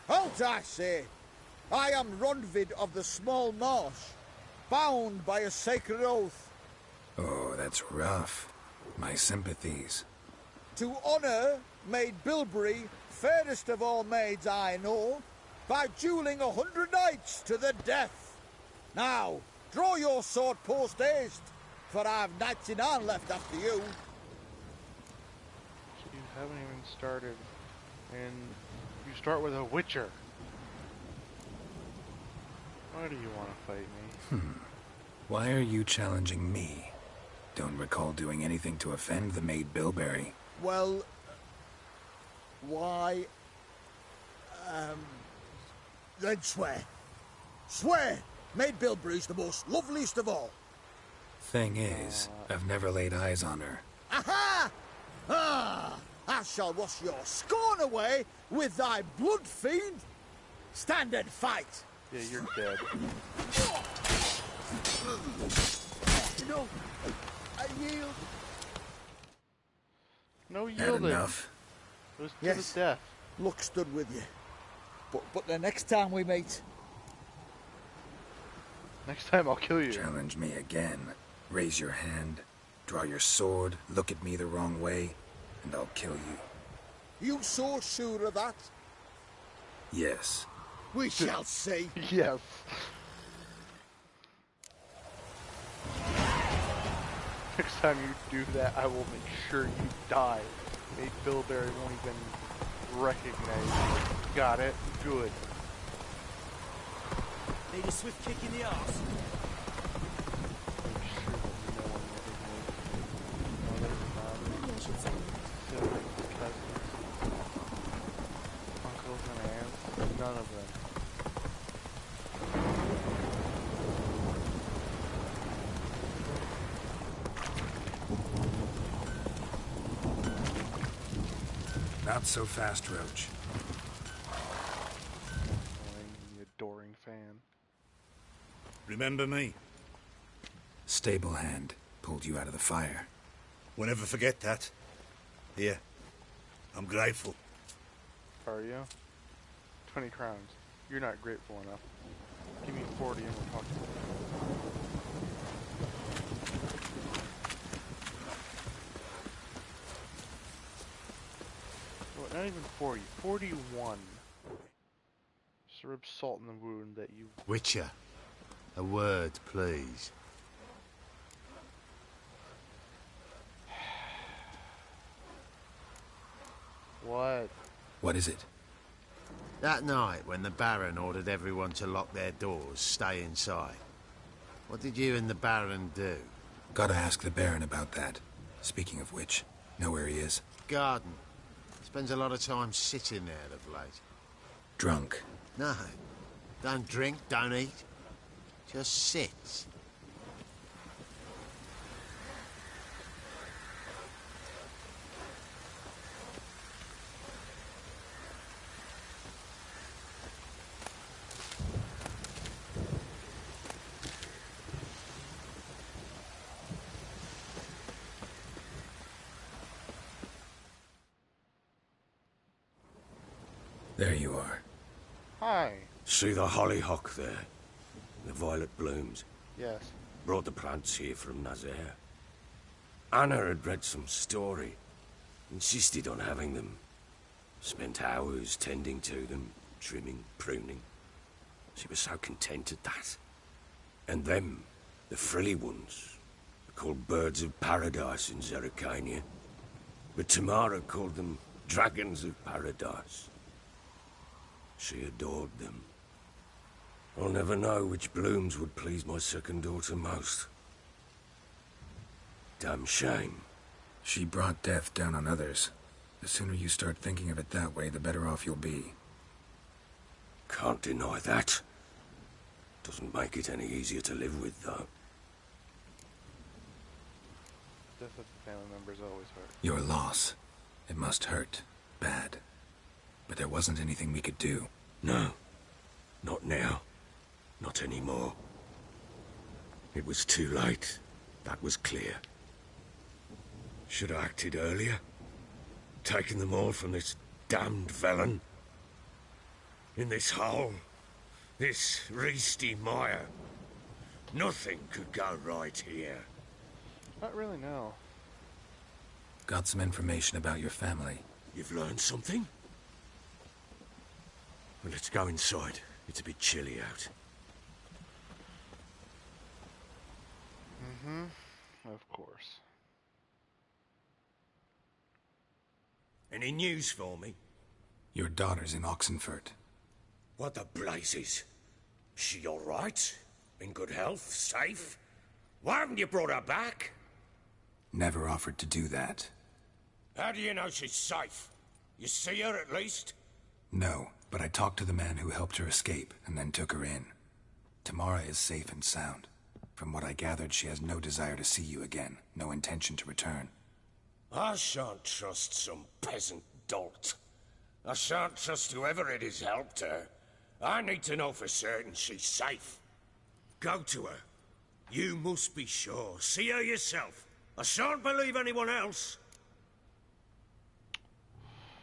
Halt, I say! I am Ronvid of the Small Marsh, bound by a sacred oath. Oh, that's rough. My sympathies. To honour Maid Bilberry, fairest of all maids I know, by duelling 100 knights to the death. Now, draw your sword post haste, for I've knights in hand left after you. You haven't even started, and you start with a Witcher. Why do you want to fight me? Why are you challenging me? Don't recall doing anything to offend the Maid Bilberry. Well, why... then swear. Swear! Maid Bilberry's the most loveliest of all. Thing is, I've never laid eyes on her. Aha! Ah! I shall wash your scorn away with thy blood, fiend! Stand and fight! Yeah, you're dead. No, I yield. No Had yielding. enough? It was to Yes. the death. Luck stood with you. But the next time we meet... Next time I'll kill you. Challenge me again. Raise your hand, draw your sword, look at me the wrong way, and I'll kill you. You so sure of that? Yes. We shall see. Yes. Next time you do that, I will make sure you die. Maid Bilberry won't even recognize you. Got it? Good. Need a swift kick in the arse. Uncles and aunts, none of them. Not so fast, Roach. The adoring fan. Remember me? Stable hand pulled you out of the fire. We'll never forget that. Here. I'm grateful. Are you? 20 crowns. You're not grateful enough. Give me 40 and we'll talk. Well, not even 40. 41. Just rub salt in the wound that you... Witcher, a word, please. What? What is it? That night when the Baron ordered everyone to lock their doors, stay inside. What did you and the Baron do? Gotta ask the Baron about that. Speaking of which, know where he is? Garden. Spends a lot of time sitting there of late. Drunk. No. Don't drink, don't eat. Just sits. There you are. Hi. See the hollyhock there? The violet blooms. Yes. Brought the plants here from Nazaire. Anna had read some story. Insisted on having them. Spent hours tending to them, trimming, pruning. She was so content at that. And them, the frilly ones, are called birds of paradise in Zerrikania. But Tamara called them dragons of paradise. She adored them. I'll never know which blooms would please my second daughter most. Damn shame. She brought death down on others. The sooner you start thinking of it that way, the better off you'll be. Can't deny that. Doesn't make it any easier to live with, though. Death of the family members always hurt. Your loss. It must hurt. Bad. But there wasn't anything we could do. No. Not now. Not anymore. It was too late. That was clear. Should have acted earlier. Taken them all from this damned villain. In this hole. This reesty mire. Nothing could go right here. Not really, no. Got some information about your family. You've learned something? Well, let's go inside. It's a bit chilly out. Mm-hmm. Of course. Any news for me? Your daughter's in Oxenfurt. What the blazes? She all right? In good health? Safe? Why haven't you brought her back? Never offered to do that. How do you know she's safe? You see her at least? No, but I talked to the man who helped her escape and then took her in. Tamara is safe and sound. From what I gathered, she has no desire to see you again, no intention to return. I shan't trust some peasant dolt. I shan't trust whoever it is helped her. I need to know for certain she's safe. Go to her. You must be sure. See her yourself. I shan't believe anyone else.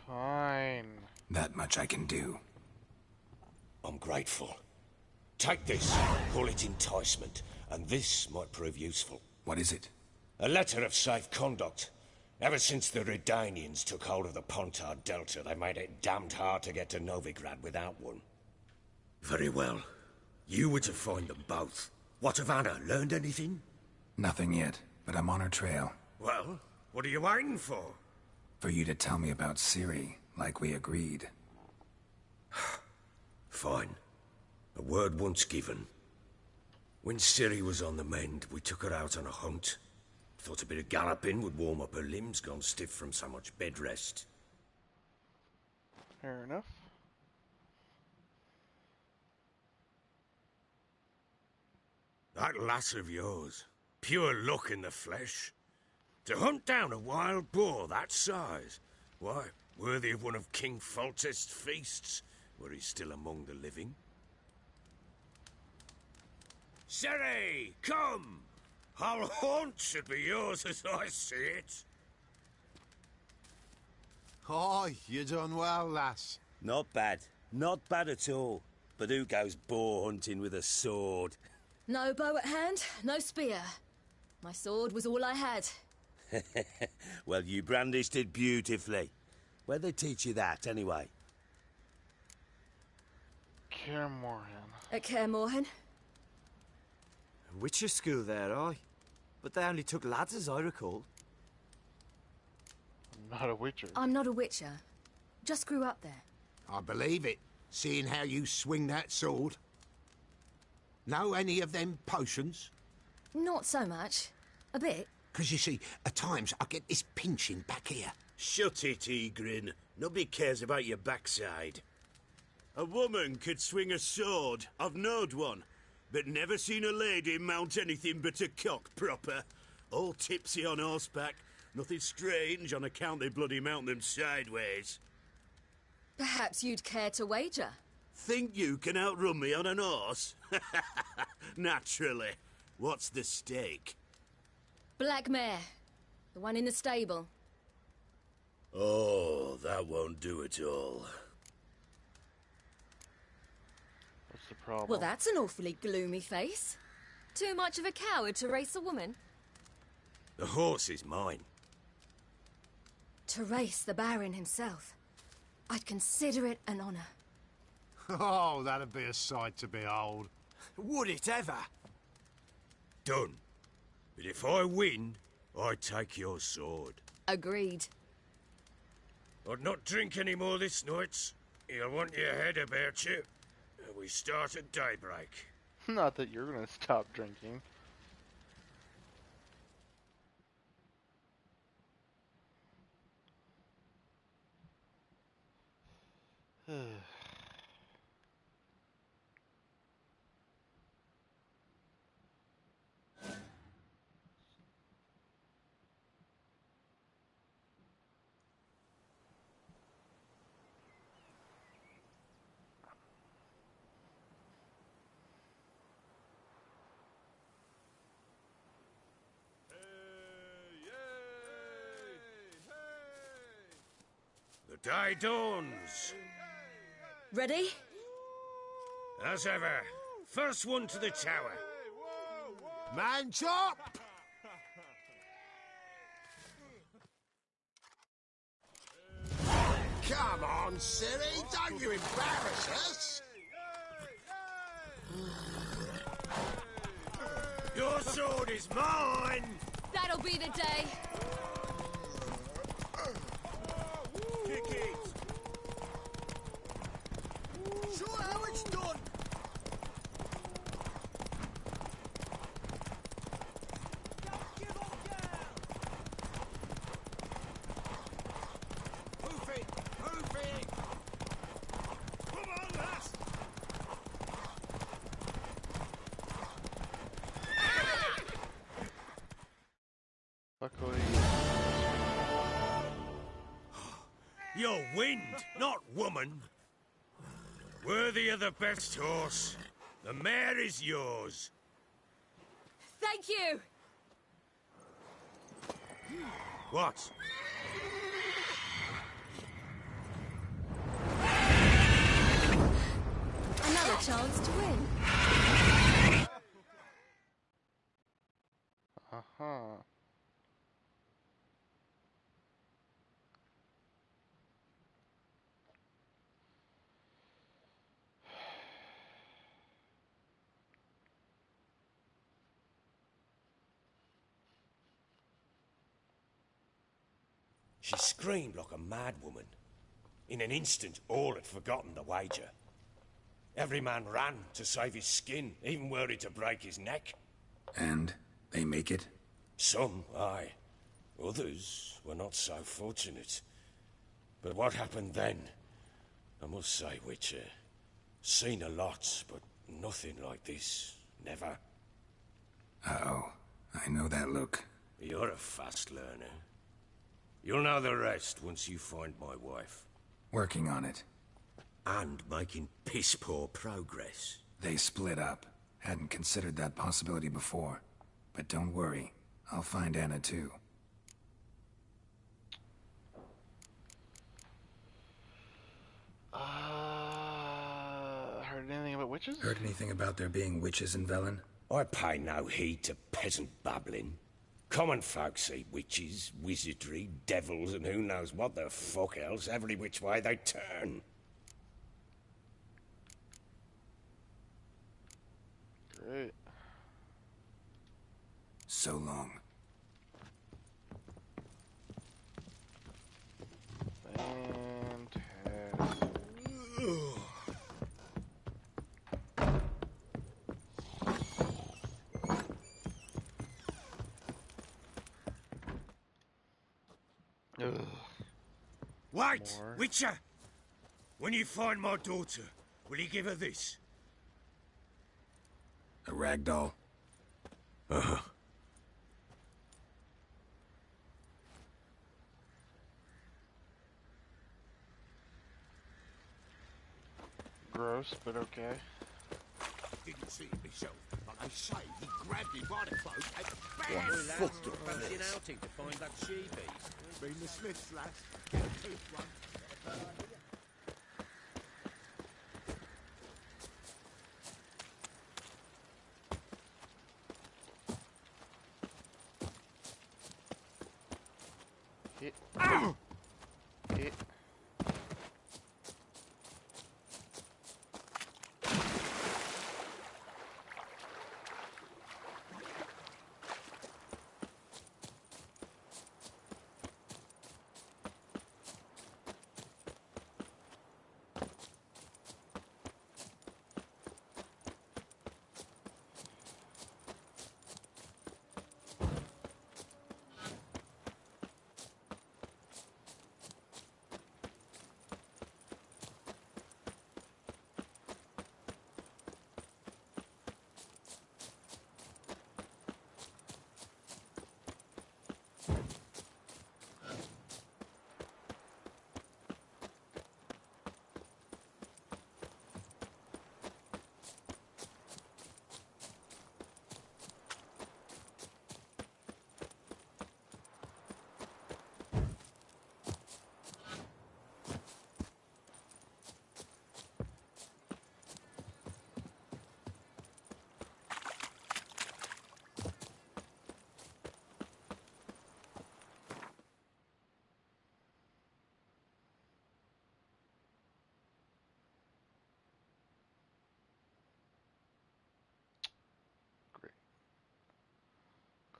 Fine. That much I can do. I'm grateful. Take this. Call it enticement. And this might prove useful. What is it? A letter of safe conduct. Ever since the Redanians took hold of the Pontard Delta, they made it damned hard to get to Novigrad without one. Very well. You were to find them both. What of Anna? Learned anything? Nothing yet, but I'm on her trail. Well, what are you waiting for? For you to tell me about Ciri, like we agreed. Fine. A word once given. When Ciri was on the mend, we took her out on a hunt. Thought a bit of galloping would warm up her limbs, gone stiff from so much bed rest. Fair enough. That lass of yours, pure luck in the flesh. To hunt down a wild boar that size, why, worthy of one of King Foltest's feasts, were he still among the living. Ciri, come! Whole haunt should be yours as I see it. Aye, you done well, lass. Not bad. Not bad at all. But who goes boar hunting with a sword? No bow at hand, no spear. My sword was all I had. Well, you brandished it beautifully. Where'd they teach you that, anyway? Kaer Morhen. At Kaer Morhen? Witcher school there, aye. But they only took lads, as I recall. I'm not a witcher. I'm not a witcher. Just grew up there. I believe it, seeing how you swing that sword. Know any of them potions? Not so much. A bit. 'Cause you see, at times I get this pinching back here. Shut it, Egrin. Nobody cares about your backside. A woman could swing a sword. I've knowed one. But never seen a lady mount anything but a cock proper. All tipsy on horseback. Nothing strange on account they bloody mount them sideways. Perhaps you'd care to wager? Think you can outrun me on an horse? Naturally. What's the stake? Black mare. The one in the stable. Oh, that won't do it all. What's the problem? Well, that's an awfully gloomy face. Too much of a coward to race a woman? The horse is mine. To race the Baron himself. I'd consider it an honour. Oh, that'd be a sight to behold. Would it ever? Done. But if I win, I take your sword. Agreed. I'd not drink any more this night. You'll want your head about you. We start at daybreak. Not that you're gonna stop drinking. day dawns. Ready? As ever. First one to the tower. Man chop! Come on, silly, don't you embarrass us! Your sword is mine! That'll be the day. Kick it! Show how it's done! Move it! Move it! Come on, lass! Luckily. You're wind, not woman. Worthy of the best horse. The mare is yours. Thank you. What? Another chance to win. Uh-huh. She screamed like a mad woman. In an instant, all had forgotten the wager. Every man ran to save his skin, even worried to break his neck. And they make it? Some, aye. Others were not so fortunate. But what happened then? I must say, Witcher, seen a lot, but nothing like this. Never. Uh-oh. I know that look. You're a fast learner. You'll know the rest once you find my wife. Working on it. And making piss-poor progress. They split up. Hadn't considered that possibility before. But don't worry. I'll find Anna too. Heard anything about witches? Heard anything about there being witches in Velen? I pay no heed to peasant babbling. Common folk see witches, wizardry, devils, and who knows what the fuck else every which way they turn. Great. So long. Fantastic. Ugh. Wait! More. Witcher! When you find my daughter, will you give her this? A rag doll? Uh-huh. Gross, but okay. Didn't see it myself, but I say he grabbed him by the cloak and bam! Well, Well, fucked up fancy an outing to find that she-beast. Been the Smiths, lass. Get a tooth one. Hit. Hit.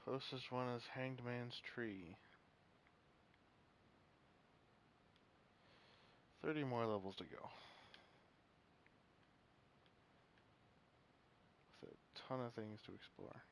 Closest one is Hanged Man's Tree. 30 more levels to go. With a ton of things to explore.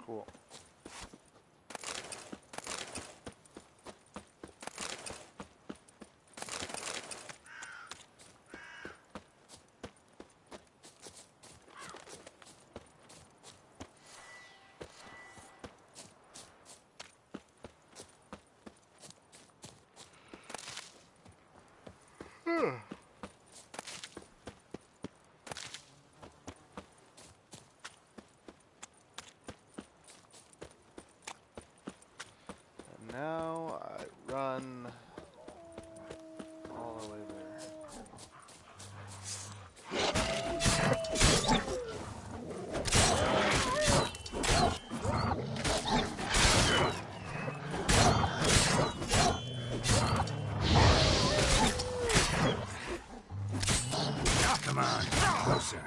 Cool. And now I run all the way there. Come on, closer.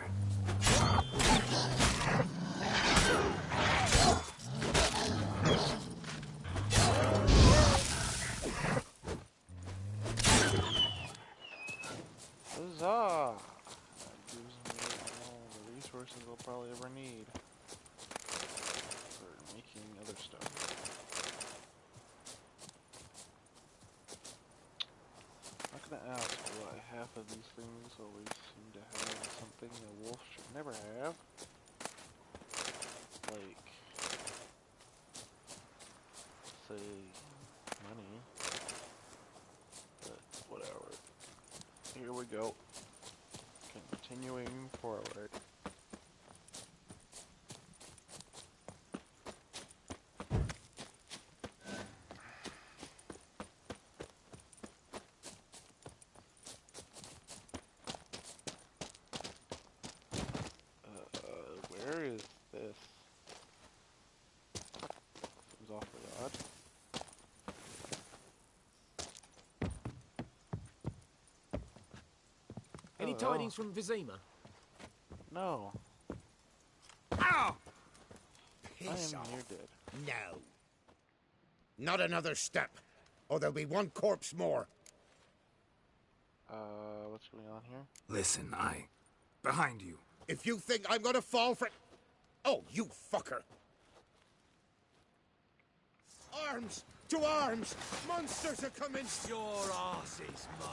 Huzzah! That gives me all the resources I'll probably ever need for making other stuff. I'm not gonna ask why half of these things always seem to have something a wolf should never have. Like, say, money. But whatever. Here we go. Continuing forward. Where is this? Seems awfully odd. Any tidings from Vizima? No. Ow! I Piss am off. near dead. No. Not another step, or there'll be one corpse more. What's going on here? Listen, behind you. If you think I'm gonna fall for... Oh, you fucker! Arms! To arms! Monsters are coming! Your arse is mine.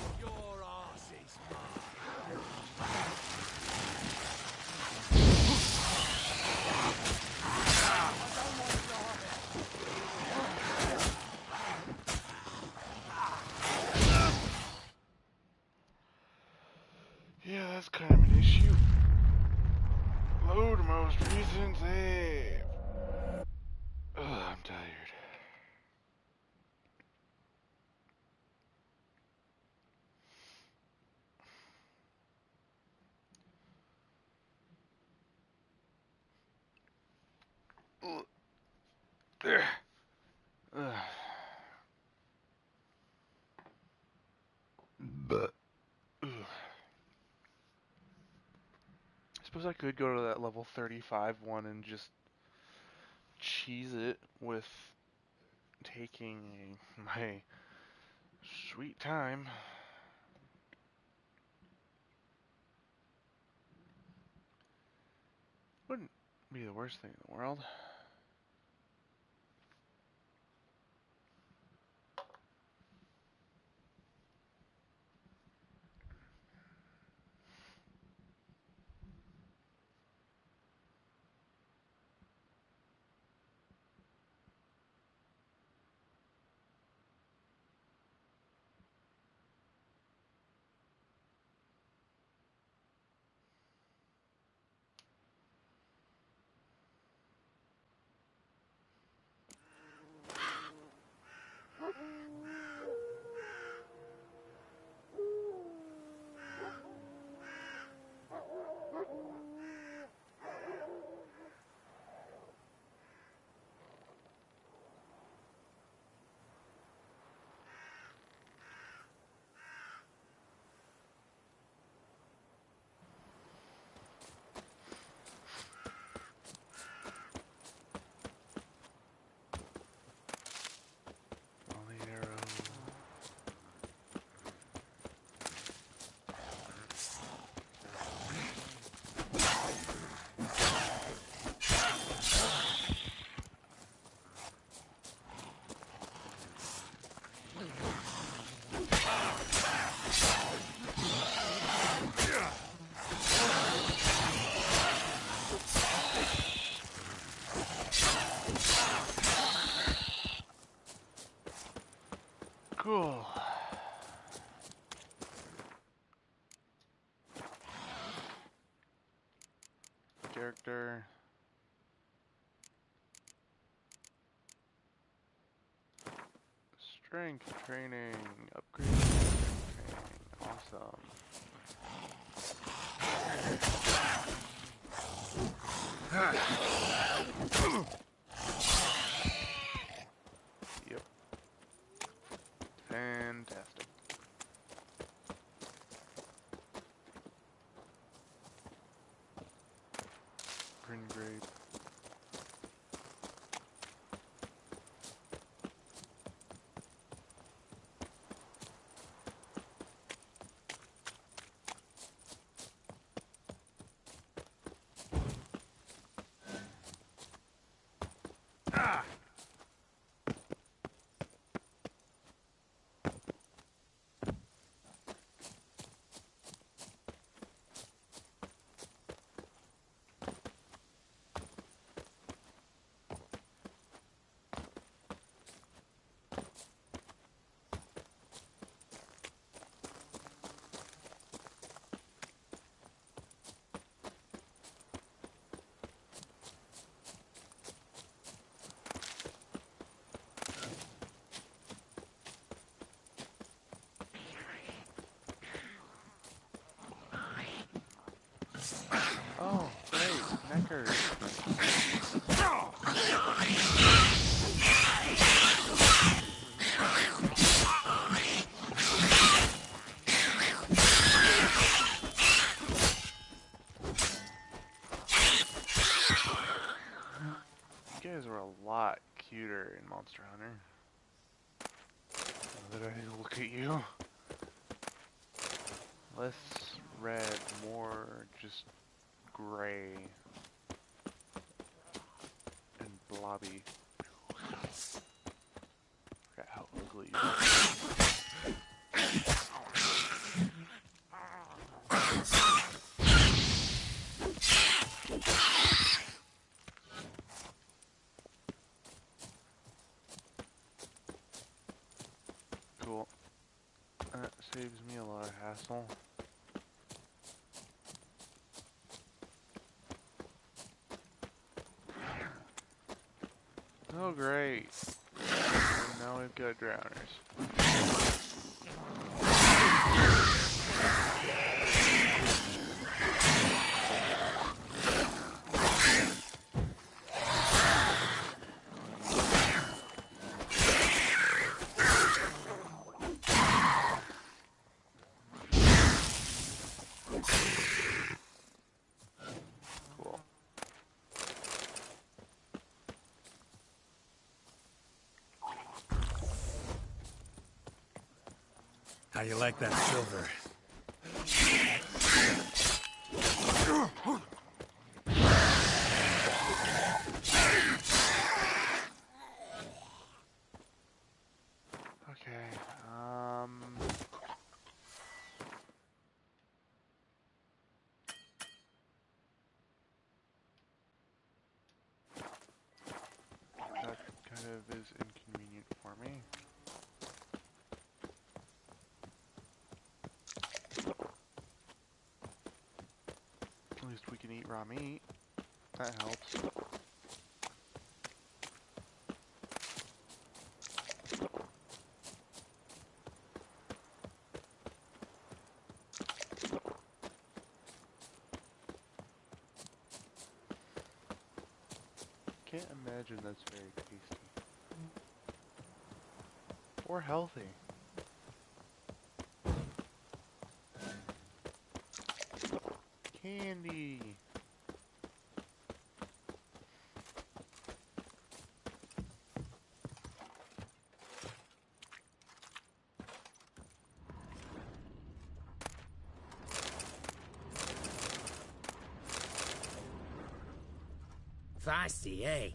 Your arse is Yeah, that's kind of an issue. Load most recent save. Ugh, I'm tired. Ugh. There. Ugh. But ugh. I suppose I could go to that level 35 one and just cheese it with taking my sweet time. Wouldn't be the worst thing in the world. character. Strength training, upgrade training, awesome. Yep. Fantastic. Print grape. Oh, great, Neckers. You guys are a lot cuter in Monster Hunter. Now that I look at you. Less red, more just gray and blobby. Forgot how ugly you are. Cool. That saves me a lot of hassle. Oh great. And now we've got drowners. Cool. How you like that silver? Okay, that kind of is inconvenient for me. At least we can eat raw meat. That helps. Can't imagine that's very tasty. Or healthy. Candy. Feisty, eh?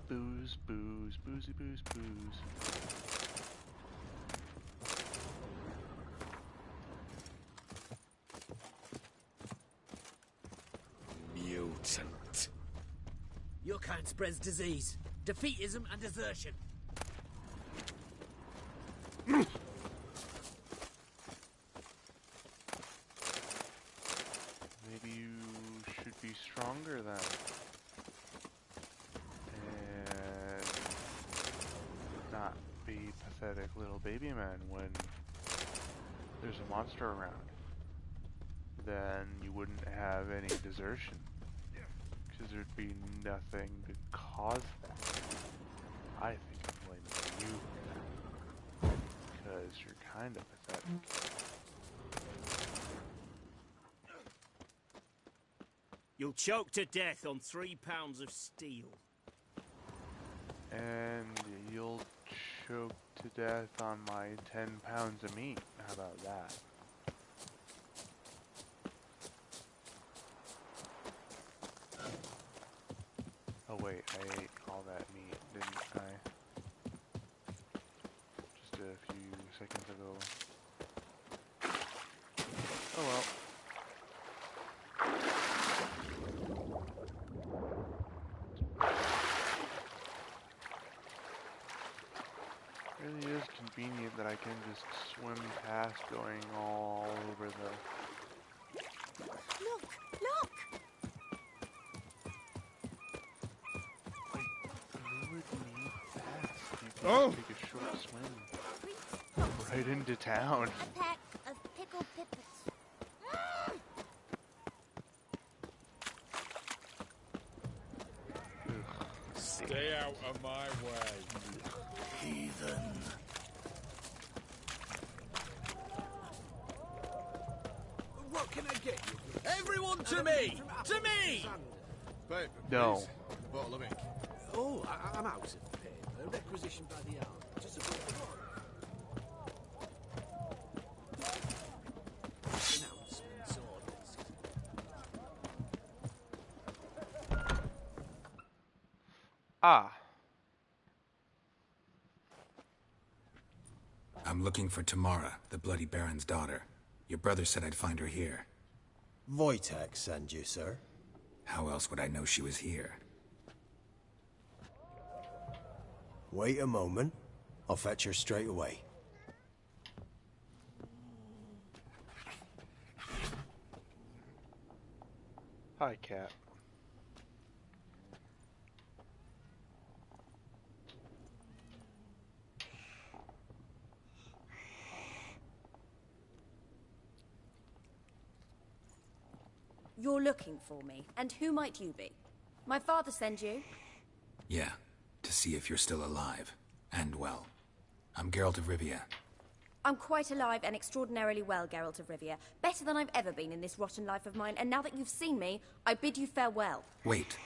Booze, booze, boozy, booze, booze. Mutant. Your kind spreads disease, defeatism, and desertion. you should be stronger then. And not be pathetic little baby men when there's a monster around. Then you wouldn't have any desertion. Because there'd be nothing to cause that. I think I'm blaming you for that. Because you're kind of pathetic. You'll choke to death on 3 pounds of steel. And you'll choke to death on my 10 pounds of meat. How about that? Oh wait, I ate all that meat, didn't I? Just a few seconds ago. Oh well. It really is convenient that I can just swim past going all over the... Look! Look! You would need fast. You can take a short swim. Right into town. A pack of pickled pippets. Stay out of my way. Heathen. What can I get you? Everyone to me! To me! Paper, No. please. And a bottle of ink. Oh, I'm out of paper. Requisitioned by the hour. To support the war. Announcements, orders. Ah. I'm looking for Tamara, the Bloody Baron's daughter. Your brother said I'd find her here. Wojtek send you, sir. How else would I know she was here? Wait a moment. I'll fetch her straight away. Hi, cat. You're looking for me, and who might you be? My father send you? Yeah, to see if you're still alive. And well. I'm Geralt of Rivia. I'm quite alive and extraordinarily well, Geralt of Rivia. Better than I've ever been in this rotten life of mine, and now that you've seen me, I bid you farewell. Wait.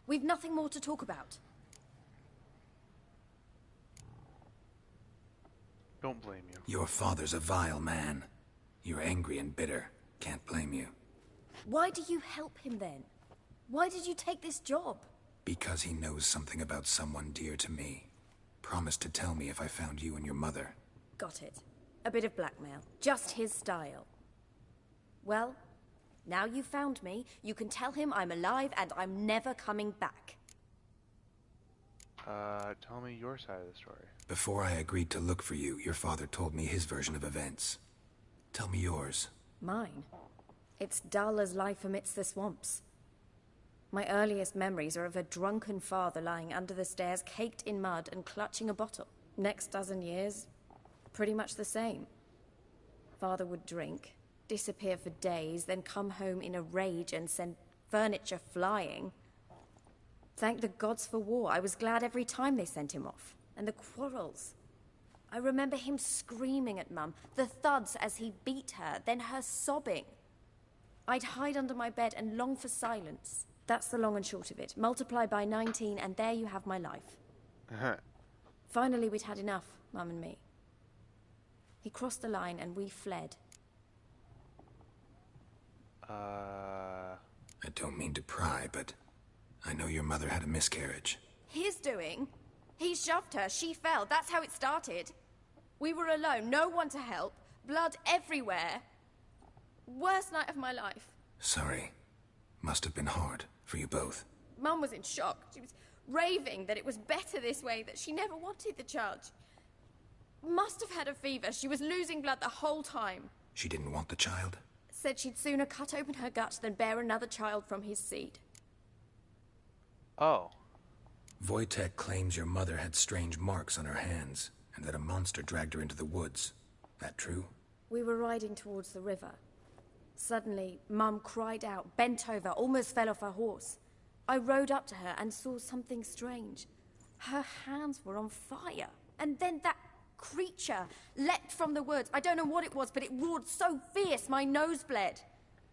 We've nothing more to talk about. Don't blame you. Your father's a vile man. You're angry and bitter. Can't blame you. Why do you help him then? Why did you take this job? Because he knows something about someone dear to me. Promised to tell me if I found you and your mother. Got it. A bit of blackmail. Just his style. Well, now you've found me, you can tell him I'm alive and I'm never coming back. Tell me your side of the story. Before I agreed to look for you, your father told me his version of events. Tell me yours. Mine? It's dull as life amidst the swamps. My earliest memories are of a drunken father lying under the stairs, caked in mud and clutching a bottle. Next dozen years, pretty much the same. Father would drink, disappear for days, then come home in a rage and send furniture flying. Thank the gods for war. I was glad every time they sent him off. And the quarrels. I remember him screaming at Mum, the thuds as he beat her, then her sobbing. I'd hide under my bed and long for silence. That's the long and short of it. Multiply by 19 and there you have my life. Finally, we'd had enough, Mum and me. He crossed the line and we fled. I don't mean to pry, but I know your mother had a miscarriage. His doing? He shoved her, she fell, that's how it started. We were alone, no one to help, blood everywhere. Worst night of my life. Sorry. Must have been hard for you both. Mum was in shock. She was raving that it was better this way, that she never wanted the child. Must have had a fever. She was losing blood the whole time. She didn't want the child? Said she'd sooner cut open her gut than bear another child from his seed. Oh. Wojtek claims your mother had strange marks on her hands, and that a monster dragged her into the woods. That true? We were riding towards the river. Suddenly, Mum cried out, bent over, almost fell off her horse. I rode up to her and saw something strange. Her hands were on fire. And then that creature leapt from the woods. I don't know what it was, but it roared so fierce my nose bled.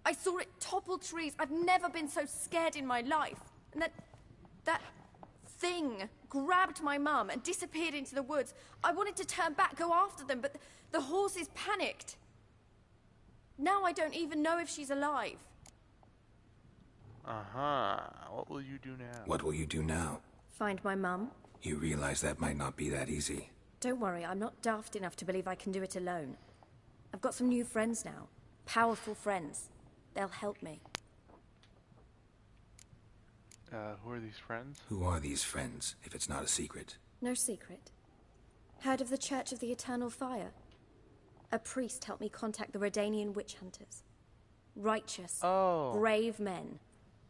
I saw it topple trees. I've never been so scared in my life. And that thing grabbed my mum and disappeared into the woods. I wanted to turn back, go after them, but the horses panicked. Now I don't even know if she's alive. What will you do now? What will you do now? Find my mum. You realize that might not be that easy. Don't worry, I'm not daft enough to believe I can do it alone. I've got some new friends now. Powerful friends. They'll help me. Who are these friends? Who are these friends, if it's not a secret? No secret. Heard of the Church of the Eternal Fire? A priest helped me contact the Redanian witch hunters. Righteous, brave men.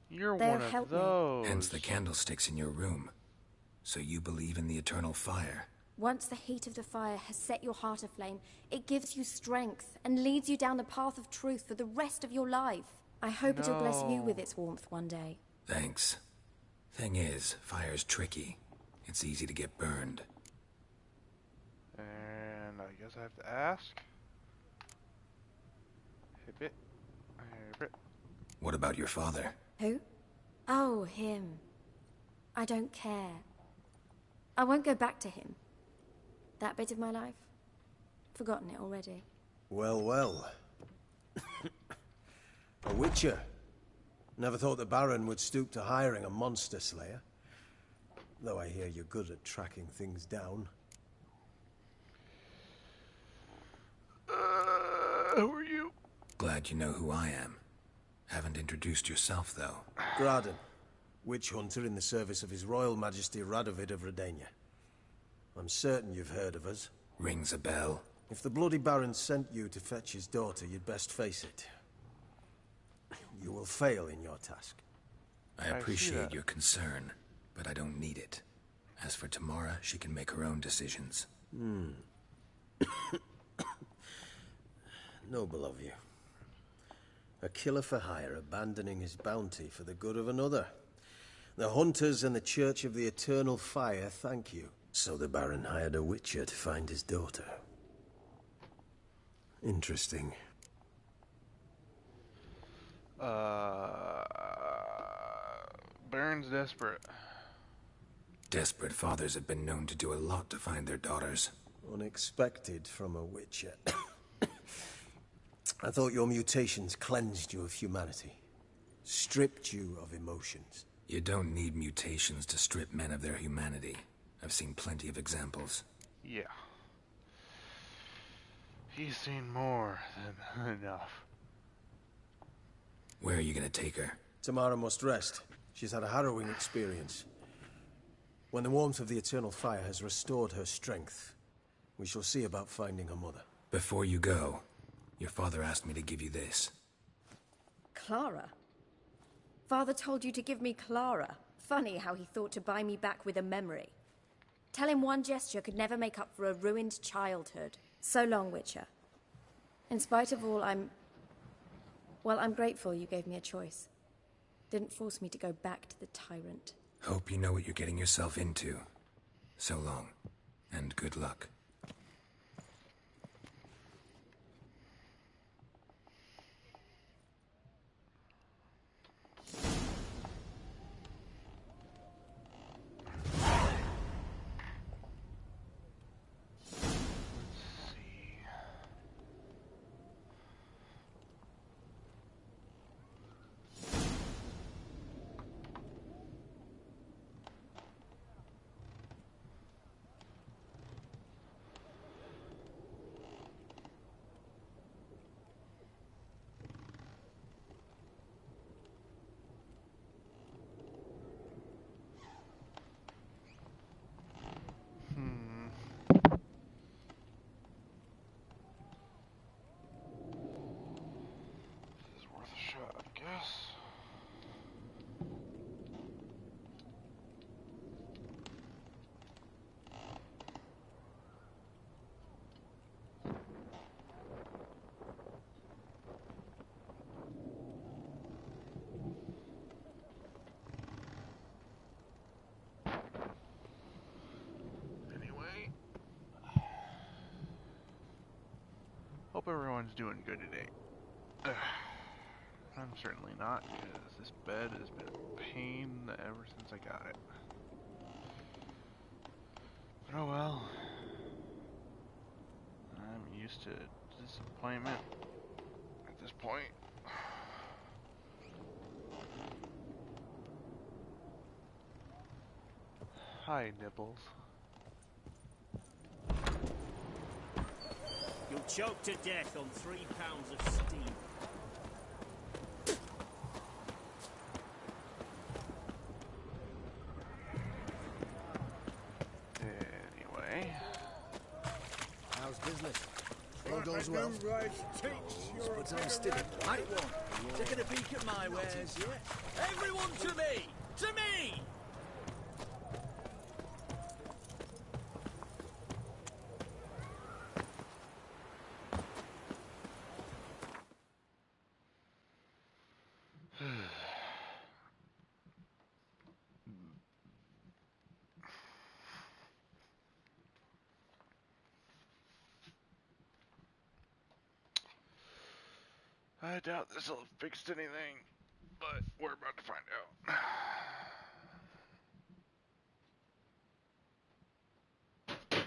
You're They'll one of help those. Hence the candlesticks in your room. So you believe in the eternal fire? Once the heat of the fire has set your heart aflame, it gives you strength and leads you down the path of truth for the rest of your life. I hope it'll bless you with its warmth one day. Thanks. Thing is, fire's tricky. It's easy to get burned. And I guess I have to ask. Hip it. What about your father? Who? Oh, him. I don't care. I won't go back to him. That bit of my life? Forgotten it already. Well, well. A witcher. Never thought the Baron would stoop to hiring a monster slayer. Though I hear you're good at tracking things down. Who are you? Glad you know who I am. Haven't introduced yourself, though. Graden, witch hunter in the service of His Royal Majesty Radovid of Redania. I'm certain you've heard of us. Rings a bell. If the Bloody Baron sent you to fetch his daughter, you'd best face it. You will fail in your task. I appreciate your concern, but I don't need it. As for Tamara, she can make her own decisions. Noble of you. A killer for hire abandoning his bounty for the good of another. The hunters and the Church of the Eternal Fire thank you. So the Baron hired a witcher to find his daughter. Interesting. Baron's desperate. Desperate fathers have been known to do a lot to find their daughters. Unexpected from a witcher. I thought your mutations cleansed you of humanity. Stripped you of emotions. You don't need mutations to strip men of their humanity. I've seen plenty of examples. Yeah. He's seen more than enough. Where are you gonna take her? Tamara must rest. She's had a harrowing experience. When the warmth of the Eternal Fire has restored her strength, we shall see about finding her mother. Before you go, your father asked me to give you this. Clara? Father told you to give me Clara. Funny how he thought to buy me back with a memory. Tell him one gesture could never make up for a ruined childhood. So long, Witcher. In spite of all, I'm grateful you gave me a choice. Didn't force me to go back to the tyrant. Hope you know what you're getting yourself into. So long, and good luck. guess. Anyway, hope everyone's doing good today. I'm certainly not, because this bed has been a pain ever since I got it. But oh well. I'm used to disappointment at this point. Hi, Nibbles. You'll choke to death on 3 pounds of steam. Anyway. How's business? All goes well. But I'm still right one. Taking a peek at my wares, yeah? Everyone to me! To me! I doubt this will have fixed anything, but we're about to find out.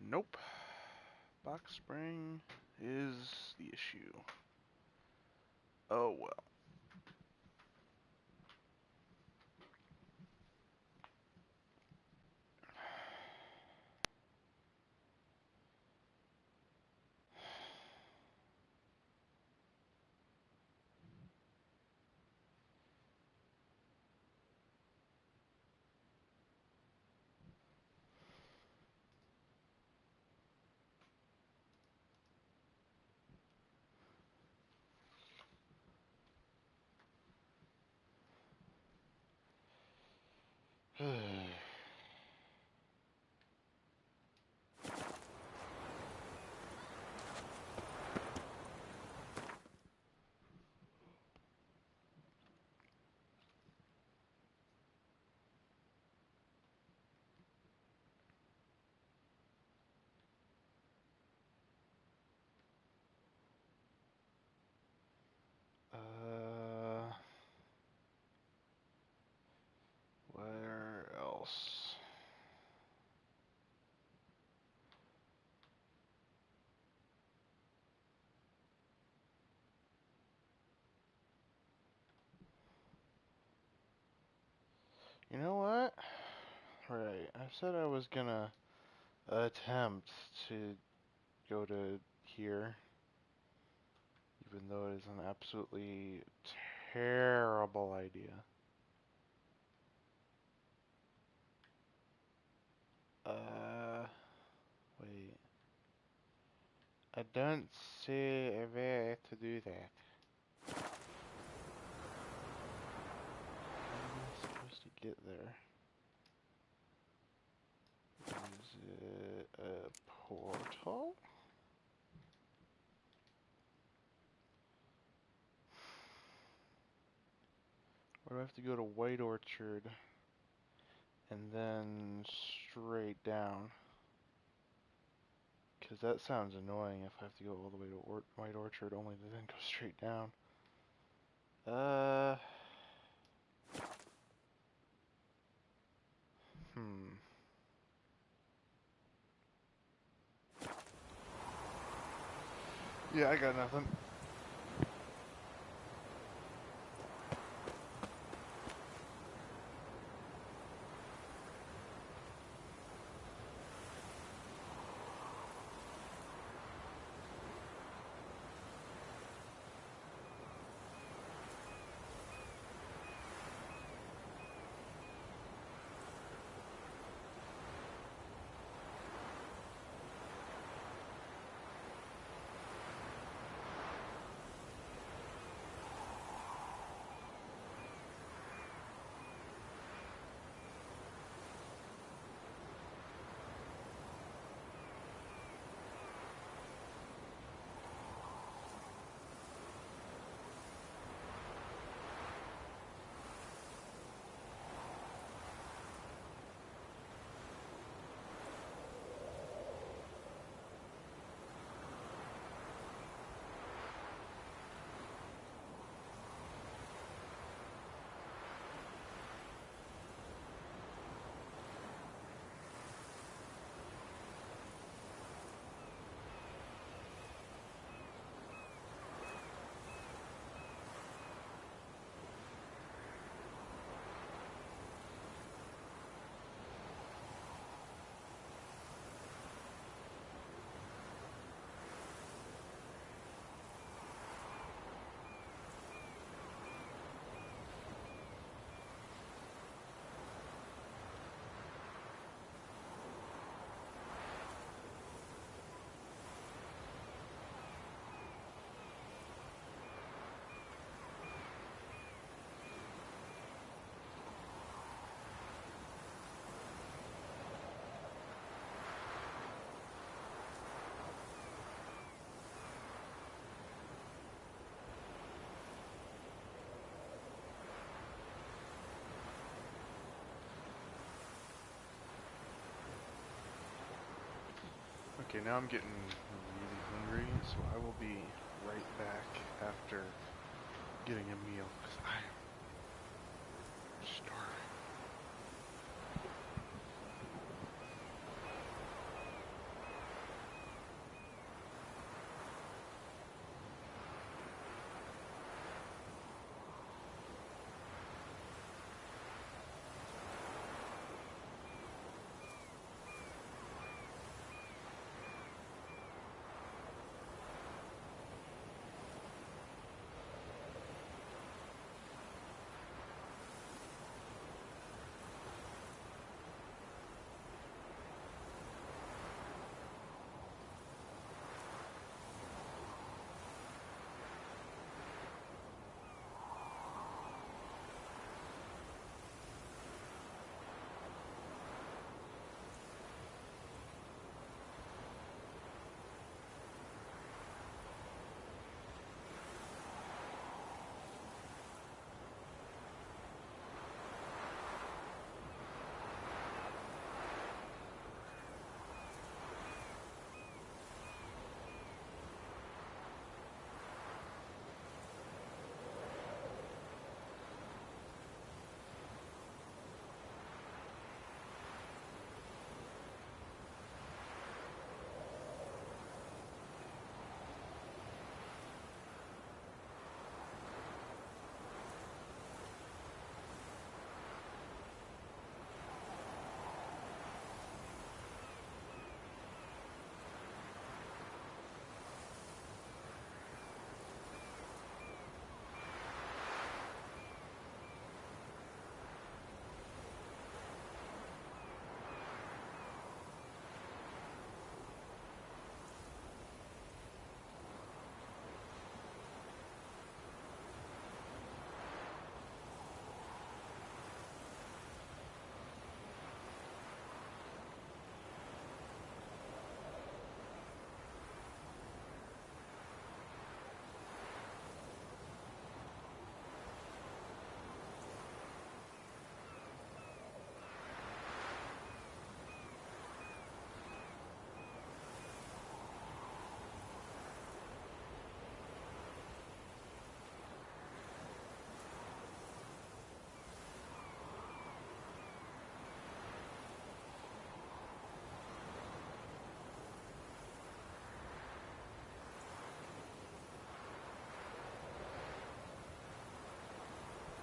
Nope. Box spring is the issue. Oh well. Where else? You know what? Right, I said I was gonna attempt to go to here, even though it is an absolutely terrible idea. Wait. I don't see a way to do that. How am I supposed to get there? Is it a portal? Or do I have to go to White Orchard and then straight down? Because that sounds annoying if I have to go all the way to White Orchard only to then go straight down. Yeah, I got nothing. Okay, now I'm getting really hungry, so I will be right back after getting a meal, because I am starving.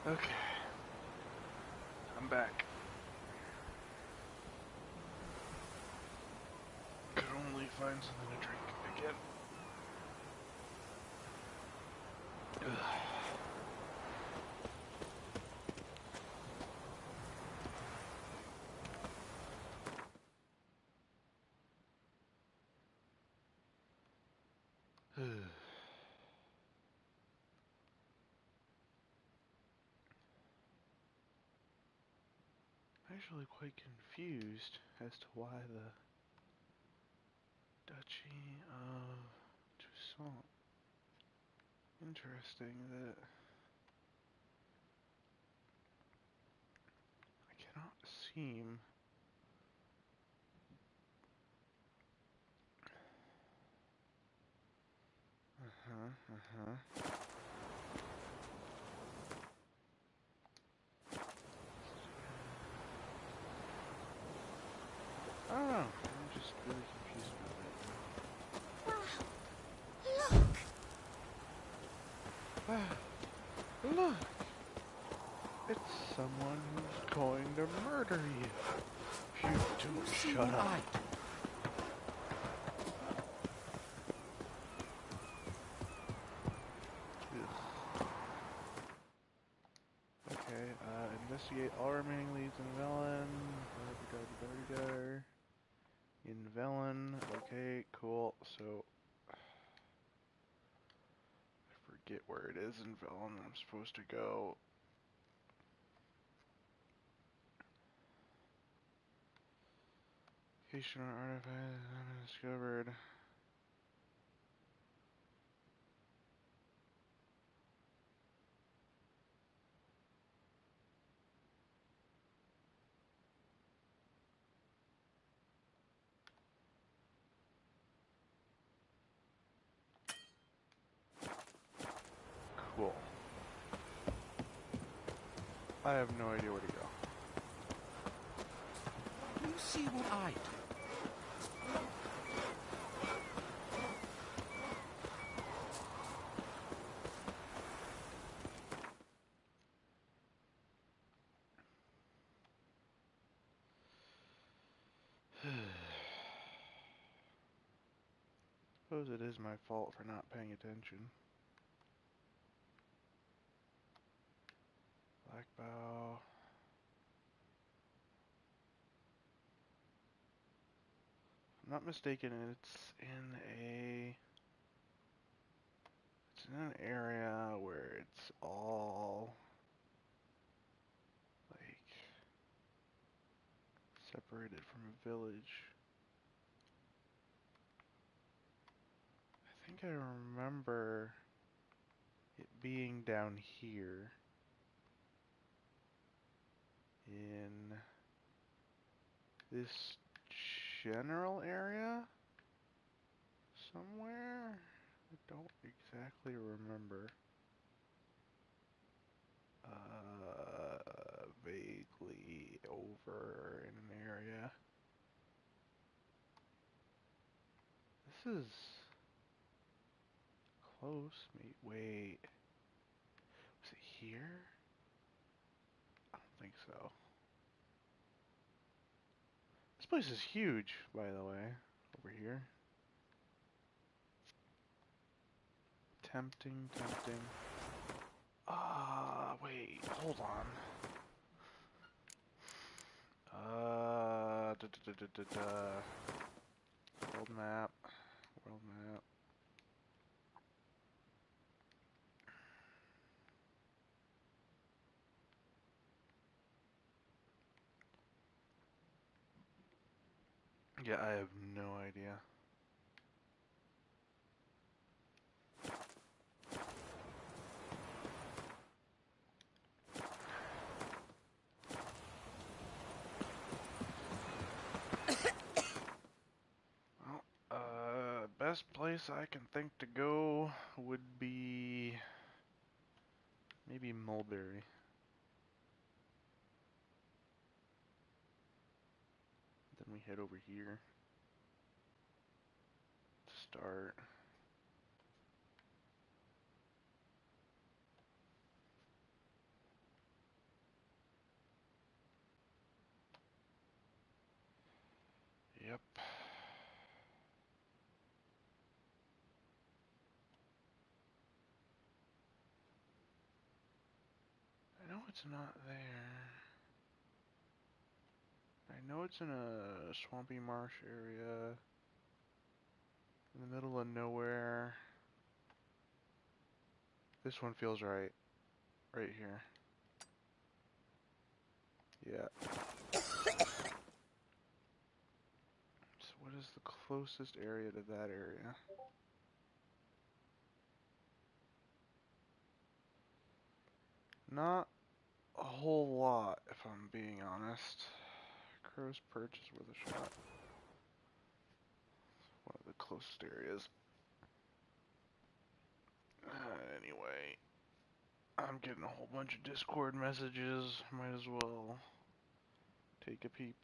Okay. I'm back. Could only find something to drink again. Ugh. Actually quite confused as to why the Duchy of Toussaint. Interesting that I cannot seem I don't know. I'm just really confused about it. Wow. Look! It's someone who's going to murder you. You don't shut up. Okay, investigate all remaining leads in Velen. In Velen. Okay, cool. So I forget where it is in Velen I'm supposed to go. Location or artifact discovered. Cool. I have no idea where to go. You see what I do? Suppose it is my fault for not paying attention. Black bow. If I'm not mistaken, it's in an area where it's all like separated from a village. I think I remember it being down here in this general area somewhere. I don't exactly remember. Vaguely over in an area. This is close. Wait. Was it here? I don't think so. This place is huge, by the way. Over here. Tempting. Wait, hold on. World map. Yeah, I have no idea. Best place I can think to go would be maybe Mulberry. Then we head over here to start. Yep. I know it's not there. I know it's in a swampy marsh area in the middle of nowhere. This one feels right. Right here. Yeah. So what is the closest area to that area? Not a whole lot, if I'm being honest. Crow's Perch is worth a shot. One of the closest areas. Anyway, I'm getting a whole bunch of Discord messages. Might as well take a peep.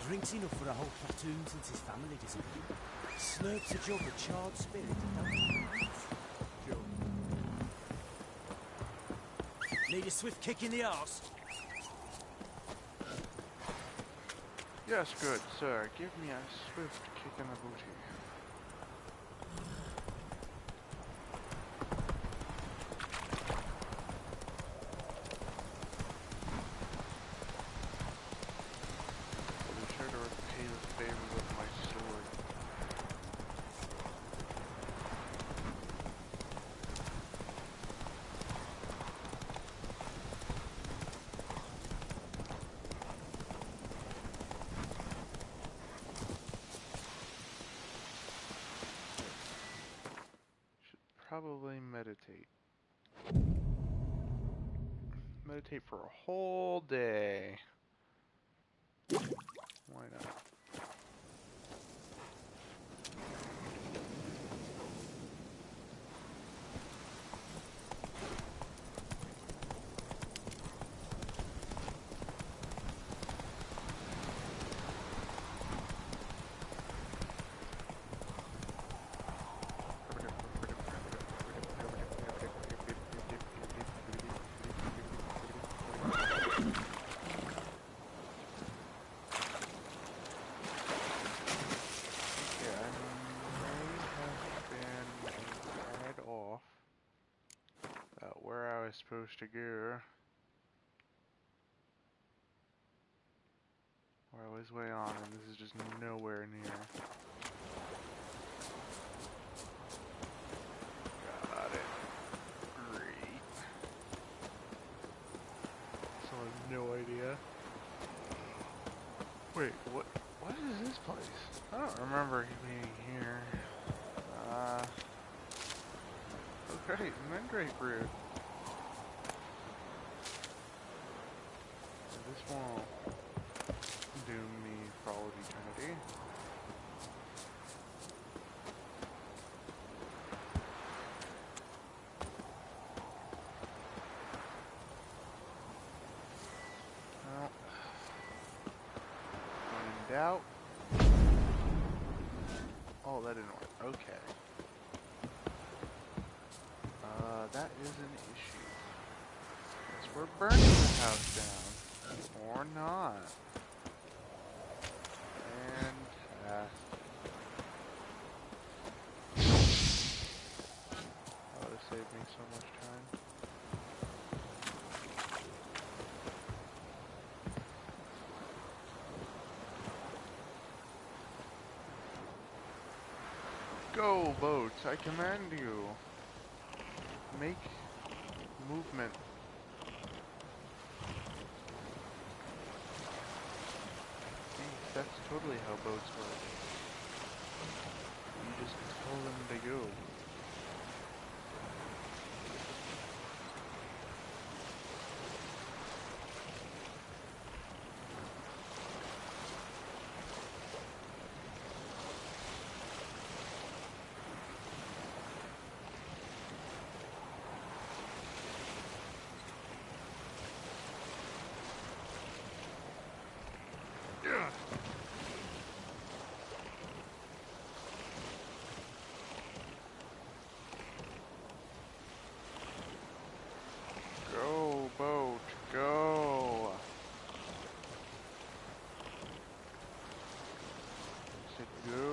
drinks enough for a whole platoon since his family disappeared. Slurps a jug of charred spirit and don't take a Need a swift kick in the arse? Yes, good sir. Give me a swift kick in the booty. I'll be sure to repay the favor with my sword. Probably meditate. Meditate for a whole day. Why not? Supposed to go. Or I was way on, and this is just nowhere near. Got it. Great. So I have no idea. Wait, what is this place? I don't remember being here. Oh great, Mandrake Brood. This won't doom me for all of eternity. Well, when in doubt. Oh, that didn't work. Okay. That is an issue. Guess we're burning the house down. Or not. Fantastic. That would have saved me so much time. Go, boats, I command you. Make movement. That's totally how boats work. You just tell them to go. Go, boat, go! I said go.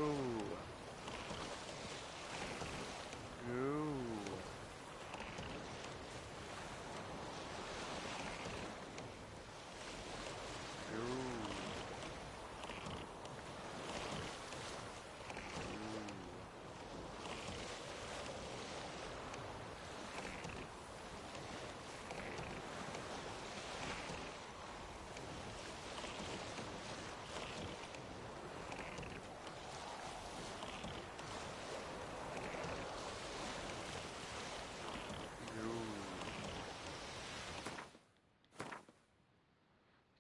Go.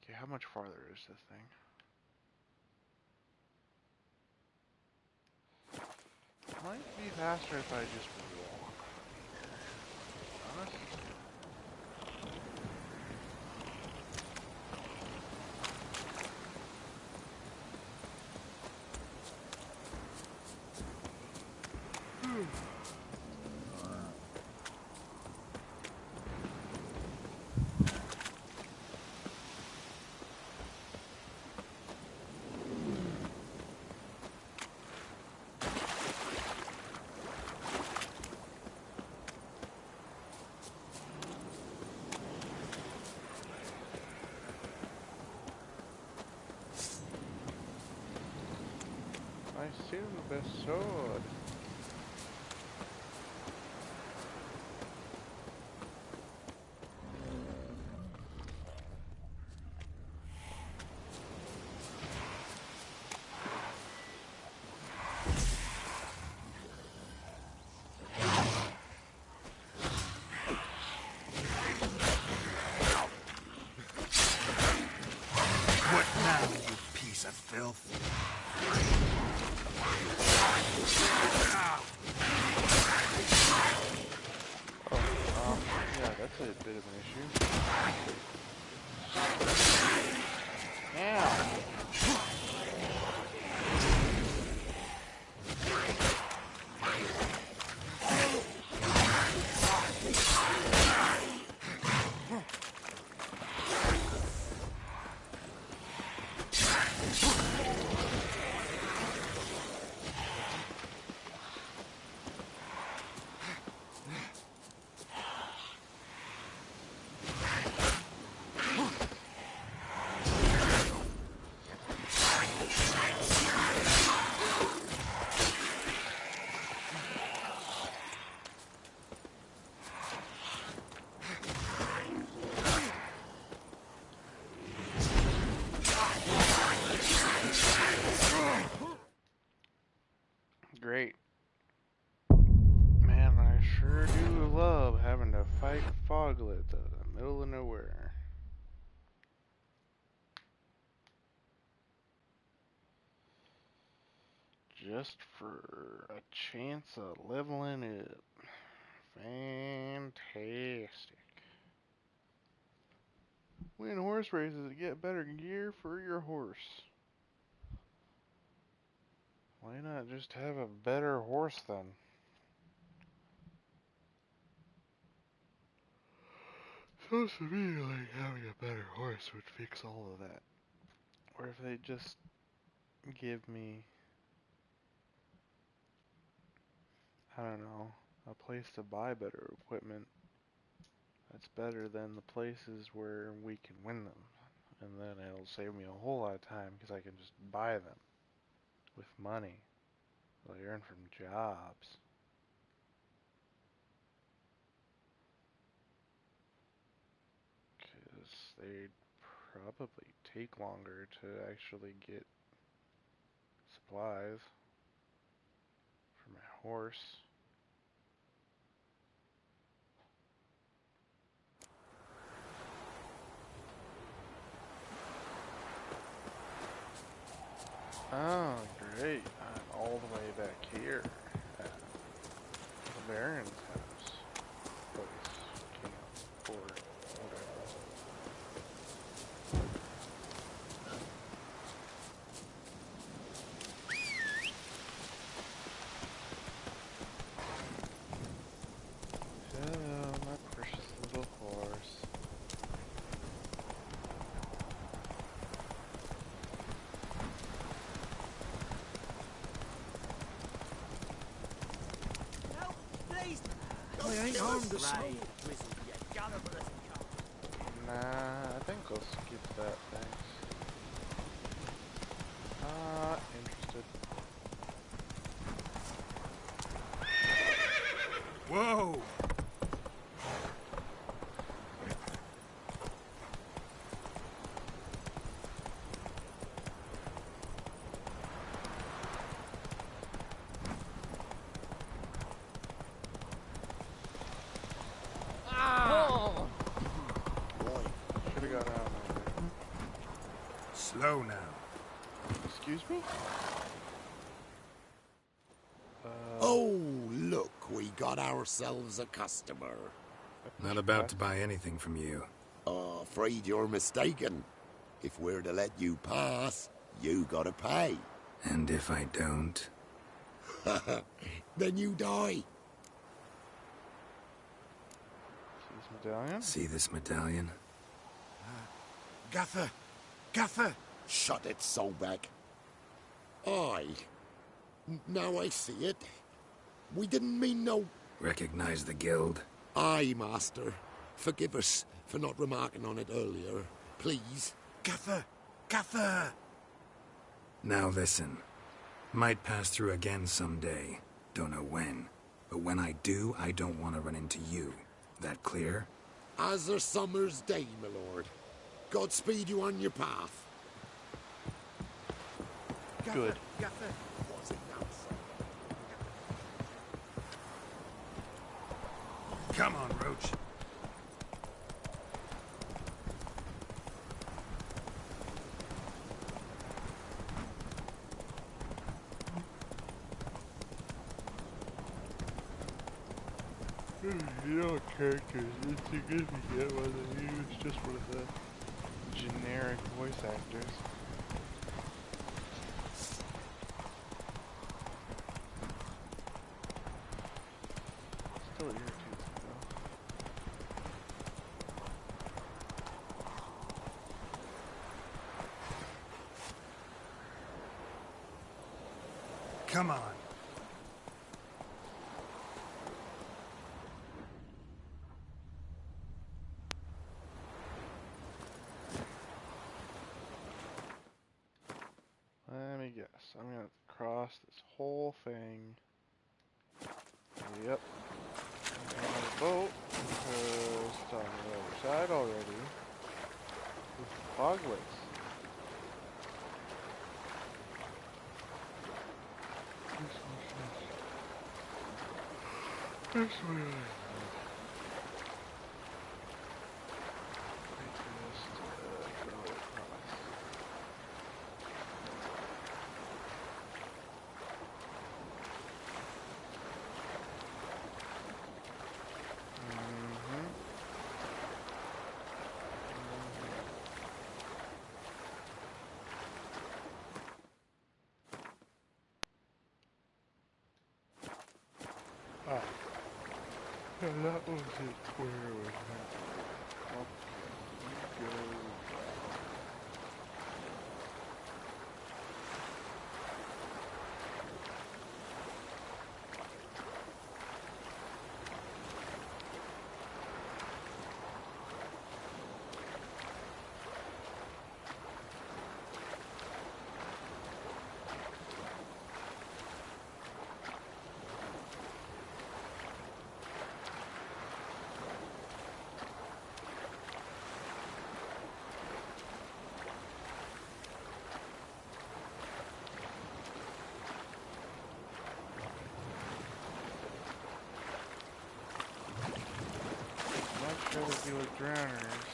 Okay, how much farther is this thing? Might be faster if I just walk. Honest? I assume the best sword. What now, you piece of filth? Yeah, that's a bit of an issue. Ow! Great. Man, I sure do love having to fight foglets out in the middle of nowhere. Just for a chance of leveling up. Fantastic. Win horse races to get better gear for your horse. Why not just have a better horse then? Sounds to me like having a better horse would fix all of that. Or if they just give me, I don't know, a place to buy better equipment that's better than the places where we can win them. And then it'll save me a whole lot of time because I can just buy them with money that I earn from jobs. Because they'd probably take longer to actually get supplies for my horse. Oh, great. I'm all the way back here at the Baron's house. Place, camp, fort, whatever. Hello, my precious little horse. I ain't harmed a soul. Nah, I think I'll skip that, thanks. Not interested. Whoa! Should've got out of there. Slow now. Excuse me? Oh, look, we got ourselves a customer. Not about to buy anything from you. Afraid you're mistaken. If we're to let you pass, you gotta pay. And if I don't? Then you die. See this medallion? See this medallion? Gaffer! Gaffer! Shut it, Solback. Aye. Now I see it. We didn't mean no... Recognize the guild? Aye, Master. Forgive us for not remarking on it earlier. Please. Gaffer! Gaffer! Now listen. Might pass through again someday. Don't know when. But when I do, I don't want to run into you. That clear? As a summer's day, my lord. Godspeed you on your path. Good. Gaffer, what's it now, son? Come on, Roach. You know, characters insignificant whether he was just one of the generic voice actors. Still irritates me though. Come on. Let me guess. I'm gonna cross this whole thing. Yep. On the boat, because it's on the other side already. With foglets. This way. Ah. Yeah, that was it. Where was that? Okay, you go. Sure to deal with drowners.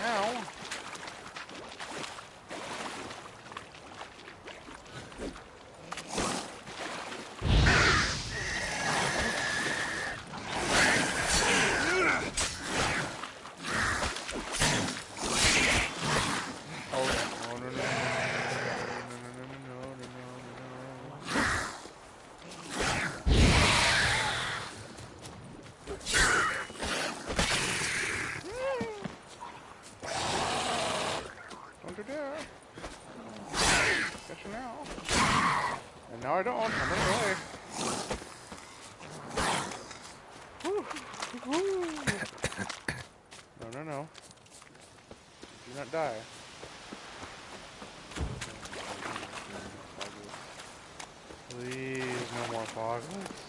Ow. No, I don't. I'm running away. No, no, no. Do not die. Please, no more foglets.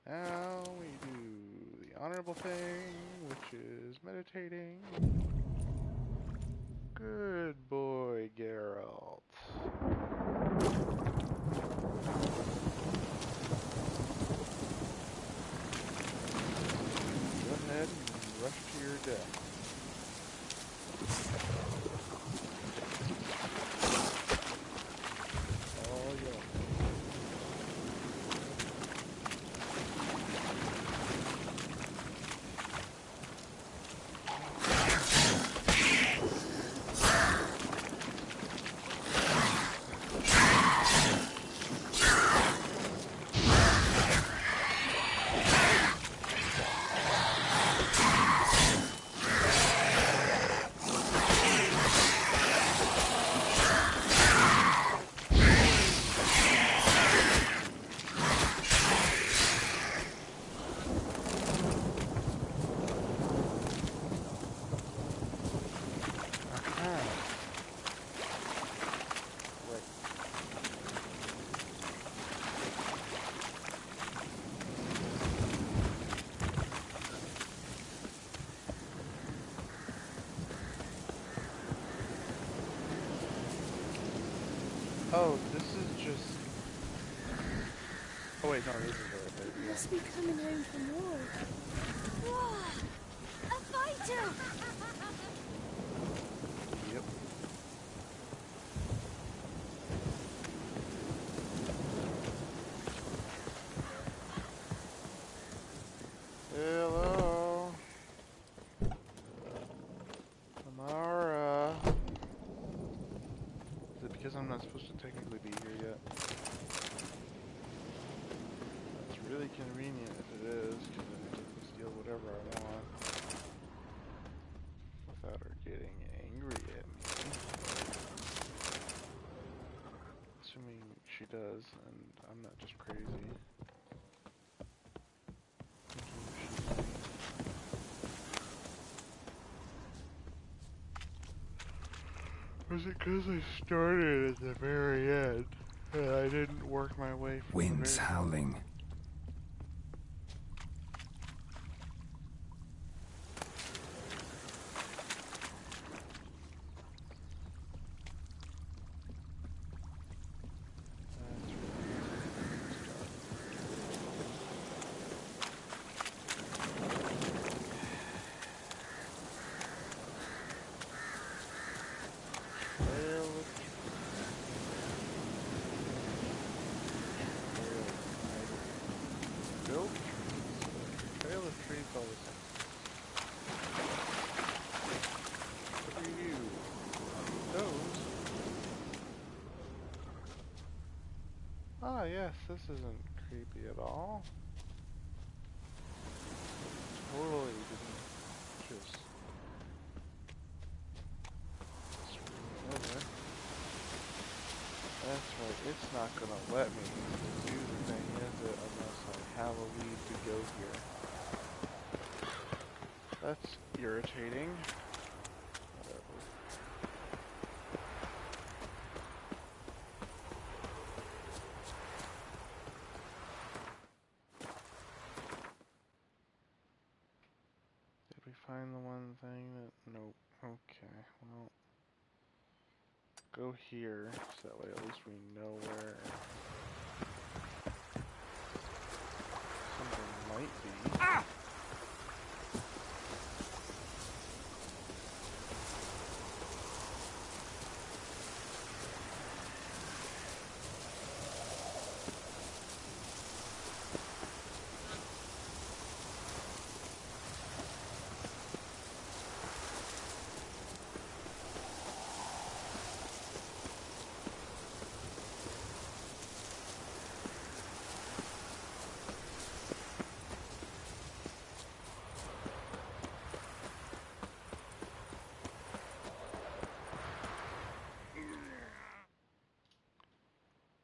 Now we do the honorable thing, which is meditating. Good boy, Geralt. Go ahead and rush to your death. Oh, yeah. Oh, this is just... Oh wait, no, this is the right place. You must be coming home from war. Whoa! A fighter! Yep. Hello. Amara. Is it because I'm not supposed to technically be here yet? That's really convenient if it is, because then I can steal whatever I want without her getting angry at me. Assuming she does, and I'm not just crazy. Was it because I started at the very end and I didn't work my way from Winds the very howling. Trail of trees all the same. What do you do? Those? Ah, yes, this isn't creepy at all. Totally didn't just screw me over. That's right, it's not gonna let me do the thing, is it, unless I have a lead to go here. That's irritating. Whatever. Did we find the one thing that... Nope. Okay, well... Go here, so that way at least we know where... something might be. Ah!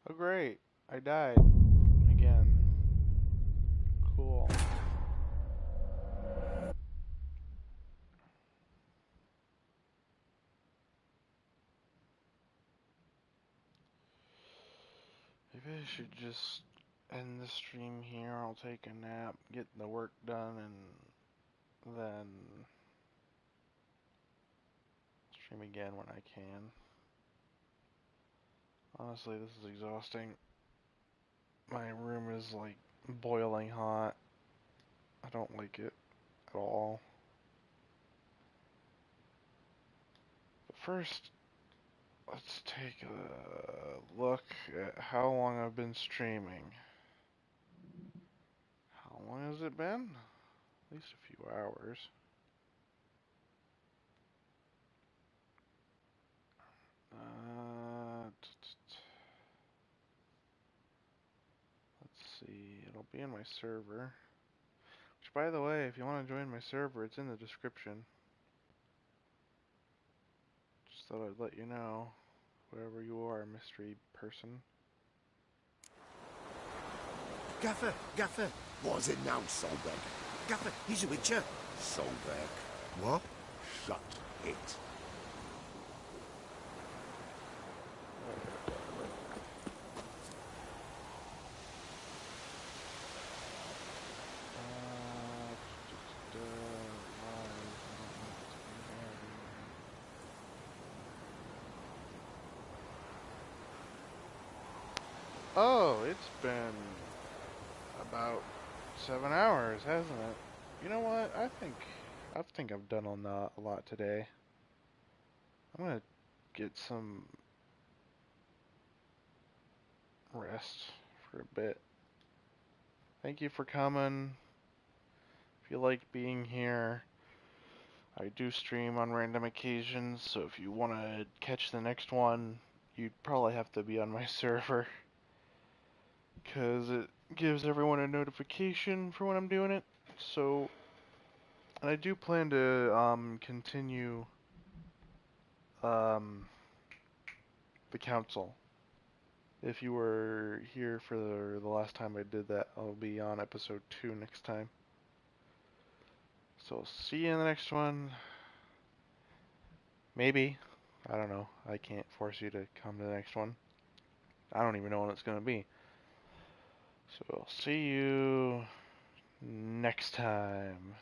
Oh great, I died. Again. Cool. Maybe I should just end the stream here. I'll take a nap, get the work done, and then stream again when I can. Honestly, this is exhausting. My room is like boiling hot. I don't like it at all. But first, let's take a look at how long I've been streaming. How long has it been? At least a few hours. Let's see, it'll be in my server. Which, by the way, if you want to join my server, it's in the description. Just thought I'd let you know, whoever you are, mystery person. Gaffer, Gaffer. What's it now, Solberg? Gaffer, he's a witcher. Solberg. What? Shut it. Oh, it's been about 7 hours, hasn't it? You know what? I think I've done a lot today. I'm gonna get some rest for a bit. Thank you for coming. If you like being here, I do stream on random occasions, so if you want to catch the next one, you'd probably have to be on my server, because it gives everyone a notification for when I'm doing it. So, and I do plan to continue the council. If you were here for the last time I did that, I'll be on episode 2 next time. So, see you in the next one. Maybe. I don't know. I can't force you to come to the next one. I don't even know when it's going to be. So, I'll see you next time.